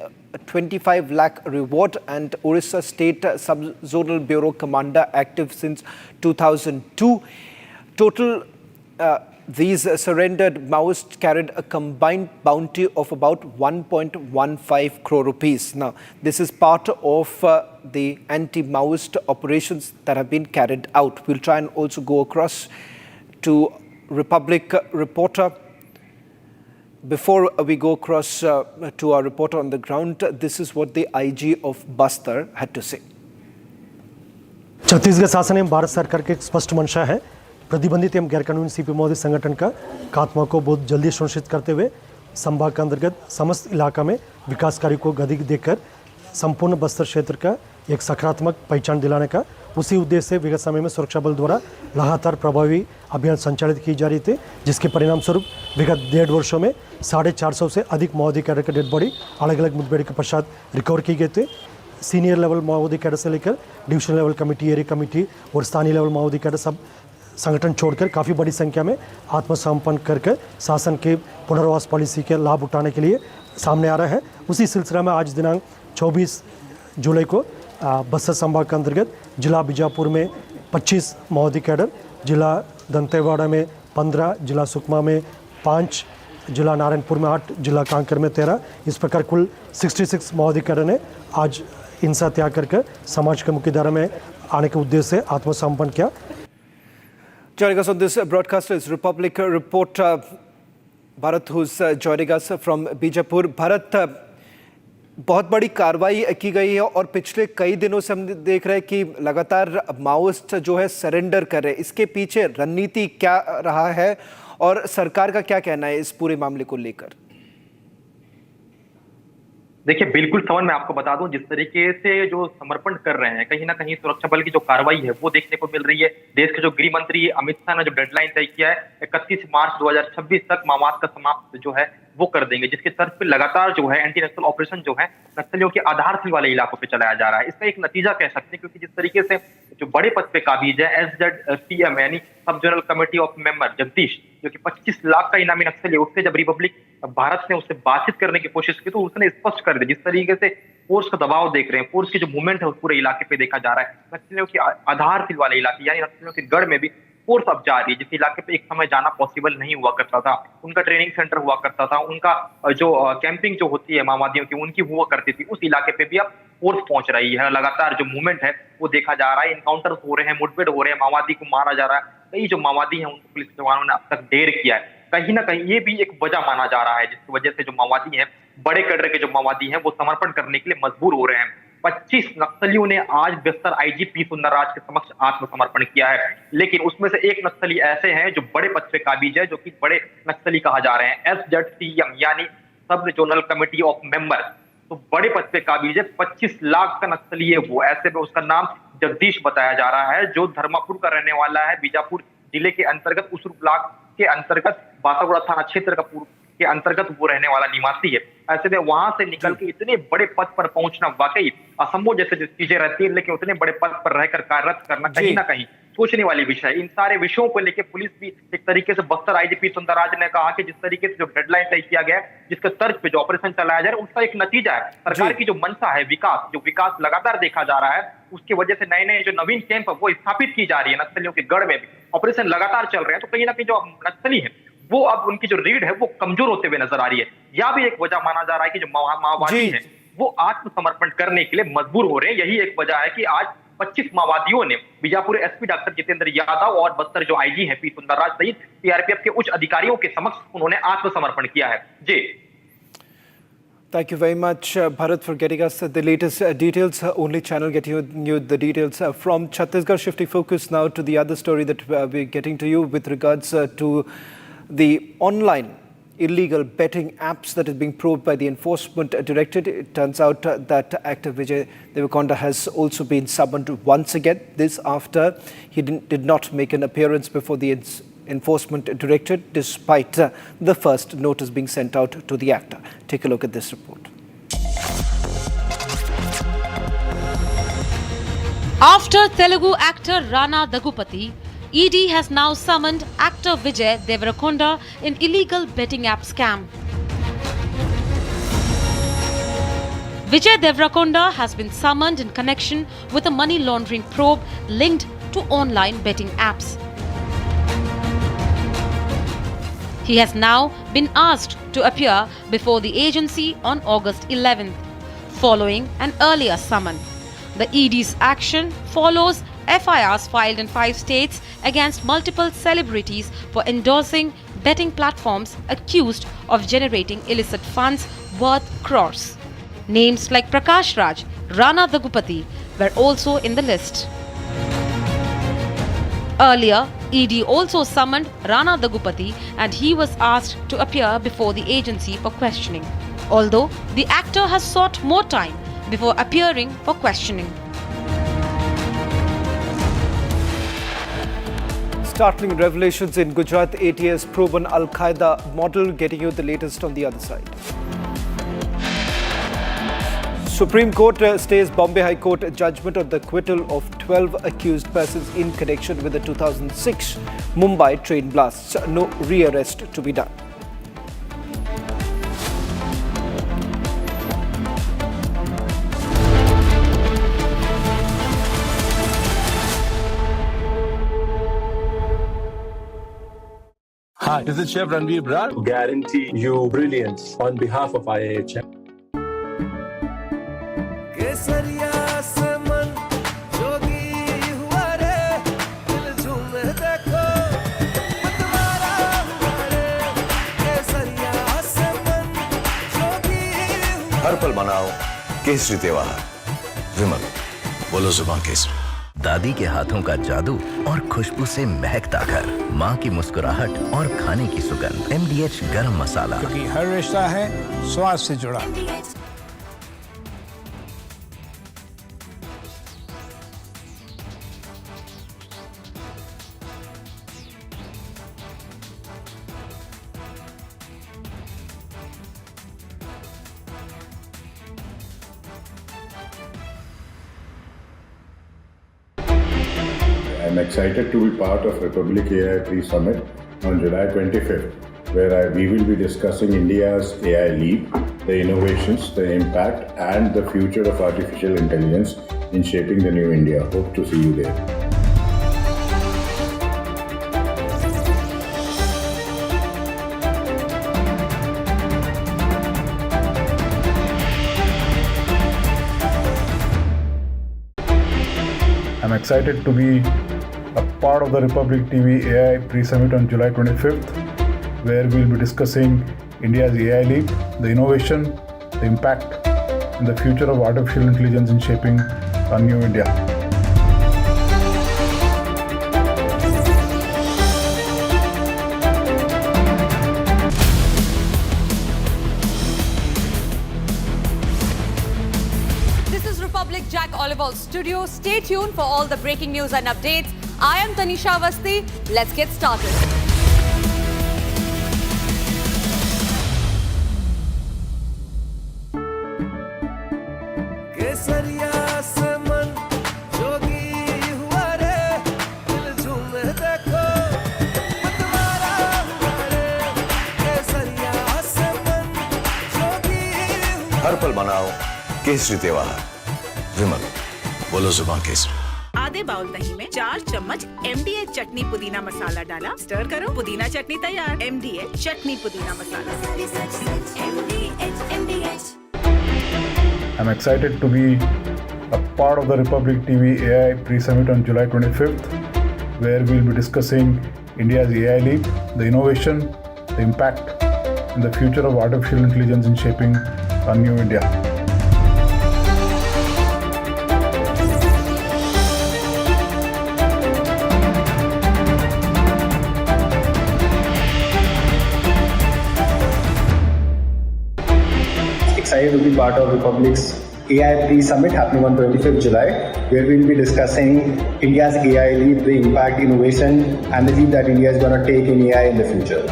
25 lakh reward and Orissa State Sub-Zonal Bureau Commander, active since 2002. Total, these surrendered Maoists carried a combined bounty of about 1.15 crore rupees. Now, this is part of the anti-Maoist operations that have been carried out. We'll try and also go across to Republic reporter. Before we go across to our reporter on the ground, this is what the IG of Bastar had to say. Chhattisgarh शासन एवं भारत सरकार की एक स्पष्ट मंशा है प्रतिबंधित एवं गैरकानूनी सीपी मौद्रिक संगठन का खात्मा को बहुत जल्दी सुनिश्चित करते हुए संभाग के अंतर्गत समस्त इलाका में विकास कार्यों को गति देकर संपूर्ण बस्तर क्षेत्र का एक सकारात्मक पहचान दिलाने का उसी उद्देश्य से विगत समय में सुरक्षा बल द्वारा लगातार प्रभावी अभियान संचालित की जा रही थी, जिसके परिणाम स्वरूप विगत 1.5 वर्षों में 450 से अधिक माओवादी कैडर के डेड बॉडी अलग अलग मुठभेड़ के पश्चात रिकवर की गए थे। सीनियर लेवल माओवादी कैडर से लेकर division level committee, area committee और स्थानीय लेवल माओवादी कैडर सब संगठन छोड़कर काफ़ी बड़ी संख्या में आत्मसमर्पण करके शासन के पुनर्वास पॉलिसी के लाभ उठाने के लिए सामने आ रहा है। उसी सिलसिला में आज दिनांक 24 जुलाई को बस्तर संभाग के अंतर्गत जिला बीजापुर में 25 माओवादी कैडर, जिला दंतेवाड़ा में 15, जिला सुकमा में 5, जिला नारायणपुर में 8, जिला कांकर में 13, इस प्रकार कुल 66 माओवादी कैडर ने आज हिंसा त्याग करके समाज के मुख्य धारा में आने के उद्देश्य से आत्मसमर्पण किया। Joining us on this broadcast is Republic reporter Bharat, who's joining us from Bijapur. Bharat, बहुत बड़ी कार्रवाई की गई है और पिछले कई दिनों से हम देख रहे हैं कि लगातार माओइस्ट जो है सरेंडर कर रहे हैं। इसके पीछे रणनीति क्या रहा है और सरकार का क्या कहना है इस पूरे मामले को लेकर? देखिए, बिल्कुल समझ में आपको बता दूं, जिस तरीके से जो समर्पण कर रहे हैं, कहीं ना कहीं सुरक्षा बल की जो कार्रवाई है वो देखने को मिल रही है। देश के जो गृह मंत्री अमित शाह ने जो डेडलाइन तय किया है 31 मार्च 2026 तक माओवाद का समाप्त जो है वो कर देंगे, जिसके तर्ज पे लगातार जो है एंटी नक्सल ऑपरेशन जो है नक्सलियों के आधारशिल वाले इलाकों पे चलाया जा रहा है। इसका एक नतीजा कह सकते हैं, क्योंकि जिस तरीके से जो बड़े पद पे काबिज है SZPM यानी सब zonal committee of member Jagdish, जो कि 25 लाख का इनामी नक्सली, उससे जब रिपब्लिक भारत ने उससे बातचीत करने की कोशिश की तो उसने स्पष्ट कर दिया, जिस तरीके से फोर्स का दबाव देख रहे हैं, फोर्स की जो मूवमेंट है उस पूरे इलाके पे देखा जा रहा है। नक्सलियों की आधारशिल वाले इलाके यानी नक्सलियों के गढ़ में भी फोर्स अब जा रही है, जिस इलाके पे एक समय जाना पॉसिबल नहीं हुआ करता था। उनका ट्रेनिंग सेंटर हुआ करता था, उनका जो कैंपिंग जो होती है माओवादियों की उनकी हुआ करती थी, उस इलाके पे भी अब फोर्स पहुंच रही है। लगातार जो मूवमेंट है वो देखा जा रहा है, इनकाउंटर्स हो रहे हैं, मुठभेड़ हो रहे हैं, माओवादी को मारा जा रहा है। कई जो माओवादी हैं उनको पुलिस जवानों ने अब तक ढेर किया है। कहीं ना कहीं ये भी एक वजह माना जा रहा है जिसकी वजह से जो माओवादी हैं, बड़े कैडर के जो माओवादी हैं वो समर्पण करने के लिए मजबूर हो रहे हैं। 25 नक्सलियों ने आज बस्तर आईजी पी सुंदरराज के समक्ष आत्मसमर्पण किया है, लेकिन उसमें से एक नक्सली ऐसे हैं जो बड़े पद पे काबिज है, जो कि बड़े नक्सली कहा जा रहे हैं, SZPM यानी सब जोनल कमेटी ऑफ मेंबर। तो बड़े पद पे काबिज है, 25 लाख का नक्सली है वो। ऐसे में उसका नाम जगदीश बताया जा रहा है, जो धर्मापुर का रहने वाला है, बीजापुर जिले के अंतर्गत उस ब्लॉक के अंतर्गत बासागुड़ा थाना क्षेत्र के अंतर्गत वो रहने वाला निवासी है। ऐसे में वहां से निकल के इतने बड़े पद पर पहुंचना वाकई असंभव जैसे चीजें रहती है, लेकिन उतने बड़े पद पर रहकर कार्यरत करना कहीं ना कहीं सोचने वाली विषय है। इन सारे विषयों को लेकर पुलिस भी एक तरीके से बस्तर आईजीपी सुंदरराज ने कहा कि जिस तरीके से जो डेडलाइन तय किया गया है, जिसके तर्ज पे जो ऑपरेशन चलाया जा रहा है, उसका एक नतीजा है सरकार की जो मंशा है विकास लगातार देखा जा रहा है। उसकी वजह से नए नए जो नवीन कैंप वो स्थापित की जा रही है, नक्सलियों के गढ़ में भी ऑपरेशन लगातार चल रहे हैं। तो कहीं ना कहीं जो नक्सली है वो अब उनकी जो रीढ़ है वो कमजोर होते हुए नजर आ रही है। यह भी एक वजह माना जा रहा है कि जो माओवादी है वो आत्मसमर्पण करने के लिए मजबूर हो रहे हैं। यही एक वजह है कि आज 25 माओवादियों ने बीजापुर एसपी डॉक्टर जितेंद्र यादव और बस्तर जो आईजी है पी सुंदरराज सहित सीआरपीएफ के उच्च अधिकारियों के समक्ष उन्होंने आत्मसमर्पण किया है। जी, Thank you very much, Bharat, for getting us the latest details. Only channel getting you the details from Chhattisgarh. Shifting focus now to the other story that we're getting to you with regards to the online illegal betting apps that is being probed by the Enforcement Directorate. It turns out that actor Vijay Deverakonda has also been summoned once again. This after he did not make an appearance before the Enforcement Directorate despite the first notice being sent out to the actor. Take a look at this report. After Telugu actor Rana Daggupati, ED has now summoned actor Vijay Deverakonda in illegal betting app scam. Vijay Deverakonda has been summoned in connection with a money laundering probe linked to online betting apps. He has now been asked to appear before the agency on August 11th, following an earlier summon. The ED's action follows FIRs filed in 5 states against multiple celebrities for endorsing betting platforms accused of generating illicit funds worth crores. Names like Prakash Raj, Rana Daggupati were also in the list. Earlier, ED also summoned Rana Daggupati and he was asked to appear before the agency for questioning, although the actor has sought more time before appearing for questioning. Startling revelations in Gujarat. ATS proven Al-Qaeda model. Getting you the latest on the other side. Supreme Court stays Bombay High Court judgment on the acquittal of 12 accused persons in connection with the 2006 Mumbai train blasts. No rearrest to be done. Hi, this is Chef Ranveer Brar. Guarantee you brilliance on behalf of IIHM. हर पल मनाओ केसरी त्योहार। विमल, बोलो जुबान केसरी। दादी के हाथों का जादू और खुशबू से महकता घर, माँ की मुस्कुराहट और खाने की सुगंध। MDH गरम मसाला, क्योंकि हर रिश्ता है स्वाद से जुड़ा। I'm excited to be part of Republic AI Pre-Summit on July 25th, where we will be discussing India's AI leap, the innovations, the impact, and the future of artificial intelligence in shaping the new India. Hope to see you there. I'm excited to be a part of the Republic TV AI Pre-Summit on July 25th, where we'll be discussing India's AI leap, the innovation, the impact, and the future of artificial intelligence in shaping our new India. Jack Oliver's studio. Stay tuned for all the breaking news and updates. I am Tanisha Awasthi. Let's get started. हर पल मनाओ केसरी त्योहार। विमल, बोलो जुबान केसरी। आधे bowl दही में 4 चम्मच MDH चटनी पुदीना मसाला डाला, स्टर करो, पुदीना चटनी तैयार। MDH चटनी पुदीना मसाला। I'm excited to be a part of the Republic TV AI pre-summit on July 25th, where we'll be discussing India's AI leap, the innovation, the impact, and the future of artificial intelligence in shaping a new India. Excited to be part of Republic's AI pre-summit happening on 25th July, where we'll be discussing India's AI leap, the impact, innovation, and the leap that India is going to take in AI in the future.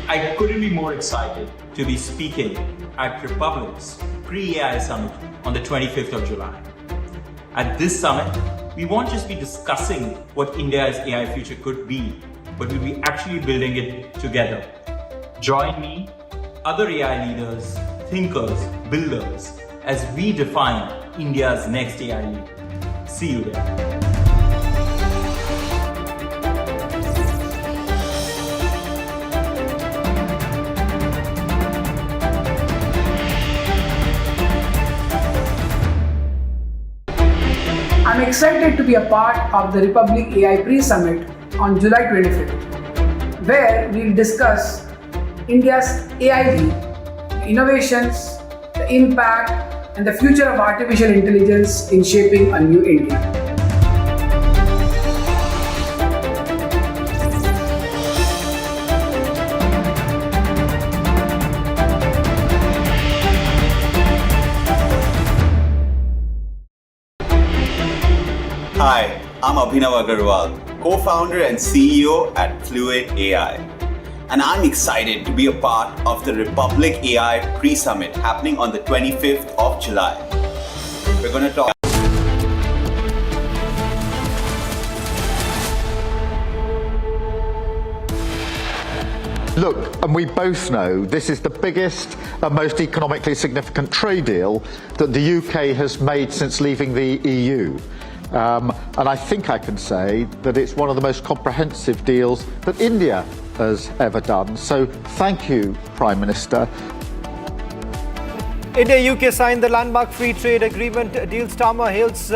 I couldn't be more excited to be speaking at Republic's pre-AI summit on the 25th of July. At this summit, we won't just be discussing what India's AI future could be, but we'll be actually building it together. Join me, other AI leaders, thinkers, builders, as we define India's next AI leap. See you there. I'm excited to be a part of the Republic AI Pre-Summit on July 25th, where we'll discuss India's AI leap, innovations, the impact, and the future of artificial intelligence in shaping a new India. Hi, I'm Abhinav Agarwal, co-founder and CEO at Fluid AI. And I'm excited to be a part of the Republic AI pre-summit happening on the 25th of July. We're going to talk. Look, and we both know this is the biggest and most economically significant trade deal that the UK has made since leaving the EU. And I think I can say that it's one of the most comprehensive deals that India has ever done. So thank you, Prime Minister. India-UK signed the landmark free trade agreement deal. Starmer hails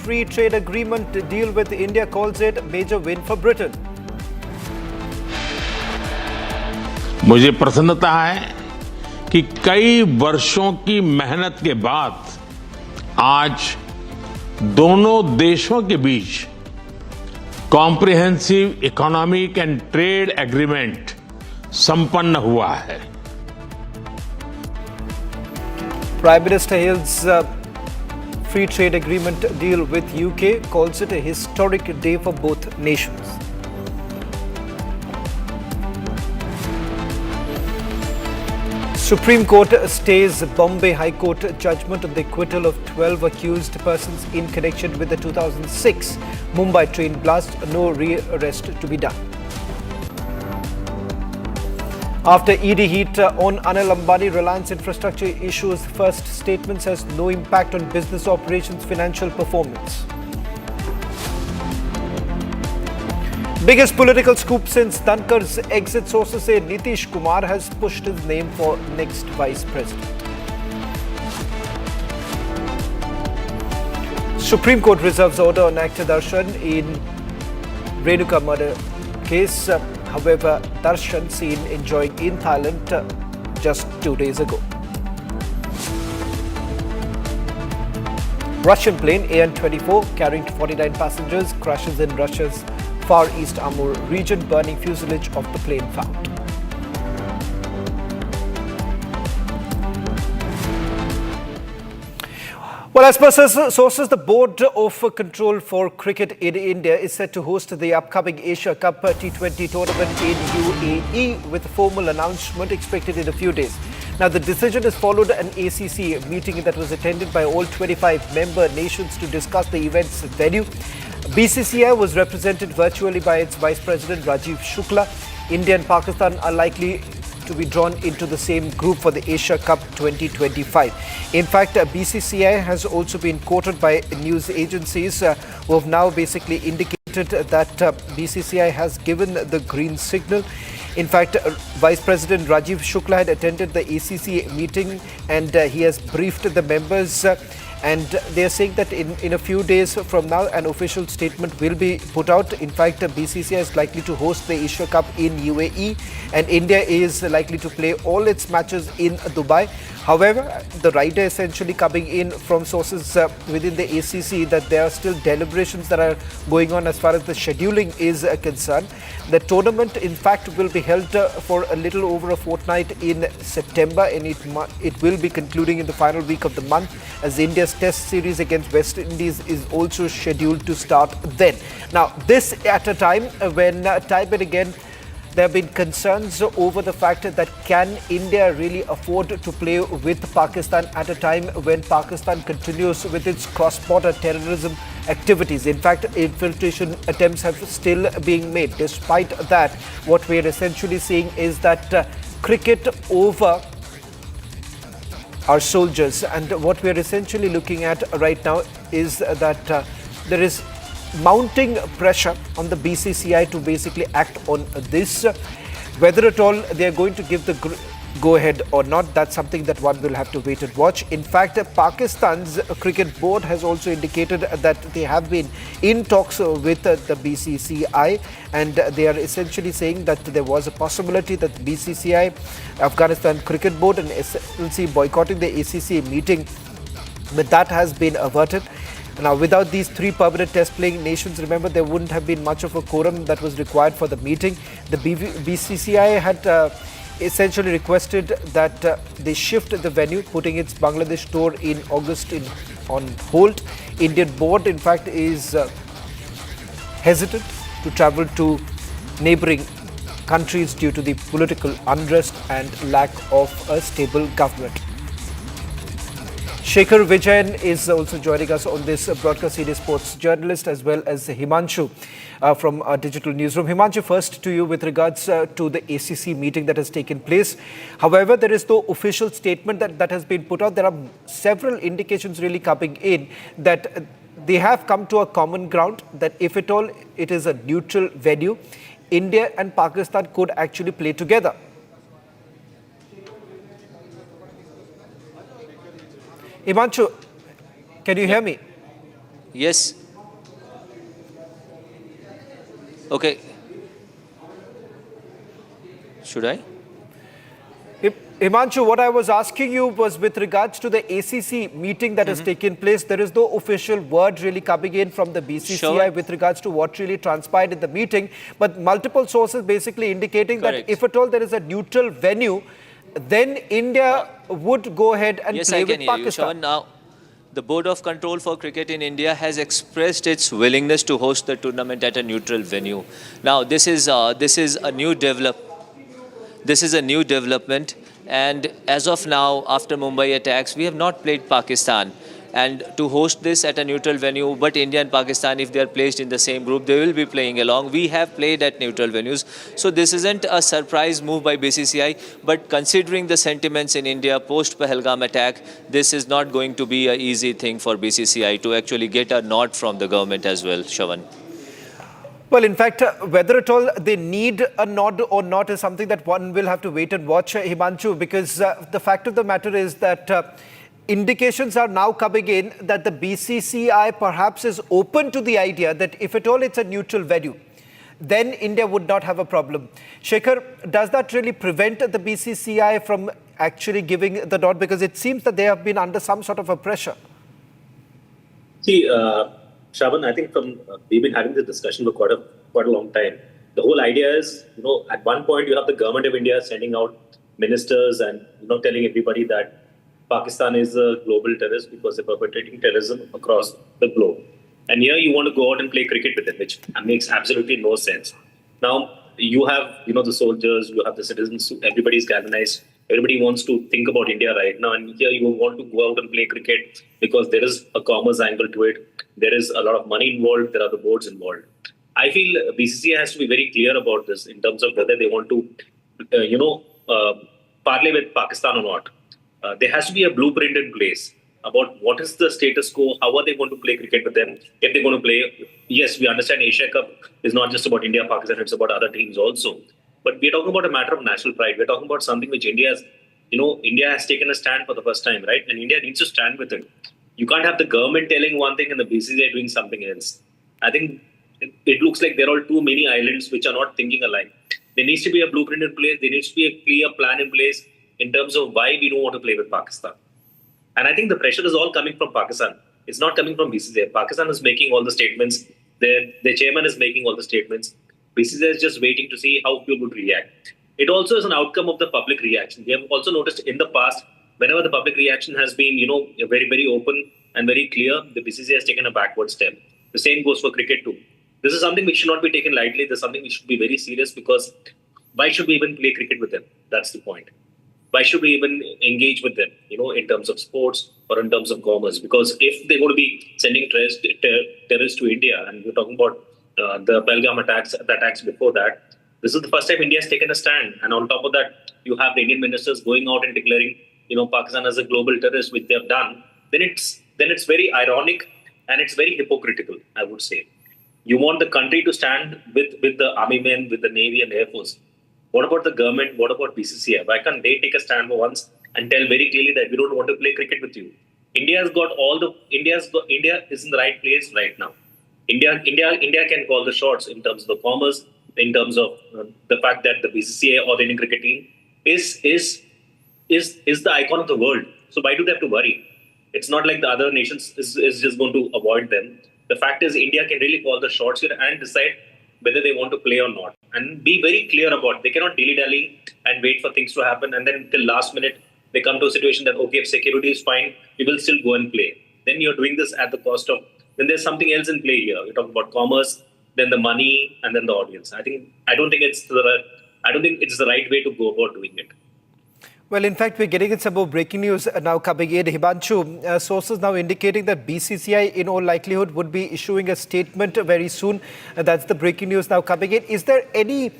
free trade agreement deal with India, calls it a major win for Britain. मुझे प्रसन्नता है कि कई वर्षों की मेहनत के बाद आज दोनों देशों के बीच comprehensive economic and trade agreement संपन्न हुआ है। Prime Minister hails free trade agreement deal with UK, calls it a historic day for both nations. Supreme Court stays Bombay High Court judgment on the acquittal of 12 accused persons in connection with the 2006 Mumbai train blast. No re-arrest to be done. After ED heat on Anil Ambani, Reliance infrastructure issues first statement, says no impact on business operations, financial performance. Biggest political scoop since Dhankar's exit. Sources say Nitish Kumar has pushed his name for next vice president. Supreme Court reserves order on actor Darshan in Renuka murder case. However, Darshan seen enjoying in Thailand just 2 days ago. Russian plane AN-24 carrying 49 passengers crashes in Russia's Far East Amur region, burning fuselage of the plane found. Well, as per sources, the Board of Control for Cricket in India is set to host the upcoming Asia Cup T20 tournament in UAE with a formal announcement expected in a few days. Now, the decision has followed an ACC meeting that was attended by all 25 member nations to discuss the event's venue. BCCI was represented virtually by its Vice President Rajiv Shukla. India and Pakistan are likely to be drawn into the same group for the Asia Cup 2025. In fact, BCCI has also been quoted by news agencies who have now basically indicated that BCCI has given the green signal. In fact, Vice President Rajiv Shukla had attended the ACC meeting and he has briefed the members and they are saying that in a few days from now an official statement will be put out. In fact, BCCI is likely to host the Asia Cup in UAE and India is likely to play all its matches in Dubai. However, the rider essentially coming in from sources within the ACC that there are still deliberations that are going on as far as the scheduling is concerned. The tournament, in fact, will be held for a little over a fortnight in September and it will be concluding in the final week of the month as India's test series against West Indies is also scheduled to start then. Now, this at a time when time and again there have been concerns over the fact that can India really afford to play with Pakistan at a time when Pakistan continues with its cross-border terrorism activities. In fact, infiltration attempts have still being made. Despite that, what we are essentially seeing is that cricket over our soldiers, and what we are essentially looking at right now is that there is mounting pressure on the BCCI to basically act on this. Whether at all they are going to give the go-ahead or not, that's something that one will have to wait and watch. In fact, Pakistan's cricket board has also indicated that they have been in talks with the BCCI and they are essentially saying that there was a possibility that BCCI, Afghanistan Cricket Board and SLC boycotting the ACC meeting, but that has been averted. Now, without these three permanent test-playing nations, remember, there wouldn't have been much of a quorum that was required for the meeting. The BCCI had essentially requested that they shift the venue, putting its Bangladesh tour in August on hold. Indian board, in fact, is hesitant to travel to neighbouring countries due to the political unrest and lack of a stable government. Shekhar Vijayan is also joining us on this broadcast, senior sports journalist, as well as Himanshu from our digital newsroom. Himanshu, first to you with regards to the ACC meeting that has taken place. However, there is no official statement that has been put out. There are several indications really coming in that they have come to a common ground that if at all it is a neutral venue, India and Pakistan could actually play together. Himanshu, can you hear me? Yes. Okay. Should I? Himanshu, what I was asking you was with regards to the ACC meeting that has taken place. There is no official word really coming in from the BCCI with regards to what really transpired in the meeting, but multiple sources basically indicating that if at all there is a neutral venue, then India would go ahead and play with Pakistan. Now, the Board of Control for Cricket in India has expressed its willingness to host the tournament at a neutral venue. Now, this is a new development, and as of now, after Mumbai attacks, we have not played Pakistan. And to host this at a neutral venue, but India and Pakistan, if they are placed in the same group, they will be playing along. We have played at neutral venues. So this isn't a surprise move by BCCI, but considering the sentiments in India post-Pahalgam attack, this is not going to be an easy thing for BCCI to actually get a nod from the government as well, Shravan. Well, in fact, whether at all they need a nod or not is something that one will have to wait and watch, Himanshu, because the fact of the matter is that indications are now coming in that the BCCI perhaps is open to the idea that if at all it's a neutral venue, then India would not have a problem. Shekhar, does that really prevent the BCCI from actually giving the nod? Because it seems that they have been under some sort of a pressure. See, Shravan, I think we've been having this discussion for quite a long time. The whole idea is, at one point you have the government of India sending out ministers and telling everybody that Pakistan is a global terrorist because they're perpetrating terrorism across the globe. And here you want to go out and play cricket with them, which makes absolutely no sense. Now, you have, the soldiers, you have the citizens, everybody's galvanized. Everybody wants to think about India right now. And here you want to go out and play cricket because there is a commerce angle to it. There is a lot of money involved. There are the boards involved. I feel BCCI has to be very clear about this in terms of whether they want to, parlay with Pakistan or not. There has to be a blueprint in place about what is the status quo, how are they going to play cricket with them, if they're going to play. Yes, we understand Asia Cup is not just about India, Pakistan, it's about other teams also. But we're talking about a matter of national pride. We're talking about something which India has taken a stand for the first time, right? And India needs to stand with it. You can't have the government telling one thing and the BCCI doing something else. I think it looks like there are too many islands which are not thinking alike. There needs to be a blueprint in place. There needs to be a clear plan in place in terms of why we don't want to play with Pakistan. And I think the pressure is all coming from Pakistan. It's not coming from BCCI. Pakistan is making all the statements. Their chairman is making all the statements. BCCI is just waiting to see how people would react. It also is an outcome of the public reaction. We have also noticed in the past, whenever the public reaction has been, very, very open and very clear, the BCCI has taken a backward step. The same goes for cricket too. This is something which should not be taken lightly. This is something which should be very serious, because why should we even play cricket with them? That's the point. Why should we even engage with them, in terms of sports or in terms of commerce? Because if they're going to be sending terrorists to India, and we're talking about the Pahalgam attacks, the attacks before that, this is the first time India has taken a stand. And on top of that, you have the Indian ministers going out and declaring, Pakistan as a global terrorist, which they have done. Then it's very ironic and it's very hypocritical, I would say. You want the country to stand with the army men, with the Navy and Air Force. What about the government? What about BCCI? Why can't they take a stand for once and tell very clearly that we don't want to play cricket with you? India is in the right place right now. India can call the shots in terms of the commerce, in terms of the fact that the BCCI or the Indian cricket team is the icon of the world. So why do they have to worry? It's not like the other nations is just going to avoid them. The fact is, India can really call the shots here and decide whether they want to play or not, and be very clear about it. They cannot dilly-dally and wait for things to happen, and then till last minute they come to a situation that, okay, if security is fine, we will still go and play. Then you're doing this at the cost of, then there's something else in play here. We're talking about commerce, then the money, and then the audience. I don't think it's the right way to go about doing it. Well, in fact, we're getting some more breaking news now coming in. Himanshu, sources now indicating that BCCI in all likelihood would be issuing a statement very soon. That's the breaking news now coming in. Is there any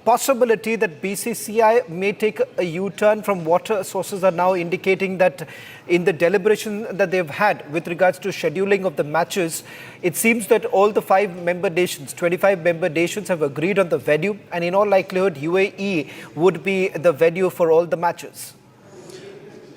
possibility that BCCI may take a U-turn from what sources are now indicating, that in the deliberation that they've had with regards to scheduling of the matches, it seems that all the 5 member nations, 25 member nations, have agreed on the venue, and in all likelihood UAE would be the venue for all the matches?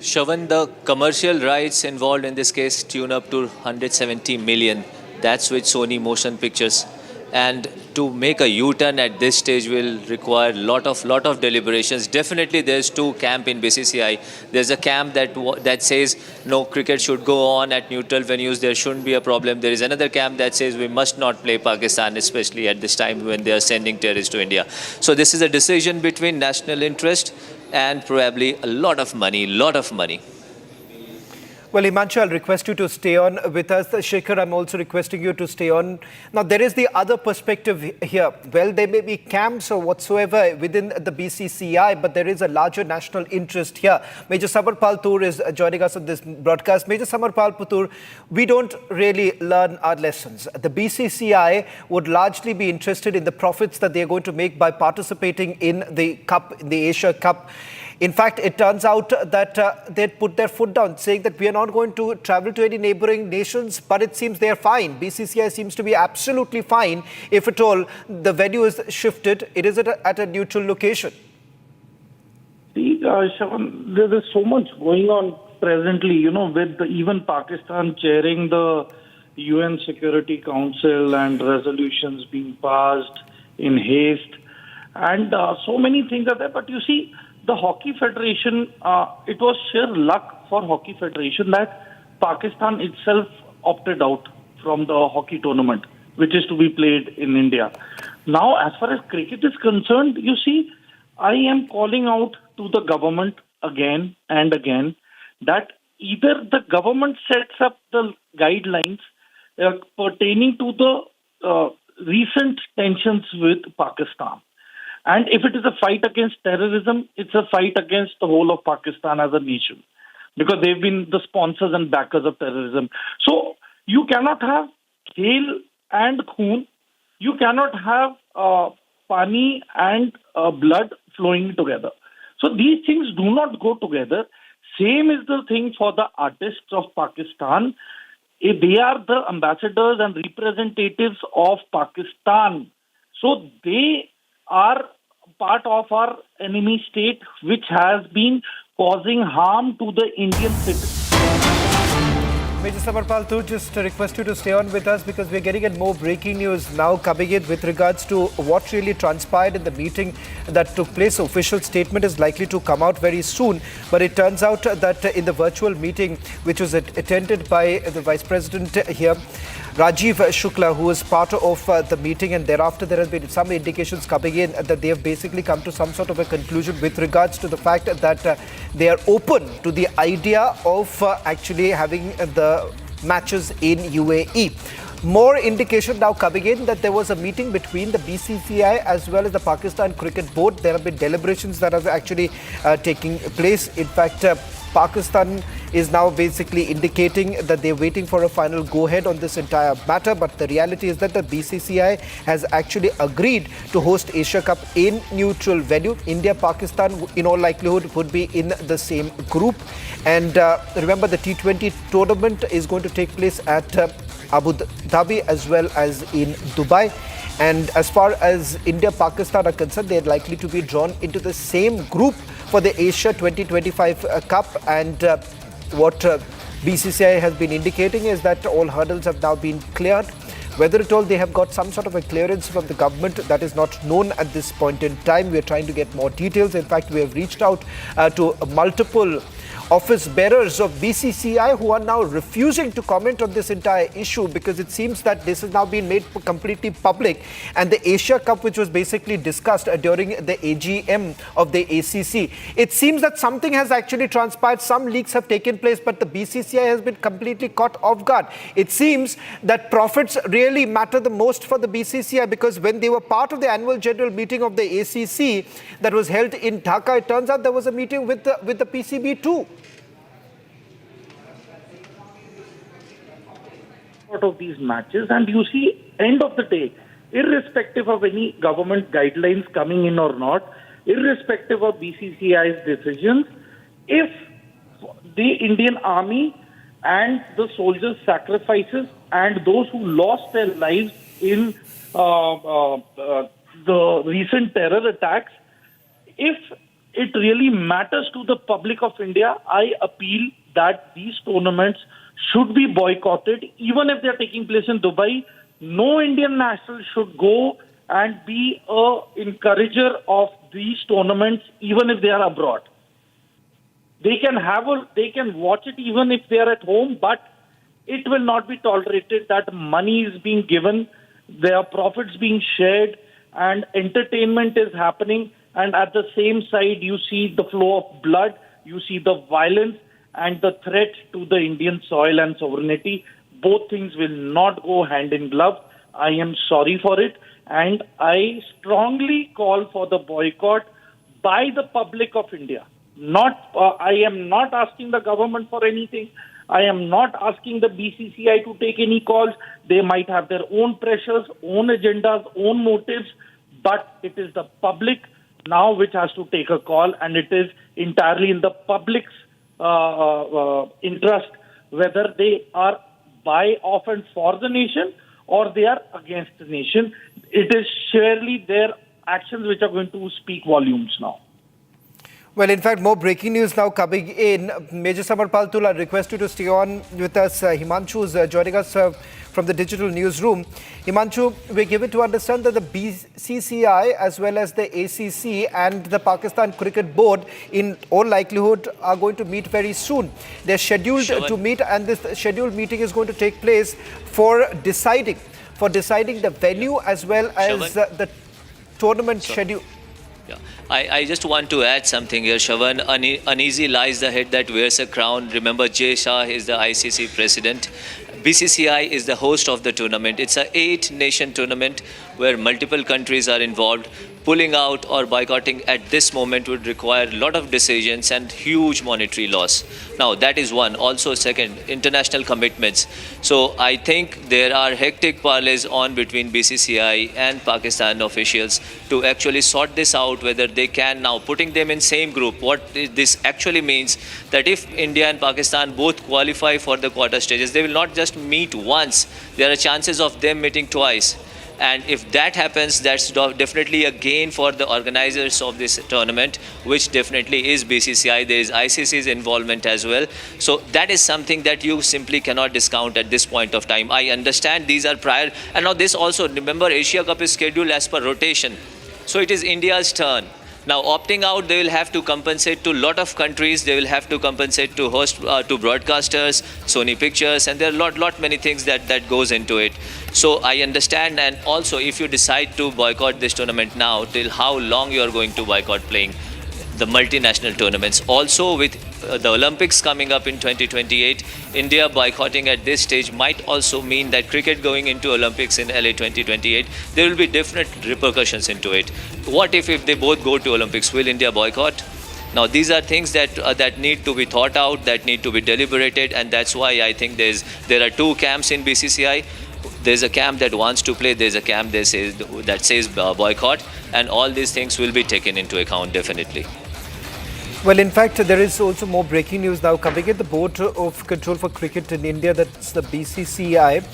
Shravan, the commercial rights involved in this case tune up to 170 million. That's with Sony Motion Pictures. And to make a U-turn at this stage will require lot of deliberations. Definitely, there's 2 camps in BCCI. There's a camp that says no, cricket should go on at neutral venues. There shouldn't be a problem. There is another camp that says we must not play Pakistan, especially at this time when they are sending terrorists to India. So this is a decision between national interest and probably a lot of money. Well, Himanshu, I'll request you to stay on with us. Shekhar, I'm also requesting you to stay on. Now, there is the other perspective here. Well, there may be camps or whatsoever within the BCCI, but there is a larger national interest here. Major Samarpal Toor is joining us on this broadcast. Major Samarpal Putur, we don't really learn our lessons. The BCCI would largely be interested in the profits that they're going to make by participating in the Cup, in the Asia Cup. In fact, it turns out that they'd put their foot down, saying that we are not going to travel to any neighboring nations, but it seems they're fine. BCCI seems to be absolutely fine. If at all, the venue is shifted, it is at a neutral location. See, Shravan, there is so much going on presently, with even Pakistan chairing the UN Security Council and resolutions being passed in haste. And so many things are there. But you see, the Hockey Federation, it was sheer luck for Hockey Federation that Pakistan itself opted out from the hockey tournament, which is to be played in India. Now, as far as cricket is concerned, you see, I am calling out to the government again and again that either the government sets up the guidelines pertaining to the recent tensions with Pakistan. And if it is a fight against terrorism, it's a fight against the whole of Pakistan as a nation, because they've been the sponsors and backers of terrorism. So you cannot have khel and khoon. You cannot have pani and blood flowing together. So these things do not go together. Same is the thing for the artists of Pakistan. They are the ambassadors and representatives of Pakistan. So they are part of our enemy state, which has been causing harm to the Indian citizens. Major Samarpal, just request you to stay on with us because we're getting at more breaking news now coming in with regards to what really transpired in the meeting that took place. Official statement is likely to come out very soon, but it turns out that in the virtual meeting, which was attended by the Vice President here, Rajiv Shukla, who was part of the meeting, and thereafter there has been some indications coming in that they have basically come to some sort of a conclusion with regards to the fact that they are open to the idea of actually having the matches in UAE. More indication now coming in that there was a meeting between the BCCI as well as the Pakistan Cricket Board. There have been deliberations that are actually taking place. In fact, Pakistan is now basically indicating that they're waiting for a final go-ahead on this entire matter. But the reality is that the BCCI has actually agreed to host Asia Cup in neutral venue. India, Pakistan, in all likelihood, would be in the same group. And remember, the T20 tournament is going to take place at Abu Dhabi as well as in Dubai. And as far as India, Pakistan are concerned, they're likely to be drawn into the same group for the Asia 2025 Cup. And what BCCI has been indicating is that all hurdles have now been cleared. Whether at all they have got some sort of a clearance from the government, that is not known at this point in time. We are trying to get more details. In fact, we have reached out to multiple office bearers of BCCI who are now refusing to comment on this entire issue because it seems that this has now been made completely public. And the Asia Cup, which was basically discussed during the AGM of the ACC, it seems that something has actually transpired. Some leaks have taken place, but the BCCI has been completely caught off guard. It seems that profits really matter the most for the BCCI because when they were part of the annual general meeting of the ACC that was held in Dhaka, it turns out there was a meeting with the PCB too. Of these matches, and you see, end of the day, irrespective of any government guidelines coming in or not, irrespective of BCCI's decisions, if the Indian Army and the soldiers' sacrifices and those who lost their lives in the recent terror attacks, if it really matters to the public of India, I appeal that these tournaments should be boycotted. Even if they are taking place in Dubai, no Indian national should go and be a encourager of these tournaments, even if they are abroad. They can watch it even if they are at home, but it will not be tolerated that money is being given, there are profits being shared, and entertainment is happening. And at the same side, you see the flow of blood, you see the violence, and the threat to the Indian soil and sovereignty. Both things will not go hand in glove. I am sorry for it, and I strongly call for the boycott by the public of India. I am not asking the government for anything. I am not asking the BCCI to take any calls. They might have their own pressures, own agendas, own motives, but it is the public now which has to take a call, and it is entirely in the public's interest whether they are by, of, and for the nation or they are against the nation. It is surely their actions which are going to speak volumes now. Well, in fact, more breaking news now coming in. Major Samarpal, I request you to stay on with us. Himanshu is joining us from the digital newsroom. Himanshu, we're given to understand that the BCCI as well as the ACC and the Pakistan Cricket Board in all likelihood are going to meet very soon. They're scheduled to meet, and this scheduled meeting is going to take place for deciding the venue as well as the tournament schedule? Yeah. I just want to add something here, Shravan. Uneasy lies the head that wears a crown. Remember, Jay Shah is the ICC president. BCCI is the host of the tournament. It's a 8-nation tournament where multiple countries are involved. Pulling out or boycotting at this moment would require a lot of decisions and huge monetary loss. Now, that is one. Also, second, international commitments. So, I think there are hectic parleys on between BCCI and Pakistan officials to actually sort this out, whether they can now, putting them in same group. What this actually means that if India and Pakistan both qualify for the quarter stages, they will not just meet once. There are chances of them meeting twice. And if that happens, that's definitely a gain for the organizers of this tournament, which definitely is BCCI. There is ICC's involvement as well. So that is something that you simply cannot discount at this point of time. I understand these are prior. And now this also, remember, Asia Cup is scheduled as per rotation. So it is India's turn. Now, opting out, they will have to compensate to a lot of countries. They will have to compensate to host, to broadcasters, Sony Pictures, and there are lot many things that goes into it. So I understand, and also if you decide to boycott this tournament now, till how long you are going to boycott playing the multinational tournaments. Also with the Olympics coming up in 2028, India boycotting at this stage might also mean that cricket going into Olympics in LA 2028, there will be different repercussions into it. What if they both go to Olympics? Will India boycott? Now, these are things that need to be thought out, that need to be deliberated, and that's why I think there are two camps in BCCI. There's a camp that wants to play, there's a camp that says boycott, and all these things will be taken into account definitely. Well, in fact, there is also more breaking news now coming in. The Board of Control for Cricket in India, that's the BCCI,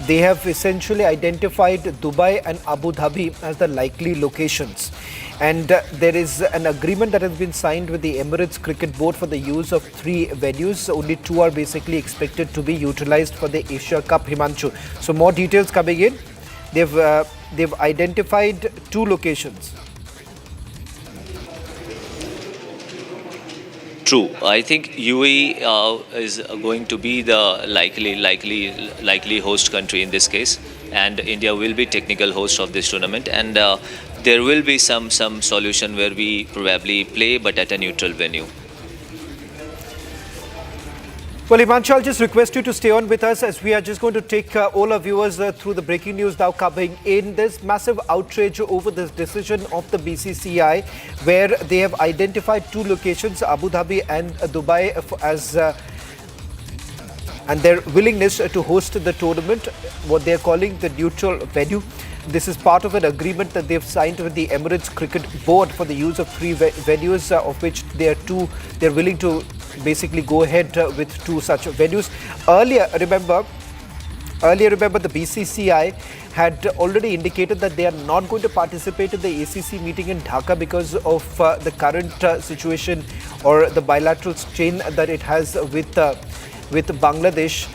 they have essentially identified Dubai and Abu Dhabi as the likely locations. And there is an agreement that has been signed with the Emirates Cricket Board for the use of 3 venues. Only 2 are basically expected to be utilized for the Asia Cup, Himanshu. So more details coming in. They've identified 2 locations. True. I think UAE is going to be the likely host country in this case, and India will be technical host of this tournament, and there will be some solution where we probably play but at a neutral venue. Well, Himanshu, I'll just request you to stay on with us as we are just going to take all our viewers through the breaking news now coming in. There's massive outrage over this decision of the BCCI where they have identified 2 locations, Abu Dhabi and Dubai, as and their willingness to host the tournament, what they're calling the neutral venue. This is part of an agreement that they've signed with the Emirates Cricket Board for the use of 3 venues, of which they're willing to basically go ahead with 2 such venues. Earlier, remember the BCCI had already indicated that they are not going to participate in the ACC meeting in Dhaka because of the current situation or the bilateral strain that it has with Bangladesh.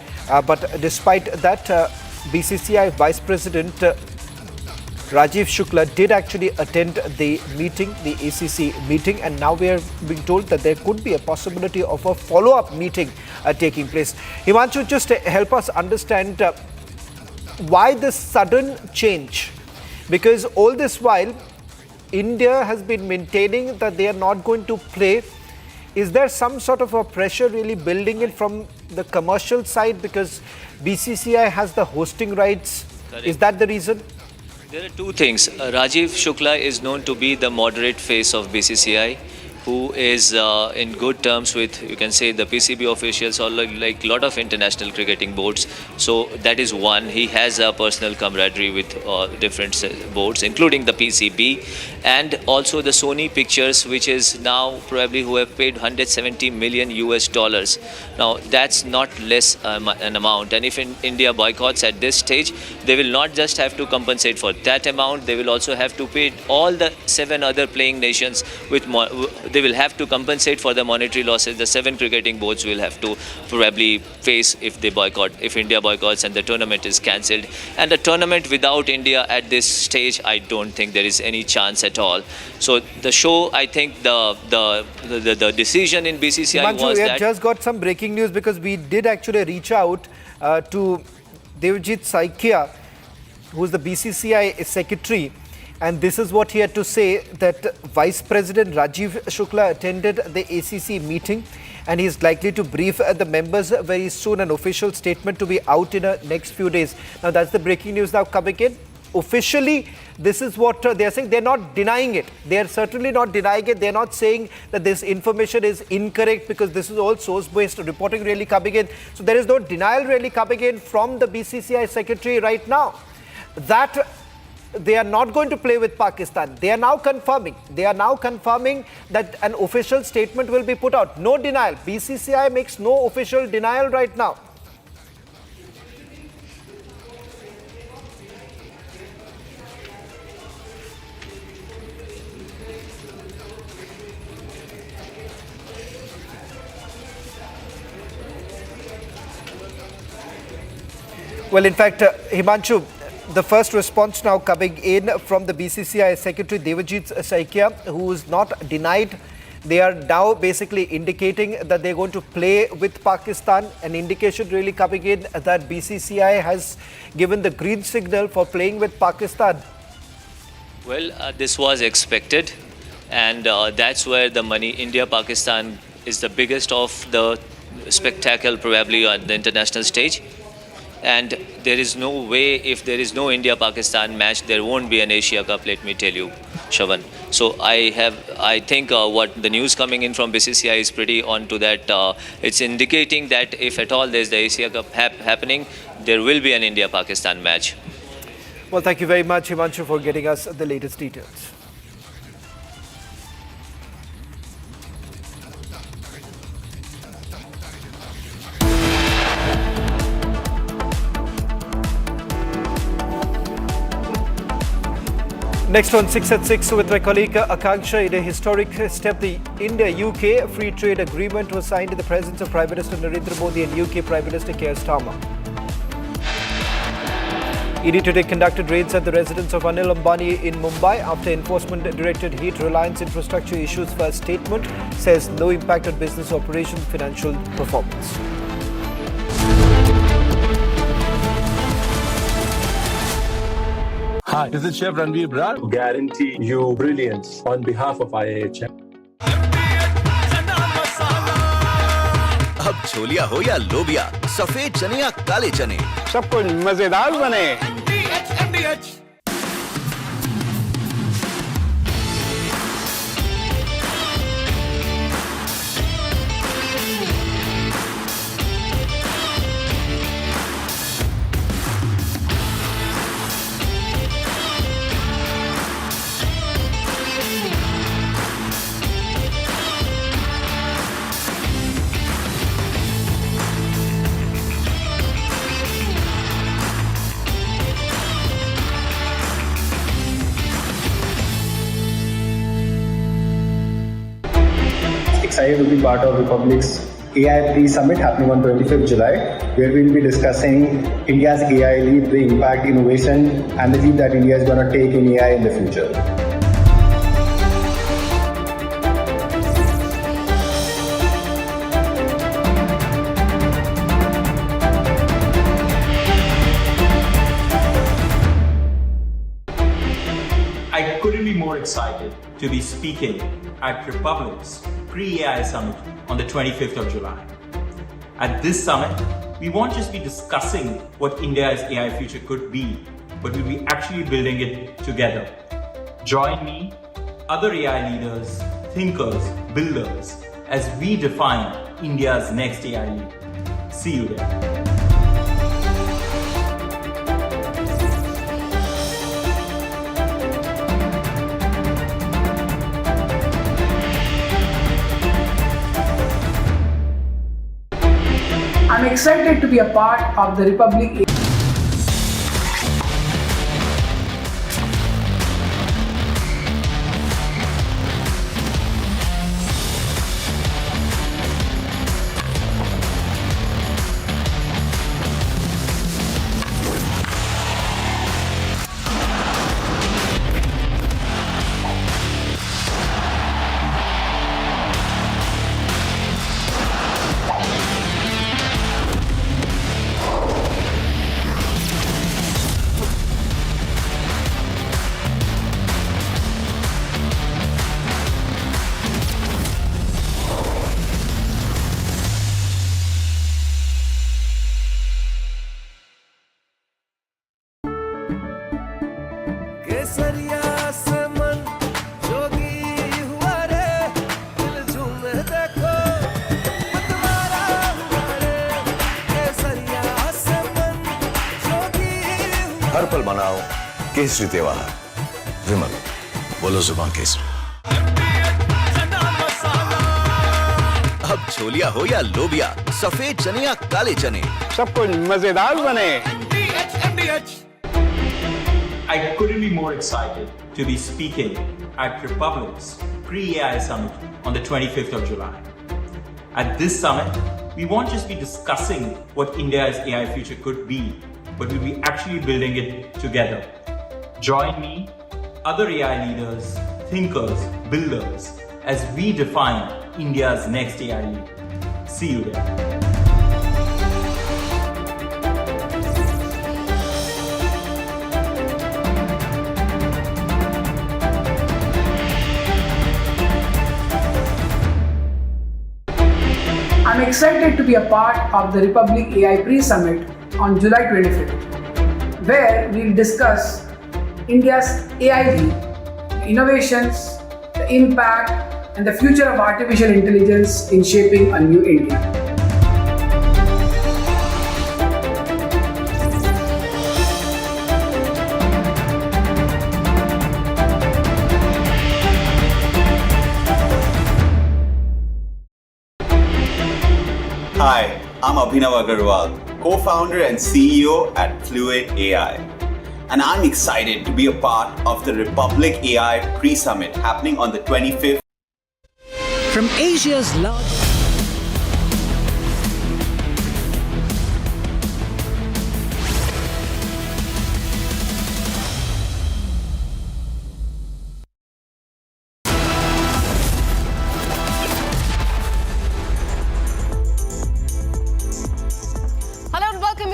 But despite that, BCCI Vice President Rajiv Shukla did actually attend the meeting, the ACC meeting, and now we are being told that there could be a possibility of a follow-up meeting taking place. Himanshu, just help us understand why this sudden change? Because all this while, India has been maintaining that they are not going to play. Is there some sort of a pressure really building in from the commercial side because BCCI has the hosting rights? Correct. Is that the reason? There are 2 things. Rajiv Shukla is known to be the moderate face of BCCI, who is in good terms with, you can say, the PCB officials or like lot of international cricketing boards. So that is one. He has a personal camaraderie with different boards, including the PCB, and also the Sony Pictures, which is now probably who have paid $170 million. Now that's not less an amount. And if India boycotts at this stage, they will not just have to compensate for that amount. They will also have to pay all the 7 other playing nations with more. They will have to compensate for the monetary losses the 7 cricketing boards will have to probably face if they boycott, if India boycotts and the tournament is cancelled. And the tournament without India at this stage, I don't think there is any chance at all. So the show, I think the decision in BCCI Himanshu, was we that... have just got some breaking news because we did actually reach out to Devjit Saikia, who is the BCCI secretary. And this is what he had to say, that Vice President Rajiv Shukla attended the ACC meeting and he is likely to brief the members very soon. An official statement to be out in the next few days. Now that's the breaking news now coming in. Officially, this is what they are saying. They're not denying it. They are certainly not denying it. They're not saying that this information is incorrect, because this is all source-based reporting really coming in. So there is no denial really coming in from the BCCI secretary right now that they are not going to play with Pakistan. They are now confirming. They are now confirming that an official statement will be put out. No denial. BCCI makes no official denial right now. Well, in fact, Himanshu, the first response now coming in from the BCCI Secretary Devajit Saikia, who is not denied. They are now basically indicating that they're going to play with Pakistan. An indication really coming in that BCCI has given the green signal for playing with Pakistan. Well, this was expected, and that's where the money, India-Pakistan is the biggest of the spectacle probably on the international stage. And there is no way, if there is no India-Pakistan match, there won't be an Asia Cup, let me tell you, Shravan. So I think what the news coming in from BCCI is pretty on to that. It's indicating that if at all there's the Asia Cup happening, there will be an India-Pakistan match. Well, thank you very much, Himanshu, for getting us the latest details. Next on 6 at 6 with my colleague Akanksha. In a historic step, the India-UK free trade agreement was signed in the presence of Prime Minister Narendra Modi and UK Prime Minister Keir Starmer. ED today conducted raids at the residence of Anil Ambani in Mumbai after enforcement directed heat Reliance infrastructure issues first statement, says no impact on business operations, financial performance. Hi, this is Chef Ranveer Brar. Guarantee you brilliance on behalf of IIHM. अब छोलिया हो या लोबिया, सफेद चने या काले चने, सब कुछ मजेदार बने। Excited to be part of Republic's AI pre-summit happening on 25th July, where we'll be discussing India's AI lead, the impact, innovation, and the lead that India is going to take in AI in the future. I couldn't be more excited to be speaking at Republic's pre-AI summit on the 25th of July. At this summit, we won't just be discussing what India's AI future could be, but we'll be actually building it together. Join me, other AI leaders, thinkers, builders, as we define India's next AI lead. See you there. I'm excited to be a part of the Republic. पल मनाओ केसरी त्योहार। विमल, बोलो जुबान केसरी। अब छोलिया हो या लोबिया, सफेद चने या काले चने, सब कुछ मजेदार बने। I couldn't be more excited to be speaking at Republic's pre-AI summit on the 25th of July. At this summit, we won't just be discussing what India's AI future could be, but we'll be actually building it together. Join me, other AI leaders, thinkers, builders, as we define India's next AI leader. See you there. I'm excited to be a part of the Republic AI Pre-Summit on July 25th, where we'll discuss India's AI lead, innovations, the impact, and the future of artificial intelligence in shaping a new India. Hi, I'm Abhinav Agarwal, co-founder and CEO at Fluid AI. And I'm excited to be a part of the Republic AI Pre-Summit happening on the 25th. From Asia's largest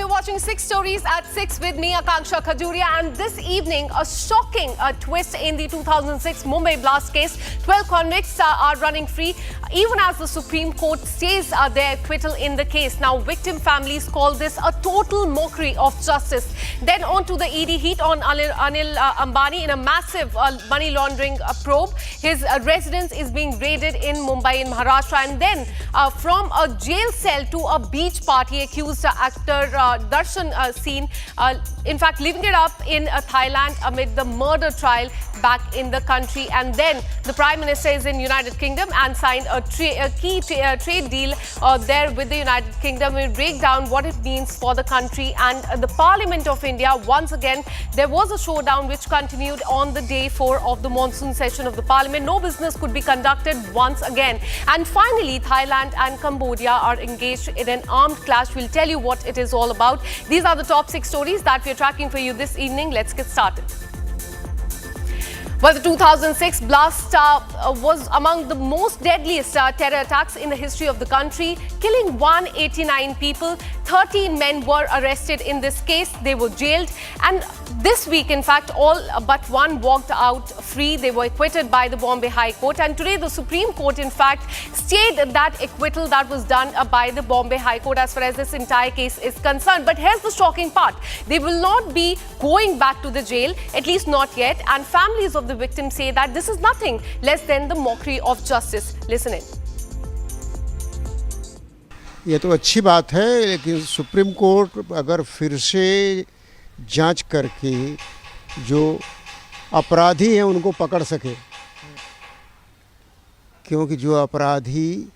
watching 6 Stories at 6 with me, Akanksha Khajuria, and this evening a shocking twist in the 2006 Mumbai blast case. 12 convicts are running free even as the Supreme Court stays their acquittal in the case. Now victim families call this a total mockery of justice. Then on to the ED heat on Anil Ambani in a massive money laundering probe. His residence is being raided in Mumbai in Maharashtra, and then from a jail cell to a beach party, accused actor Darshan seen, in fact, living it up in Thailand amid the murder trial back in the country. And then the Prime Minister is in United Kingdom and signed a key trade deal there with the United Kingdom. We'll break down what it means for the country and the Parliament of India. Once again, there was a showdown which continued on the day 4 of the monsoon session of the Parliament. No business could be conducted once again. And finally, Thailand and Cambodia are engaged in an armed clash. We'll tell you what it is all about. These are the top 6 stories that we're tracking for you this evening. Let's get started. Well, the 2006 blast was among the most deadliest terror attacks in the history of the country, killing 189 people. 13 men were arrested in this case. They were jailed. And this week, in fact, all but one walked out free. They were acquitted by the Bombay High Court. And today, the Supreme Court, in fact, stayed that acquittal that was done by the Bombay High Court as far as this entire case is concerned. But here's the shocking part. They will not be going back to the jail, at least not yet. And families of the victims say that this is nothing less than the mockery of justice. Listen in. ये तो अच्छी बात है, लेकिन supreme court अगर फिर से जांच करके जो अपराधी हैं उनको पकड़ सके, क्योंकि जो अपराधी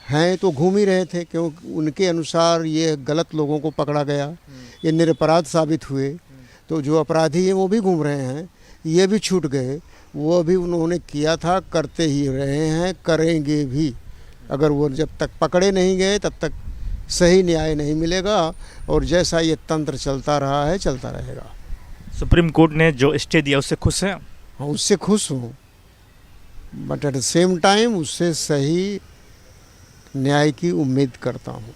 हैं तो घूम ही रहे थे, क्योंकि उनके अनुसार ये गलत लोगों को पकड़ा गया, ये निरपराध साबित हुए, तो जो अपराधी हैं वो भी घूम रहे हैं, ये भी छूट गए, वो भी उन्होंने किया था, करते ही रहे हैं, करेंगे भी। अगर वो जब तक पकड़े नहीं गए तब तक सही न्याय नहीं मिलेगा, और जैसा ये तंत्र चलता रहा है चलता रहेगा। सुप्रीम कोर्ट ने जो स्टे दिया उससे खुश हैं? हाँ, उससे खुश हूँ, but at the same time उससे सही न्याय की उम्मीद करता हूँ।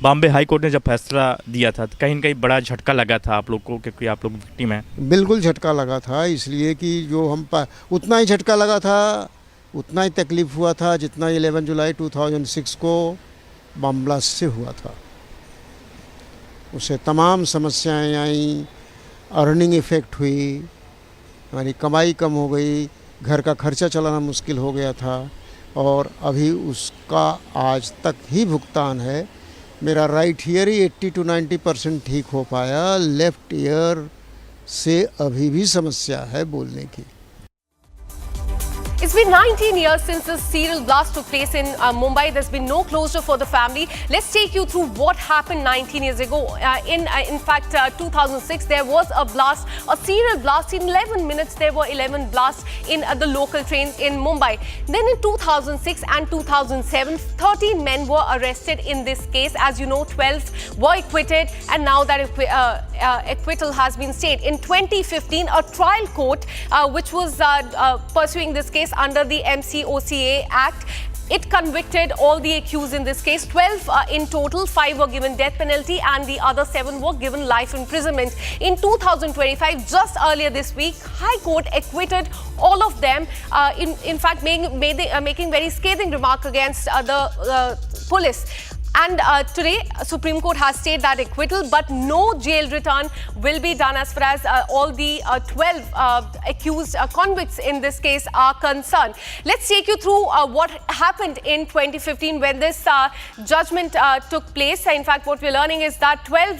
बॉम्बे हाई कोर्ट ने जब फैसला दिया था तो कहीं न कहीं बड़ा झटका लगा था आप लोग को, क्योंकि आप लोग विक्टिम हैं। बिल्कुल झटका लगा था, इसलिए कि जो हम उतना ही झटका लगा था, उतना ही तकलीफ हुआ था जितना 11 जुलाई 2006 को बम ब्लास्ट से हुआ था। उससे तमाम समस्याएं आई, अर्निंग इफ़ेक्ट हुई, हमारी कमाई कम हो गई, घर का खर्चा चलाना मुश्किल हो गया था, और अभी उसका आज तक ही भुगतान है। मेरा राइट ईयर ही 80 to 90% ठीक हो पाया, लेफ़्ट ईयर से अभी भी समस्या है बोलने की। It's been 19 years since the serial blast took place in Mumbai. There's been no closure for the family. Let's take you through what happened 19 years ago. In fact, 2006, there was a blast, a serial blast. In 11 minutes, there were 11 blasts in the local trains in Mumbai. Then in 2006 and 2007, 13 men were arrested in this case. As you know, 12 were acquitted, and now that acquittal has been stayed. In 2015, a trial court, which was pursuing this case under the NSUI Act, it convicted all the accused in this case. 12 in total, 5 were given death penalty and the other 7 were given life imprisonment. In 2025, just earlier this week, High Court acquitted all of them, in fact making very scathing remark against the police. And today, Supreme Court has stayed that acquittal, but no jail return will be done as far as all the 12 accused convicts in this case are concerned. Let's take you through what happened in 2015 when this judgment took place. In fact, what we're learning is that 12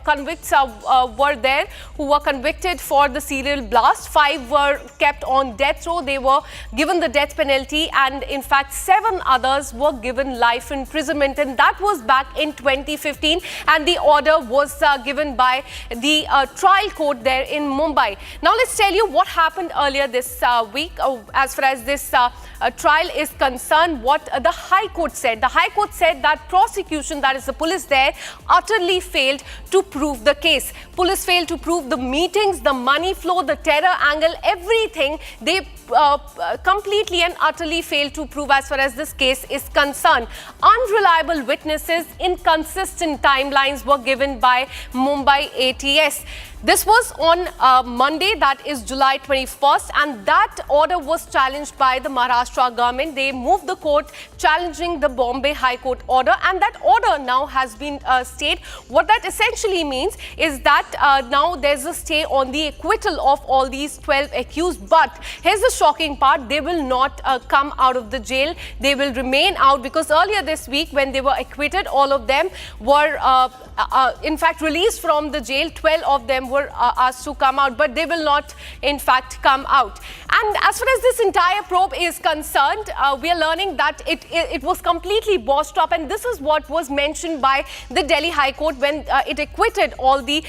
convicts were there who were convicted for the serial blast. 5 were kept on death row. They were given the death penalty, and in fact, 7 others were given life imprisonment. And that was back in 2015, and the order was given by the trial court there in Mumbai. Now let's tell you what happened earlier this week as far as this trial is concerned. What the High Court said. The High Court said that prosecution, that is the police there, utterly failed to prove the case. Police failed to prove the meetings, the money flow, the terror angle, everything. They completely and utterly failed to prove as far as this case is concerned. Unreliable witnesses, inconsistent timelines were given by Mumbai ATS. This was on Monday, that is July 21st, and that order was challenged by the Maharashtra government. They moved the court challenging the Bombay High Court order, and that order now has been stayed. What that essentially means is that now there's a stay on the acquittal of all these 12 accused. But here's the shocking part: they will not come out of the jail. They will remain out, because earlier this week when they were acquitted, all of them were in fact released from the jail. 12 of them were asked to come out, but they will not in fact come out. And as far as this entire probe is concerned, we are learning that it was completely botched up, and this is what was mentioned by the Delhi High Court when it acquitted all the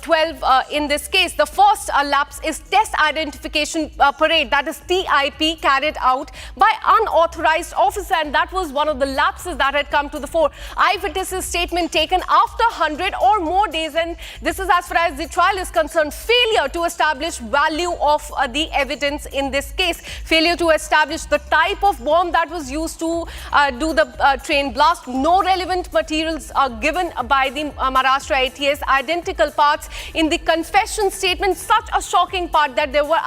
12 in this case. The first lapse is test identification parade, that is TIP, carried out by unauthorized officer, and that was one of the lapses that had come to the fore. Eyewitnesses statement taken after 100 or more days, and this is as far as the trial is concerned. Failure to establish value of the evidence in this case. Failure to establish the type of bomb that was used to do the train blast. No relevant materials are given by the Maharashtra ATS. Identical parts in the confession statement. Such a shocking part that there were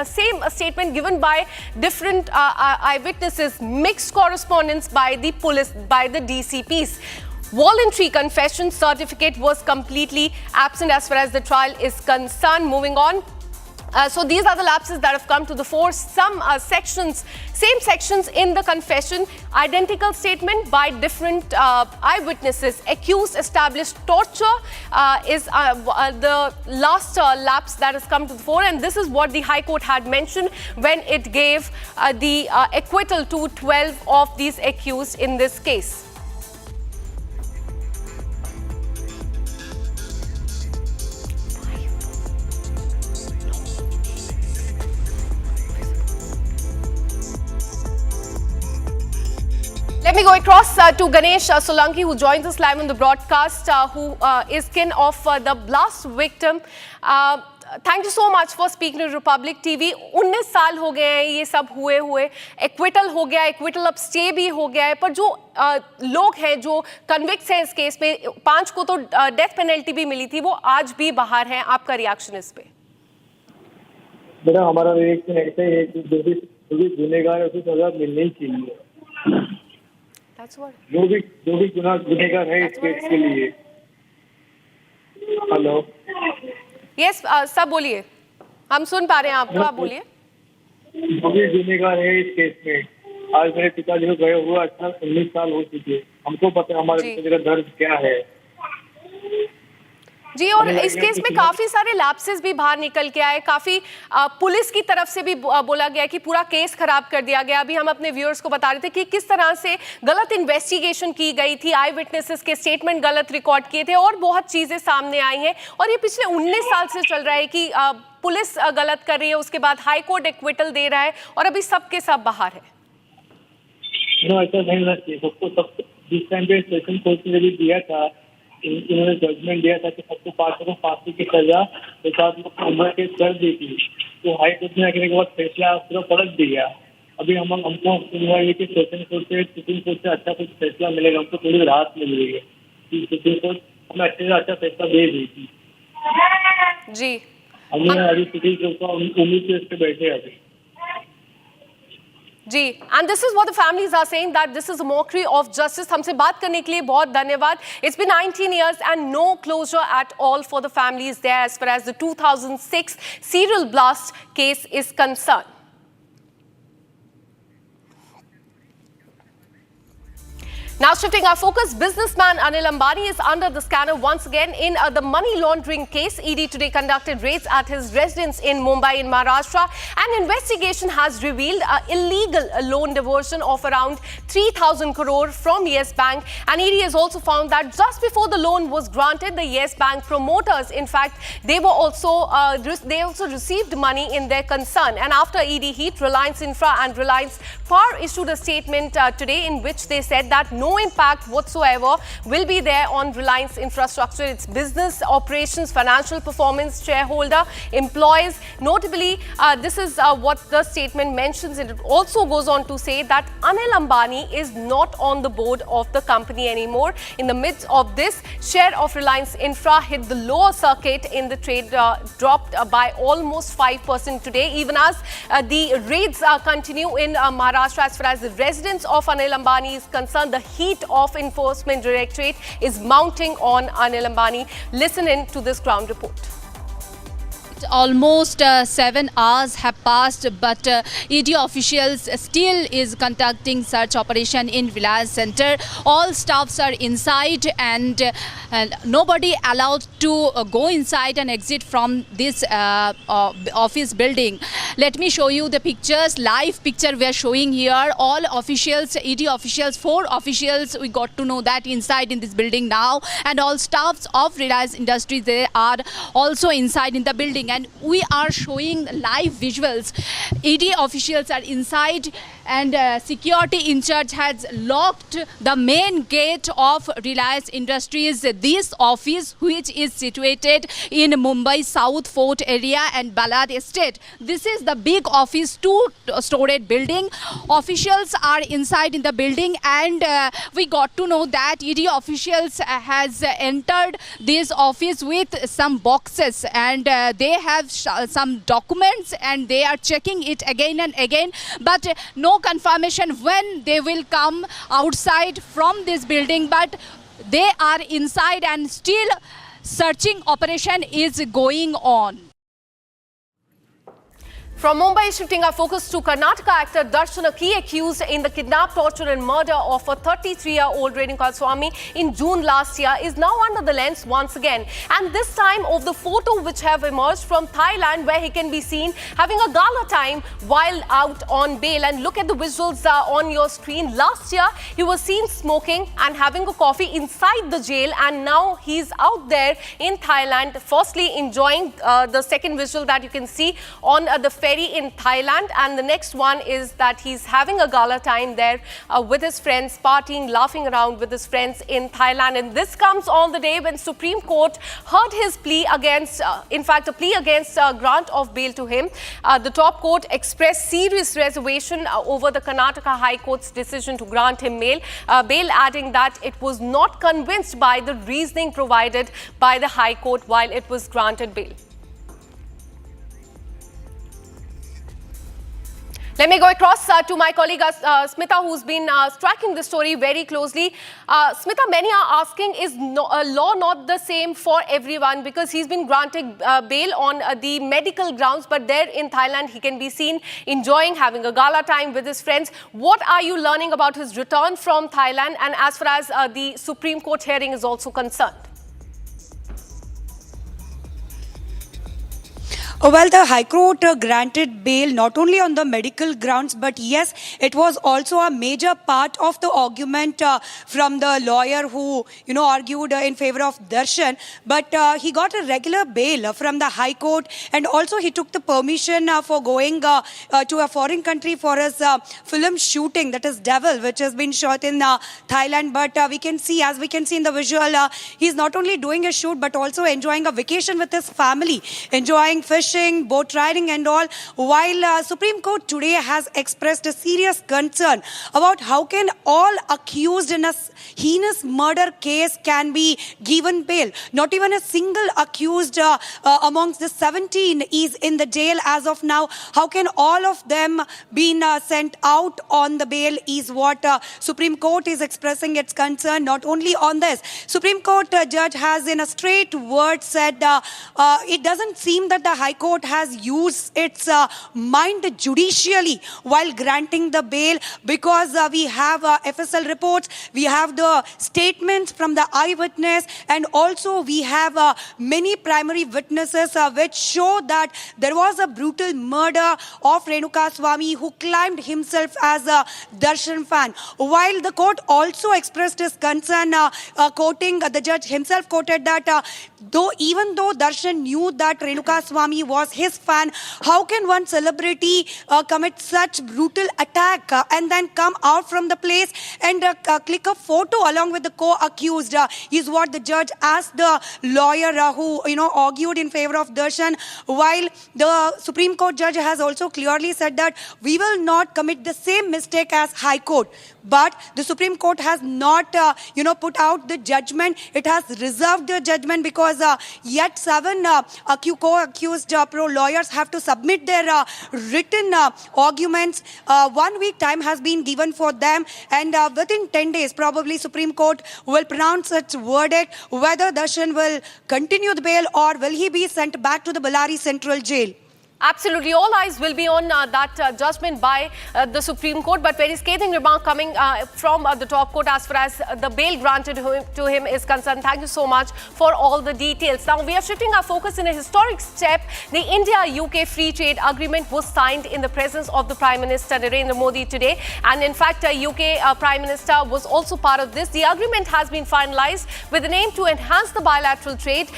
same statement given by different eyewitnesses. Mixed correspondence by the police, by the DCPs. Voluntary confession certificate was completely absent as far as the trial is concerned. Moving on. So these are the lapses that have come to the fore. Some sections, same sections in the confession, identical statement by different eyewitnesses. Accused established torture is the last lapse that has come to the fore, and this is what the High Court had mentioned when it gave the acquittal to 12 of these accused in this case. Let me go across to Ganesh Solanki, who joins us live on the broadcast, who is kin of the blast victim. Thank you so much for speaking to Republic TV. 19 साल हो गए हैं ये सब हुए acquittal हो गया, acquittal अब स्टे भी हो गया है, पर जो लोग हैं जो कन्विक्ट्स हैं इस केस में, 5 को तो डेथ पेनल्टी भी मिली थी, वो आज भी बाहर हैं. आपका रिएक्शन इस पे? बेटा हमारा रिएक्शन ऐसे है कि जो भी गुनहगार है उसे सजा मिलनी चाहिए. जो भी गुनहगार है इस केस के लिए. हेलो. यस, सब बोलिए, हम सुन पा रहे हैं आपको, आप बोलिए. जो भी गुनहगार है इस केस में, आज मेरे पिताजी को गए हुए 18-19 साल हो चुके. हमको पता है हमारे पिताजी का दर्द क्या है. जी, और इस केस में काफी सारे लैप्सेस भी बाहर निकल के आए, काफी पुलिस की तरफ से भी बोला गया कि पूरा केस खराब कर दिया गया। अभी हम अपने व्यूअर्स को बता रहे थे कि किस तरह से गलत इन्वेस्टिगेशन की गई थी, आई विटनेसेस के स्टेटमेंट गलत रिकॉर्ड किए थे और बहुत चीजें सामने आई हैं। और ये पिछले 19 साल से चल रहा है कि पुलिस गलत कर रही है, उसके बाद हाई कोर्ट एक्विटल दे रहा है और अभी सब के सब बाहर है। ऐसा नहीं होना चाहिए सबको। सब जिस टाइम पे सेशन कोर्ट ने भी दिया था, इन्होंने जजमेंट दिया था कि सबको फांसी की सजा के साथ उम्र के कर दी थी, तो हाई कोर्ट ने आने के बाद फैसला पूरा पलट दिया। अभी हमको हुआ है कि सेशन कोर्ट से सुप्रीम कोर्ट से अच्छा कुछ फैसला मिलेगा, हमको थोड़ी राहत मिल रही है कि सुप्रीम कोर्ट हमें अच्छे से अच्छा फैसला दे दी थी जी। हमने अभी सुप्रीम कोर्ट का उम्मीद से इस पे बैठे अभी जी, and this is what the families are saying, that this is a mockery of justice. हमसे बात करने के लिए बहुत धन्यवाद। It's been 19 years and no closure at all for the families there as far as the 2006 serial blast case is concerned. Now shifting our focus, businessman Anil Ambani is under the scanner once again in the money laundering case. ED today conducted raids at his residence in Mumbai in Maharashtra. An investigation has revealed an illegal loan diversion of around 3,000 crore from Yes Bank. And ED has also found that just before the loan was granted, the Yes Bank promoters, in fact, they also received money in their concern. And after ED heat, Reliance Infra and Reliance Power issued a statement today in which they said that no impact whatsoever will be there on Reliance infrastructure, its business operations, financial performance, shareholder, employees. Notably, this is what the statement mentions. It also goes on to say that Anil Ambani is not on the board of the company anymore. In the midst of this, share of Reliance Infra hit the lower circuit in the trade, dropped by almost 5% today, even as the raids continue in Maharashtra. As far as the residence of Anil Ambani is concerned, the heat of Enforcement Directorate is mounting on Anil Ambani. Listen in to this ground report. Almost 7 hours have passed, but ED officials still is conducting search operation in Reliance Center. All staffs are inside and nobody allowed to go inside and exit from this office building. Let me show you the pictures, live picture we are showing here. All officials, ED officials, 4 officials, we got to know that inside in this building now, and all staffs of Reliance Industries, they are also inside in the building. And we are showing live visuals. ED officials are inside and security in charge has locked the main gate of Reliance Industries, this office which is situated in Mumbai South Fort area and Balad Estate. This is the big office, 2-storied building. Officials are inside in the building, and we got to know that ED officials has entered this office with some boxes, and they have some documents and they are checking it again and again, but no confirmation when they will come outside from this building. But they are inside and still searching operation is going on. From Mumbai, shifting our focus to Karnataka, actor Darshan, a key accused in the kidnap, torture and murder of a 33-year-old Goswami in June last year, is now under the lens once again. And this time of the photo which have emerged from Thailand, where he can be seen having a gala time while out on bail. And look at the visuals on your screen. Last year, he was seen smoking and having a coffee inside the jail, and now he's out there in Thailand, firstly enjoying the second visual that you can see on the ferry in Thailand, and the next one is that he's having a gala time there with his friends, partying, laughing around with his friends in Thailand. And this comes on the day when Supreme Court heard his plea against, in fact, a plea against grant of bail to him. The top court expressed serious reservation over the Karnataka High Court's decision to grant him bail, adding that it was not convinced by the reasoning provided by the High Court while it was granted bail. Let me go across to my colleague Smita, who's been tracking the story very closely. Smita, many are asking, is law not the same for everyone? Because he's been granted bail on the medical grounds, but there in Thailand, he can be seen enjoying having a gala time with his friends. What are you learning about his return from Thailand, and as far as the Supreme Court hearing is also concerned? Well, the High Court granted bail not only on the medical grounds, but yes, it was also a major part of the argument from the lawyer who, argued in favor of Darshan. But he got a regular bail from the High Court, and also he took the permission for going to a foreign country for his film shooting, that is Devil, which has been shot in Thailand. But as we can see in the visual, he's not only doing a shoot, but also enjoying a vacation with his family, enjoying fishing, boat riding and all, while Supreme Court today has expressed a serious concern about how can all accused in a heinous murder case can be given bail. Not even a single accused amongst the 17 is in the jail as of now. How can all of them be sent out on the bail is what Supreme Court is expressing its concern. Not only on this, Supreme Court judge has in a straight word said it doesn't seem that the High Court has used its mind judicially while granting the bail, because we have FSL reports, we have the statements from the eyewitness, and also we have many primary witnesses which show that there was a brutal murder of Renuka Swami, who claimed himself as a Darshan fan. While the court also expressed his concern, quoting the judge himself quoted that even though Darshan knew that Renuka Swami was his fan, how can one celebrity commit such brutal attack and then come out from the place and click a photo along with the co-accused is what the judge asked the lawyer who argued in favor of Darshan. While the Supreme Court judge has also clearly said that we will not commit the same mistake as High Court. But the Supreme Court has not, put out the judgment. It has reserved the judgment because yet 7 co-accused pro-lawyers have to submit their written arguments. 1 week time has been given for them, and within 10 days, probably Supreme Court will pronounce its verdict whether Darshan will continue the bail or will he be sent back to the Bellary Central Jail. Absolutely. All eyes will be on that judgment by the Supreme Court. But very scathing remark coming from the top court as far as the bail granted to him is concerned. Thank you so much for all the details. Now, we are shifting our focus in a historic step. The India-UK Free Trade Agreement was signed in the presence of the Prime Minister Narendra Modi today. And in fact, UK Prime Minister was also part of this. The agreement has been finalized with an aim to enhance the bilateral trade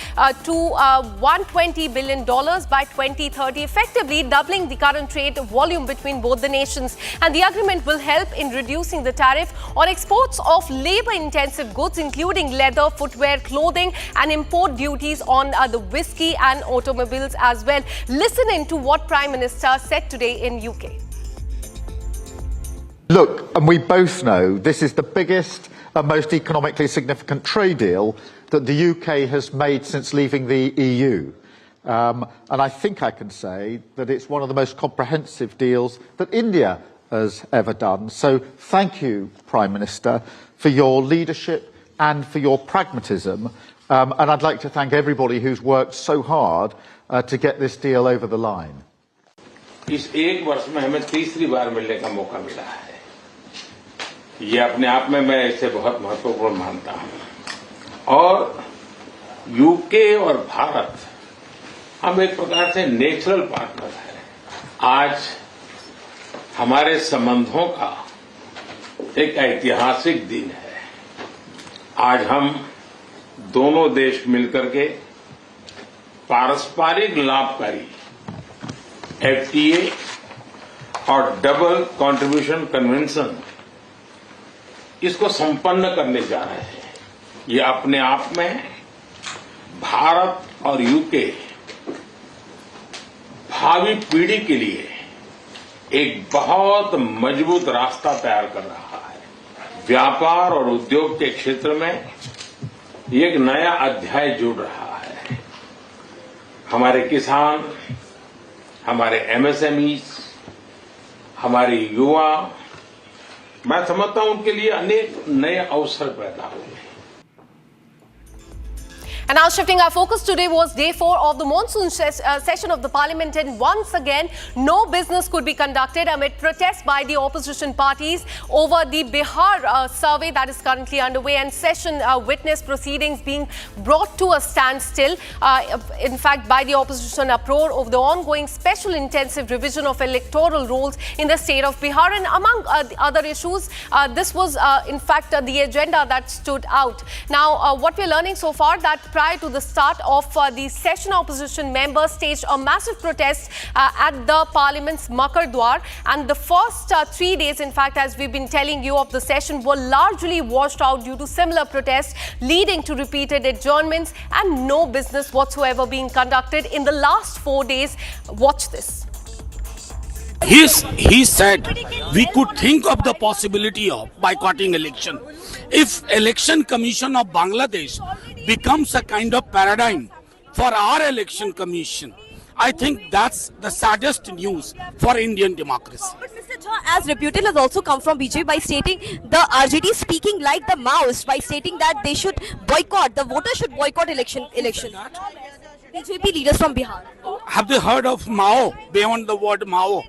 to $120 billion by 2030. Effectively doubling the current trade volume between both the nations. And the agreement will help in reducing the tariff on exports of labor-intensive goods, including leather, footwear, clothing, and import duties on the whiskey and automobiles as well. Listen in to what Prime Minister said today in UK. Look, and we both know this is the biggest and most economically significant trade deal that the UK has made since leaving the EU. And I think I can say that it's one of the most comprehensive deals that India has ever done. So thank you, Prime Minister, for your leadership and for your pragmatism. And I'd like to thank everybody who's worked so hard to get this deal over the line. इस एक वर्ष में हमें तीसरी बार मिलने का मौका मिला है। ये अपने आप में मैं इसे बहुत महत्वपूर्ण मानता हूं। और यूके और भारत हम एक प्रकार से नेचुरल पार्टनर हैं। आज हमारे संबंधों का एक ऐतिहासिक दिन है। आज हम दोनों देश मिलकर के पारस्परिक लाभकारी FTA और डबल कंट्रीब्यूशन कन्वेंशन इसको संपन्न करने जा रहे हैं। ये अपने आप में भारत और यूके भावी पीढ़ी के लिए एक बहुत मजबूत रास्ता तैयार कर रहा है। व्यापार और उद्योग के क्षेत्र में ये एक नया अध्याय जुड़ रहा है। हमारे किसान, हमारे MSMEs, हमारे युवा, मैं समझता हूं उनके लिए अनेक नए अवसर पैदा हुए। And now shifting our focus, today was day 4 of the monsoon session of the Parliament, and once again no business could be conducted amid protests by the opposition parties over the Bihar survey that is currently underway, and session witnessed proceedings being brought to a standstill, in fact by the opposition uproar over the ongoing special intensive revision of electoral rolls in the state of Bihar. And among other issues, this was in fact the agenda that stood out. Now what we're learning so far, that prior to the start of the session, opposition members staged a massive protest at the Parliament's Makar Dwar, and the first 3 days, in fact, as we've been telling you, of the session were largely washed out due to similar protests, leading to repeated adjournments and no business whatsoever being conducted in the last 4 days. Watch this. He said we could think of the possibility of boycotting election. If Election Commission of Bangladesh becomes a kind of paradigm for our election commission, I think that's the saddest news for Indian democracy. But Mr. Jha, as reputal has also come from BJP by stating the RJD speaking like the Maoist by stating that they should boycott, the voters should boycott election. BJP leaders from Bihar. Have they heard of Mao beyond the word Mao?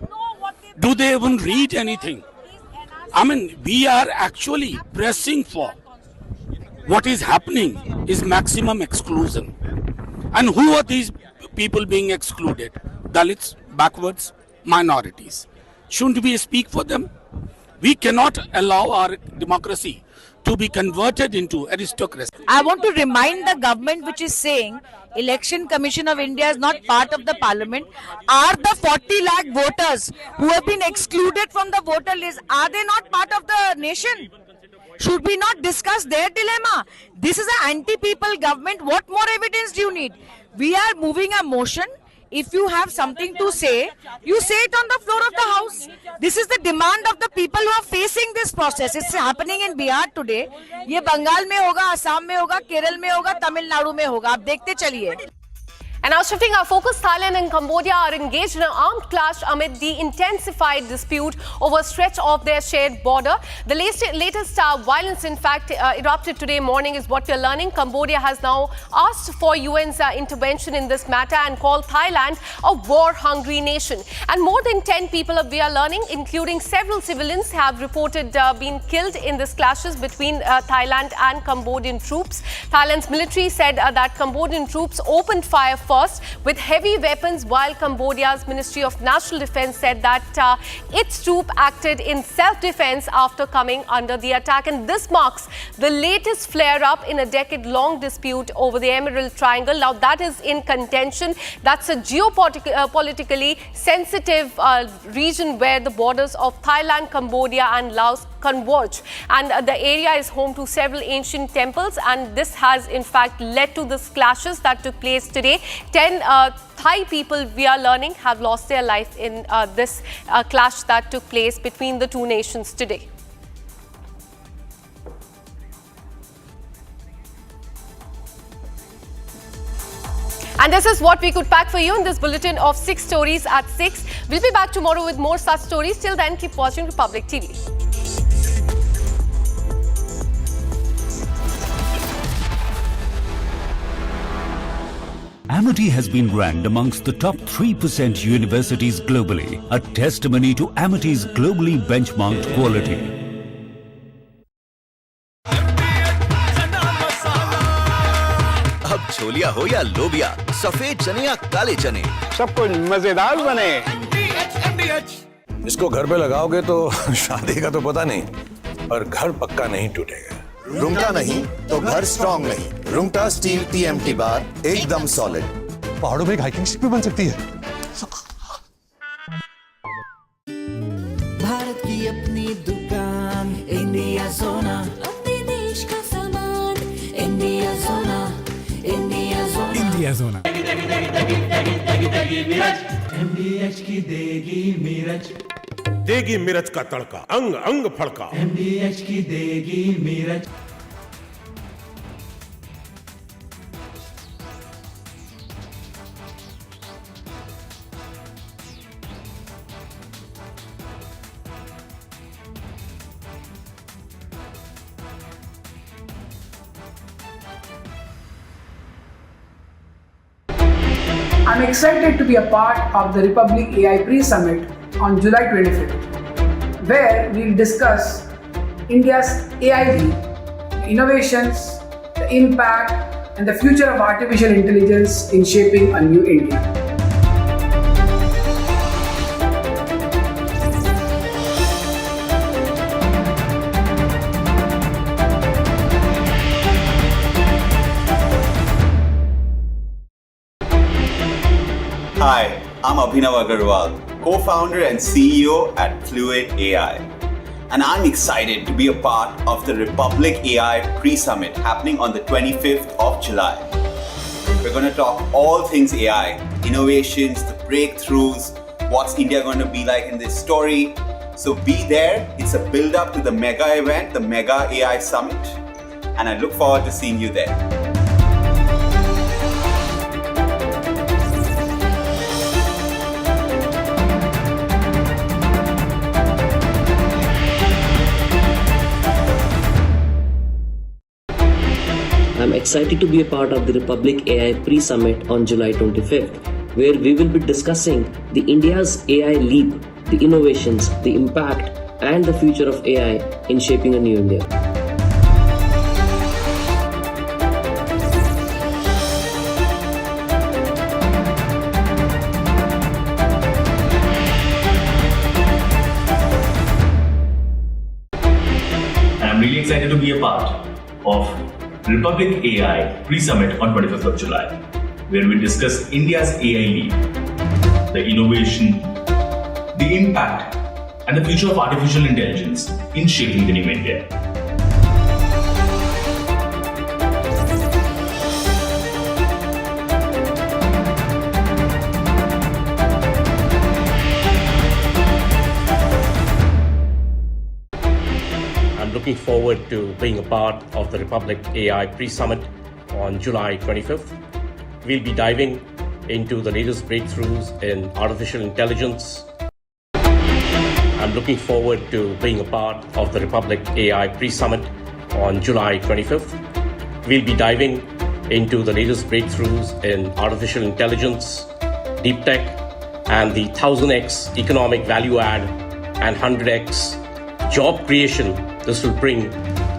Do they even read anything? I mean, we are actually pressing for what is happening is maximum exclusion. And who are these people being excluded? Dalits, backwards, minorities. Shouldn't we speak for them? We cannot allow our democracy to be converted into aristocracy. I want to remind the government which is saying Election Commission of India is not part of the Parliament. Are the 40 lakh voters who have been excluded from the voter list, are they not part of the nation? Should we not discuss their dilemma? This is an anti-people government. What more evidence do you need? We are moving a motion. If you have something to say, you say it on the floor of the house. This is the demand of the people who are facing this process. It's happening in Bihar today. ये बंगाल में होगा, असम में होगा, केरल में होगा, तमिलनाडु में होगा. आप देखते चलिए. And now shifting our focus, Thailand and Cambodia are engaged in an armed clash amid the intensified dispute over a stretch of their shared border. The latest violence, in fact, erupted today morning is what we're learning. Cambodia has now asked for UN's intervention in this matter and called Thailand a war-hungry nation. And more than 10 people, we are learning, including several civilians, have reported being killed in these clashes between Thailand and Cambodian troops. Thailand's military said that Cambodian troops opened fire first with heavy weapons, while Cambodia's Ministry of National Defense said that its troop acted in self-defense after coming under the attack. And this marks the latest flare-up in a decade-long dispute over the Emerald Triangle. Now that is in contention. That's a geopolitically sensitive region where the borders of Thailand, Cambodia and Laos converge. And the area is home to several ancient temples, and this has in fact led to the clashes that took place today. 10 Thai people, we are learning, have lost their life in this clash that took place between the two nations today. And this is what we could pack for you in this bulletin of 6 stories at 6. We'll be back tomorrow with more such stories. Till then, keep watching Republic TV. Amity has been ranked amongst the top 3% universities globally, a testimony to Amity's globally benchmarked quality. अब छोलिया हो या लोबिया, सफेद चने या काले चने, सब कुछ मजेदार बने। इसको घर पे लगाओगे तो शादी का तो पता नहीं, पर घर पक्का नहीं टूटेगा। रुंगटा नहीं तो घर स्ट्रॉन्ग नहीं। रुंगटा स्टील TMT बार एकदम सॉलिड। पहाड़ों में एक हाइकिंग स्टिक भी बन सकती है। भारत की अपनी दुकान इंडिया सोना, अपने देश का सामान इंडिया सोना, इंडिया सोना, इंडिया सोना। MDH की देगी मिर्च, देगी मिर्च का तड़का, अंग अंग फड़का। MDH की देगी मिर्च। I'm excited to be a part of the Republic AI Pre-Summit on July 25th, where we'll discuss India's AI lead, innovations, the impact, and the future of artificial intelligence in shaping a new India. Hi, I'm Abhinav Agarwal, co-founder and CEO at Fluid AI. And I'm excited to be a part of the Republic AI Pre-Summit happening on the 25th of July. We're going to talk all things AI, innovations, the breakthroughs, what's India going to be like in this story. So be there. It's a build-up to the mega event, the Mega AI Summit. And I look forward to seeing you there. I'm excited to be a part of the Republic AI Pre-Summit on July 25th, where we will be discussing the India's AI leap, the innovations, the impact, and the future of AI in shaping a new India. I'm really excited to be a part of Republic AI Pre-Summit on 25th of July, where we discuss India's AI lead, the innovation, the impact, and the future of artificial intelligence in shaping the new India. Looking forward to being a part of the Republic AI Pre-Summit on July 25th. We'll be diving into the latest breakthroughs in artificial intelligence. I'm looking forward to being a part of the Republic AI Pre-Summit on July 25th. We'll be diving into the latest breakthroughs in artificial intelligence, deep tech, and the 1000x economic value add and 100x job creation this will bring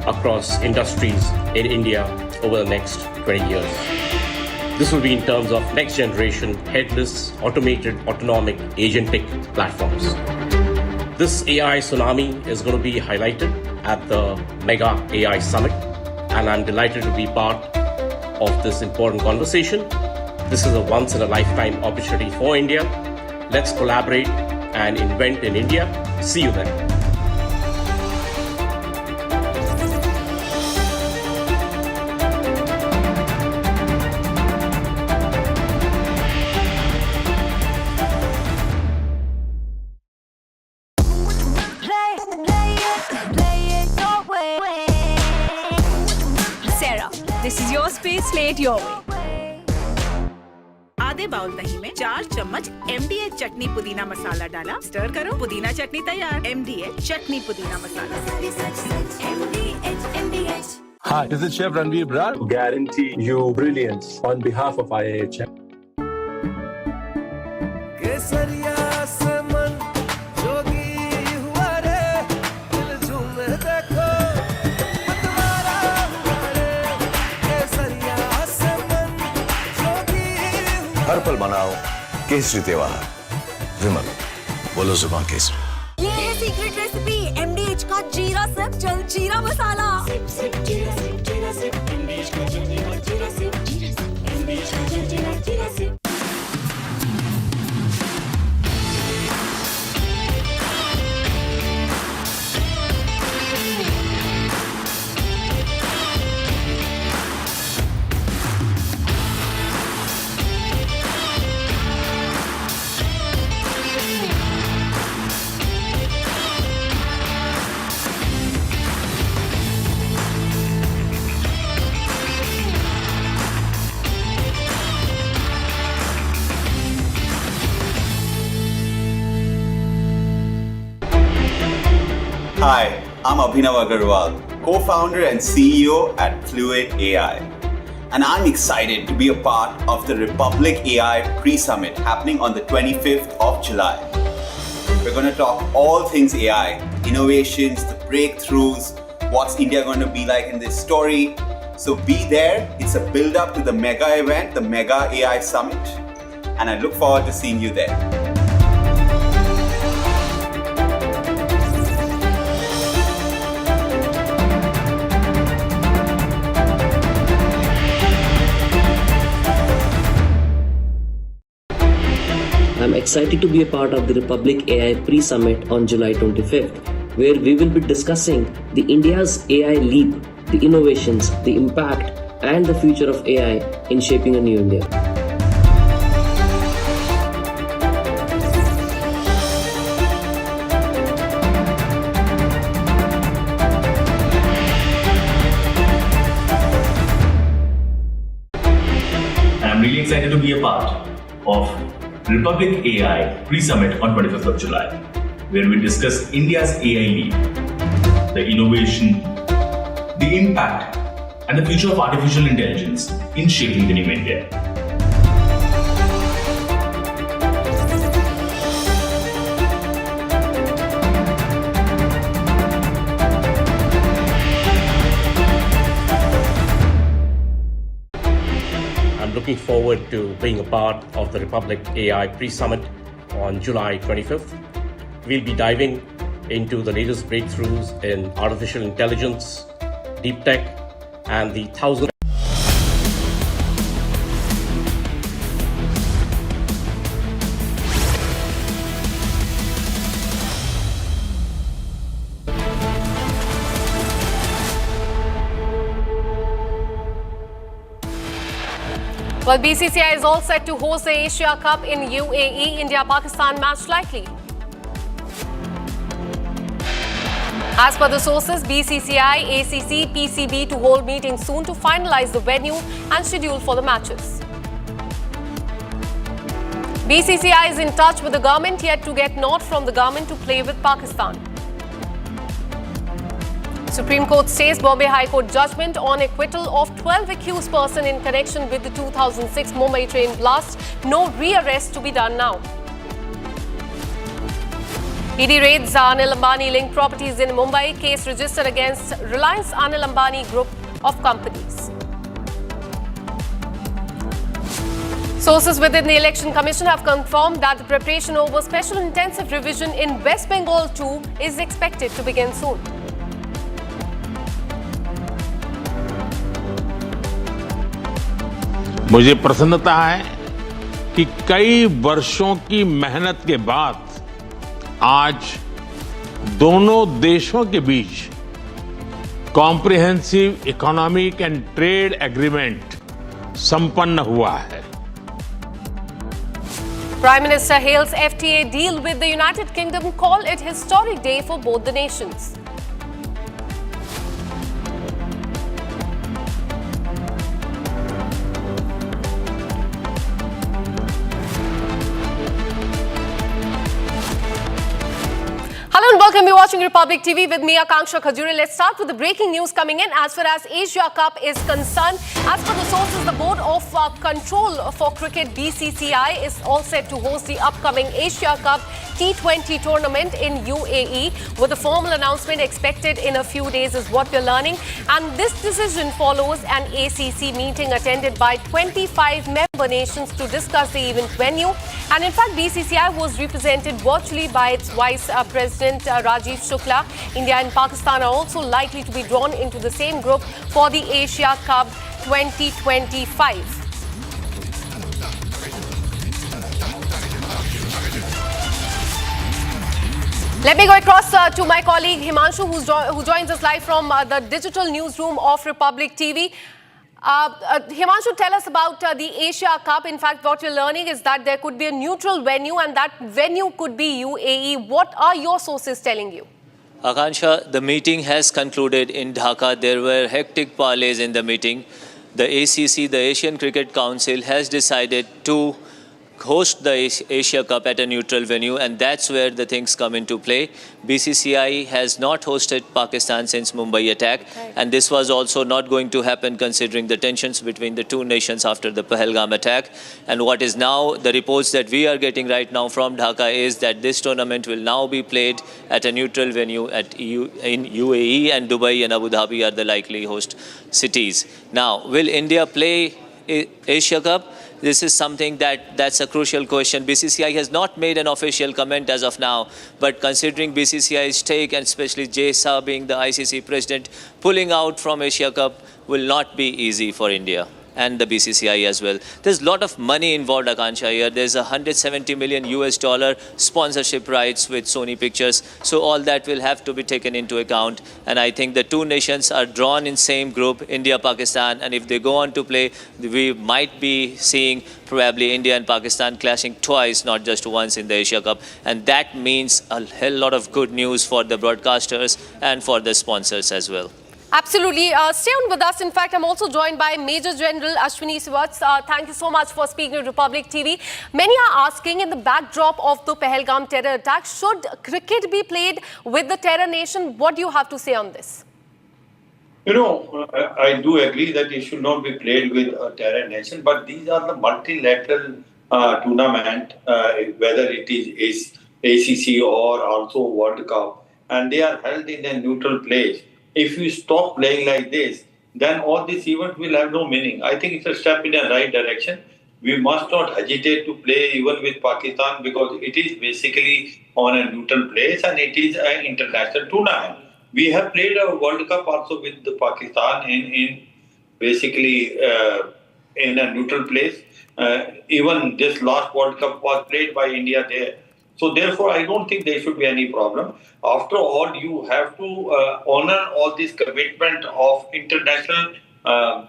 across industries in India over the next 20 years. This will be in terms of next generation, headless, automated, autonomic, agentic platforms. This AI tsunami is going to be highlighted at the Mega AI Summit, and I'm delighted to be part of this important conversation. This is a once in a lifetime opportunity for India. Let's collaborate and invent in India. See you there. Play it your way. आधे bowl दही में 4 चम्मच MDH चटनी पुदीना मसाला डाला, stir करो, पुदीना चटनी तैयार। MDH चटनी पुदीना मसाला। MDH. Hi, this is Chef Ranveer Brar. Guarantee you brilliance on behalf of IIHM. हर पल मनाओ केसरी त्योहार। विमल, बोलो जुबान केसरी। ये है सीक्रेट रेसिपी MDH का जीरा सिप जल जीरा मसाला। सिप सिप जीरा सिप MDH का जल जीरा सिप MDH का जल जीरा SIP. Hi, I'm Abhinav Agarwal, co-founder and CEO at Fluid AI. and I'm excited to be a part of the Republic AI Pre-Summit happening on the 25th of July. We're going to talk all things AI, innovations, the breakthroughs, what's India going to be like in this story. So be there. It's a build-up to the mega event, the Mega AI Summit, and I look forward to seeing you there. I'm excited to be a part of the Republic AI Pre-Summit on July 25th, where we will be discussing the India's AI leap, the innovations, the impact, and the future of AI in shaping a new India. I'm really excited to be a part of Republic AI Pre-Summit on 25th of July, where we discuss India's AI leap, the innovation, the impact, and the future of artificial intelligence in shaping the new India. I'm looking forward to being a part of the Republic AI Pre-Summit on July 25th. We'll be diving into the latest breakthroughs in artificial intelligence, deep tech, and the thousands. Well, BCCI is all set to host the Asia Cup in UAE. India-Pakistan match likely. As per the sources, BCCI, ACC, PCB to hold meetings soon to finalize the venue and schedule for the matches. BCCI is in touch with the government, yet to get nod from the government to play with Pakistan. Supreme Court stays Bombay High Court judgment on acquittal of 12 accused persons in connection with the 2006 Mumbai train blast. No rearrest to be done now. ED raids Anil Ambani linked properties in Mumbai. Case registered against Reliance Anil Ambani group of companies. Sources within the Election Commission have confirmed that the preparation over special intensive revision in West Bengal too is expected to begin soon. मुझे प्रसन्नता है कि कई वर्षों की मेहनत के बाद आज दोनों देशों के बीच comprehensive economic and trade agreement संपन्न हुआ है. Prime Minister hails FTA deal with the United Kingdom, call it historic day for both the nations. Hello and welcome. You're watching Republic TV with me, Akanksha Khajuri. Let's start with the breaking news coming in. As far as Asia Cup is concerned, as per the sources, the Board of Control for Cricket BCCI is all set to host the upcoming Asia Cup T20 tournament in UAE, with a formal announcement expected in a few days is what we're learning. And this decision follows an ACC meeting attended by 25 member nations to discuss the event venue. And in fact, BCCI was represented virtually by its Vice President Rajiv Shukla. India and Pakistan are also likely to be drawn into the same group for the Asia Cup 2025. Let me go across to my colleague Himanshu, who joins us live from the digital newsroom of Republic TV. Himanshu, tell us about the Asia Cup. In fact, what you're learning is that there could be a neutral venue, and that venue could be UAE. What are your sources telling you? Akansha, the meeting has concluded in Dhaka. There were hectic parleys in the meeting. The ACC, the Asian Cricket Council, has decided to host the Asia Cup at a neutral venue, and that's where the things come into play. BCCI has not hosted Pakistan since Mumbai attack, and this was also not going to happen considering the tensions between the two nations after the Pahalgam attack. And what is now, the reports that we are getting right now from Dhaka is that this tournament will now be played at a neutral venue in UAE, and Dubai and Abu Dhabi are the likely host cities. Now, will India play Asia Cup? This is something that's a crucial question. BCCI has not made an official comment as of now, but considering BCCI's stake, and especially Jay Shah being the ICC president, pulling out from Asia Cup will not be easy for India and the BCCI as well. There's a lot of money involved, Akansha, here. There's $170 million sponsorship rights with Sony Pictures. So all that will have to be taken into account. And I think the two nations are drawn in same group, India, Pakistan. And if they go on to play, we might be seeing probably India and Pakistan clashing twice, not just once in the Asia Cup. And that means a hell lot of good news for the broadcasters and for the sponsors as well. Absolutely. Stay on with us. In fact, I'm also joined by Major General Ashwini Swartz. Thank you so much for speaking to Republic TV. Many are asking, in the backdrop of the Pahalgam terror attack, should cricket be played with the terror nation? What do you have to say on this? You know, I do agree that it should not be played with a terror nation, but these are the multilateral tournament, whether it is ACC or also World Cup, and they are held in a neutral place. If you stop playing like this, then all these events will have no meaning. I think it's a step in the right direction. We must not hesitate to play even with Pakistan, because it is basically on a neutral place and it is an international tournament. We have played a World Cup also with the Pakistan in basically in a neutral place. Even this last World Cup was played by India there. So therefore, I don't think there should be any problem. After all, you have to honor all this commitment of international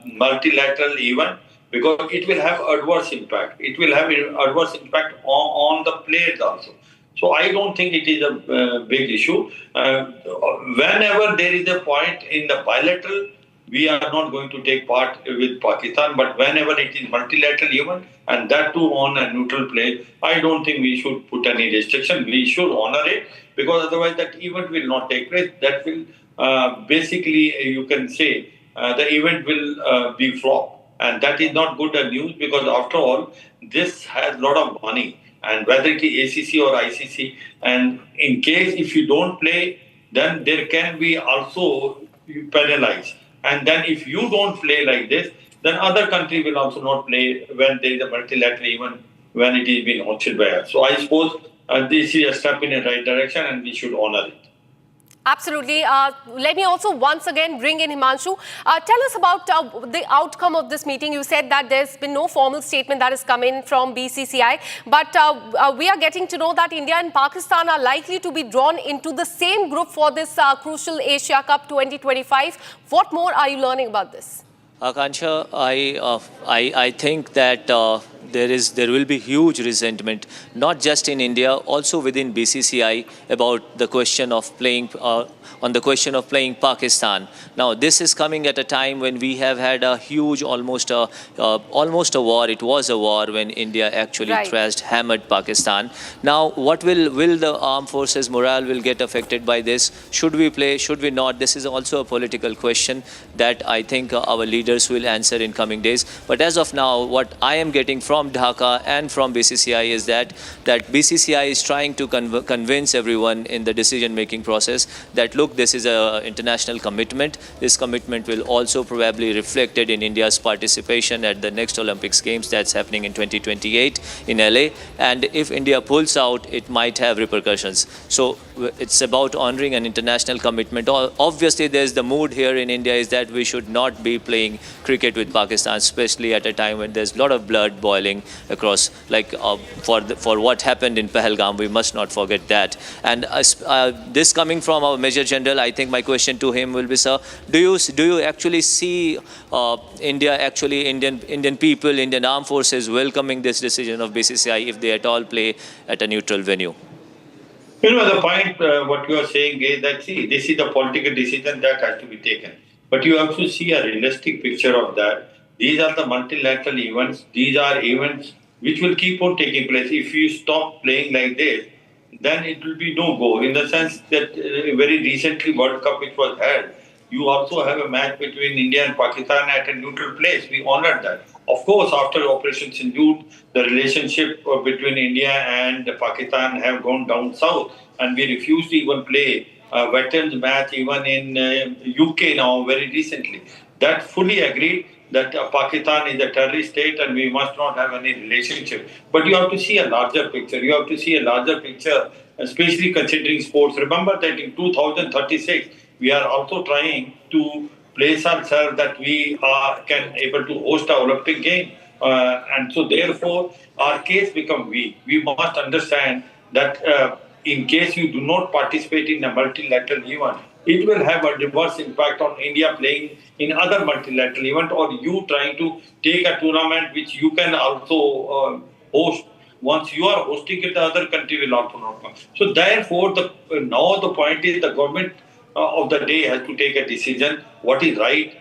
multilateral event, because it will have adverse impact. It will have adverse impact on the players also. So I don't think it is a big issue. Whenever there is a point in the bilateral, we are not going to take part with Pakistan, but whenever it is multilateral event, and that too on a neutral place, I don't think we should put any restriction. We should honor it, because otherwise that event will not take place. That will basically, you can say, the event will be flop. And that is not good news, because after all, this has a lot of money. And whether it is ACC or ICC, and in case if you don't play, then there can be also penalized. And then if you don't play like this, then other country will also not play when there is a multilateral event, when it is being hosted by us. So I suppose this is a step in the right direction, and we should honor it. Absolutely. Let me also once again bring in Himanshu. Tell us about the outcome of this meeting. You said that there's been no formal statement that has come in from BCCI, but we are getting to know that India and Pakistan are likely to be drawn into the same group for this crucial Asia Cup 2025. What more are you learning about this? Akansha, I think that there will be huge resentment, not just in India, also within BCCI, about the question of playing Pakistan. Now, this is coming at a time when we have had a huge, almost a war. It was a war when India actually hammered Pakistan. Now, what will the armed forces morale will get affected by this? Should we play? Should we not? This is also a political question that I think our leaders will answer in coming days. But as of now, what I am getting from Dhaka and from BCCI is that BCCI is trying to convince everyone in the decision-making process that, look, this is an international commitment. This commitment will also probably reflected in India's participation at the next Olympics Games that's happening in 2028 in LA. And if India pulls out, it might have repercussions. So it's about honoring an international commitment. Obviously, there's the mood here in India is that we should not be playing cricket with Pakistan, especially at a time when there's a lot of blood boiling across, like for what happened in Pahalgam. We must not forget that. And this coming from our Major General, I think my question to him will be, sir, do you actually see Indian people, Indian armed forces welcoming this decision of BCCI if they at all play at a neutral venue? You know, the point what you are saying is that, see, this is a political decision that has to be taken. But you have to see a realistic picture of that. These are the multilateral events. These are events which will keep on taking place. If you stop playing like this, then it will be no go. In the sense that very recently World Cup which was held, you also have a match between India and Pakistan at a neutral place. We honored that. Of course, after Operation Sindoor, the relationship between India and Pakistan have gone down south, and we refused to even play a veterans match even in UK now very recently. That fully agreed that Pakistan is a terrorist state and we must not have any relationship. But you have to see a larger picture. You have to see a larger picture, especially considering sports. Remember that in 2036, we are also trying to place ourselves that we can able to host an Olympic game. And so therefore, our case becomes weak. We must understand that in case you do not participate in a multilateral event, it will have a reverse impact on India playing in other multilateral event, or you trying to take a tournament which you can also host. Once you are hosting it, the other country will also not come. So therefore, now the point is the government of the day has to take a decision what is right.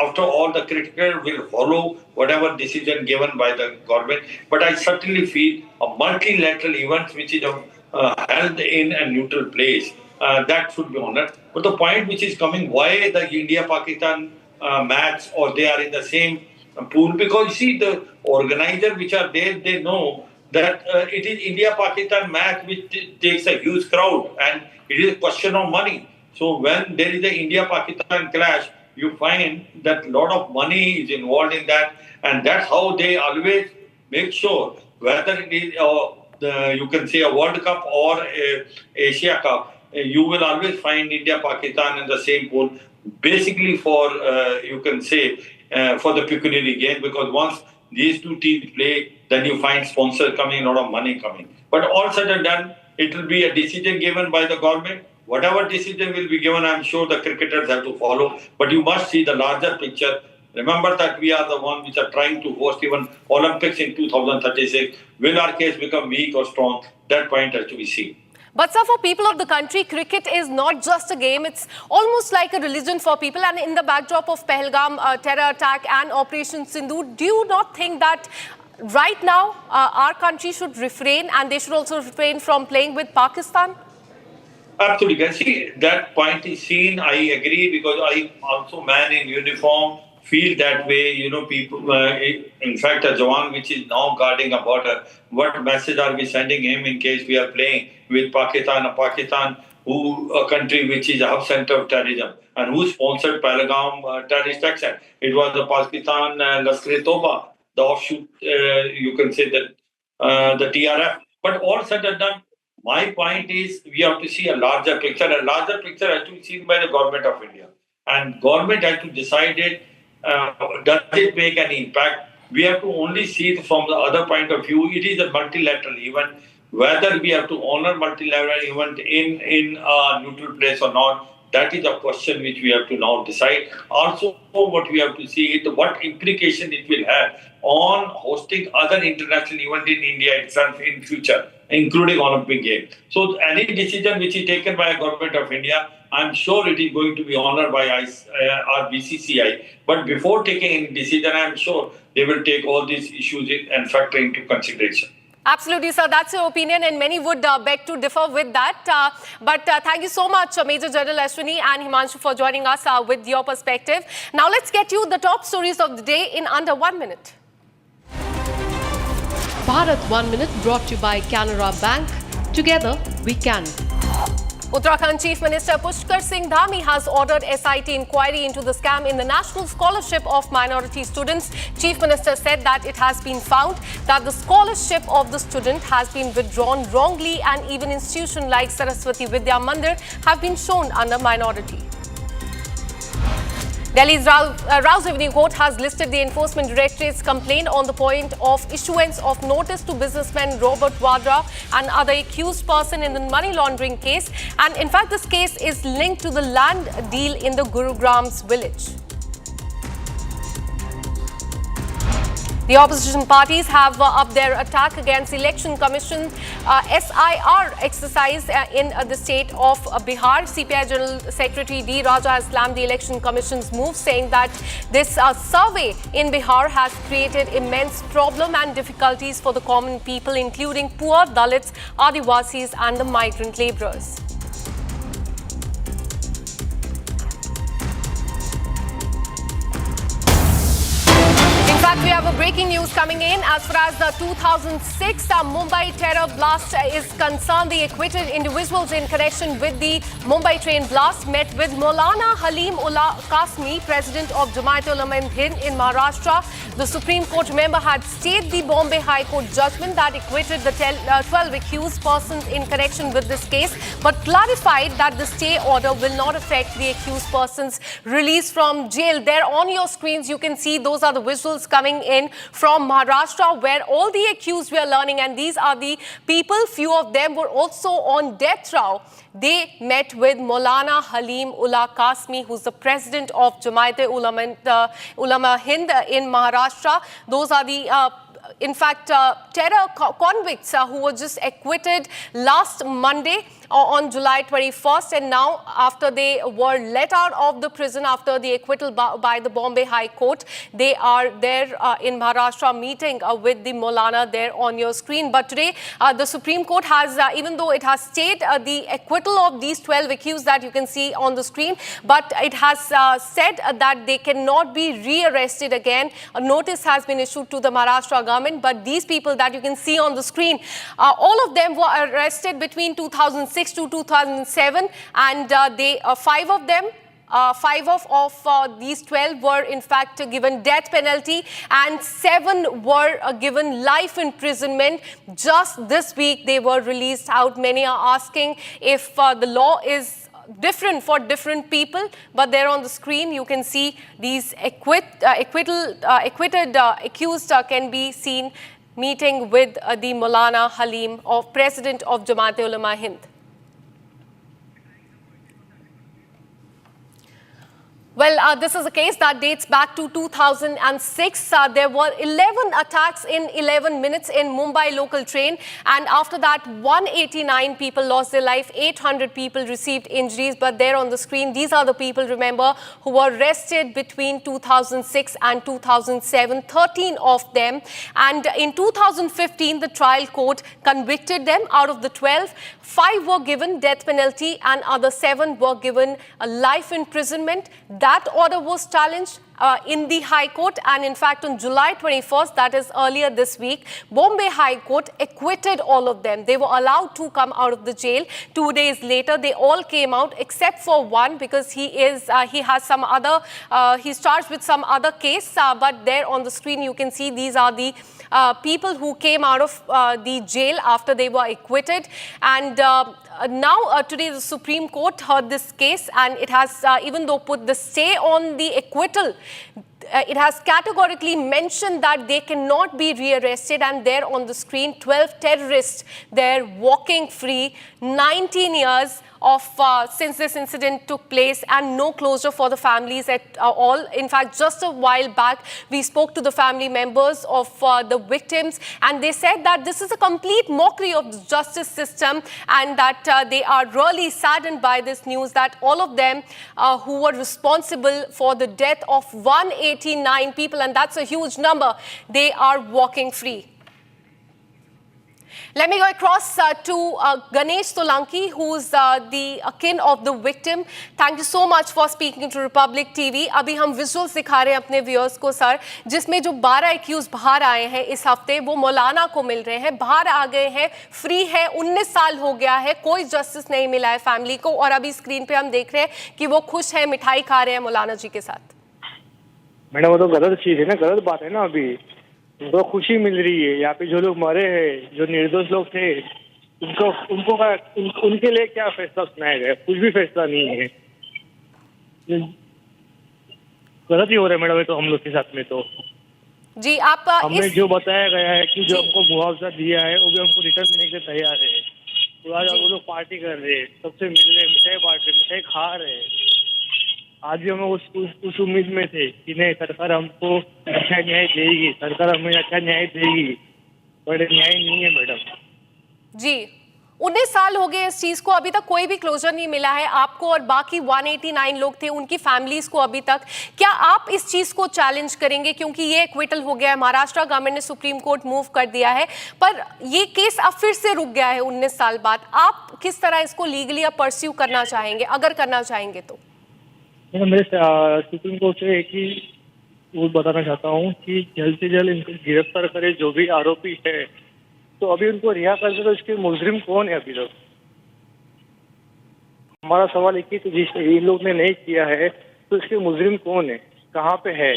After all, the cricketer will follow whatever decision given by the government. But I certainly feel a multilateral event which is held in a neutral place, that should be honored. But the point which is coming, why the India-Pakistan match, or they are in the same pool? Because you see, the organizer which are there, they know that it is India-Pakistan match which takes a huge crowd, and it is a question of money. So when there is an India-Pakistan clash, you find that a lot of money is involved in that, and that's how they always make sure whether it is you can say a World Cup or a Asia Cup, you will always find India-Pakistan in the same pool, basically for, you can say, for the pecuniary gain, because once these two teams play, then you find sponsors coming, a lot of money coming. But all said and done, it will be a decision given by the government. Whatever decision will be given, I'm sure the cricketers have to follow. But you must see the larger picture. Remember that we are the ones which are trying to host even Olympics in 2036. Will our case become weak or strong? That point has to be seen. But sir, for people of the country, cricket is not just a game. It's almost like a religion for people. And in the backdrop of Pahalgam terror attack and Operation Sindoor, do you not think that right now our country should refrain, and they should also refrain from playing with Pakistan? Absolutely. See, that point is seen. I agree, because I also, man in uniform, feel that way. You know, people, in fact, a Jawan which is now guarding a border, what message are we sending him in case we are playing with Pakistan, a country which is a hub center of terrorism, and who sponsored Pahalgam terrorist action? It was the Pakistan Lashkar-e-Toba, the offshoot, you can say that, the TRF. But all said and done, my point is we have to see a larger picture. A larger picture has to be seen by the government of India. And government has to decide it, does it make any impact? We have to only see it from the other point of view. It is a multilateral event. Whether we have to honor multilateral event in a neutral place or not, that is a question which we have to now decide. Also, what we have to see is what implication it will have on hosting other international events in India itself in future, including Olympic Games. So any decision which is taken by the government of India, I'm sure it is going to be honored by our BCCI. But before taking any decision, I'm sure they will take all these issues and factor into consideration. Absolutely, sir. That's your opinion, and many would beg to differ with that. But thank you so much, Major General Ashwini and Himanshu, for joining us with your perspective. Now, let's get you the top stories of the day in under 1 minute. Bharat 1 Minute brought to you by Canara Bank. Together, we can. Uttarakhand Chief Minister Pushkar Singh Dhami has ordered SIT inquiry into the scam in the National Scholarship of Minority Students. Chief Minister said that it has been found that the scholarship of the student has been withdrawn wrongly, and even institutions like Saraswati Vidya Mandir have been shown under minority. Delhi's Rouse Avenue Court has listed the Enforcement Directorate's complaint on the point of issuance of notice to businessman Robert Vadra and other accused person in the money laundering case. And in fact, this case is linked to the land deal in the Gurugram's village. The opposition parties have upped their attack against Election Commission SIR exercise in the state of Bihar. CPI General Secretary D. Raja has slammed the Election Commission's move, saying that this survey in Bihar has created immense problem and difficulties for the common people, including poor Dalits, Adivasis and the migrant laborers. In fact, we have a breaking news coming in. As far as the 2006 Mumbai terror blast is concerned, the acquitted individuals in connection with the Mumbai train blast met with Maulana Halim Ullah Qasmi, president of Jamaat Ulama Hind in Maharashtra. The Supreme Court, remember, had stayed the Bombay High Court judgment that acquitted the 12 accused persons in connection with this case, but clarified that the stay order will not affect the accused persons' release from jail. There on your screens, you can see those are the visuals coming in from Maharashtra, where all the accused we are learning, and these are the people, few of them were also on death row. They met with Maulana Halim Ullah Qasmi, who's the president of Jamaat-e-Ulama Hind in Maharashtra. Those are the in fact, terror convicts who were just acquitted last Monday on July 21st, and now after they were let out of the prison after the acquittal by the Bombay High Court, they are there in Maharashtra meeting with the Maulana there on your screen. But today the Supreme Court has, even though it has stayed the acquittal of these 12 accused that you can see on the screen, but it has said that they cannot be rearrested again. A notice has been issued to the Maharashtra government, but these people that you can see on the screen, all of them were arrested between 2006 to 2007, and five of these 12 were in fact given death penalty, and 7 were given life imprisonment. Just this week they were released out. Many are asking if the law is different for different people, but there on the screen you can see these acquitted accused can be seen meeting with the Maulana Halim, president of Jamaat-e-Ulama Hind. Well, this is a case that dates back to 2006. There were 11 attacks in 11 minutes in Mumbai local train, and after that 189 people lost their life, 800 people received injuries. But there on the screen, these are the people, remember, who were arrested between 2006 and 2007, 13 of them. And in 2015, the trial court convicted them. Out of the 12, 5 were given death penalty and other 7 were given a life imprisonment. That order was challenged in the High Court, and in fact on July 21st, that is earlier this week, Bombay High Court acquitted all of them. They were allowed to come out of the jail. 2 days later, they all came out except for one, because he has some other, he's charged with some other case. But there on the screen you can see these are the people who came out of the jail after they were acquitted. And now today the Supreme Court heard this case, and it has even though put the stay on the acquittal, it has categorically mentioned that they cannot be rearrested. And there on the screen, 12 terrorists, they're walking free. 19 years of since this incident took place, and no closure for the families at all. In fact, just a while back, we spoke to the family members of the victims, and they said that this is a complete mockery of the justice system, and that they are really saddened by this news that all of them who were responsible for the death of 189 people, and that's a huge number, they are walking free. Let me go across to Ganesh Solanki, who's the kin of the victim. Thank you so much for speaking to Republic TV. अभी हम visuals दिखा रहे हैं अपने viewers को sir, जिसमें जो 12 accused बाहर आए हैं इस हफ्ते, वो मौलाना को मिल रहे हैं, बाहर आ गए हैं, फ्री है, 19 साल हो गया है, कोई जस्टिस नहीं मिला है फैमिली को, और अभी स्क्रीन पे हम देख रहे हैं कि वो खुश है, मिठाई खा रहे हैं मौलाना जी के साथ। मैडम, वो तो गलत चीज है ना, गलत बात है ना। अभी उनको खुशी मिल रही है। यहाँ पे जो लोग मरे हैं, जो निर्दोष लोग थे, उनके लिए क्या फैसला सुनाया गया? कुछ भी फैसला नहीं है। गलत ही हो रहा है मैडम, तो हम लोग के साथ में तो जी आप हमें जो बताया गया है कि जो हमको मुआवजा दिया है वो भी हमको रिटर्न देने के लिए तैयार है। तो आज वो लोग पार्टी कर रहे हैं, सबसे मिल रहे, मिठाई बांट रहे, मिठाई खा रहे हैं। आज भी हम उस उम्मीद में थे कि नहीं, सरकार हमको अच्छा न्याय देगी, सरकार हमें अच्छा न्याय देगी, बट न्याय नहीं है मैडम। जी, 19 साल हो गए इस चीज को, अभी तक कोई भी क्लोजर नहीं मिला है आपको और बाकी 189 लोग थे, उनकी फैमिलीज को अभी तक। क्या आप इस चीज को चैलेंज करेंगे, क्योंकि ये एक्विटल हो गया है, महाराष्ट्र गवर्नमेंट ने सुप्रीम कोर्ट मूव कर दिया है, पर ये केस अब फिर से रुक गया है 19 साल बाद। आप किस तरह इसको लीगली अब परस्यू करना चाहेंगे, अगर करना चाहेंगे तो? मेरे सुप्रीम कोर्ट से एक ही वो बताना चाहता हूँ कि जल्द से जल्द इनको गिरफ्तार करे, जो भी आरोपी है। तो अभी उनको रिहा कर दे, तो इसके मुजरिम कौन है अभी तक? हमारा सवाल एक ही, तो जिस इन लोग ने नहीं किया है तो इसके मुजरिम कौन है, कहाँ पे है,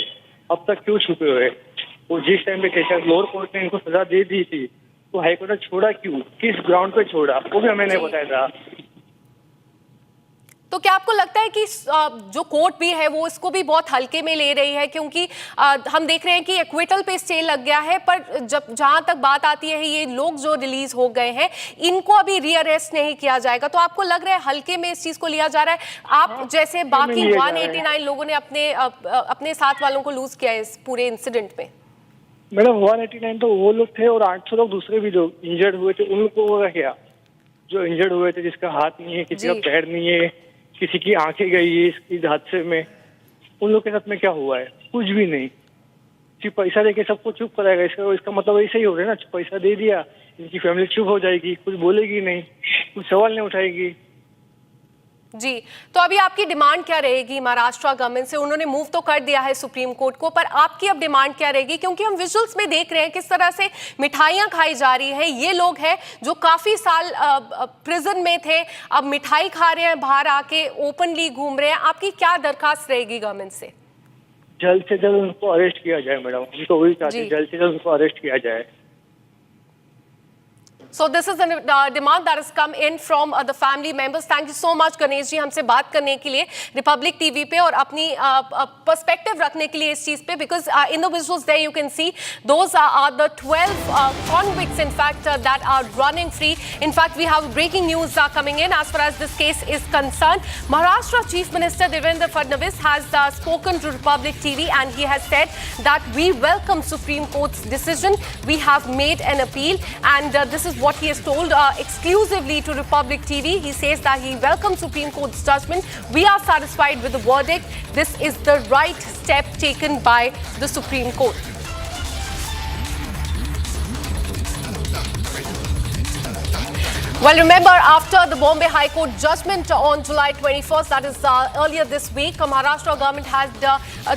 अब तक क्यों छुपे हुए? वो जिस टाइम पे केस लोअर कोर्ट ने इनको सजा दे दी थी, तो हाईकोर्ट ने छोड़ा क्यों, किस ग्राउंड पे छोड़ा, वो भी हमें नहीं बताया था। तो क्या आपको लगता है कि जो कोर्ट भी है वो इसको भी बहुत हल्के में ले रही है, क्योंकि हम देख रहे हैं कि एक्विटल पे स्टे लग गया है, पर जब जहां तक बात आती है ये लोग जो रिलीज हो गए हैं इनको अभी रीअरेस्ट नहीं किया जाएगा, तो आपको लग रहा है हल्के में इस चीज को लिया जा रहा है? आप जैसे बाकी 189 लोगों ने अपने साथ वालों को लूज किया है इस पूरे इंसिडेंट में। मैडम 189 तो वो लोग थे और 800 लोग दूसरे भी जो इंजर्ड हुए थे, उन लोग को होगा क्या? जो इंजर्ड हुए थे, जिसका हाथ नहीं है, किसी का पैर नहीं है, किसी की आंखें गई है इस हादसे में, उन लोग के साथ में क्या हुआ है? कुछ भी नहीं, सिर्फ पैसा देके सबको चुप कराएगा। इसका मतलब ऐसा ही हो रहा है ना, पैसा दे दिया, इनकी फैमिली चुप हो जाएगी, कुछ बोलेगी नहीं, कुछ सवाल नहीं उठाएगी। जी, तो अभी आपकी डिमांड क्या रहेगी महाराष्ट्र गवर्नमेंट से? उन्होंने मूव तो कर दिया है सुप्रीम कोर्ट को, पर आपकी अब डिमांड क्या रहेगी? क्योंकि हम विजुअल्स में देख रहे हैं किस तरह से मिठाइयां खाई जा रही है। ये लोग हैं जो काफी साल प्रिजन में थे, अब मिठाई खा रहे हैं, बाहर आके ओपनली घूम रहे हैं। आपकी क्या दरखास्त रहेगी गवर्नमेंट से? जल्द से जल्द उनको अरेस्ट किया जाए मैडम, हम तो वही चाहते हैं, जल्द से जल्द उनको अरेस्ट किया जाए। So this is a demand that has come in from the family members. Thank you so much Ganesh ji हमसे बात करने के लिए रिपब्लिक टीवी पे और अपनी पर्सपेक्टिव रखने के लिए इस चीज पे, because in the visuals there you can see those are the 12 convicts in fact that are running free. In fact we have breaking news coming in as far as this case is concerned. Maharashtra Chief Minister Devendra Fadnavis has spoken to Republic TV and he has said that we welcome Supreme Court's decision. We have made an appeal and this is what he has told exclusively to Republic TV. He says that he welcomes Supreme Court's judgment. We are satisfied with the verdict. This is the right step taken by the Supreme Court. Well, remember, after the Bombay High Court judgment on July 21st, that is earlier this week, Maharashtra government had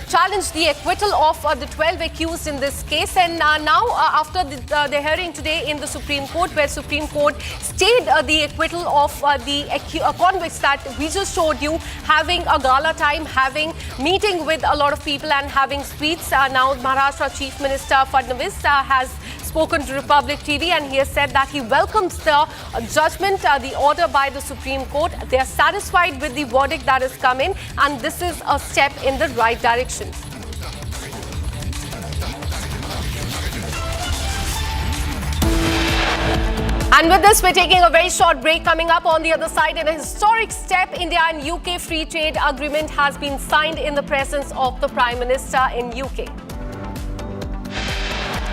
challenged the acquittal of the 12 accused in this case. And now, after the hearing today in the Supreme Court, where Supreme Court stayed the acquittal of the convicts that we just showed you, having a gala time, having meeting with a lot of people and having sweets. Now, Maharashtra Chief Minister Fadnavis has spoken to Republic TV and he has said that he welcomes the judgment, the order by the Supreme Court. They are satisfied with the verdict that has come in and this is a step in the right direction. And with this, we're taking a very short break. Coming up on the other side, in a historic step, India and UK free trade agreement has been signed in the presence of the Prime Minister in UK.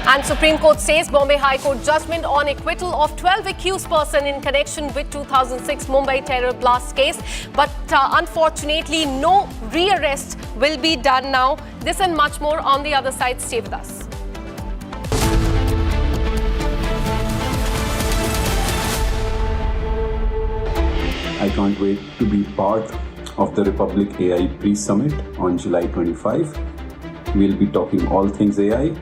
And Supreme Court says Bombay High Court judgment on acquittal of 12 accused persons in connection with 2006 Mumbai terror blast case. But unfortunately, no rearrest will be done now. This and much more on the other side. Stay with us. I can't wait to be part of the Republic AI pre-summit on July 25. We'll be talking all things AI,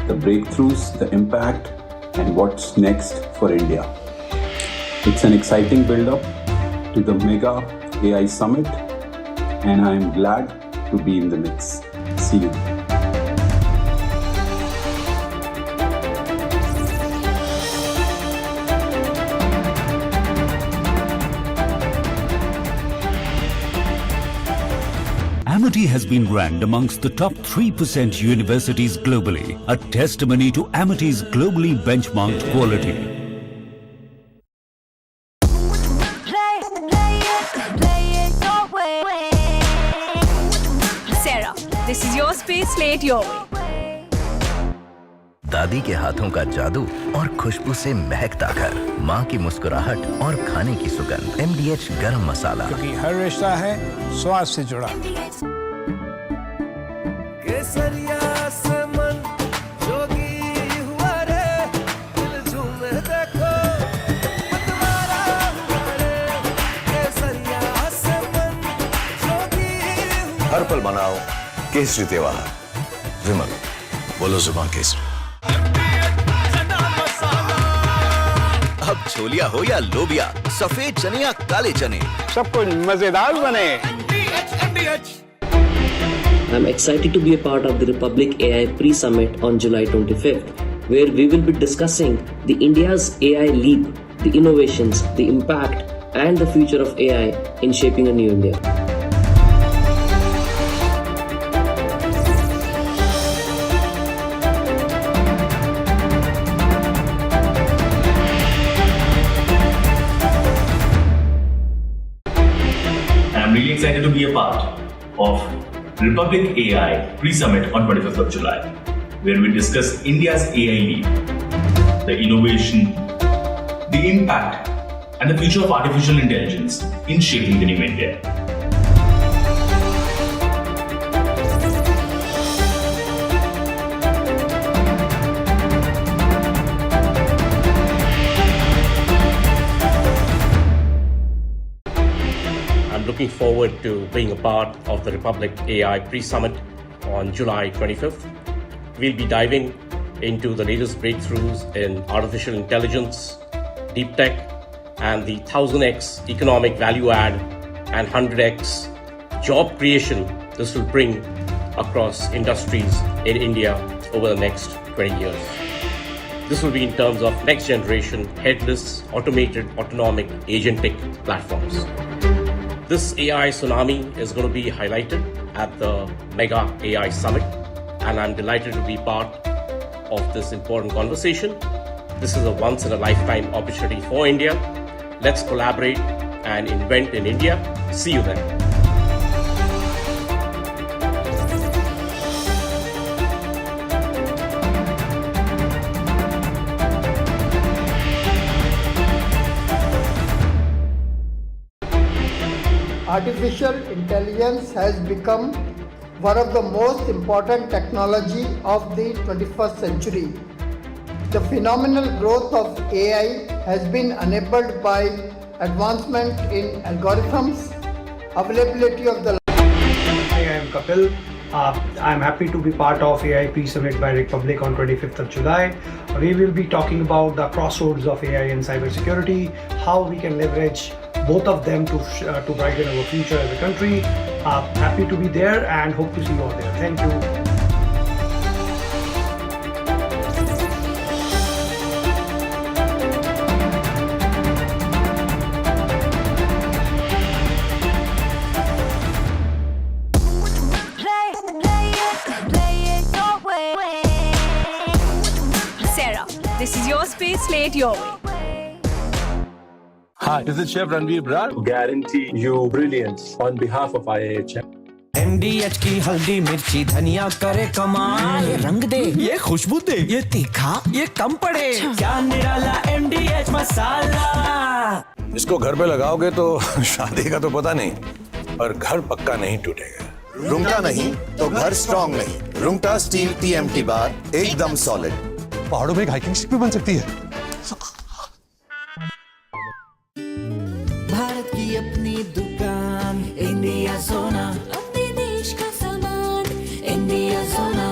the breakthroughs, the impact, and what's next for India. It's an exciting build-up to the mega AI summit, and I'm glad to be in the mix. See you. Amity has been ranked amongst the top 3% universities globally, a testimony to Amity's globally benchmarked quality. This is your space, play it your way. दादी के हाथों का जादू और खुशबू से महकता घर, माँ की मुस्कुराहट और खाने की सुगंध। MDH गरम मसाला, क्योंकि हर रिश्ता है स्वाद से जुड़ा। केसरिया से मन जोगी हुआ रे, दिल झूमे देखो मतवारा हुआ रे। केसरिया से मन जोगी हुआ। हर पल मनाओ केसरी त्योहार। विमल, बोलो जुबान केसरी। अब छोलिया हो या लोबिया, सफेद चने या काले चने, सब कुछ मजेदार बने। I'm excited to be a part of the Republic AI Pre-Summit on July 25th, where we will be discussing the India's AI leap, the innovations, the impact, and the future of AI in shaping a new India. I'm really excited to be a part of Republic AI Pre-Summit on 25th of July, where we discuss India's AI leap, the innovation, the impact, and the future of artificial intelligence in shaping the new India. I'm looking forward to being a part of the Republic AI Pre-Summit on July 25th. We'll be diving into the latest breakthroughs in artificial intelligence, deep tech, and the 1000x economic value add and 100x job creation this will bring across industries in India over the next 20 years. This will be in terms of next generation headless, automated, autonomic, agentic platforms. This AI tsunami is going to be highlighted at the Mega AI Summit, and I'm delighted to be part of this important conversation. This is a once-in-a-lifetime opportunity for India. Let's collaborate and invent in India. See you there. Artificial intelligence has become one of the most important technology of the 21st century. The phenomenal growth of AI has been enabled by advancement in algorithms, availability of the. Hi, I am Kapil. I'm happy to be part of AI Pre-Summit by Republic on 25th of July. We will be talking about the crossroads of AI and cybersecurity, how we can leverage both of them to brighten our future as a country. Happy to be there and hope to see you all there. Thank you. This is your space, play it your way. Hi, this is Chef Ranveer Brar. Guarantee you brilliance on behalf of IIHM. MDH की हल्दी मिर्ची धनिया करे कमाल, ये रंग दे, ये खुशबू दे, ये तीखा, ये कम पड़े, क्या निराला MDH मसाला। इसको घर पे लगाओगे तो शादी का तो पता नहीं, पर घर पक्का नहीं टूटेगा। रुंगटा नहीं तो घर स्ट्रॉन्ग नहीं। रुंगटा स्टील TMT बार एकदम सॉलिड। पहाड़ों में एक हाइकिंग शिप भी बन सकती है। भारत की अपनी दुकान, इंडिया सोना, अपने देश का सामान, इंडिया सोना,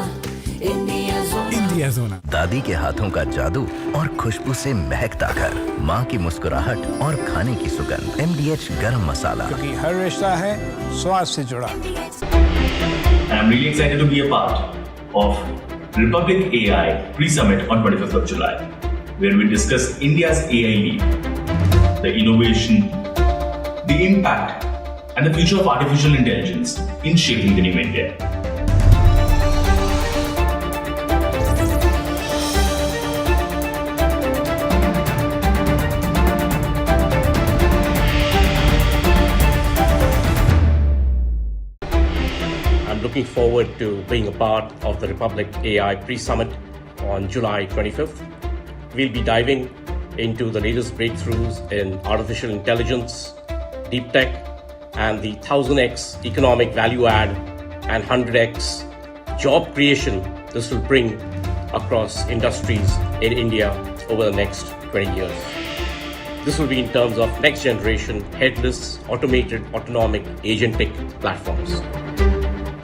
इंडिया सोना। इंडिया सोना। दादी के हाथों का जादू और खुशबू से महकता घर, माँ की मुस्कुराहट और खाने की सुगंध। MDH गरम मसाला, क्योंकि हर रिश्ता है स्वाद से जुड़ा। I'm really excited to be a part of Republic AI Pre-Summit on 25th of July, where we discuss India's AI leap, the innovation, the impact, and the future of artificial intelligence in shaping the new India. I'm I'm looking forward to being a part of the Republic AI Pre-Summit on July 25th. We'll be diving into the latest breakthroughs in artificial intelligence, deep tech, and the 1000x economic value add and 100x job creation this will bring across industries in India over the next 20 years. This will be in terms of next generation, headless, automated, autonomic, agentic platforms.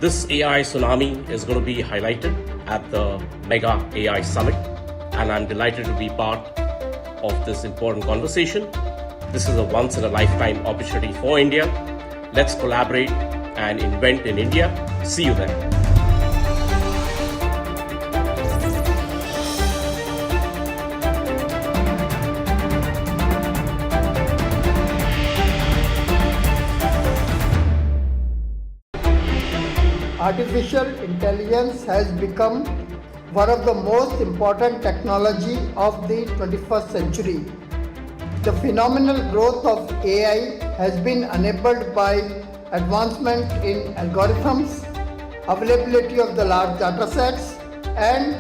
This AI tsunami is going to be highlighted at the Mega AI Summit, and I'm delighted to be part of this important conversation. This is a once-in-a-lifetime opportunity for India. Let's collaborate and invent in India. See you there. Artificial intelligence has become one of the most important technology of the 21st century. The phenomenal growth of AI has been enabled by advancement in algorithms, availability of the large data sets, and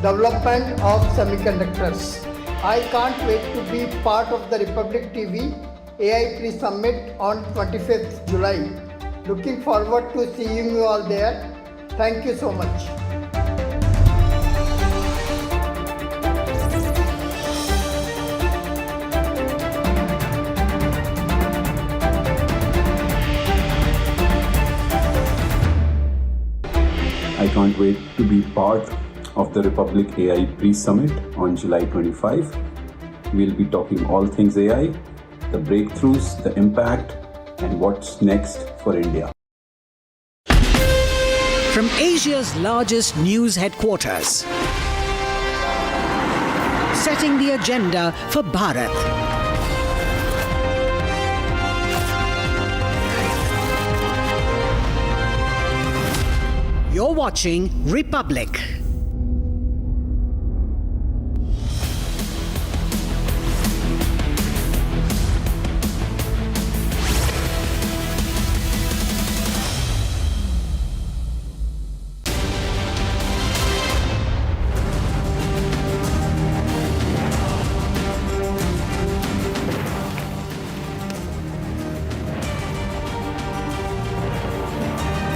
development of semiconductors. I can't wait to be part of the Republic TV AI Pre-Summit on 25th July. Looking forward to seeing you all there. Thank you so much. I can't wait to be part of the Republic AI Pre-Summit on July 25. We'll be talking all things AI, the breakthroughs, the impact, and what's next for India. From Asia's largest news headquarters, setting the agenda for Bharat. You're watching Republic.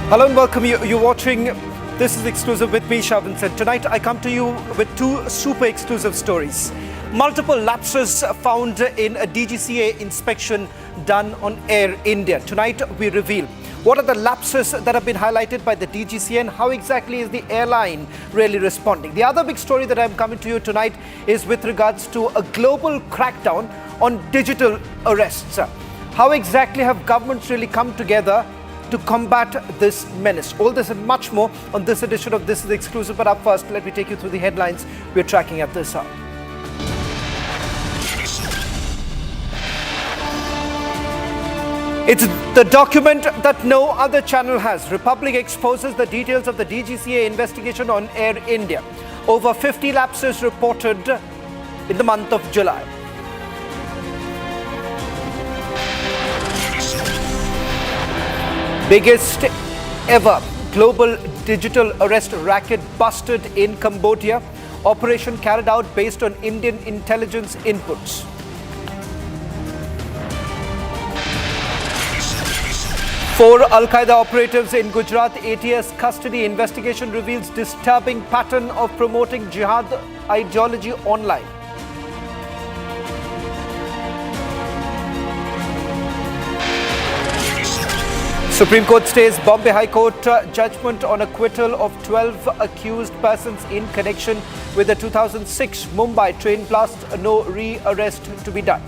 Hello and welcome. You're watching This is Exclusive with me, Shah Vincent. Tonight I come to you with two super exclusive stories. Multiple lapses found in a DGCA inspection done on Air India. Tonight we reveal what are the lapses that have been highlighted by the DGCA and how exactly is the airline really responding. The other big story that I'm coming to you tonight is with regards to a global crackdown on digital arrests. How exactly have governments really come together to combat this menace? All this and much more on this edition of This is Exclusive. But up first, let me take you through the headlines we're tracking at this hour. It's the document that no other channel has. Republic exposes the details of the DGCA investigation on Air India. Over 50 lapses reported in the month of July. Biggest ever global digital arrest racket busted in Cambodia. Operation carried out based on Indian intelligence inputs. Four Al-Qaeda operatives in Gujarat ATS custody. Investigation reveals disturbing pattern of promoting jihad ideology online. Supreme Court stays Bombay High Court judgment on acquittal of 12 accused persons in connection with the 2006 Mumbai train blast. No re-arrest to be done.